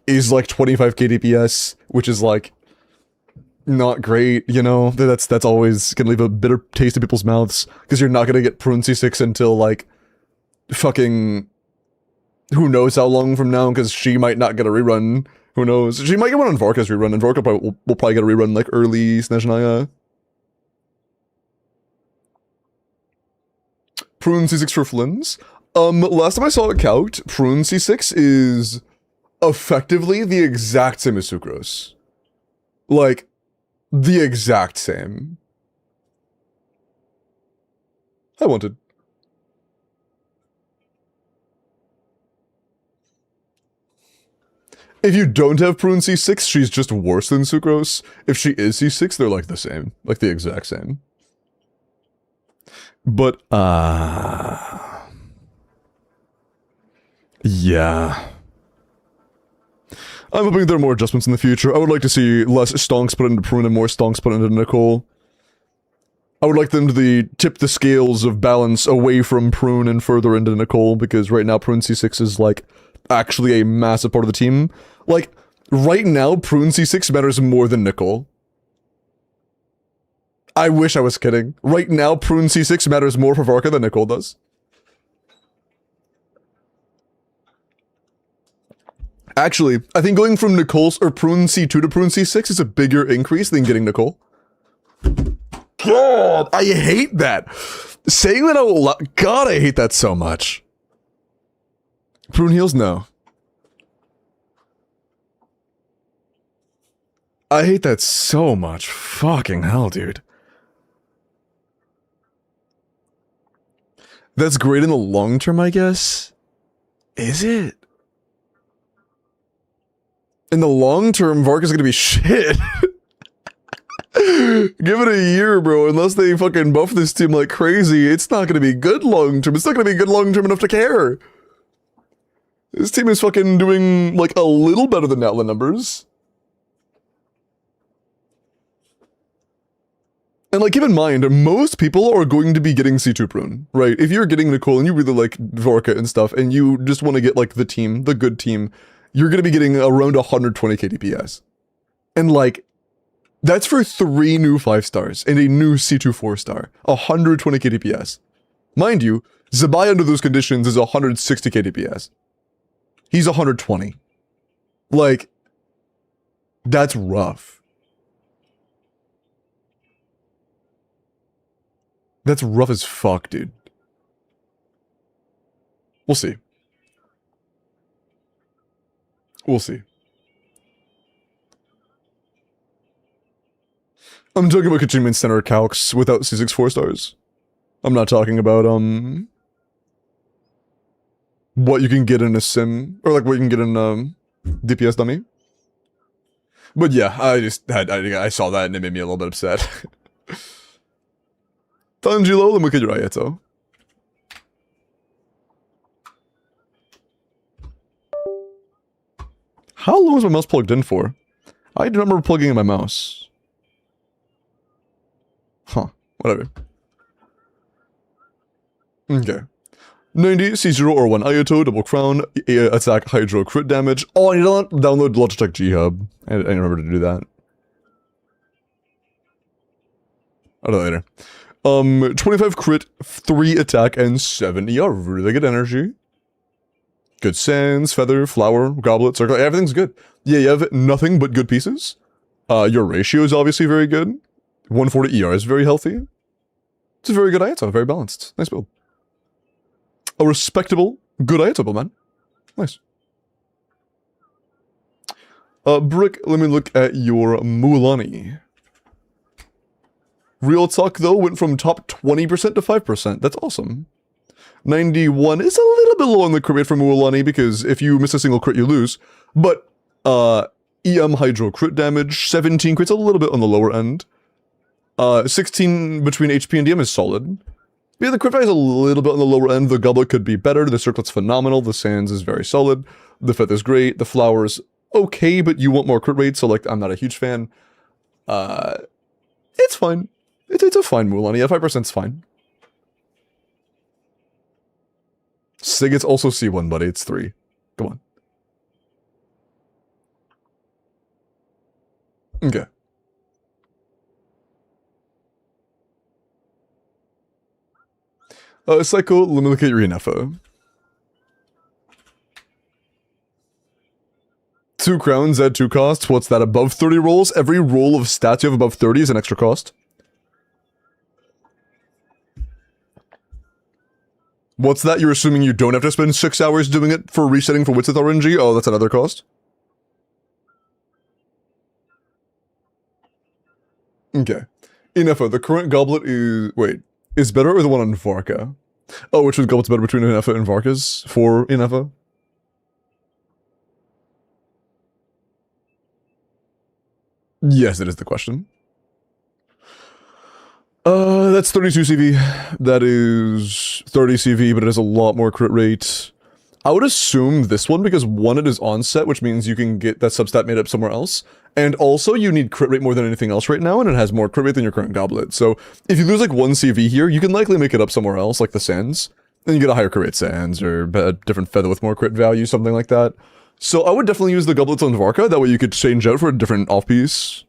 is like 25k DPS, which is like not great, you know? That's always gonna leave a bitter taste in people's mouths, because you're not gonna get Prune C6 until like fucking who knows how long from now, because she might not get a rerun. Who knows? She might get one on Vorka's rerun, and Vorka will probably get a rerun like early Snezhnaya. Prune C6 for Flynn's. Last time I saw it calced, Prune C6 is effectively the exact same as Sucrose. Like, the exact same. I wanted. If you don't have Prune C6, she's just worse than Sucrose. If she is C6, they're like the same. Like the exact same. But, yeah. I'm hoping there are more adjustments in the future. I would like to see less stonks put into Prune and more stonks put into Nicole. I would like them to tip the scales of balance away from Prune and further into Nicole, because right now Prune C6 is, like, actually a massive part of the team. Like, right now, Prune C6 matters more than Nicole. I wish I was kidding. Right now, Prune C6 matters more for Varka than Nicole does. Actually, I think going from Nicole's or Prune C2 to Prune C6 is a bigger increase than getting Nicole. God, I hate that. Saying that out loud, God, I hate that so much. Prune heals? No. I hate that so much. Fucking hell, dude. That's great in the long term, I guess. Is it? In the long term, Vark is gonna be shit. Give it a year, bro. Unless they fucking buff this team like crazy, it's not gonna be good long term. It's not gonna be good long term enough to care. This team is fucking doing like a little better than Outland numbers. And like, keep in mind, most people are going to be getting C2 Prune, right? If you're getting Nicole and you really like Vorka and stuff, and you just want to get like the team, the good team, you're going to be getting around 120 KDPS. And like, that's for 3 new 5 stars and a new C2 4-star. 120 KDPS. Mind you, Zabai under those conditions is 160 KDPS. He's 120. Like, that's rough. That's rough as fuck, dude. We'll see. We'll see. I'm talking about Achievement Center calcs without C6 4-stars. I'm not talking about, what you can get in a sim, or like what you can get in, DPS dummy. But yeah, I saw that and it made me a little bit upset. Tanjiro, let me look at your Ayato. How long is my mouse plugged in for? I do not remember plugging in my mouse. Huh, whatever. Okay. 90, C0 or 1 Ayato, double crown, attack, hydro, crit damage. Oh, I need to download Logitech G-Hub. I remember to do that. I'll do that later. 25 crit, 3 attack, and 7 ER. Really good energy. Good sands, feather, flower, goblet, circle. Everything's good. Yeah, you have nothing but good pieces. Your ratio is obviously very good. 140 ER is very healthy. It's a very good Ayato, very balanced. Nice build. A respectable, good Ayato build, man. Nice. Brick, let me look at your Mulan. Real talk, though, went from top 20% to 5%. That's awesome. 91 is a little bit low on the crit rate for Mulan because if you miss a single crit, you lose. But, EM Hydro crit damage, 17 crits, a little bit on the lower end. 16 between HP and DM is solid. But yeah, the crit value is a little bit on the lower end. The goblet could be better. The circlet's phenomenal. The sands is very solid. The feather's great. The flower's okay, but you want more crit rate, so like, I'm not a huge fan. It's fine. It's a fine Mulan. Yeah, 5%'s fine. Sigget's also C1, buddy. It's 3. Come on. Okay. Psycho, let me look at your Inefa. 2 crowns at 2 costs. What's that? Above 30 rolls? Every roll of stats you have above 30 is an extra cost. What's that? You're assuming you don't have to spend 6 hours doing it for resetting for Witsith RNG? Oh, that's another cost. Okay. Inefa, the current goblet is... Wait. Is better or the one on Varka? Oh, which goblet's better between Inefa and Varka's for Inefa? Yes, it is the question. That's 32 CV. That is 30 CV, but it has a lot more crit rate. I would assume this one because one, it is onset, which means you can get that substat made up somewhere else. And also, you need crit rate more than anything else right now, and it has more crit rate than your current goblet. So, if you lose like 1 CV here, you can likely make it up somewhere else, like the sands. Then you get a higher crit rate sands, or a different feather with more crit value, something like that. So, I would definitely use the goblets on Varka, that way you could change out for a different off-piece.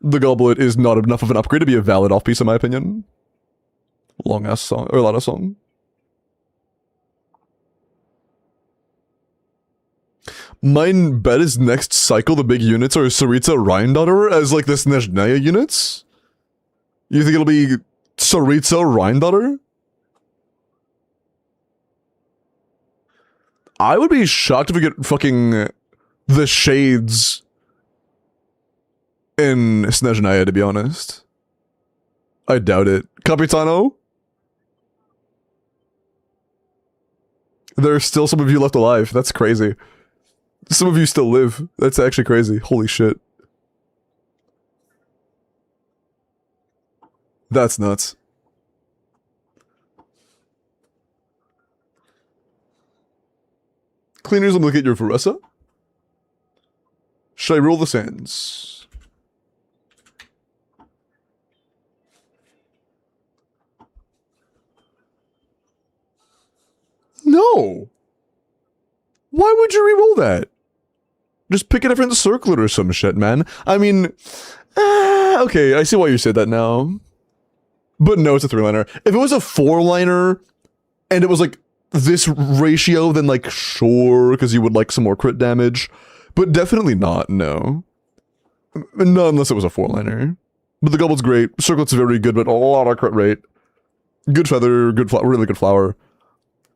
The goblet is not enough of an upgrade to be a valid off-piece, in my opinion. Long-ass song, or a lot of song. Mine bet is next cycle the big units are Saritsa Rheindotter as like the Snezhnaya units? You think it'll be Saritsa Rheindotter? I would be shocked if we get fucking the Shades in Snezhnaya, to be honest. I doubt it. Capitano? There are still some of you left alive. That's crazy. Some of you still live. That's actually crazy. Holy shit. That's nuts. Cleaners, I'm looking at your Varessa. Should I roll the sands? No. Why would you re-roll that? Just pick a different circlet or some shit, man. I mean, okay, I see why you said that now. But no, it's a 3-liner. If it was a 4-liner, and it was like this ratio, then like sure, because you would like some more crit damage. But definitely not, no. Not unless it was a 4-liner. But the goblet's great. Circlet's very good, but a lot of crit rate. Good feather, good flower, really good flower.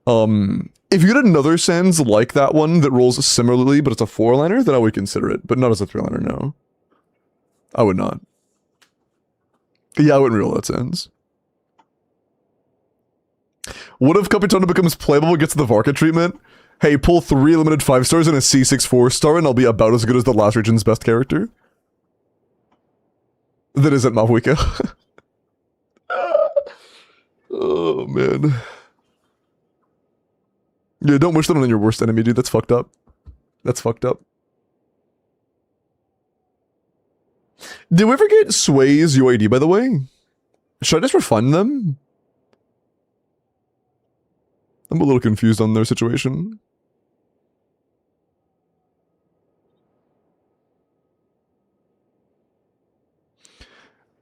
If you get another sands like that one that rolls similarly, but it's a 4-liner, then I would consider it. But not as a 3-liner, no. I would not. Yeah, I wouldn't reroll that sands. What if Capitano becomes playable and gets the Varka treatment? Hey, pull 3 limited 5-stars and a C6 4-star and I'll be about as good as the last region's best character. That isn't Mavuika. Oh, man. Yeah, don't wish that on your worst enemy, dude. That's fucked up. That's fucked up. Did we ever get Sway's UID, by the way? Should I just refund them? I'm a little confused on their situation.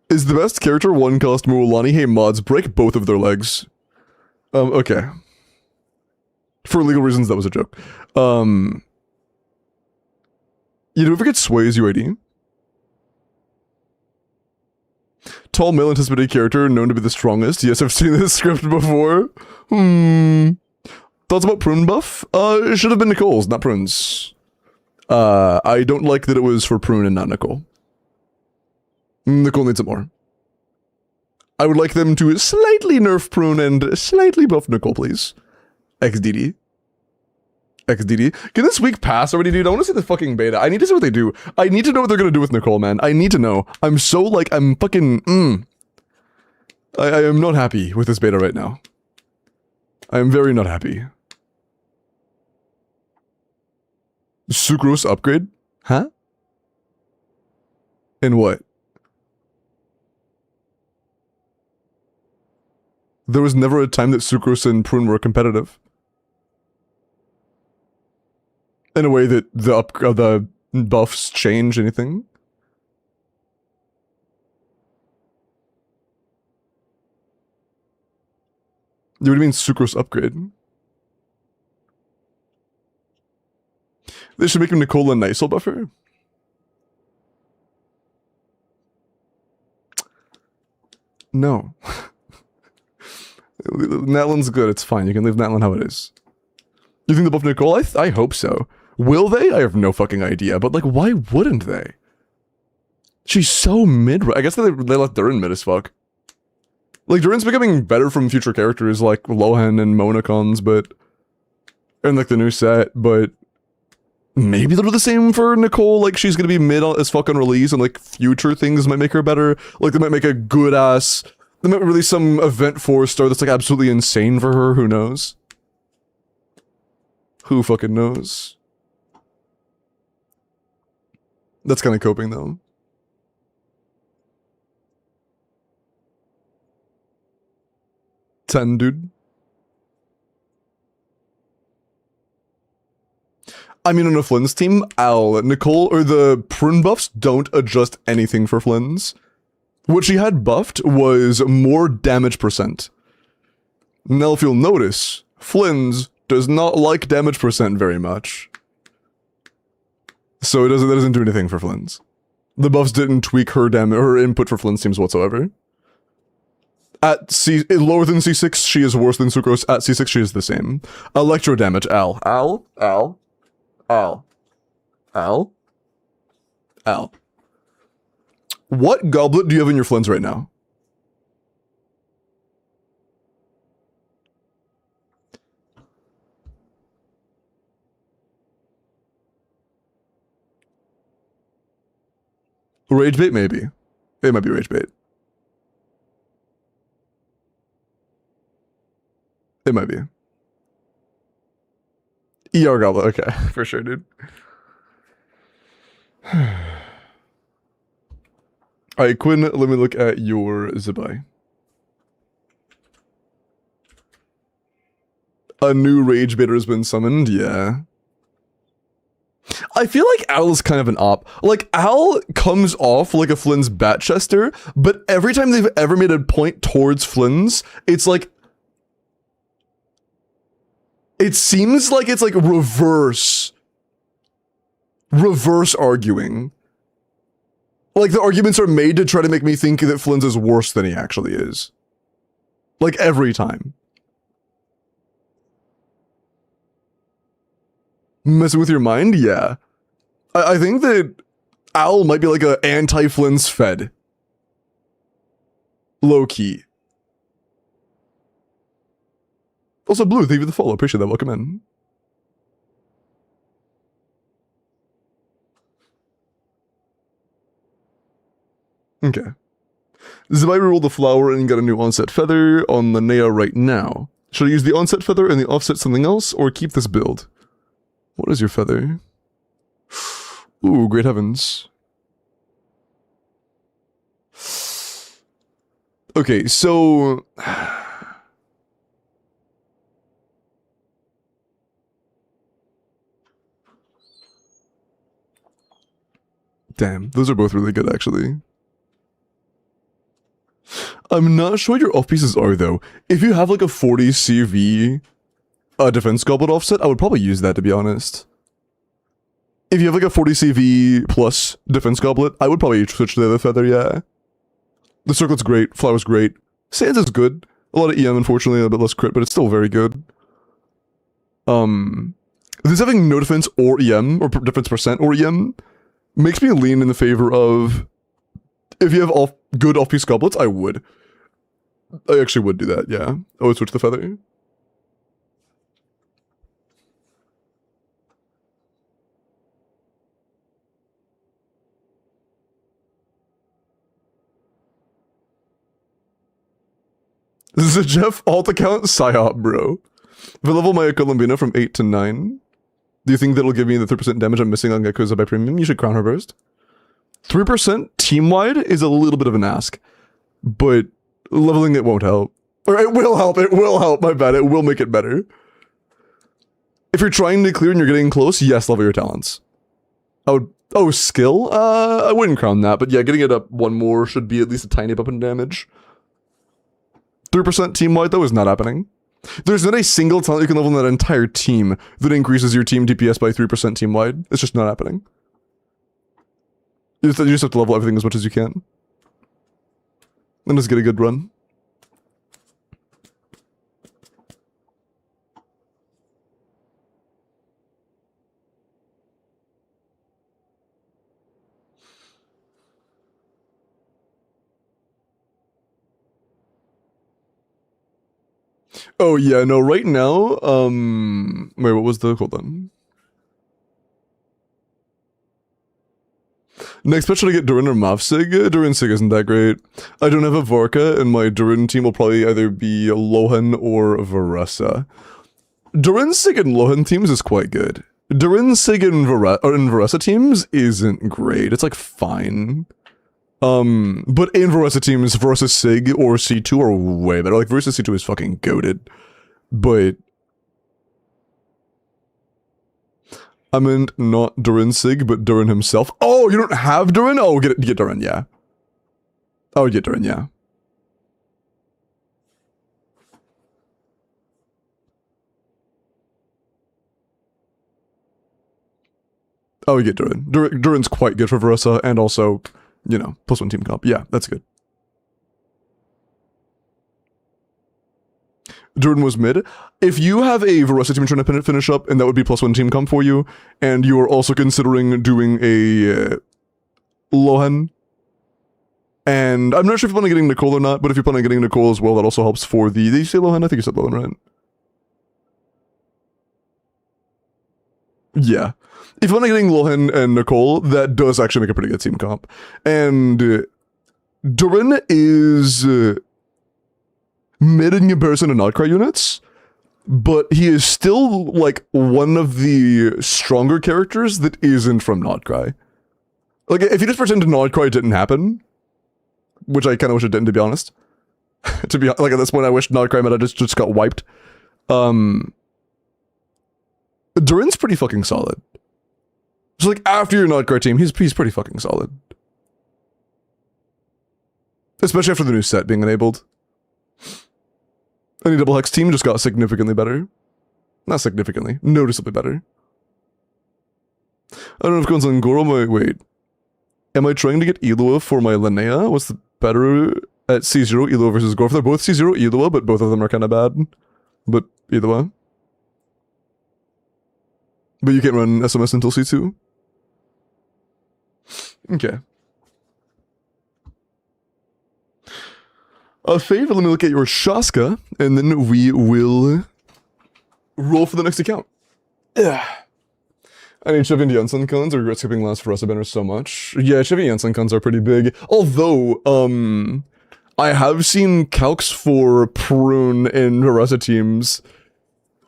Is the best character one cost Mualani? Hey mods, break both of their legs. Okay. For legal reasons, that was a joke. You ever get Sway's UID? Tall male anticipated character known to be the strongest. Yes, I've seen this script before. Thoughts about Prune buff? It should have been Nicole's, not Prune's. I don't like that it was for Prune and not Nicole. Nicole needs it more. I would like them to slightly nerf Prune and slightly buff Nicole, please. XDD. XDD. Can this week pass already, dude? I want to see the fucking beta. I need to see what they do. I need to know what they're gonna do with Nicole, man. I need to know. I'm so, like, I'm fucking, I am not happy with this beta right now. I am very not happy. Sucrose upgrade? Huh? In what? There was never a time that Sucrose and Prune were competitive. In a way that the buffs change anything. What do you mean Sucrose upgrade? They should make him Nicole and Nisol buffer? No. Natlan's good, it's fine. You can leave Natlan how it is. You think they'll buff Nicole? I hope so. Will they? I have no fucking idea, but like, why wouldn't they? She's so mid. I guess they let Durin mid as fuck. Like, Durin's becoming better from future characters like Lohan and Monacons, but... and like the new set, but... maybe they'll do the same for Nicole, like she's gonna be mid as fuck on release and like future things might make her better. Like they might make a good ass... they might release some event 4-star that's like absolutely insane for her, who knows? Who fucking knows? That's kind of coping though. Ten, dude. I mean, on a Flynn's team, Nicole or the Prune buffs don't adjust anything for Flynn's. What she had buffed was more damage percent. Now, if you'll notice, Flynn's does not like damage percent very much. So that doesn't do anything for Flynn's. The buffs didn't tweak her input for Flynn's teams whatsoever. At lower than C6, she is worse than Sucrose. At C6, she is the same. Electro damage, Al. What goblet do you have in your Flynn's right now? Rage bait, maybe. It might be rage bait. It might be. ER Goblet, okay. For sure, dude. Alright, Quinn, let me look at your Zibai. A new rage baiter has been summoned, yeah. I feel like Al is kind of an op. Like, Al comes off like a Flynn's Batchester, but every time they've ever made a point towards Flynn's, it's like... It seems like it's like reverse arguing. Like, the arguments are made to try to make me think that Flynn's is worse than he actually is. Like, every time. Messing with your mind? Yeah. I think that Al might be like a anti-Flynn's Fed. Low-key. Also, Blue, thank you for the follow. Appreciate that. Welcome in. Okay. Zibai rolled the flower and got a new onset feather on the Nea right now. Should I use the onset feather and the offset something else, or keep this build? What is your feather? Ooh, great heavens. Okay, so... Damn, those are both really good, actually. I'm not sure what your off pieces are, though. If you have like a 40 CV defense goblet offset, I would probably use that, to be honest. If you have like a 40 CV plus defense goblet, I would probably switch to the other feather, yeah. The circlet's great, flower's great. Sands is good. A lot of EM, unfortunately, a bit less crit, but it's still very good. This having no defense or EM, or defense percent or EM, makes me lean in the favor of... If you have good off-piece goblets, I would. I actually would do that, yeah. I would switch the feather. This is a Jeff alt account psyop, bro. If I level my Columbina from 8 to 9, do you think that'll give me the 3% damage I'm missing on Gecko's by Premium? You should Crown Her Burst. 3% team-wide is a little bit of an ask, but leveling it won't help. Or it will help, my bad, it will make it better. If you're trying to clear and you're getting close, yes, level your talents. Oh, skill? I wouldn't crown that, but yeah, getting it up one more should be at least a tiny bump in damage. 3% team-wide, though, is not happening. There's not a single talent you can level in that entire team that increases your team DPS by 3% team-wide. It's just not happening. You just have to level everything as much as you can. And just get a good run. Oh yeah, no, right now, wait, what was the, hold on. Next patch, should I get Durin or Mavsig? Durin Sig isn't that great. I don't have a Varka, and my Durin team will probably either be Lohan or Varessa. Durin Sig and Lohan teams is quite good. Durin Sig and Varessa teams isn't great. It's like fine. But in Varessa teams, Varessa Sig or C2 are way better. Like, Varessa C2 is fucking goated. But... I meant not Durin Sig, but Durin himself. Oh, you don't have Durin? Oh, get Durin, yeah. I would get Durin, yeah. I would get Durin. Durin's quite good for Varessa, and also, you know, +1 team comp. Yeah, that's good. Durin was mid. If you have a Varessa team trying to finish up, and that would be +1 team comp for you, and you are also considering doing a Lohan, and I'm not sure if you plan on getting Nicole or not, but if you plan on getting Nicole as well, that also helps for the... Did you say Lohan? I think you said Lohan, right? Yeah. If I'm not getting Lohan and Nicole, that does actually make a pretty good team comp. And Durin is mid in comparison to Notcry units, but he is still like one of the stronger characters that isn't from Notcry. Like, if you just pretend Notcry didn't happen, which I kind of wish it didn't, to be honest. To be like, at this point, I wish Notcry meta just got wiped. Durin's pretty fucking solid. So like, after your Notcry team, he's pretty fucking solid. Especially after the new set being enabled. Any double hex team just got significantly better. Not significantly, noticeably better. I don't know if Guns on Goro wait. Am I trying to get Eloa for my Linnea? What's the better at C0, Eloa versus Goro? They're both C0, Eloa, but both of them are kind of bad. But either way. But you can't run SMS until C2? Okay. A favor, let me look at your Shaska, and then we will roll for the next account. Yeah. I need Chevy and Jensen cons. I regret skipping last Veressa banners so much. Yeah, Chevy and Jensen cons are pretty big. Although, I have seen calcs for Prune in Veressa teams.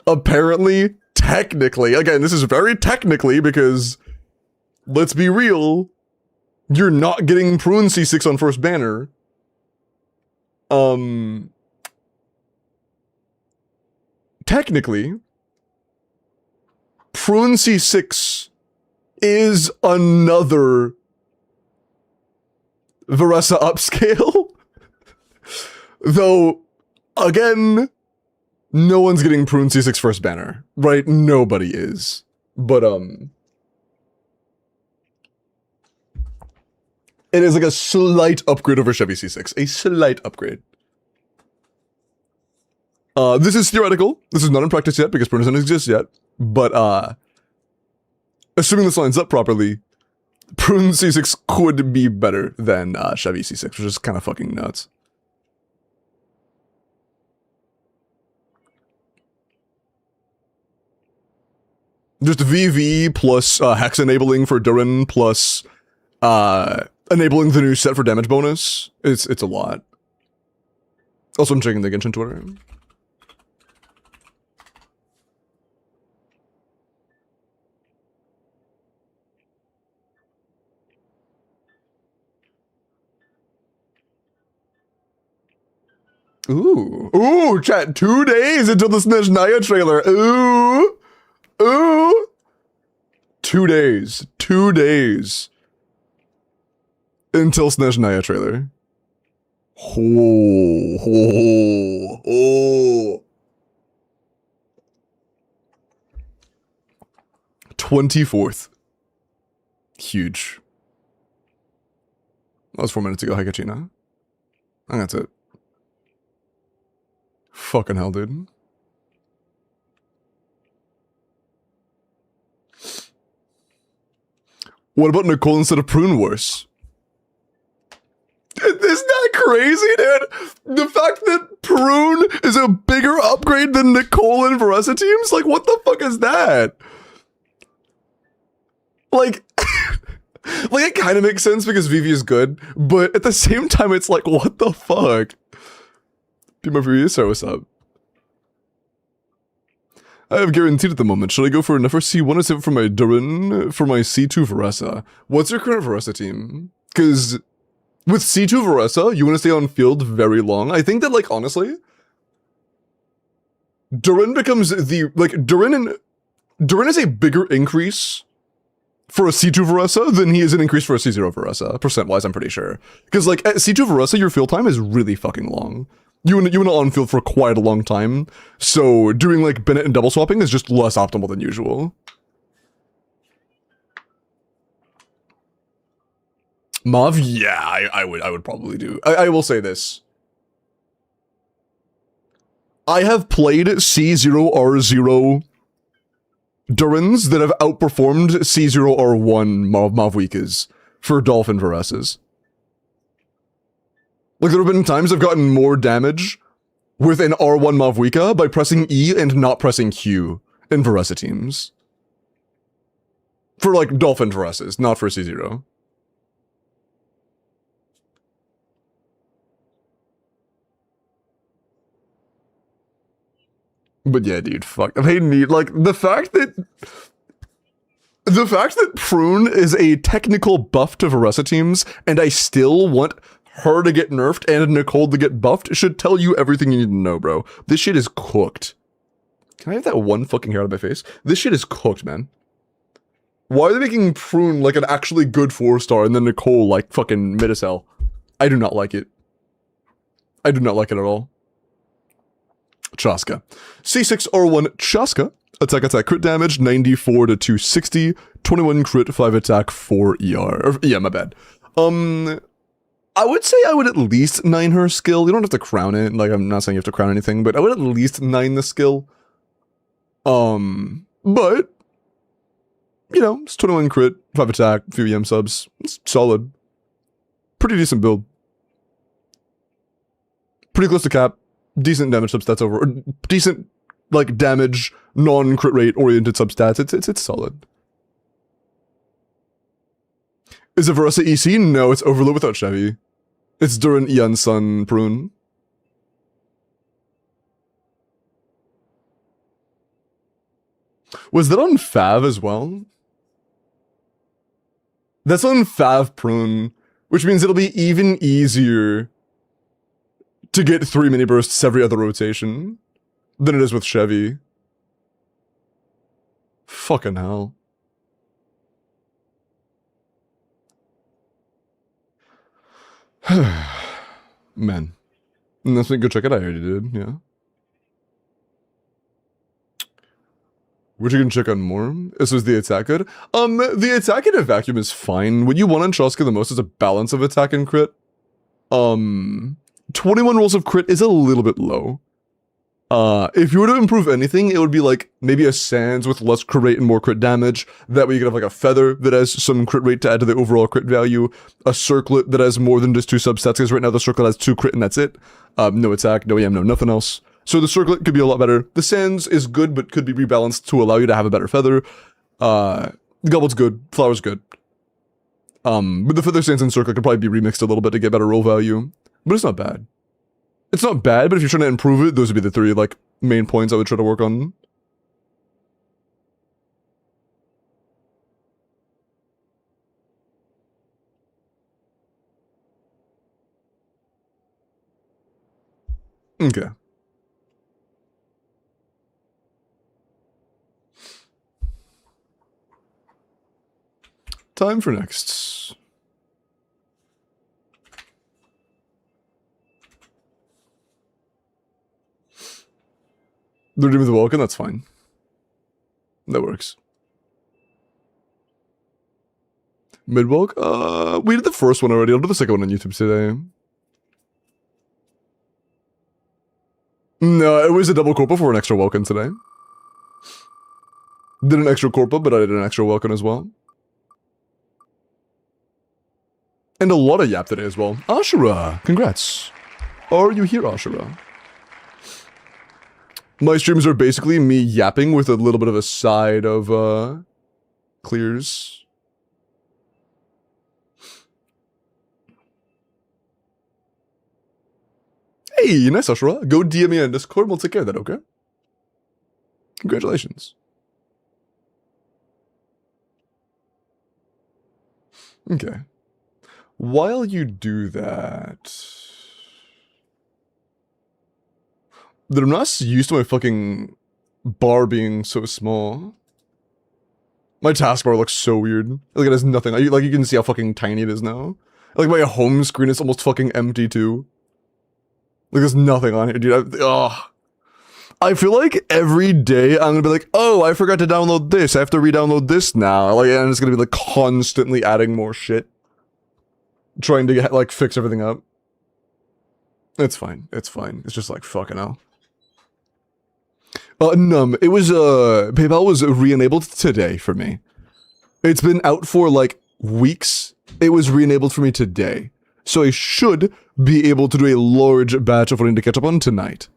Apparently, technically, again, this is very technically because, let's be real, you're not getting Prune C6 on first banner. Technically, Prune C6 is another Veressa upscale. Though, again, no one's getting Prune C6 first banner, right? Nobody is. But, it is like a slight upgrade over Chevy C6. A slight upgrade. This is theoretical. This is not in practice yet because Prune doesn't exist yet. But, assuming this lines up properly, Prune C6 could be better than Chevy C6, which is kind of fucking nuts. Just VV plus Hex enabling for Durin plus enabling the new set for damage bonus. It's a lot. Also, I'm checking the Genshin Twitter. Ooh, chat, 2 days until the Snezhnaya trailer. Ooh. 2 days. 2 days. Until Snezhnaya trailer. Oh. 24th. Huge. That was 4 minutes ago, Hikachina. I think that's it. Fucking hell, dude. What about Nicole instead of Prune Wars? Isn't that crazy, dude? The fact that Prune is a bigger upgrade than Nicole and Veressa teams? Like, what the fuck is that? Like, like it kind of makes sense because Vivi is good, but at the same time, it's like, what the fuck? Pima Furiosa, what's up? I have guaranteed at the moment. Should I go for an FRC1 or save it for my Durin for my C2 Veressa? What's your current Veressa team? Because with C2 Veressa, you want to stay on field very long. I think that, like, honestly, Durin becomes the, like, Durin is a bigger increase for a C2 Veressa than he is an increase for a C0 Veressa, percent-wise, I'm pretty sure. Because, like, at C2 Veressa, your field time is really fucking long. You want to on field for quite a long time, so doing like Bennett and double swapping is just less optimal than usual. Mav, yeah, I would probably do. I will say this. I have played C0R0 Durins that have outperformed C0R1 Mavwikas for Dolphin Veressas. Like, there have been times I've gotten more damage with an R1 Mavwika by pressing E and not pressing Q in Veressa teams. For, like, Dolphin Versus, not for C0. But yeah, dude, fuck. They need, like, the fact that Prune is a technical buff to Veresa teams, and I still want her to get nerfed and Nicole to get buffed, should tell you everything you need to know, bro. This shit is cooked. Can I have that one fucking hair out of my face? This shit is cooked, man. Why are they making Prune like an actually good 4-star and then Nicole like fucking mid as hell? I do not like it. I do not like it at all. Chaska. C6R1 Chaska. Attack crit damage, 94 to 260. 21 crit, 5 attack, 4 ER. Yeah, my bad. I would say I would at least 9 her skill. You don't have to crown it. Like, I'm not saying you have to crown anything, but I would at least 9 the skill. But you know, it's 21 crit, 5 attack, few EM subs. It's solid. Pretty decent build. Pretty close to cap. Decent damage substats over. Or decent, like, damage, non-crit rate oriented substats. It's solid. Is it Veresa EC? No, it's Overload without Chevy. It's Duran, Ian, Sun, Prune. Was that on Fav as well? That's on Fav Prune, which means it'll be even easier to get 3 mini bursts every other rotation than it is with Chevy. Fucking hell. Man. That's me, go check it out. I already did, yeah. Which you can check on more. This was the attack good. The attack in a vacuum is fine. What you want on Chaska the most is a balance of attack and crit. 21 rolls of crit is a little bit low. If you were to improve anything, it would be like maybe a Sands with less crit rate and more crit damage. That way you could have like a Feather that has some crit rate to add to the overall crit value. A Circlet that has more than just 2 substats, because right now the Circlet has 2 crit and that's it. No attack, no EM, no nothing else. So the Circlet could be a lot better. The Sands is good, but could be rebalanced to allow you to have a better Feather. Goblet's good. Flower's good. But the Feather, Sands, and Circlet could probably be remixed a little bit to get better roll value. But it's not bad. It's not bad, but if you're trying to improve it, those would be the 3, like, main points I would try to work on. Okay. Time for next. They're doing the WELKIN, that's fine. That works. Mid-walk? We did the first one already. I'll do the second one on YouTube today. No, it was a double Corpa for an extra WELKIN today. Did an extra Corpa, but I did an extra WELKIN as well. And a lot of Yap today as well. Ashura, congrats. Are you here, Ashura? My streams are basically me yapping with a little bit of a side of, clears. Hey, nice, Ashura. Go DM me on Discord, we'll take care of that, okay? Congratulations. Okay. While you do that... I'm not used to my fucking bar being so small. My taskbar looks so weird. Like it has nothing. Like you can see how fucking tiny it is now. Like my home screen is almost fucking empty too. Like there's nothing on here, dude. I feel like every day I'm gonna be like, oh, I forgot to download this. I have to re-download this now. Like, and it's gonna be like constantly adding more shit, trying to get like fix everything up. It's fine. It's fine. It's just like fucking hell. It was, PayPal was re-enabled today for me. It's been out for, like, weeks. It was re-enabled for me today. So I should be able to do a large batch of what I need to catch up on tonight.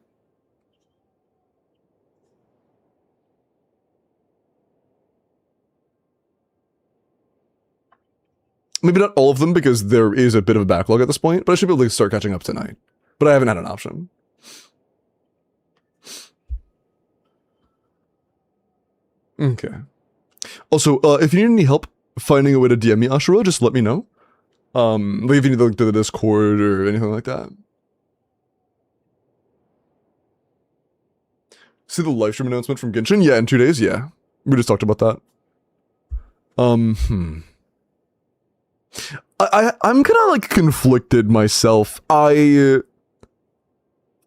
Maybe not all of them because there is a bit of a backlog at this point, but I should be able to start catching up tonight. But I haven't had an option. Okay. Also, if you need any help finding a way to DM me, Ashura, just let me know. Like if you need to look to the Discord or anything like that. See the live stream announcement from Genshin? Yeah, in 2 days, yeah. We just talked about that. I'm kind of like conflicted myself. I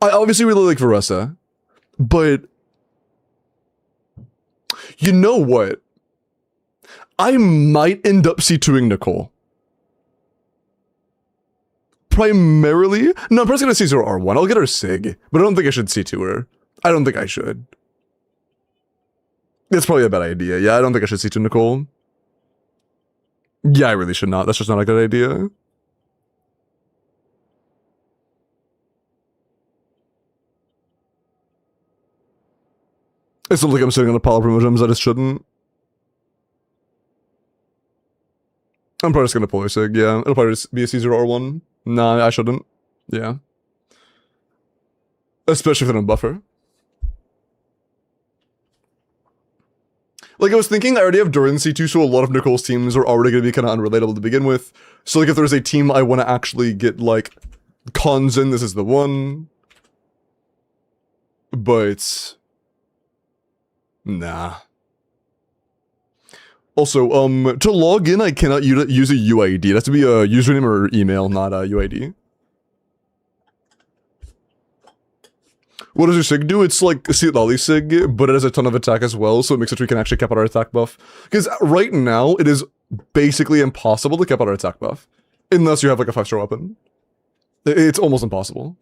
obviously really like Varessa, but you know what? I might end up C2ing Nicole. Primarily, no, I'm probably gonna C0 R1. I'll get her Sig, but I don't think I should C2 her. I don't think I should. That's probably a bad idea. Yeah, I don't think I should C2 Nicole. Yeah, I really should not. That's just not a good idea. It's not like I'm sitting on a pile of primogems I just shouldn't. I'm probably just gonna pull her Sig, yeah. It'll probably just be a C0R1. Nah, I shouldn't. Yeah. Especially if I don't buffer. Like, I was thinking I already have Durin C2, so a lot of Nicole's teams are already going to be kind of unrelatable to begin with. So, like, if there's a team I want to actually get, like, cons in, this is the one. But... nah. Also, to log in, I cannot use a UID. It has to be a username or email, not a UID. What does your Sig do? It's like a Seat Lolly Sig, but it has a ton of attack as well, so it makes it so we can actually cap out our attack buff. Because right now, it is basically impossible to cap out our attack buff. Unless you have like a 5-star weapon. It's almost impossible.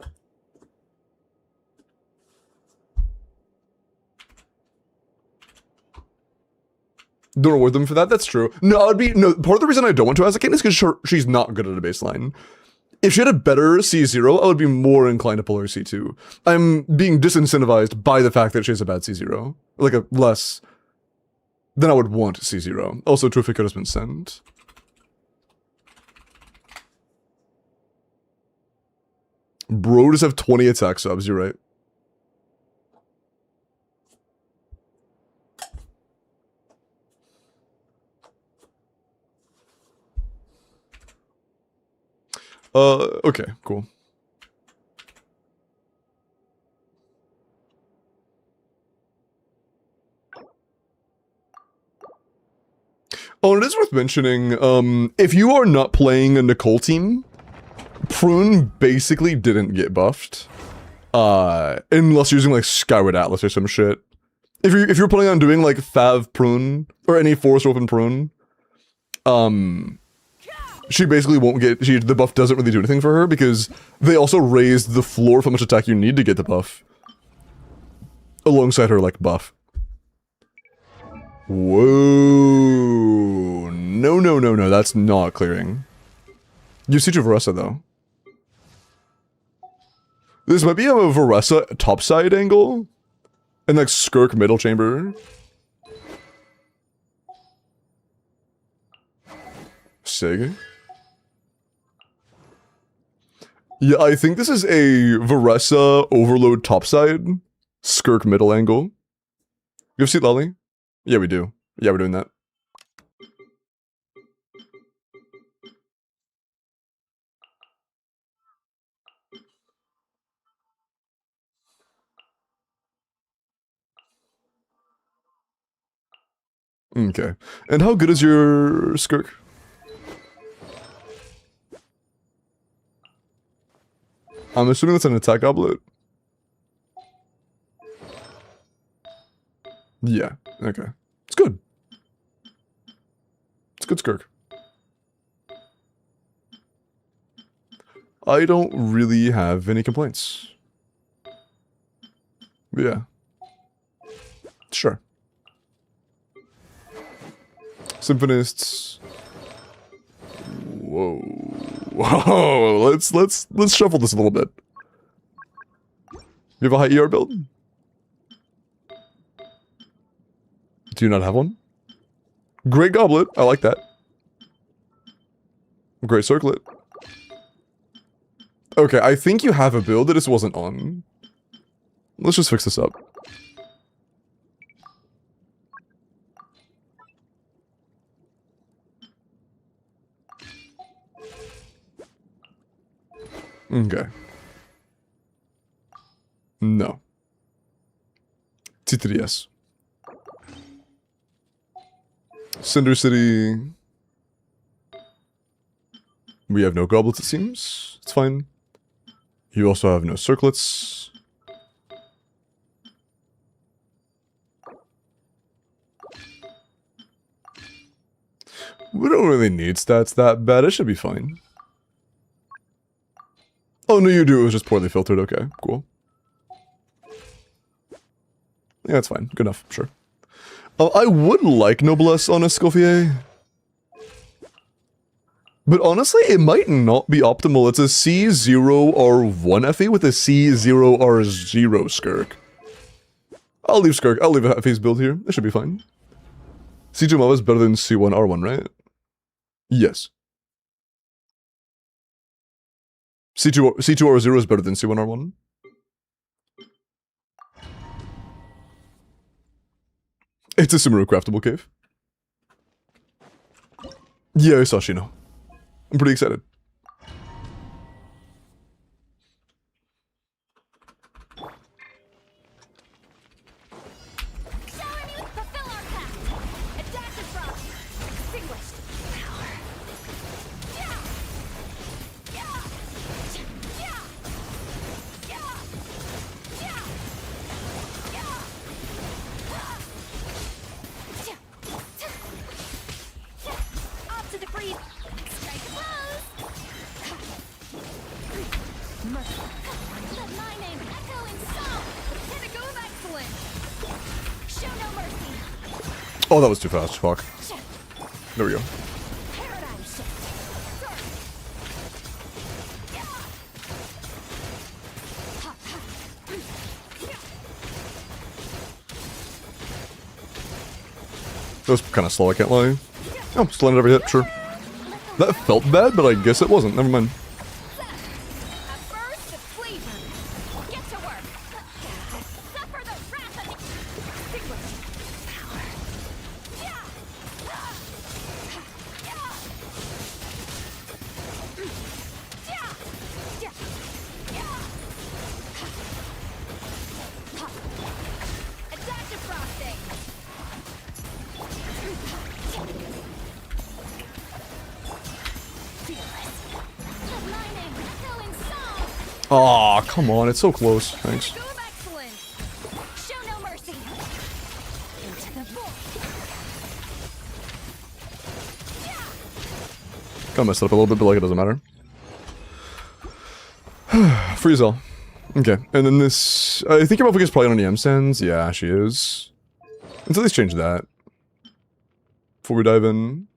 Don't reward them for that? That's true. No, part of the reason I don't want to Azakane is because she's not good at a baseline. If she had a better C0, I would be more inclined to pull her C2. I'm being disincentivized by the fact that she has a bad C0. Like a less than I would want C0. Also, trophy code has been sent. Bro does have 20 attack subs, you're right. Okay, cool. Oh, and it is worth mentioning, if you are not playing a Nicole team, Prune basically didn't get buffed. Unless you're using like Skyward Atlas or some shit. If you're planning on doing like Fav Prune, or any Forest Open Prune, she basically won't get, the buff doesn't really do anything for her because they also raised the floor for how much attack you need to get the buff. Alongside her, like, buff. Whoa. No, that's not clearing. You see to Varessa, though. This might be a Varessa topside angle. And like Skirk middle chamber. Sig. Yeah, I think this is a Varessa overload topside, Skirk middle angle. You have Seat Lolly? Yeah, we do. Yeah, we're doing that. Okay. And how good is your Skirk? I'm assuming that's an attack goblet. Yeah, okay. It's good. It's good Skirk. I don't really have any complaints. Yeah. Sure. Symphonists. Whoa. Let's shuffle this a little bit. You have a high ER build? Do you not have one? Great goblet. I like that. Great circlet. Okay, I think you have a build that this wasn't on. Let's just fix this up. Okay. No. T3S. Cinder City. We have no goblets, it seems. It's fine. You also have no circlets. We don't really need stats that bad. It should be fine. Oh, no, you do. It was just poorly filtered. Okay, cool. Yeah, that's fine. Good enough. Sure. I would like Noblesse on Escoffier. But honestly, it might not be optimal. It's a C0R1 FE with a C0R0 Skirk. I'll leave Skirk. I'll leave a FE's build here. It should be fine. C2 Mava is better than C1R1, right? Yes. C2R0 is better than C1R1. It's a Sumeru craftable cave. Yeah, I saw Shino. I'm pretty excited. Fulfill our pact. Adaptive frost. Extinguished. Power. Yeah. Yeah. Yeah. Yeah. Yeah. Yeah. Off to the breeze. Strike a pose. Let my name echo in song. Pinnacle of excellence. Show no mercy. Oh, that was too fast. Fuck. There we go. Paradigm shift. That was kind of slow, I can't lie. Oh, just landed every hit, sure. That felt bad, but I guess it wasn't. Never mind. A burst of flavor. Get to work. Suffer the wrath of the extinguished. Power. Yeah. Yeah. Yeah. Yeah. Yeah. Adaptive frosting. Let my name echo in song. Aw, come on. It's so close. Thanks. Go of excellence. Show no mercy. Into the void. Kind of messed it up a little bit, but like it doesn't matter. Freeze all. Okay, and then this... I think your motherfucker's probably on the M-Sands. Yeah, she is. Let's at least change that. Before we dive in.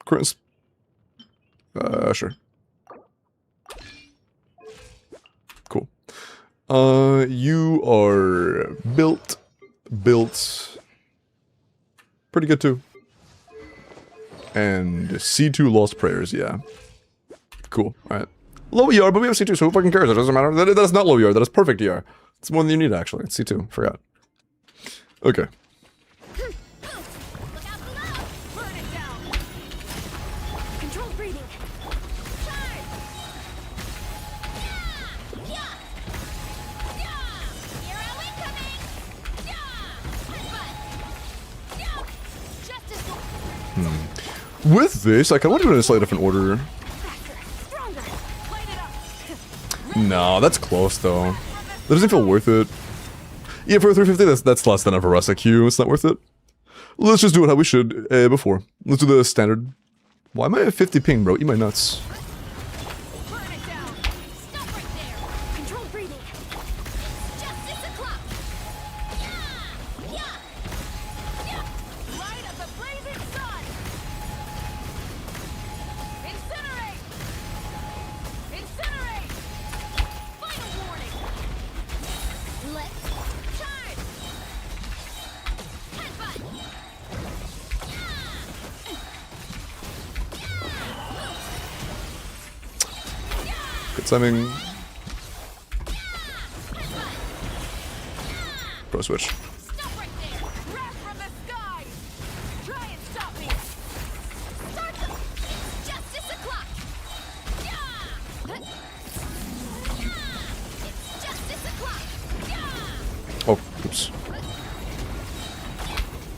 Crisp. Sure. Cool. You are built. Pretty good too. And C2 Lost Prayers, yeah. Cool, alright. Low ER, but we have C2, so who fucking cares? It doesn't matter. That is not low ER, that is perfect ER. It's more than you need, actually. It's C2, forgot. Okay. Look out below. Burn it down. Controlled breathing. Charge. Yeah. Yeah. Yeah. Hero incoming. Yeah. Headbutt. Yeah. Justice. With this, I kind of want to do it in a slightly different order. Faster. Stronger. Light it up. No, that's close, though. That doesn't feel worth it. Yeah, for 350, that's less than a Varasa Q. It's not worth it. Let's just do it how we should before. Let's do the standard. Why am I at 50 ping, bro? Eat my nuts. Burn it down. Stop right there. Controlled breathing. Justice o'clock. Yeah. Yeah. Yeah. Light of the blazing sun. Incinerate. Incinerate. Final warning. Let's charge. Timing. Pro switch. Stop right there! Wrath from the sky! Try and stop me! Start them! It's justice o'clock! Yeah! Yeah! It's justice o'clock! Yeah! Oh, oops.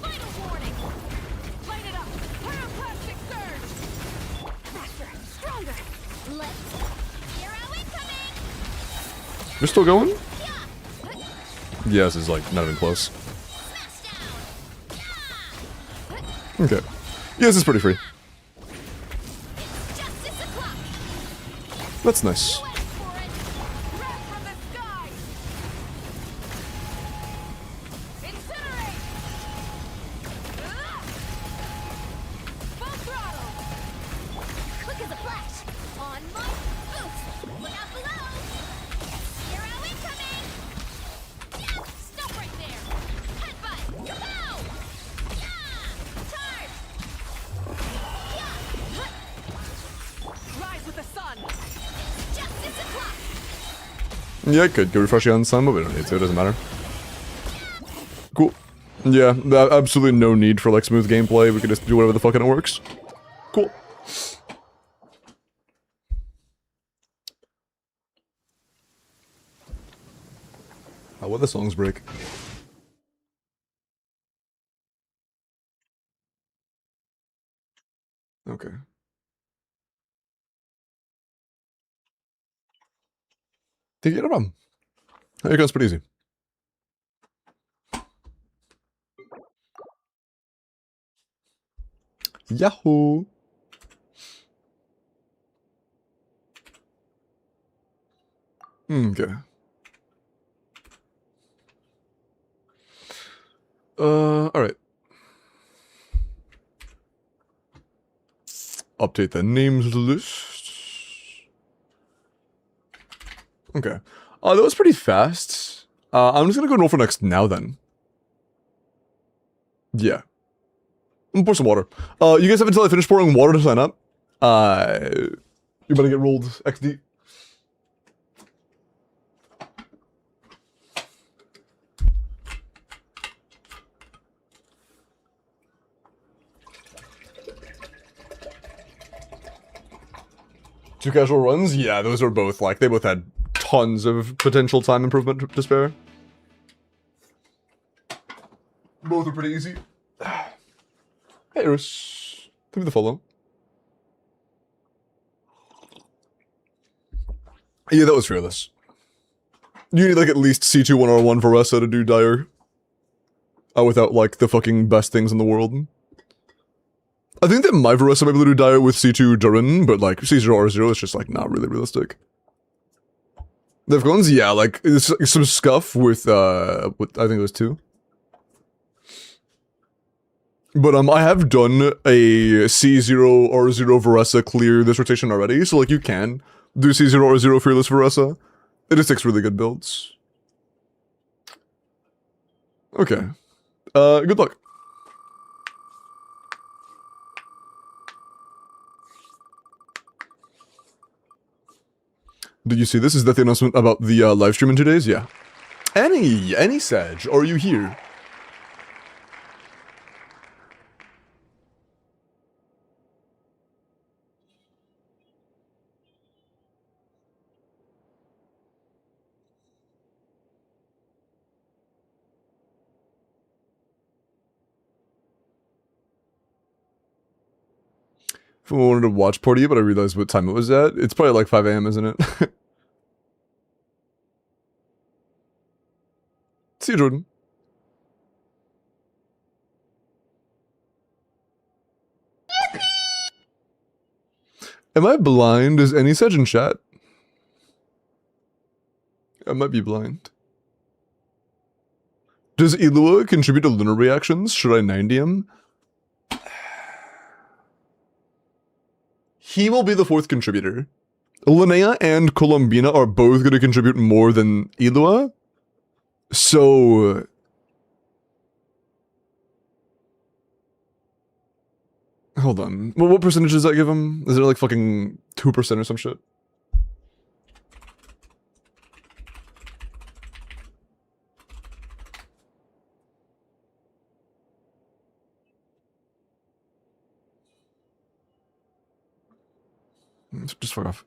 Final warning! Light it up! Pyroclastic surge! Faster! Stronger! Let's... Hero incoming! You're still going? Yeah! Yeah, this is like not even close. Smash down! Yeah! Okay. Yeah, this is pretty free. It's justice o'clock! That's nice. You asked for it! Wrath from the sky! Incinerate! Full throttle! Quick as a flash! On my boots! Look out below! Hero incoming! Yeah! Stop right there! Headbutt! Kapow! Yeah! Charge! Yeah! Rise with the sun. Justice o'clock! Yeah, I could go refresh you on some, but we don't need to. It doesn't matter. Cool. Yeah, absolutely no need for like smooth gameplay. We could just do whatever the fuck and it works. Cool. Oh, what the songs break? Okay. Take it from. Here goes pretty easy. Yahoo! Okay. Alright. Update the names list. Okay. That was pretty fast. I'm just gonna go and roll for next now then. Yeah. I'm gonna pour some water. You guys have until I finish pouring water to sign up. You're about to get rolled XD. Two casual runs? Yeah, those are both, like, they both had tons of potential time improvement to spare. Both are pretty easy. Hey, Iris. Give me the follow. Yeah, that was fearless. You need, like, at least C2 1R1 Varessa to do Dire. Without, like, the fucking best things in the world. I think that my Varessa might be able to do Dire with C2 Durin, but, like, C0R0 is just, like, not really realistic. The Defcons? Yeah, like, it's some scuff with I think it was 2. But, I have done a C0R0 Varessa clear this rotation already, so, like, you can do C0R0 Fearless Varessa. It just takes really good builds. Okay. Good luck. Did you see this? Is that the announcement about the live stream in 2 days? Yeah. Any Sag, are you here? If I wanted to watch party, but I realized what time it was at. It's probably like 5 AM, isn't it? See you, Jordan. Am I blind? Is any Sag in chat? I might be blind. Does Ilua contribute to lunar reactions? Should I 90 him? He will be the 4th contributor. Linnea and Columbina are both going to contribute more than Ilua. So... Hold on. Well, what percentage does that give him? Is it like fucking 2% or some shit? Just fuck off.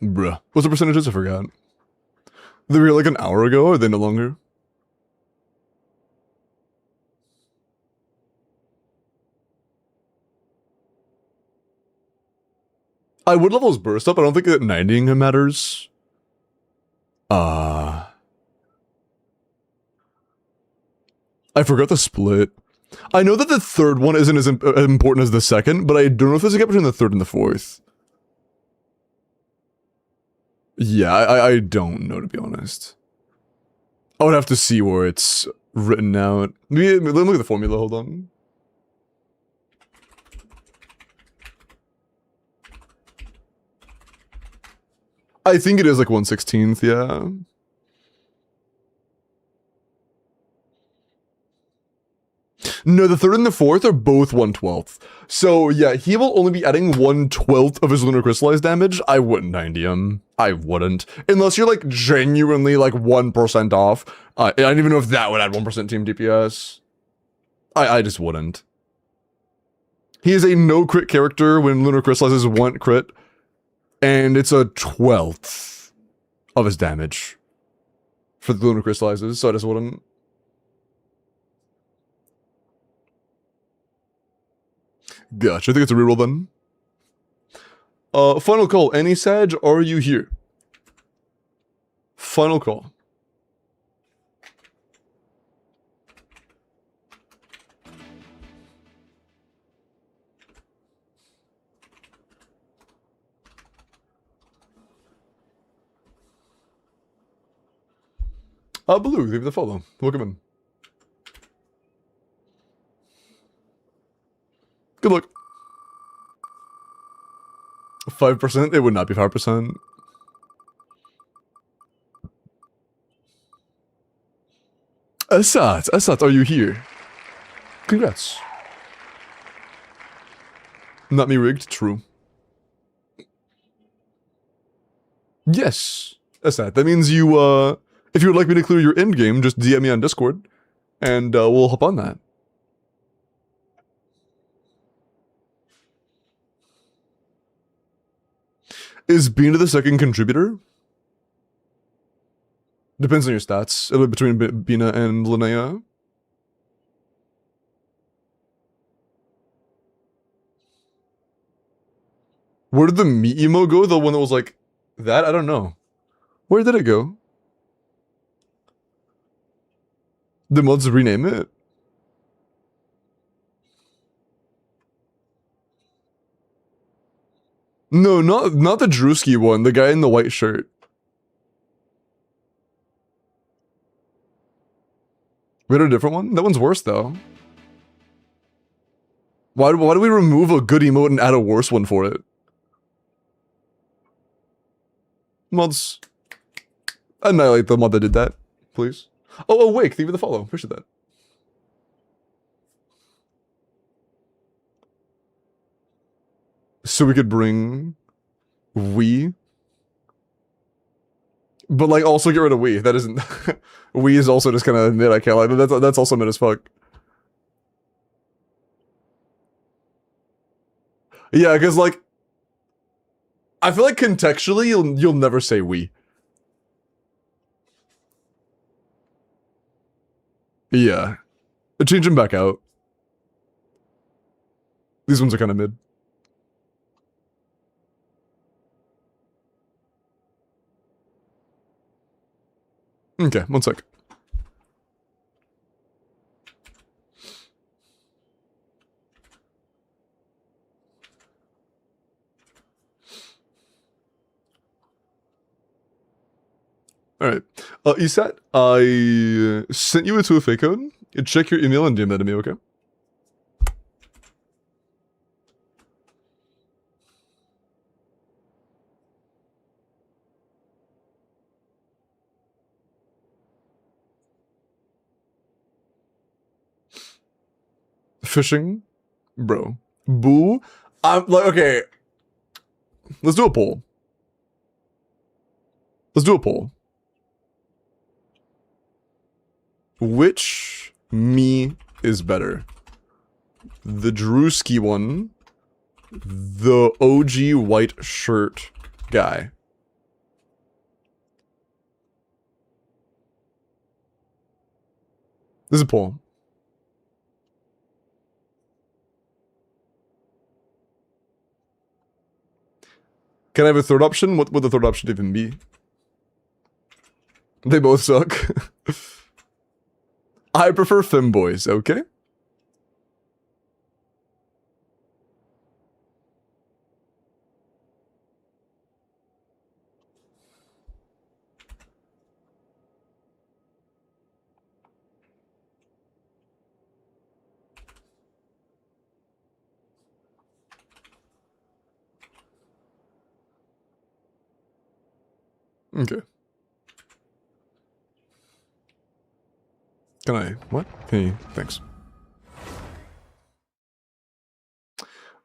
Bruh. What's the percentages? I forgot. They were here like an hour ago, or are they no longer? I would level his burst up. I don't think that 90ing him matters. I forgot the split. I know that the third one isn't as important as the second, but I don't know if there's a gap between the third and the fourth. Yeah, I don't know, to be honest. I would have to see where it's written out. Let me look at the formula, hold on. I think it is like 1/16th, yeah. No, the third and the fourth are both 1/12th. So yeah, he will only be adding 1/12th of his lunar crystallized damage. I wouldn't 90 him. I wouldn't. Unless you're like genuinely like 1% off. I don't even know if that would add 1% team DPS. I just wouldn't. He is a no crit character when lunar crystallizes 1 crit. And it's a 1/12th of his damage for the lunar crystallizes, so I just wouldn't. Gotcha, I think it's a reroll then. Final call. Any Sag, are you here? Final call. Blue, leave the follow. Welcome in. Good luck. 5%? It would not be 5%. Asat, are you here? Congrats. Not me rigged, true. Yes, Asat. That means you, if you would like me to clear your endgame, just DM me on Discord, and we'll hop on that. Is Bina the second contributor? Depends on your stats. It'll be between Bina and Linnea. Where did the meat emo go? The one that was like that? I don't know. Where did it go? The mods rename it? No, not the Drewski one, the guy in the white shirt. We had a different one? That one's worse though. Why do we remove a good emote and add a worse one for it? Mods. Annihilate the mod that did that, please. Oh, Wake, thank you for the follow. Appreciate that. So we could bring we, but like also get rid of we. That isn't. We is also just kind of mid. I can't like that's also mid as fuck. Yeah, because like I feel like contextually you'll never say we. Yeah, change them back out. These ones are kind of mid. Okay, one sec. Alright. Isat, I sent you a 2FA code. Check your email and DM that to me, okay? Fishing? Bro. Boo? I'm like, okay. Let's do a poll. Let's do a poll. Which me is better? The Drewski one, the OG white shirt guy. This is a poll. Can I have a third option? What would the third option even be? They both suck. I prefer femboys, okay? Okay. Can I? What? Can you? Thanks.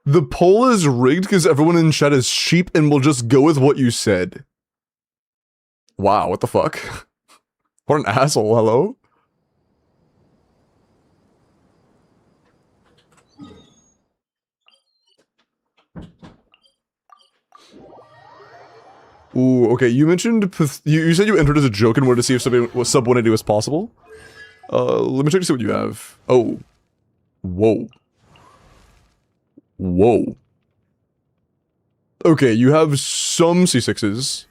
The poll is rigged because everyone in chat is sheep and will just go with what you said. Wow, what the fuck? What an asshole, hello? Ooh, okay, you mentioned, you said you entered as a joke and wanted to see if somebody was sub 180 was possible. Let me check to see what you have. Oh. Whoa. Whoa. Okay, you have some C6s.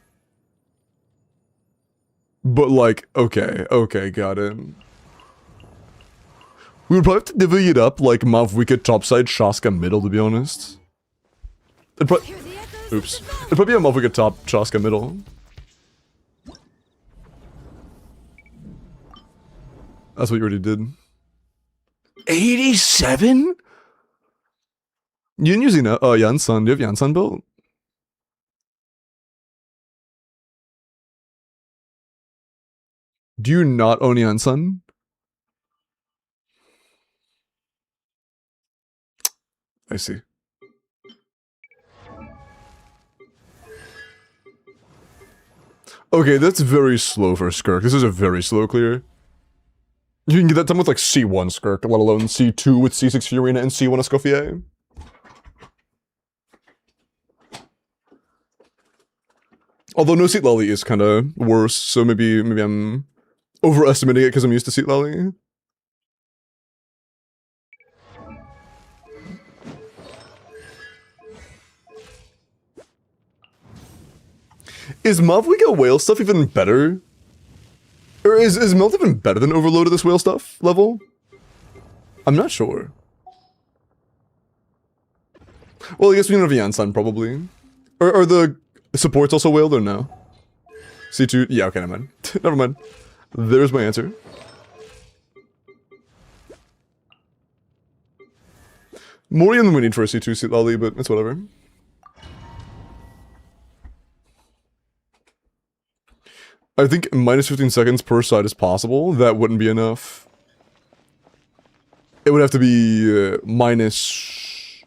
But like, okay, got it. We would probably have to divvy it up like Mavwika topside, Shaska middle, to be honest. It'd probably... Oops. It'd probably be a Mavwika top, Shaska middle. That's what you already did. 87? You didn't use Yansan. Do you have Yansan built? Do you not own Yansan? I see. Okay, that's very slow for Skirk. This is a very slow clear. You can get that done with like C1 Skirk, let alone C2 with C6 Fiorina and C1 Escoffier. Although no Seat Lally is kind of worse, so maybe I'm overestimating it because I'm used to Seat Lally. Is Mavwika whale stuff even better? Or is Melt even better than Overload at this whale stuff level? I'm not sure. Well, I guess we don't have Yansan probably. Are the supports also whaled or no? C2, yeah, okay, never mind. Never mind. There's my answer. More than we need for a C2 Seat Lally, but it's whatever. I think minus 15 seconds per side is possible. That wouldn't be enough. It would have to be minus...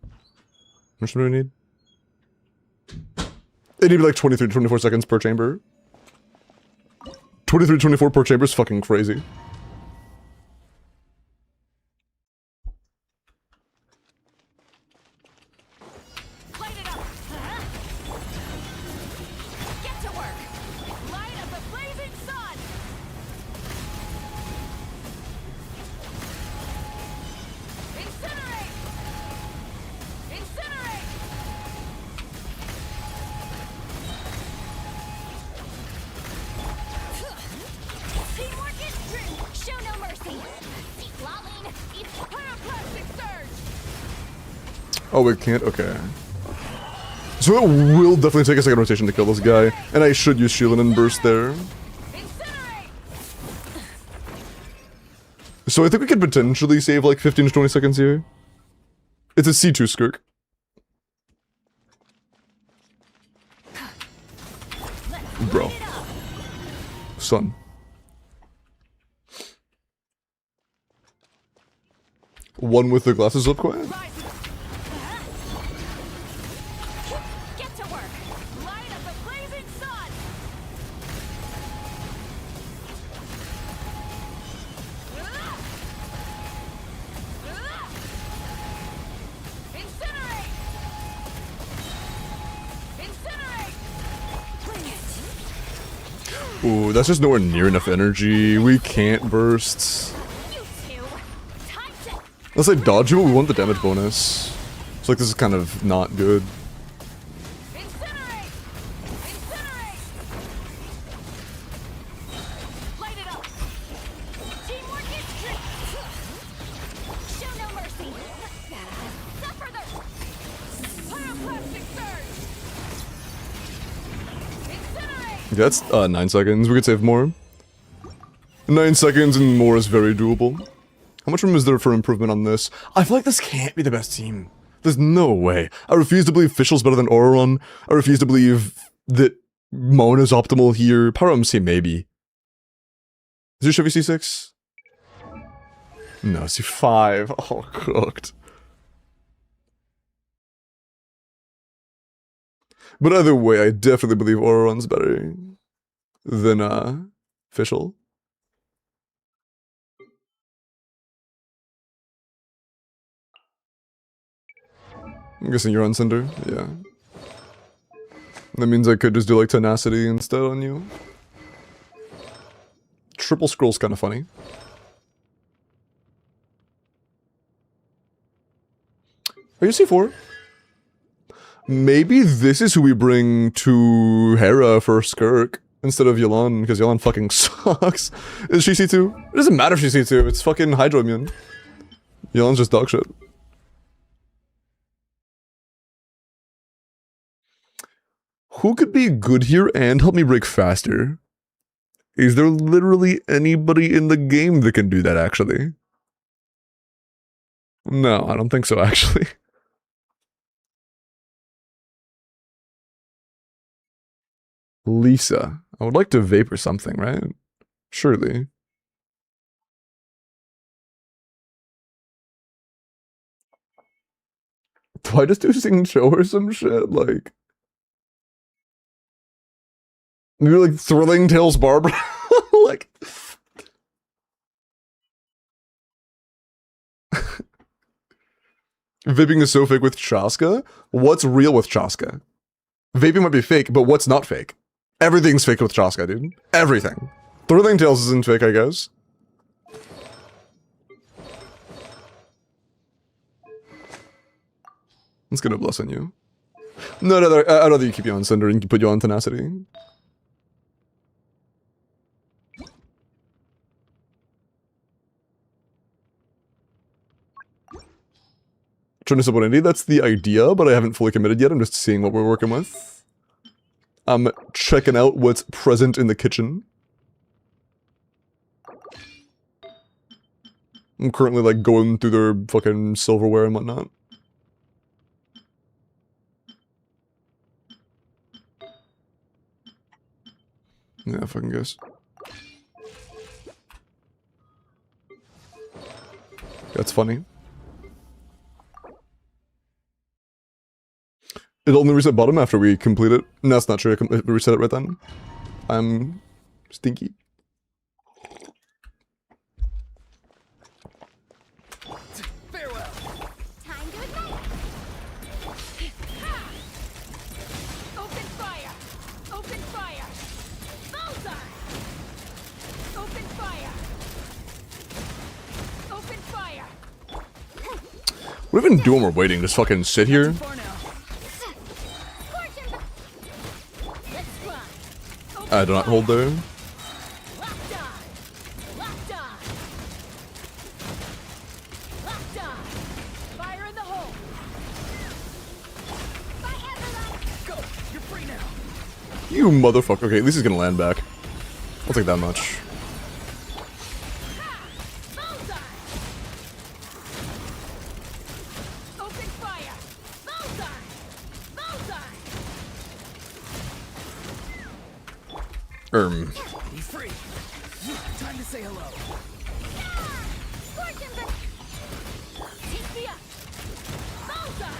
How much do we need? It'd be like 23 to 24 seconds per chamber. 23 to 24 per chamber is fucking crazy. Oh, it can't? Okay. So it will definitely take a second rotation to kill this guy, and I should use Shieldin and Burst there. So I think we could potentially save like 15 to 20 seconds here. It's a C2 Skirk. Bro. Son. One with the glasses up quiet? Ooh, that's just nowhere near enough energy. We can't burst. You two. Time to Let's say dodge it, but we want the damage bonus. So like this is kind of not good. incinerate. Incinerate. Light it up. Teamwork is true. Show no mercy. Suffer the pyroclastic surge. Incinerate. That's 9 seconds. We could save more. 9 seconds and more is very doable. How much room is there for improvement on this? I feel like this can't be the best team. There's no way. I refuse to believe Fischl's better than Auron. I refuse to believe that Mona's optimal here. Pyro MC maybe. Is your Chevy C6? No, C5. Oh, cooked. But either way, I definitely believe Auron's better than Fischl. I'm guessing you're on Cinder? Yeah. That means I could just do like Tenacity instead on you. Triple Scroll's kind of funny. Are you C4? Maybe this is who we bring to Hera for Skirk instead of Yelan, because Yelan fucking sucks. Is she C2? It doesn't matter if she's C2, it's fucking Hydro Immune. Yelan's just dog shit. Who could be good here and help me break faster? Is there literally anybody in the game that can do that, actually? No, I don't think so, actually. Lisa. I would like to vape or something, right? Surely. Do I just do Sing Show or some shit? Like... Maybe like Thrilling Tales Barbara? Like... Vaping is so fake with Chaska? What's real with Chaska? Vaping might be fake, but what's not fake? Everything's fake with Chaska, dude. Everything. Thrilling Tales isn't fake, I guess. It's gonna bless on you. No, I'd rather you keep you on Cinder and put you on Tenacity. Trying to support indie, that's the idea, but I haven't fully committed yet. I'm just seeing what we're working with. I'm checking out what's present in the kitchen. I'm currently like going through their fucking silverware and whatnot. Yeah, fucking guess. That's funny. It'll only reset bottom after we complete it. No, that's not true. I can reset it right then. I'm stinky. Farewell. Time to ignite. Open fire. Open fire. Bullseye. Open fire. Open fire. What do we even do when we're waiting? Just fucking sit here? For now. Let's fly. I do not hold there. Locked on. Locked on. Locked on. Fire in the hole. Bye, everyone. Go. You're free now. You motherfucker. Okay, at least he's gonna land back. I'll take that much. Bullseye. Open fire. Bullseye. Bullseye. Be free. Time to say hello. Scorch him, but... Take me up. Bullseye.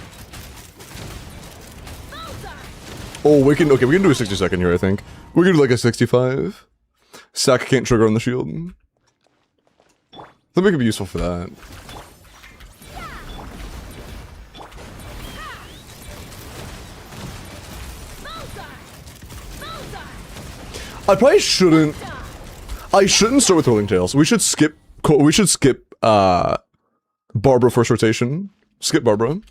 Bullseye. Oh, we can. Okay, we can do a 60-second here, I think. We can do like a 65. Sack can't trigger on the shield. I think we could be useful for that. Bullseye. Bullseye. I probably shouldn't. I shouldn't start with Rolling Tails. We should skip. We should skip. Barbara first rotation. Skip Barbara.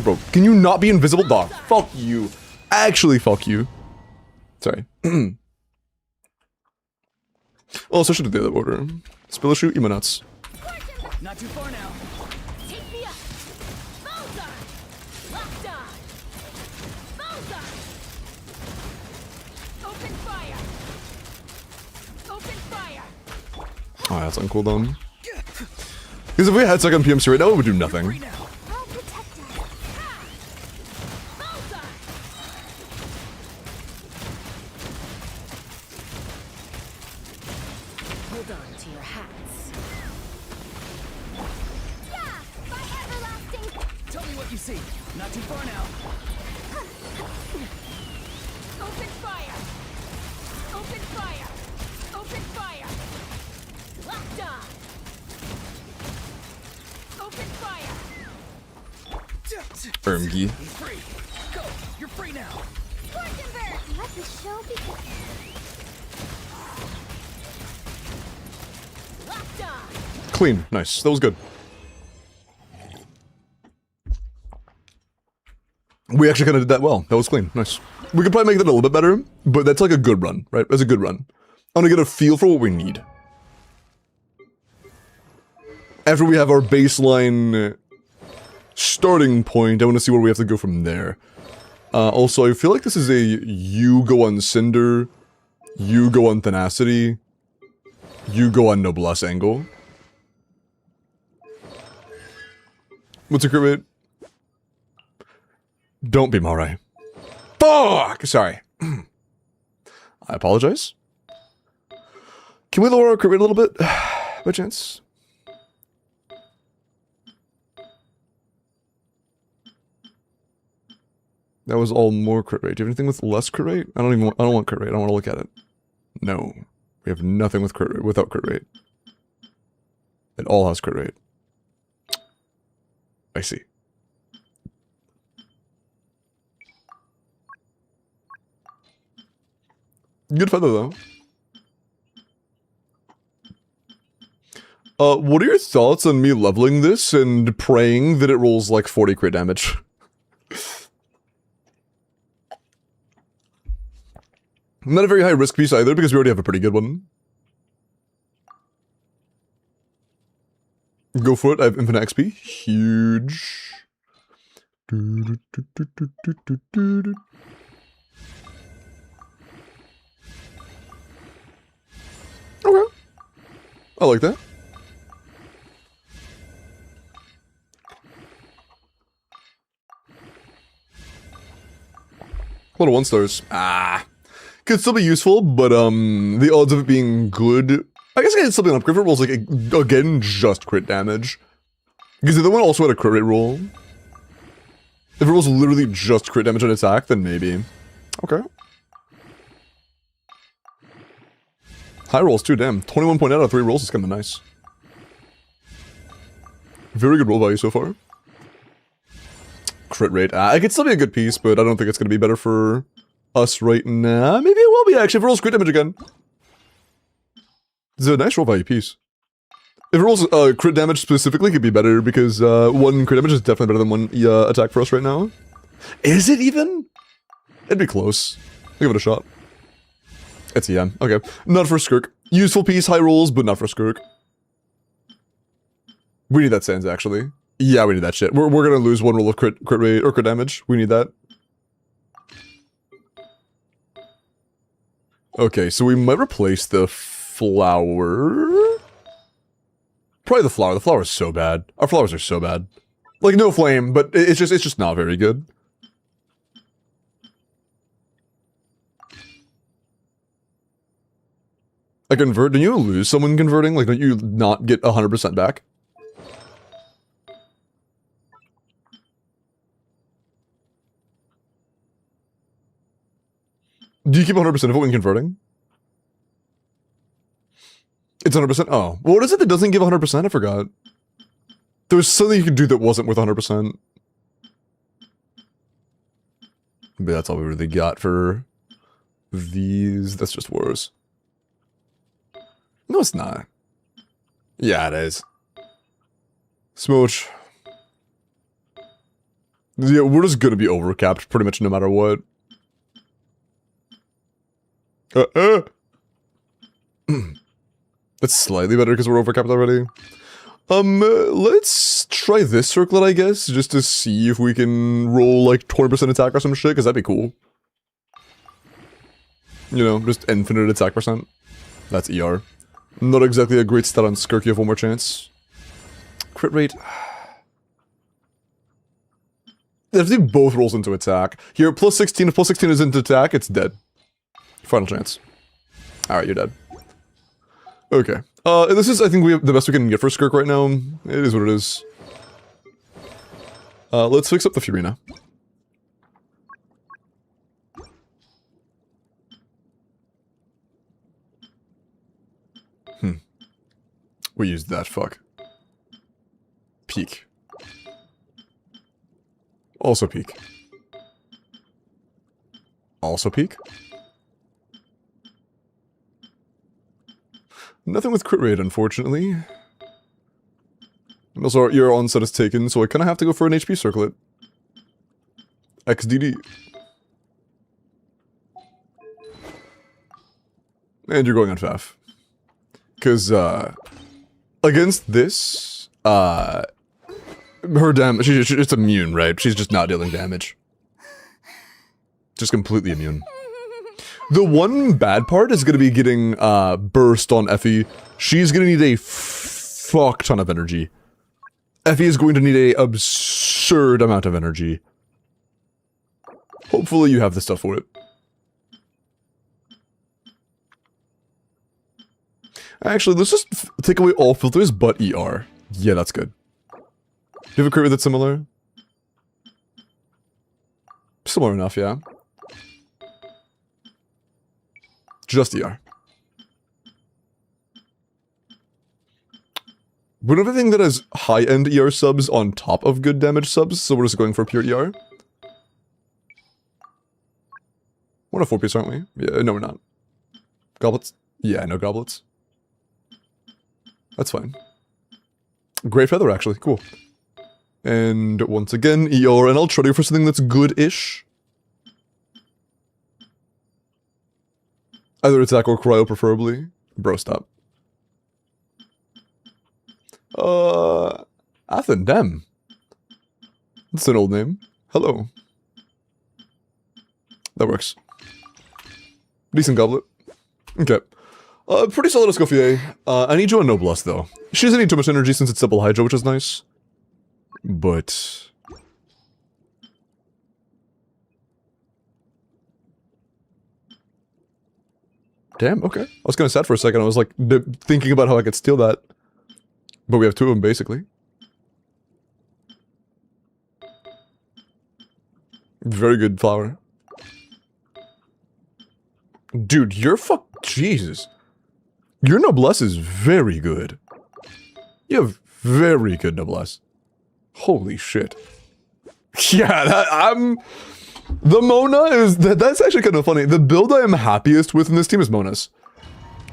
Bro, can you not be invisible? Dog. Fuck you. Actually, fuck you. Sorry. Also, I should have done the other order. Spill a shoot, emo nuts. Not too far now. Take me up. Bullseye. Locked on. Bullseye. Open fire. Open fire. Oh, that's on cooldown. Because if we had second PMC right now, it would do nothing. Free now. I'll protect us. Ha! Bullseye. Hold on to your hats. Yeah! My everlasting. Tell me what you see. Not too far now. Open fire. Open fire. Open fire. Locked on. Open fire. Ermgi. He's free. Go. You're free now. Scorchenberg. Let the show begin. Locked on. Clean. Nice. That was good. We actually kind of did that well. That was clean. Nice. We could probably make that a little bit better, but that's like a good run, right? That's a good run. I want to get a feel for what we need. After we have our baseline starting point, I want to see where we have to go from there. Also, I feel like this is a you go on Cinder, you go on Tenacity, you go on Noblesse angle. What's a crit rate? Don't be Marai. Fuck! Sorry. I apologize. Can we lower our crit rate a little bit? By chance? That was all more crit rate. Do you have anything with less crit rate? I don't want crit rate. I don't want to look at it. No. We have nothing with crit rate, without crit rate. It all has crit rate. I see. Good feather though. What are your thoughts on me leveling this and praying that it rolls like 40 crit damage? Not a very high risk piece either, because we already have a pretty good one. Go for it, I have infinite XP. Huge. Okay. I like that. A lot of 1-stars. Could still be useful, but the odds of it being good, I guess I get something up. If it rolls like again just crit damage, because the other one also had a crit rate roll. If it rolls literally just crit damage on attack, then maybe. Okay. High rolls too, damn. 21 point out of 3 rolls is kind of nice. Very good roll value so far. Crit rate. It could still be a good piece, but I don't think it's going to be better for us right now. Maybe it will be actually if it rolls crit damage again. It's a nice roll value piece. If it rolls crit damage specifically, it could be better because 1 crit damage is definitely better than 1 attack for us right now. Is it even? It'd be close. Give it a shot. It's yeah. Okay. Not for Skirk. Useful piece, high rolls, but not for Skirk. We need that Sans actually. Yeah, we need that shit. We're gonna lose 1 roll of crit rate or crit damage. We need that. Okay, so we might replace the flower. Probably the flower. The flower is so bad. Our flowers are so bad. Like no flame, but it's just not very good. I convert. Don't you lose someone converting? Like, don't you not get 100% back? Do you keep 100% of it when converting? It's 100%? Oh. Well, what is it that doesn't give 100%? I forgot. There was something you could do that wasn't with 100%. But that's all we really got for these. That's just wars. No, it's not. Yeah, it is. Smooch. Yeah, we're just gonna be overcapped pretty much no matter what. That's slightly better because we're overcapped already. Let's try this circlet, I guess, just to see if we can roll like 20% attack or some shit, because that'd be cool. You know, just infinite attack percent. That's ER. Not exactly a great stat on Skirk, you have one more chance. Crit rate. If they both rolls into attack. Here, plus 16, if plus 16 is into attack, it's dead. Final chance. Alright, you're dead. Okay. This is, I think, we have the best we can get for Skirk right now. It is what it is. Let's fix up the Furina. We used that, fuck. Peak. Also peak. Also peak? Nothing with crit rate, unfortunately. And also, your onset is taken, so I kind of have to go for an HP circlet. XDD. And you're going on Faf. Because, against this, her damage, it's immune, right? She's just not dealing damage. Just completely immune. The one bad part is going to be getting burst on Effie. She's going to need a fuck ton of energy. Effie is going to need a absurd amount of energy. Hopefully you have the stuff for it. Actually, let's just take away all filters but ER. Yeah, that's good. Do you have a crit rate that's similar? Similar enough, yeah. Just ER. We don't have anything that has high-end ER subs on top of good damage subs, so we're just going for pure ER. We're not 4-piece, aren't we? Yeah, no, we're not. Goblets? Yeah, no goblets. That's fine. Great feather, actually. Cool. And once again, ER, and I'll try to go for something that's good-ish. Either attack or cryo, preferably. Bro, stop. Athen, damn. That's an old name. Hello. That works. Decent goblet. Okay. Pretty solid Escoffier. I need you on Noblesse, though. She doesn't need too much energy since it's double Hydra, which is nice. But... damn, okay. I was kind of sad for a second. I was like, thinking about how I could steal that. But we have two of them, basically. Very good flower. Dude, your Jesus. Your Noblesse is very good. You have very good Noblesse. Holy shit. Yeah, the Mona is... That's actually kind of funny. The build I am happiest with in this team is Mona's.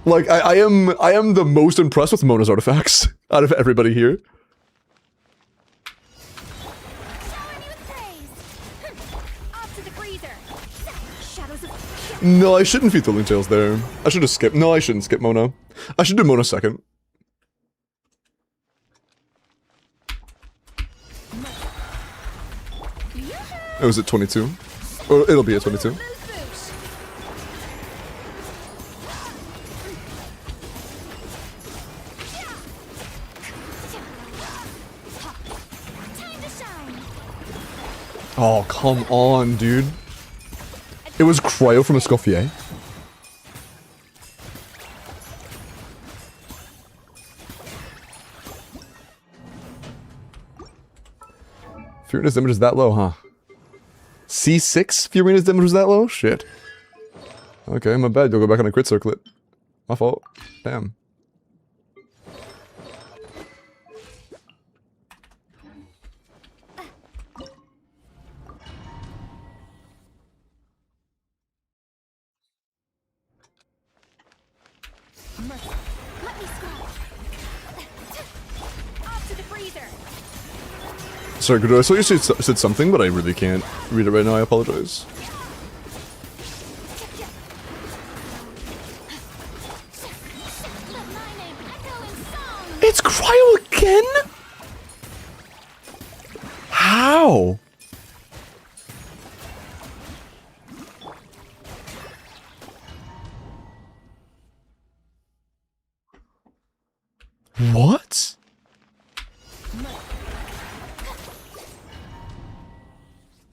Like, I am the most impressed with Mona's artifacts out of everybody here. No, I shouldn't feed Thrilling Tales there. I should have skipped. No, I shouldn't skip Mona. I should do Mona second. Oh, is it 22? Or it'll be at 22. Oh, come on, dude. It was cryo from Escoffier. Furina's damage is that low, huh? C6 Furina's damage was that low? Shit. Okay, my bad. You'll go back on a crit circlet. My fault. Damn. Let me scrub. Off to the freezer. Sorry, Guido, I saw you said something, but I really can't read it right now. I apologize. Let my name echo in song. It's Cryo again? How? What?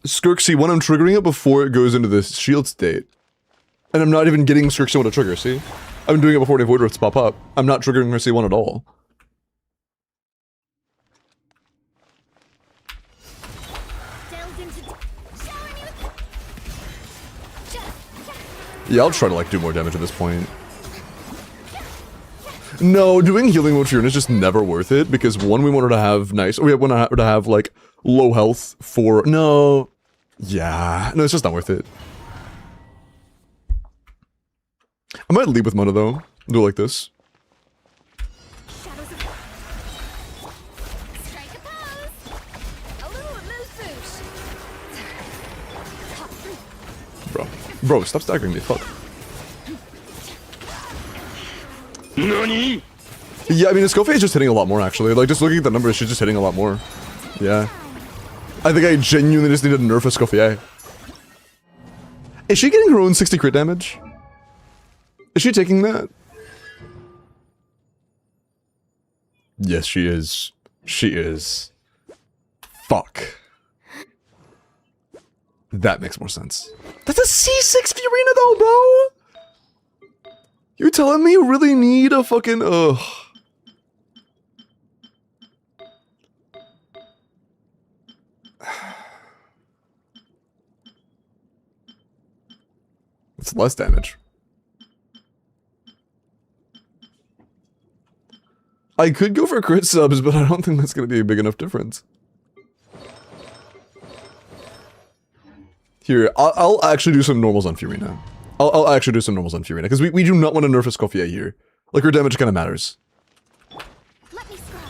Skirk, when I'm triggering it before it goes into this shield state. And I'm not even getting Skirk C1 to trigger, see? I'm doing it before the Void Rifts pop up. I'm not triggering her C1 at all. Yeah, I'll try to like do more damage at this point. No, doing healing mode Fiona is just never worth it because one, we want her to have nice. We want her to have like low health for no. Yeah, no, it's just not worth it. I might lead with Mana though. Do it like this. Strike a pose. A little amuse bouche. Bro, stop staggering me. Fuck. NANI?! Yeah, I mean, Escoffier is just hitting a lot more, actually. Like, just looking at the numbers, she's just hitting a lot more. Yeah. I think I genuinely just need to nerf Escoffier. Is she getting her own 60 crit damage? Is she taking that? Yes, she is. She is. Fuck. That makes more sense. That's a C6 Fiorina though, bro! You're telling me you really need a fucking, It's less damage. I could go for crit subs, but I don't think that's gonna be a big enough difference. Here, I'll actually do some normals on Fiorina. I'll actually do some normals on Fiorina, because we do not want to nerf Escoffier here. Like, her damage kind of matters. Let me scrub.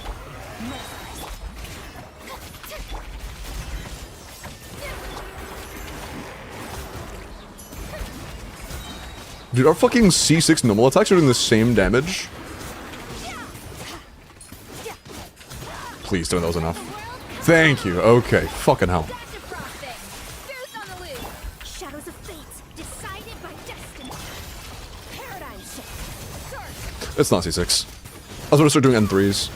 Dude, our fucking C6 normal attacks are doing the same damage. Please tell me that was enough. Thank you. Okay, fucking hell. Shadows of fate, decided by destiny. Paradigm shift. It's not C6. I was gonna start doing N3s.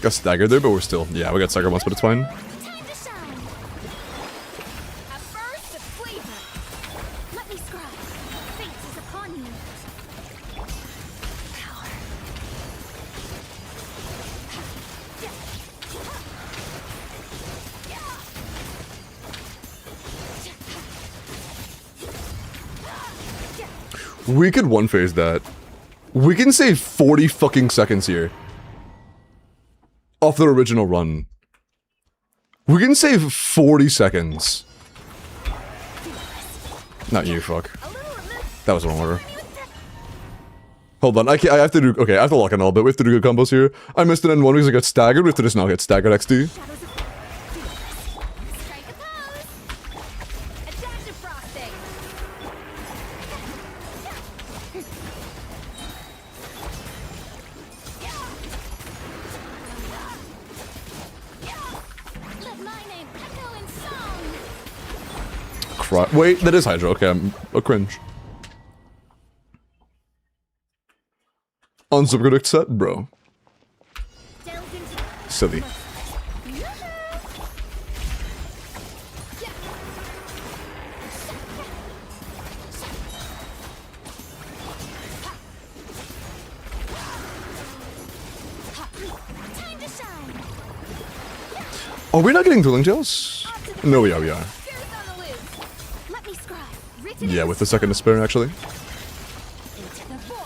Got staggered there, but we're still... Yeah, we got staggered once, but it's fine. Time to shine. A burst of flavor. Let me scrub. Fate is upon you. Power. We could one-phase that. We can save 40 fucking seconds here. Off the original run. We can save 40 seconds. Not you, fuck. That was the wrong order. Hold on, I have to do... Okay, I have to lock in a little bit. We have to do good combos here. I missed an N1 because I got staggered. We have to just not get staggered XD. Strike a pose. Adaptive frosting. Let my name echo in song. Wait, that is Hydra. Okay, I'm a cringe. On Supercritic set, bro. Delve into Silly. time to shine. Are we not getting Dueling Tails? No, we are, we are. Fears on the loose. Let me scribe. Written Yeah, in with a second to spare, actually. into the void.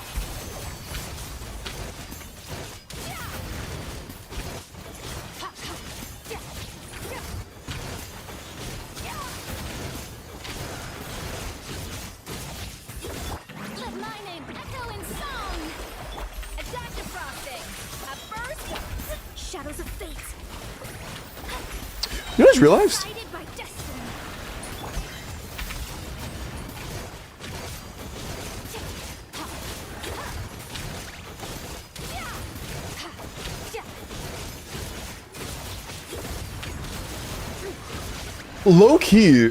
You guys realized? Guided by destiny. Low key.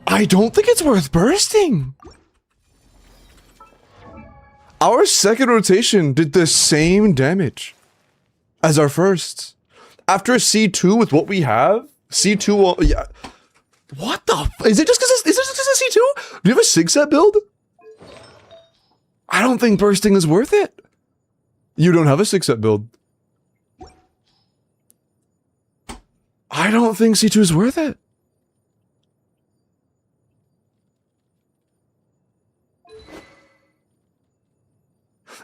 I don't think it's worth bursting. Our second rotation did the same damage as our first. After C2 with what we have, C2 will, yeah. What the is it just because is it just because of C2? Do you have a sig set build? I don't think bursting is worth it. You don't have a sig set build. I don't think C2 is worth it.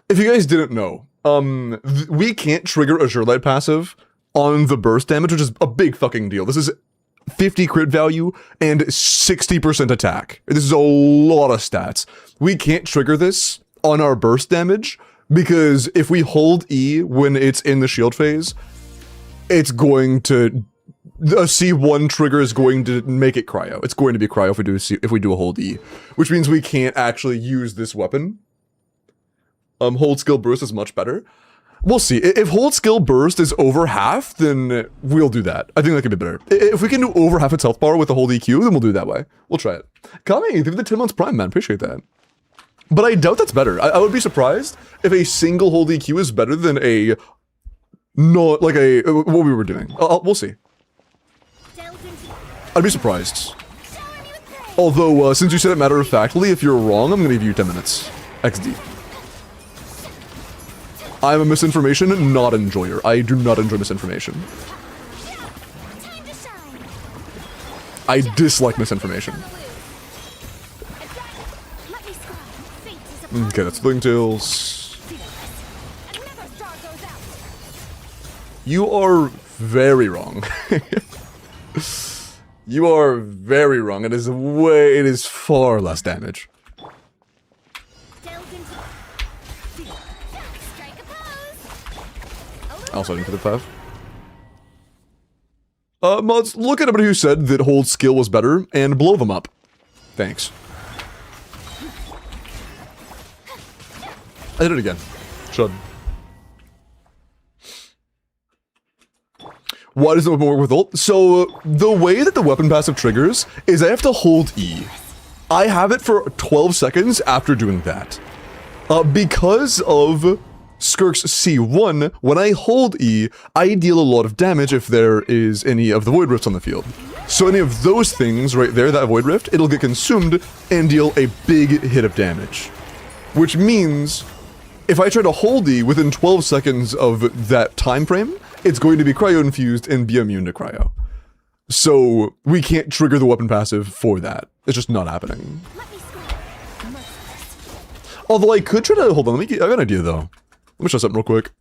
If you guys didn't know, we can't trigger a Azure Light passive on the burst damage, which is a big fucking deal. This is 50 crit value and 60% attack. This is a lot of stats. We can't trigger this on our burst damage because if we hold E when it's in the shield phase, it's going to... A C1 trigger is going to make it cryo. It's going to be cryo if we do a hold E, which means we can't actually use this weapon. Hold skill burst is much better. We'll see. If hold skill burst is over half, then we'll do that. I think that could be better. If we can do over half its health bar with the hold EQ, then we'll do it that way. We'll try it. Kami, thank you for the 10 months prime, man. Appreciate that. But I doubt that's better. I would be surprised if a single hold EQ is better than a... Not like a... What we were doing. We'll see. I'd be surprised. Although, since you said it matter-of-factly, if you're wrong, I'm gonna give you 10 minutes. XD. I'm a misinformation not enjoyer. I do not enjoy misinformation. I dislike misinformation. Okay, that's Blingtails. You are very wrong. You are very wrong. It is far less damage. Also into the path. Mods, look at everybody who said that hold skill was better and blow them up. Thanks. I did it again. Should. Why does the weapon work with ult? So, the way that the weapon passive triggers is I have to hold E. I have it for 12 seconds after doing that. Because of Skirk's C1, when I hold E, I deal a lot of damage if there is any of the Void Rifts on the field. So any of those things right there, that Void Rift, it'll get consumed and deal a big hit of damage. Which means, if I try to hold E within 12 seconds of that time frame, it's going to be cryo-infused and be immune to cryo. So we can't trigger the weapon passive for that. It's just not happening. Although I could try to, hold on, I got an idea though. Let me show something real quick.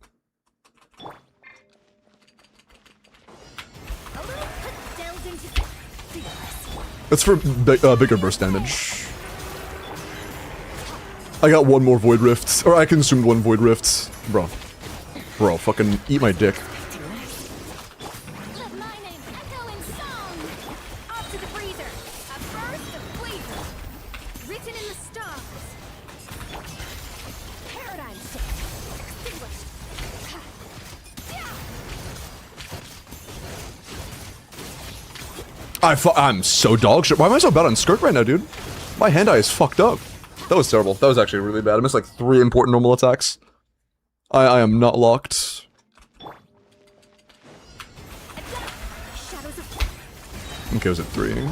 That's for bigger burst damage. I got one more Void Rift, or I consumed one Void Rift. Bro, fucking eat my dick. I'm so dog shit. Why am I so bad on Skirk right now, dude? My hand eye is fucked up. That was terrible. That was actually really bad. I missed like 3 important normal attacks. I am not locked. Okay, was it 3?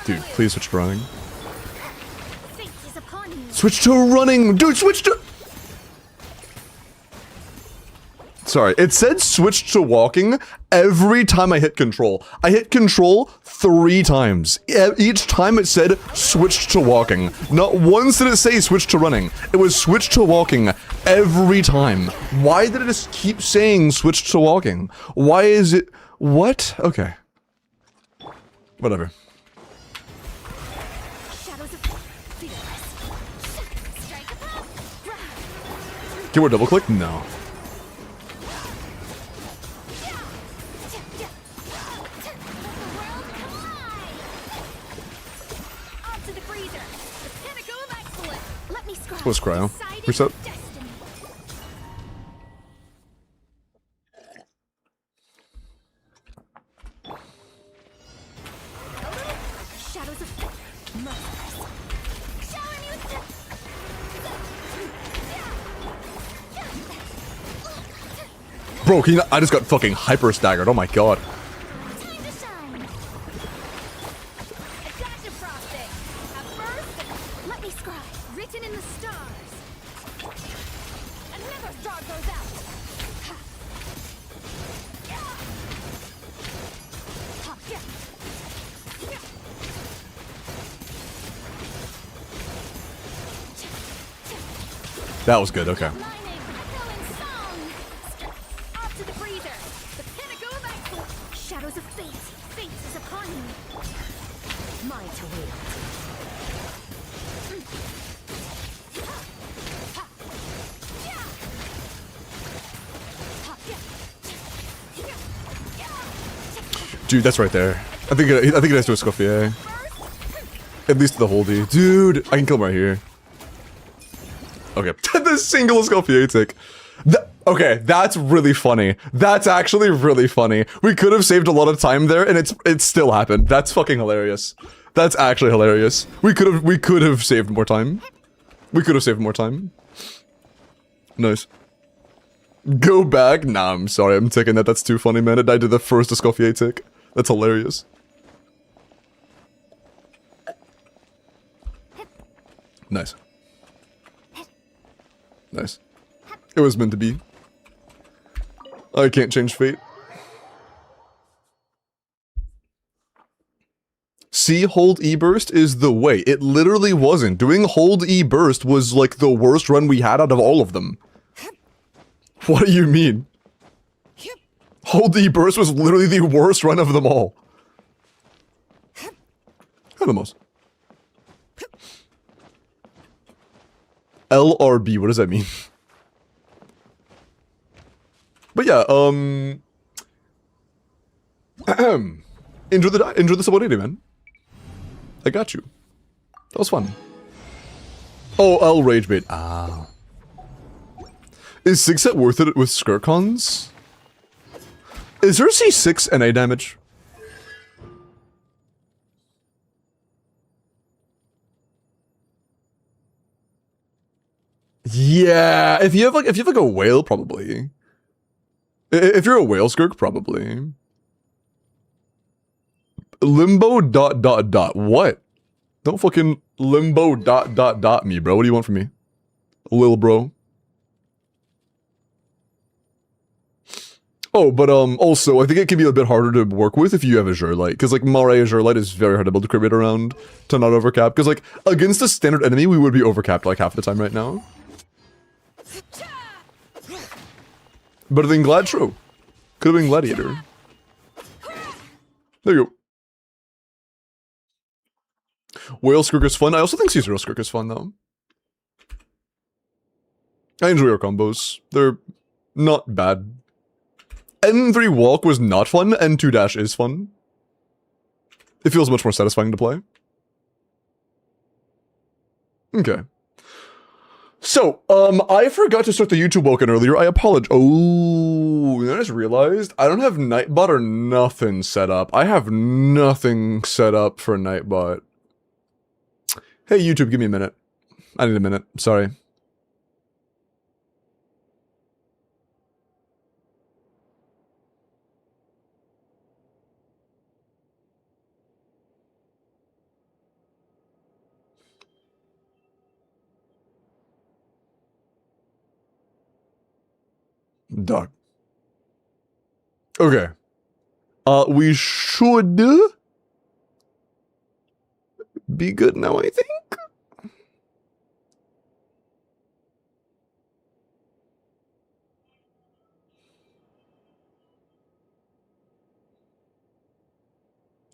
Dude, please switch to running. Switch to running! Dude, switch to... Sorry, it said switch to walking every time I hit control. I hit control 3 times. Each time it said switch to walking. Not once did it say switch to running. It was switch to walking every time. Why did it just keep saying switch to walking? Why is it... What? Okay. Whatever. Shadows of fearless. Strike a pop. Can we double click? No. Onto the freezer. The pinnacle of excellence. Let me scratch. What's cryo? Decided Reset. destiny. Shadows of merciless. Showing you Bro, can you not, I just got fucking hyper staggered. Oh my god. time to shine. A dash of frosting. A burst. Let me scribe. Written in the stars. Another star goes out. Ha. Yeah. Ha, yeah. That was good, okay. Lightning, echoing song. Off to the freezer. The pinnacle of excellence. Shadows of fate. Fate is upon you. Mine to wield. Ha. Yeah. Ha, yeah. Dude, that's right there. I think it has to a Scuffier. At least the holdy. Dude, I can kill him right here. Okay. The single Scuffier tick. Okay, that's really funny. That's actually really funny. We could have saved a lot of time there, and it still happened. That's fucking hilarious. That's actually hilarious. We could have saved more time. We could have saved more time. Nice. Go back? Nah, I'm sorry. I'm taking that. That's too funny, man. It died to the first Escoffier tick. That's hilarious. Nice. Nice. It was meant to be. I can't change fate. See, hold E burst is the way. It literally wasn't. Doing hold E burst was like the worst run we had out of all of them. What do you mean? Hold E burst was literally the worst run of them all. Almost. LRB, what does that mean? But yeah, enjoy the sub 180, man. I got you. That was fun. Oh, L rage bait. Ah. Is 6 set worth it with Skirkons? Is there C6 NA damage? Yeah, if you have like a whale, probably. If you're a whale skirk, probably. Limbo ... What? Don't fucking limbo ... me, bro. What do you want from me? Lil bro. Oh, but also, I think it can be a bit harder to work with if you have Azure Light. Because, like, Marae Azure Light is very hard to build a crit rate around to not overcap. Because, like, against a standard enemy, we would be overcapped, like, half the time right now. Better than Glad, true. Could have been Gladiator. There you go. Whale Skirk is fun. I also think C0 Skirk is fun, though. I enjoy our combos. They're not bad. N3 Walk was not fun, N2 Dash is fun. It feels much more satisfying to play. Okay. So, I forgot to start the YouTube Welkin earlier. I apologize. Oh, I just realized I don't have Nightbot or nothing set up. I have nothing set up for Nightbot. Hey, YouTube, give me a minute. I need a minute. Sorry. Dog. Okay. We should be good now, I think.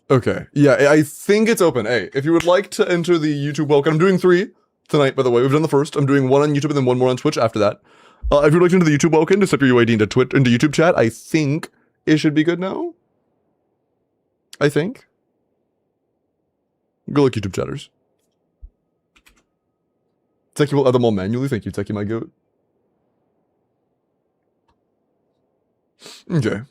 Okay. Yeah, I think it's open. Hey, if you would like to enter the YouTube welcome, I'm doing 3 tonight, by the way. We've done the first. I'm doing 1 on YouTube and then 1 more on Twitch after that. If you'd like to enter the YouTube welcome, just type your UID into YouTube chat. I think it should be good now. I think. Good luck, YouTube chatters. Techie will add them all manually. Thank you, Techie, my goat. Okay.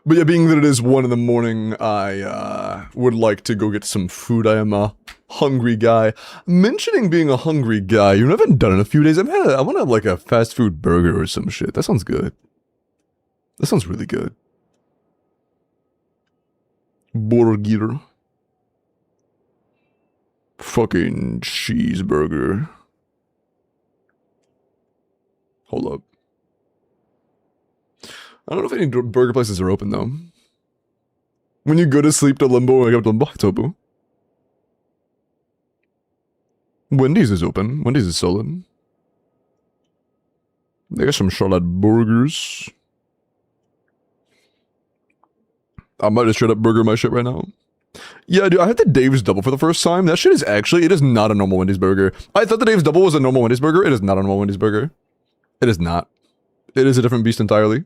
But yeah, being that it is 1 in the morning, I would like to go get some food. I am a hungry guy. Mentioning being a hungry guy, you know, I haven't done it in a few days. I want to have like a fast food burger or some shit. That sounds good. That sounds really good. Burger. Fucking cheeseburger. Hold up. I don't know if any burger places are open, though. When you go to sleep to Limbo, wake up to Limbo, it's open. Wendy's is open. Wendy's is solid. They got some Charlotte burgers. I might just straight up burger my shit right now. Yeah, dude, I had the Dave's Double for the first time. That shit is actually, it is not a normal Wendy's burger. I thought the Dave's Double was a normal Wendy's burger. It is not a normal Wendy's burger. It is not. It is a different beast entirely.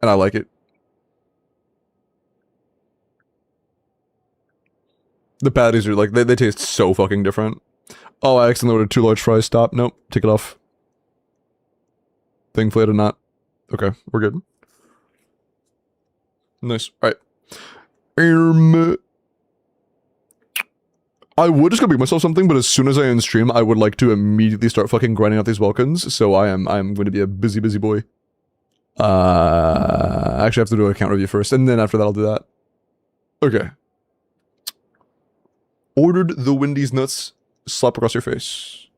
And I like it. The patties are like, they taste so fucking different. Oh, I accidentally ordered 2 large fries. Stop. Nope. Take it off. Thankfully I did not. Okay, we're good. Nice. Alright. I would just go make myself something, but as soon as I end stream, I would like to immediately start fucking grinding out these Welkins. So I'm going to be a busy boy. I actually have to do an account review first, and then after that I'll do that. Okay. Ordered the Wendy's nuts. Slap across your face.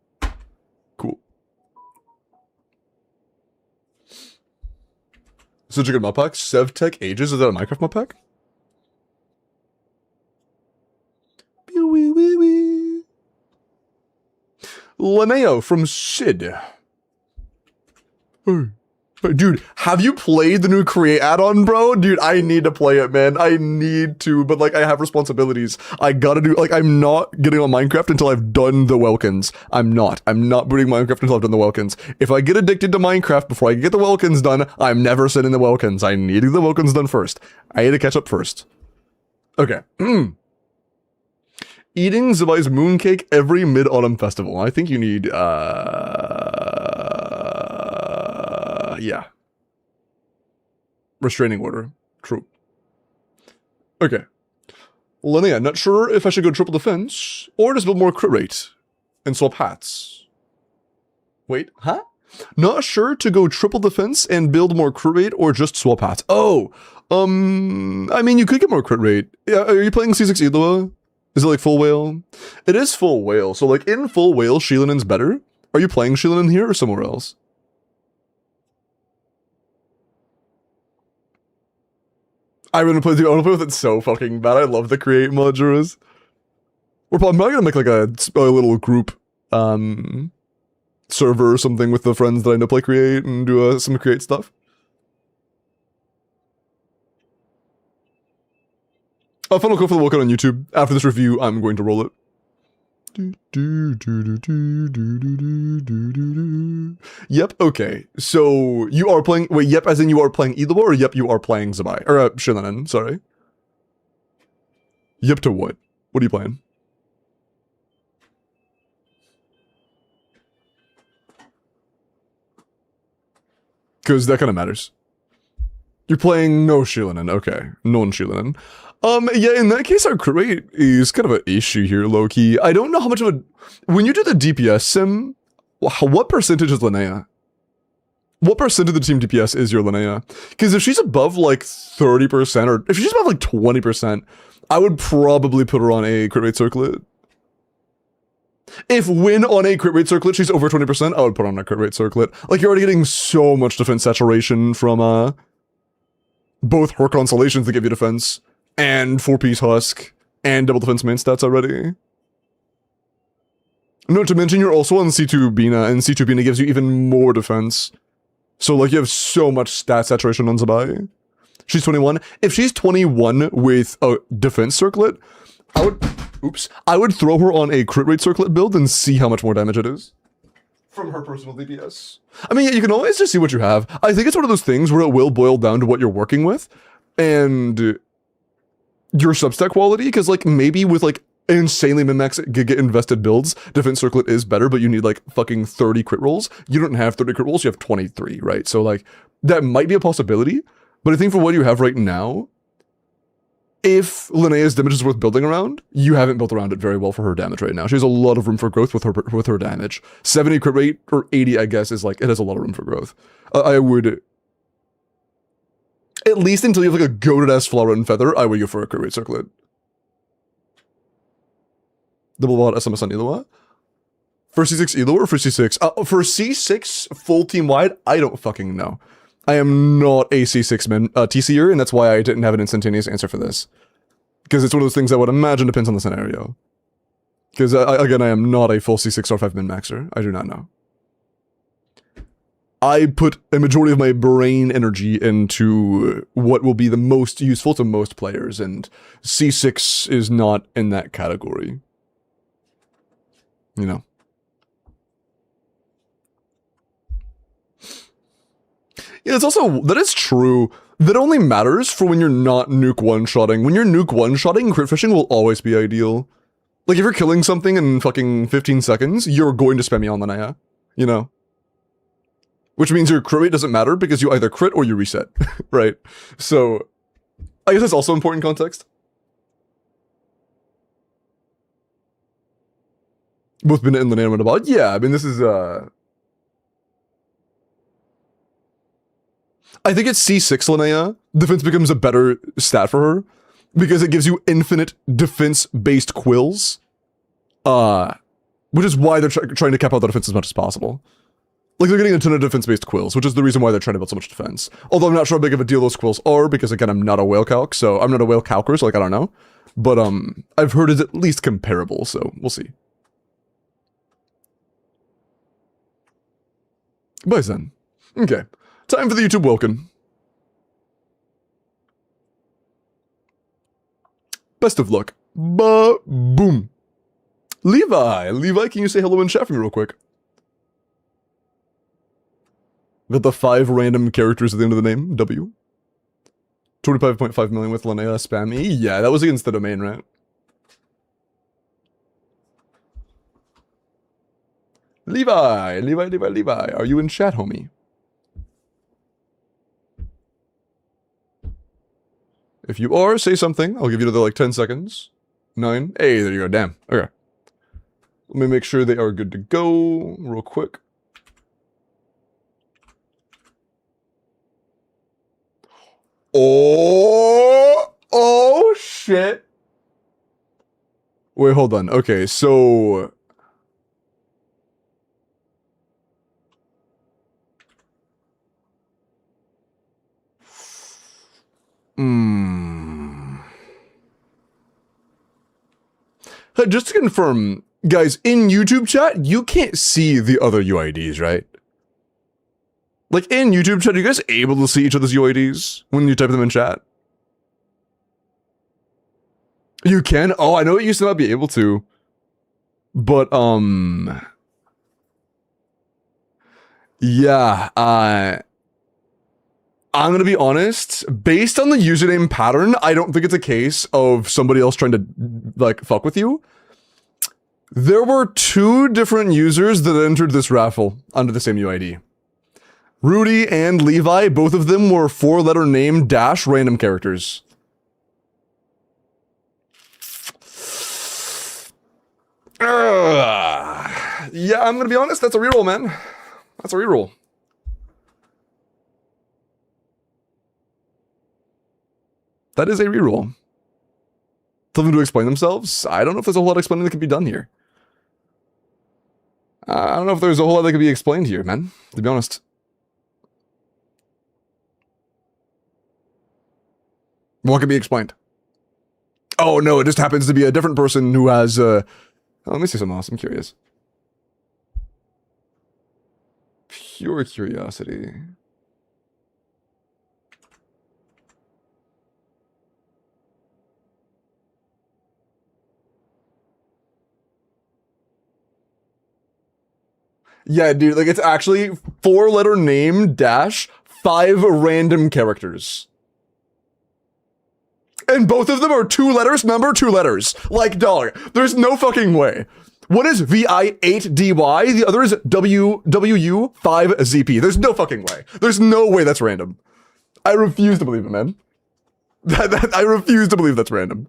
Cool. Such a good mod pack. SevTech Ages. Is that a Minecraft mod pack? Linneo from Sid. Dude, have you played the new Create add-on, bro? Dude, I need to play it, man. I need to, but like I have responsibilities. I gotta do, like I'm not getting on Minecraft until I've done the Welkins. I'm not booting Minecraft until I've done the Welkins. If I get addicted to Minecraft before I get the Welkins done, I'm never sending the Welkins. I need the Welkins done first. I need to catch up first. Okay. Eating Zabai's mooncake every mid-autumn festival. I think you need, yeah. Restraining order. True. Okay. Linnea, not sure if I should go triple defense, or just build more crit rate, and swap hats. Wait, huh? Not sure to go triple defense and build more crit rate, or just swap hats. Oh, I mean, you could get more crit rate. Yeah, are you playing C6 Eloa? Is it like full whale? It is full whale, so like in full whale, Shielinen's better. Are you playing Shielinen here or somewhere else? I want to play with it so fucking bad. I love the create modules. I'm probably gonna make like a little group server or something with the friends that I know play create and do some create stuff. Final code for the Welkin on YouTube. After this review, I'm going to roll it. Yep, okay. So, you are playing... Wait, yep, as in you are playing Eloa, or yep, you are playing Zabai? Or, Shilinen, sorry. Yep to what? What are you playing? Because that kind of matters. You're playing no Shilinen, okay. Non-Shilinen. Yeah, in that case, our crit rate is kind of an issue here, low-key. I don't know how much of a... When you do the DPS sim, what percentage is Linnea? What percent of the team DPS is your Linnea? Because if she's above, like, 30%, or if she's above, like, 20%, I would probably put her on a crit rate circlet. If when on a crit rate circlet she's over 20%, I would put her on a crit rate circlet. Like, you're already getting so much defense saturation from, both her constellations that give you defense, and 4-piece husk, and double defense main stats already. Not to mention you're also on C2 Bina, and C2 Bina gives you even more defense. So like you have so much stat saturation on Zabai. She's 21. If she's 21 with a defense circlet, I would throw her on a crit rate circlet build and see how much more damage it is. From her personal DPS. I mean, you can always just see what you have. I think it's one of those things where it will boil down to what you're working with and your substat quality, because like maybe with like insanely min-max get invested builds, defense circlet is better, but you need like fucking 30 crit rolls. You don't have 30 crit rolls, you have 23, right? So like that might be a possibility, but I think for what you have right now, if Linnea's damage is worth building around, you haven't built around it very well for her damage right now. She has a lot of room for growth with her damage. 70 crit rate, or 80 I guess, is like, it has a lot of room for growth. I would, at least until you have like a goated ass flower and feather, I would go for a crit rate circlet. Double bot SMS on Eloa. For C6 Elo or for C6? For C6 full team wide, I don't fucking know. I am not a C6 TCer, and that's why I didn't have an instantaneous answer for this. Because it's one of those things I would imagine depends on the scenario. Because, again, I am not a full C6 R5 min-maxer. I do not know. I put a majority of my brain energy into what will be the most useful to most players, and C6 is not in that category. You know. Yeah, it's also, that is true. That only matters for when you're not nuke one-shotting. When you're nuke one-shotting, crit fishing will always be ideal. Like, if you're killing something in fucking 15 seconds, you're going to spam me on Linea, you know? Which means your crit rate doesn't matter because you either crit or you reset, right? So, I guess that's also important context. Both Bennett and Linea went about. Yeah, I mean, this is, I think it's C6 Linnea. Defense becomes a better stat for her because it gives you infinite defense-based quills. Which is why they're trying to cap out the defense as much as possible. Like, they're getting a ton of defense-based quills, which is the reason why they're trying to build so much defense. Although I'm not sure how big of a deal those quills are, because again, I'm not a whale calc, so I'm not a whale calcer, so like, I don't know. But, I've heard it's at least comparable, so we'll see. Bye, then. Okay. Time for the YouTube Welkin. Best of luck. Boom. Levi, can you say hello in chat for me real quick? Got the 5 random characters at the end of the name, W. 25.5 million with Linnea spammy. Yeah, that was against the domain, right? Levi, are you in chat, homie? If you are, say something. I'll give you another like 10 seconds. 9. Hey, there you go. Damn. Okay. Let me make sure they are good to go real quick. Oh shit. Wait, hold on. Okay, so just to confirm, guys, in YouTube chat, you can't see the other UIDs, right? Like, in YouTube chat, are you guys able to see each other's UIDs when you type them in chat? You can? Oh, I know it used to not be able to. But, yeah, I'm gonna be honest, based on the username pattern, I don't think it's a case of somebody else trying to, like, fuck with you. There were 2 different users that entered this raffle under the same UID. Rudy and Levi, both of them were 4-letter name dash random characters. Yeah, I'm gonna be honest, that's a reroll, man. That's a reroll. That is a reroll. Tell them to explain themselves? I don't know if there's a whole lot of explaining that can be done here. I don't know if there's a whole lot that can be explained here, man, to be honest. What can be explained? Oh no, it just happens to be a different person who has, oh, let me see something else, I'm curious. Pure curiosity. Yeah, dude, like, it's actually 4-letter name dash 5 random characters. And both of them are 2 letters, number 2 letters. Like, dog, there's no fucking way. One is VI8DY, the other is WU5ZP. There's no fucking way. There's no way that's random. I refuse to believe it, man. I refuse to believe that's random.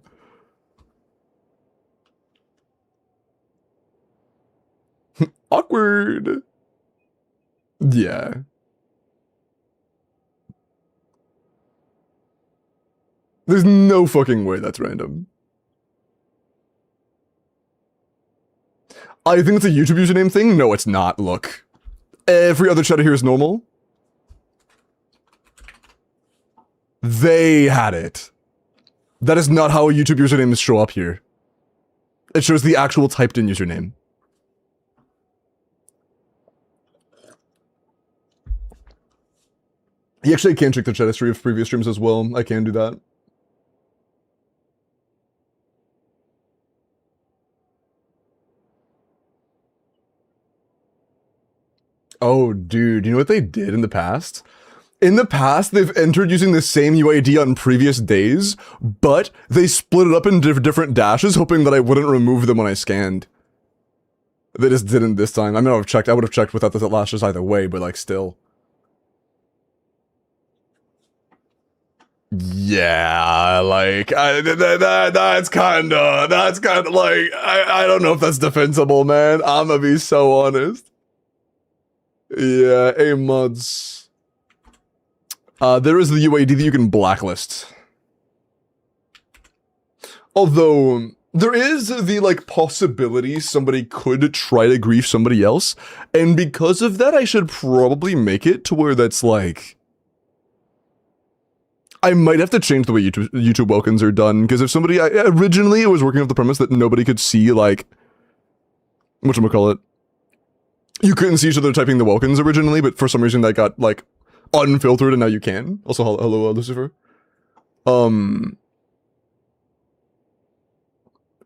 Awkward. Yeah. There's no fucking way that's random. I think it's a YouTube username thing. No, it's not. Look. Every other chat here is normal. They had it. That is not how YouTube usernames show up here. It shows the actual typed in username. You actually can check the chat history of previous streams as well. I can do that. Oh, dude, you know what they did in the past? In the past, they've entered using the same UID on previous days, but they split it up into different dashes, hoping that I wouldn't remove them when I scanned. They just didn't this time. I mean, I would have checked without the lashes either way, but like still. Yeah, like, that's kinda like, I don't know if that's defensible, man. I'm gonna be so honest. Yeah, mods. There is the UID that you can blacklist. Although, there is the, like, possibility somebody could try to grief somebody else, and because of that, I should probably make it to where that's, like... I might have to change the way YouTube WELKINs are done, because if somebody... originally, it was working off the premise that nobody could see, like... whatchamacallit? You couldn't see each other typing the WELKINs originally, but for some reason that got, like, unfiltered, and now you can. Also, hello, Lucifer.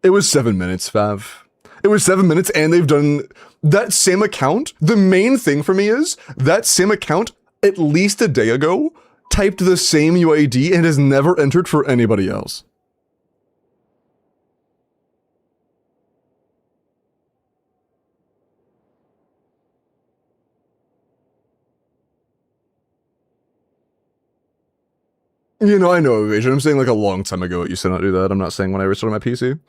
It was 7 minutes, Fav. It was 7 minutes, and they've done... that same account, the main thing for me is, that same account, at least a day ago, typed the same UID and has never entered for anybody else. You know, I know Evasion. I'm saying like a long time ago it used to not do that. I'm not saying when I restarted my PC.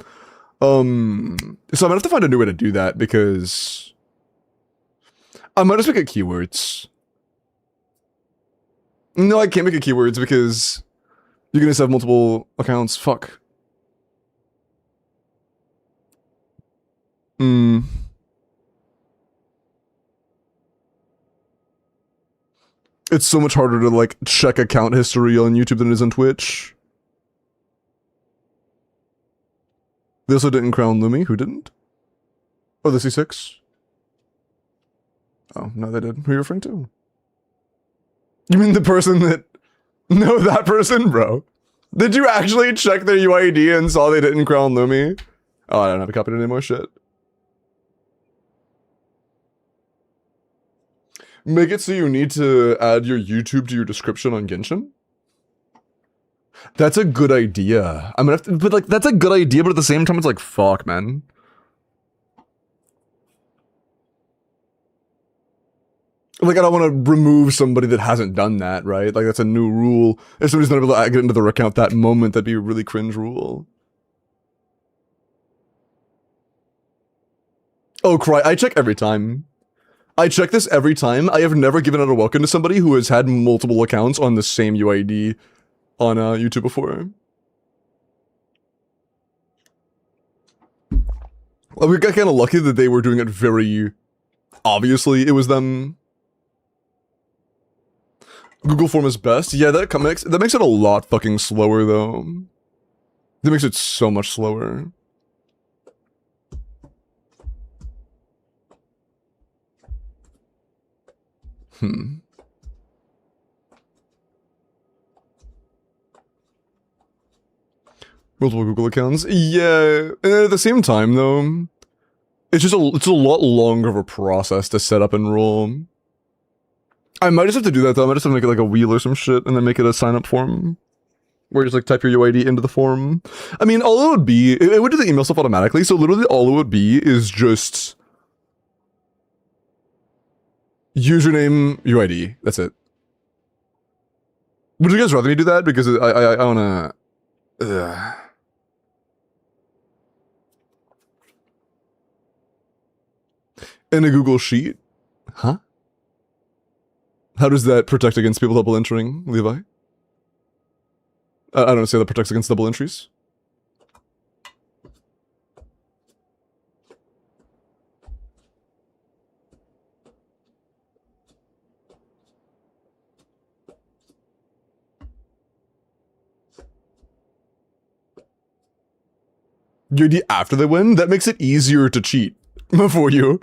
So I'm gonna have to find a new way to do that because I might just make it keywords. No, I can't make it keywords because you're gonna just have multiple accounts. Fuck. It's so much harder to, like, check account history on YouTube than it is on Twitch. They also didn't crown Lumi. Who didn't? Oh, the C6? Oh, no, they did. Who are you referring to? You mean the person that... No, that person, bro. Did you actually check their UID and saw they didn't crown Lumi? Oh, I don't have to copy it anymore, shit. Make it so you need to add your YouTube to your description on Genshin? That's a good idea. I'm gonna have to, but like, that's a good idea, but at the same time, it's like, fuck, man. Like, I don't want to remove somebody that hasn't done that, right? Like, that's a new rule. If somebody's not able to get into their account that moment, that'd be a really cringe rule. Oh, cry. I check every time. I check this every time. I have never given out a welcome to somebody who has had multiple accounts on the same UID on YouTube before. Well, we got kind of lucky that they were doing it very obviously. It was them. Google form is best. Yeah, that makes it a lot fucking slower though. That makes it so much slower. Multiple Google accounts. Yeah, at the same time though, It's just it's a lot longer of a process to set up and roll. I might just have to do that though. I might just have to make it like a wheel or some shit and then make it a sign up form. Where you just like type your UID into the form. I mean, all it would be, it would do the email stuff automatically, so literally all it would be is just username, UID. That's it. Would you guys rather me do that? Because I wanna... In a Google Sheet? Huh? How does that protect against people double entering, Levi? I don't say that protects against double entries. UID after they win? That makes it easier to cheat for you.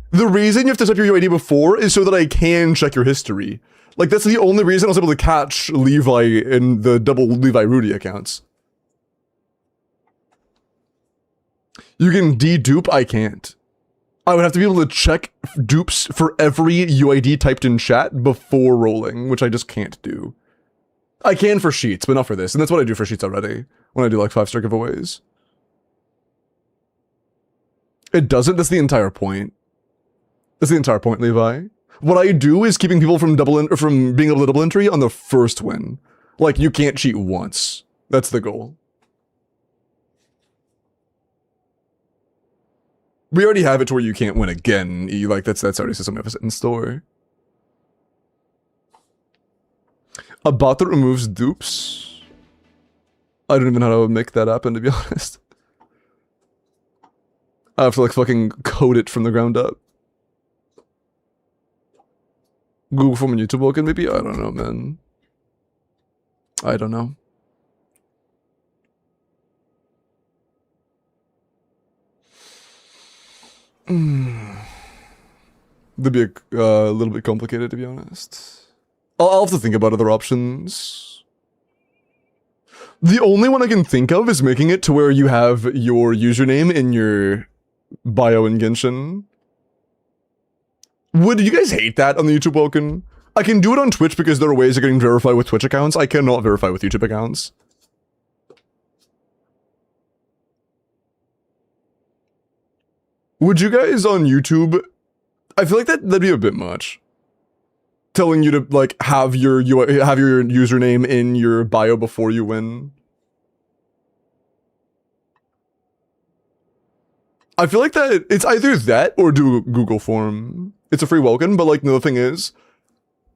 The reason you have to type your UID before is so that I can check your history. Like, that's the only reason I was able to catch Levi in the double Levi Rudy accounts. You can de-dupe? I can't. I would have to be able to check dupes for every UID typed in chat before rolling, which I just can't do. I can for sheets, but not for this. And that's what I do for sheets already, when I do like 5-star giveaways. It doesn't? That's the entire point. That's the entire point, Levi. What I do is keeping people from from being able to double entry on the first win. Like, you can't cheat once. That's the goal. We already have it to where you can't win again. Like, that's already something we have in store. A bot that removes dupes? I don't even know how to make that happen, to be honest. I have to, like, fucking code it from the ground up. Google form and YouTube WELKIN, maybe? I don't know, man. I don't know. That'd be a little bit complicated, to be honest. I'll have to think about other options. The only one I can think of is making it to where you have your username in your bio in Genshin. Would you guys hate that on the YouTube WELKIN? I can do it on Twitch because there are ways of getting verified with Twitch accounts. I cannot verify with YouTube accounts. Would you guys on YouTube... I feel like that'd be a bit much. Telling you to, like, have your username in your bio before you win. I feel like that it's either that or do Google form. It's a free WELKIN, but like the thing is,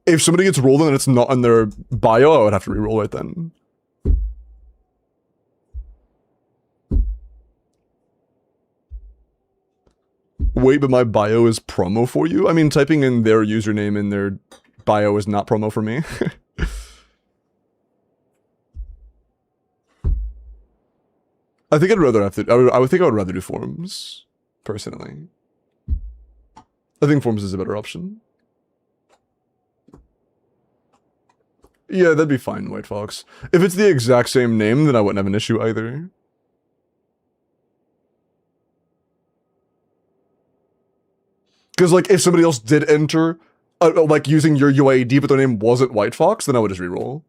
if somebody gets rolled and it's not in their bio, I would have to re-roll it then. Wait, but my bio is promo for you? I mean, typing in their username in their bio is not promo for me. I think I'd rather have to, I would think I would rather do forms, personally. I think forms is a better option. Yeah, that'd be fine, White Fox. If it's the exact same name, then I wouldn't have an issue either. Because, like, if somebody else did enter, like, using your UID, but their name wasn't White Fox, then I would just reroll.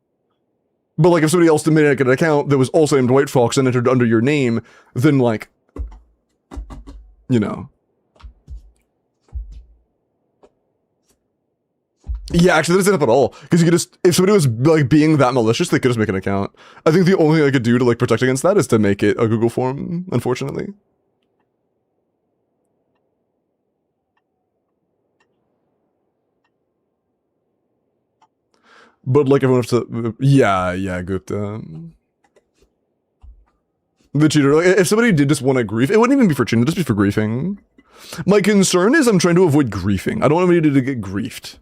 But, like, if somebody else made an account that was also named White Fox and entered under your name, then, like, you know. Yeah, actually, that doesn't help at all. Because you could just, if somebody was, like, being that malicious, they could just make an account. I think the only thing I could do to, like, protect against that is to make it a Google form, unfortunately. But, like, everyone has to... Yeah, Gupta. The cheater. Like, if somebody did just want to grief, it wouldn't even be for cheating, it'd just be for griefing. My concern is I'm trying to avoid griefing. I don't want anybody to get griefed.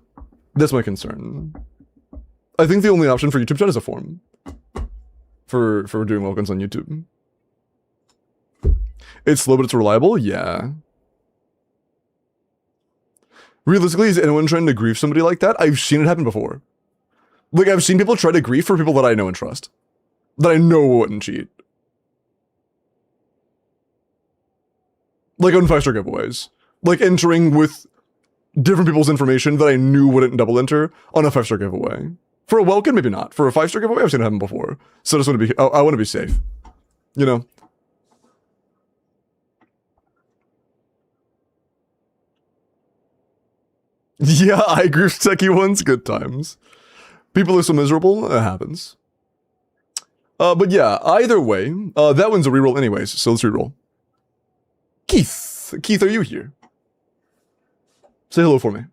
That's my concern. I think the only option for YouTube chat is a form. For doing WELKINs on YouTube. It's slow, but it's reliable? Yeah. Realistically, is anyone trying to grief somebody like that? I've seen it happen before. Like, I've seen people try to grief for people that I know and trust. That I know wouldn't cheat. Like on 5-star giveaways. Like entering with different people's information that I knew wouldn't double enter on a 5-star giveaway. For a Welkin, maybe not. For a 5-star giveaway, I've seen it happen before. So I just want to be, I want to be safe. You know? Yeah, I agree with techie ones, good times. People are so miserable, it happens. But yeah, either way, that one's a reroll anyways, so let's reroll. Keith! Keith, are you here? Say hello for me.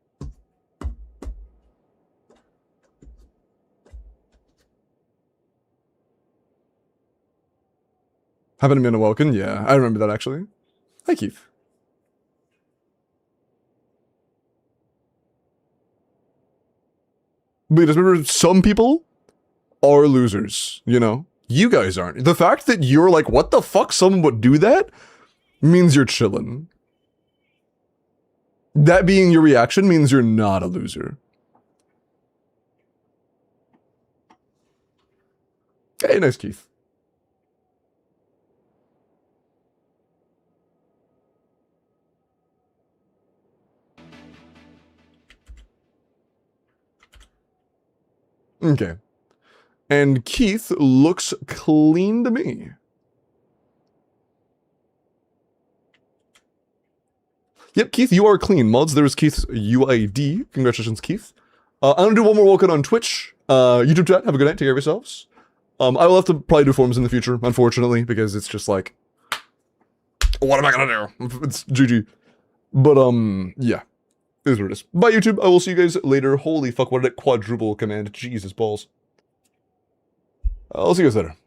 Happened to me in a Welkin? Yeah, I remember that actually. Hi, Keith. But just remember, some people are losers, you know? You guys aren't. The fact that you're like, what the fuck, someone would do that, means you're chillin'. That being your reaction means you're not a loser. Hey, nice, Keith. Okay. And Keith looks clean to me. Yep, Keith, you are clean. Mods, there's Keith's UID. Congratulations, Keith. I'm gonna do one more Welkin on Twitch. YouTube chat, have a good night. Take care of yourselves. I will have to probably do forums in the future, unfortunately, because it's just like, what am I gonna do? It's GG. But, yeah. It is what it is. Bye, YouTube. I will see you guys later. Holy fuck, what did it quadruple command? Jesus balls. I'll see you guys later.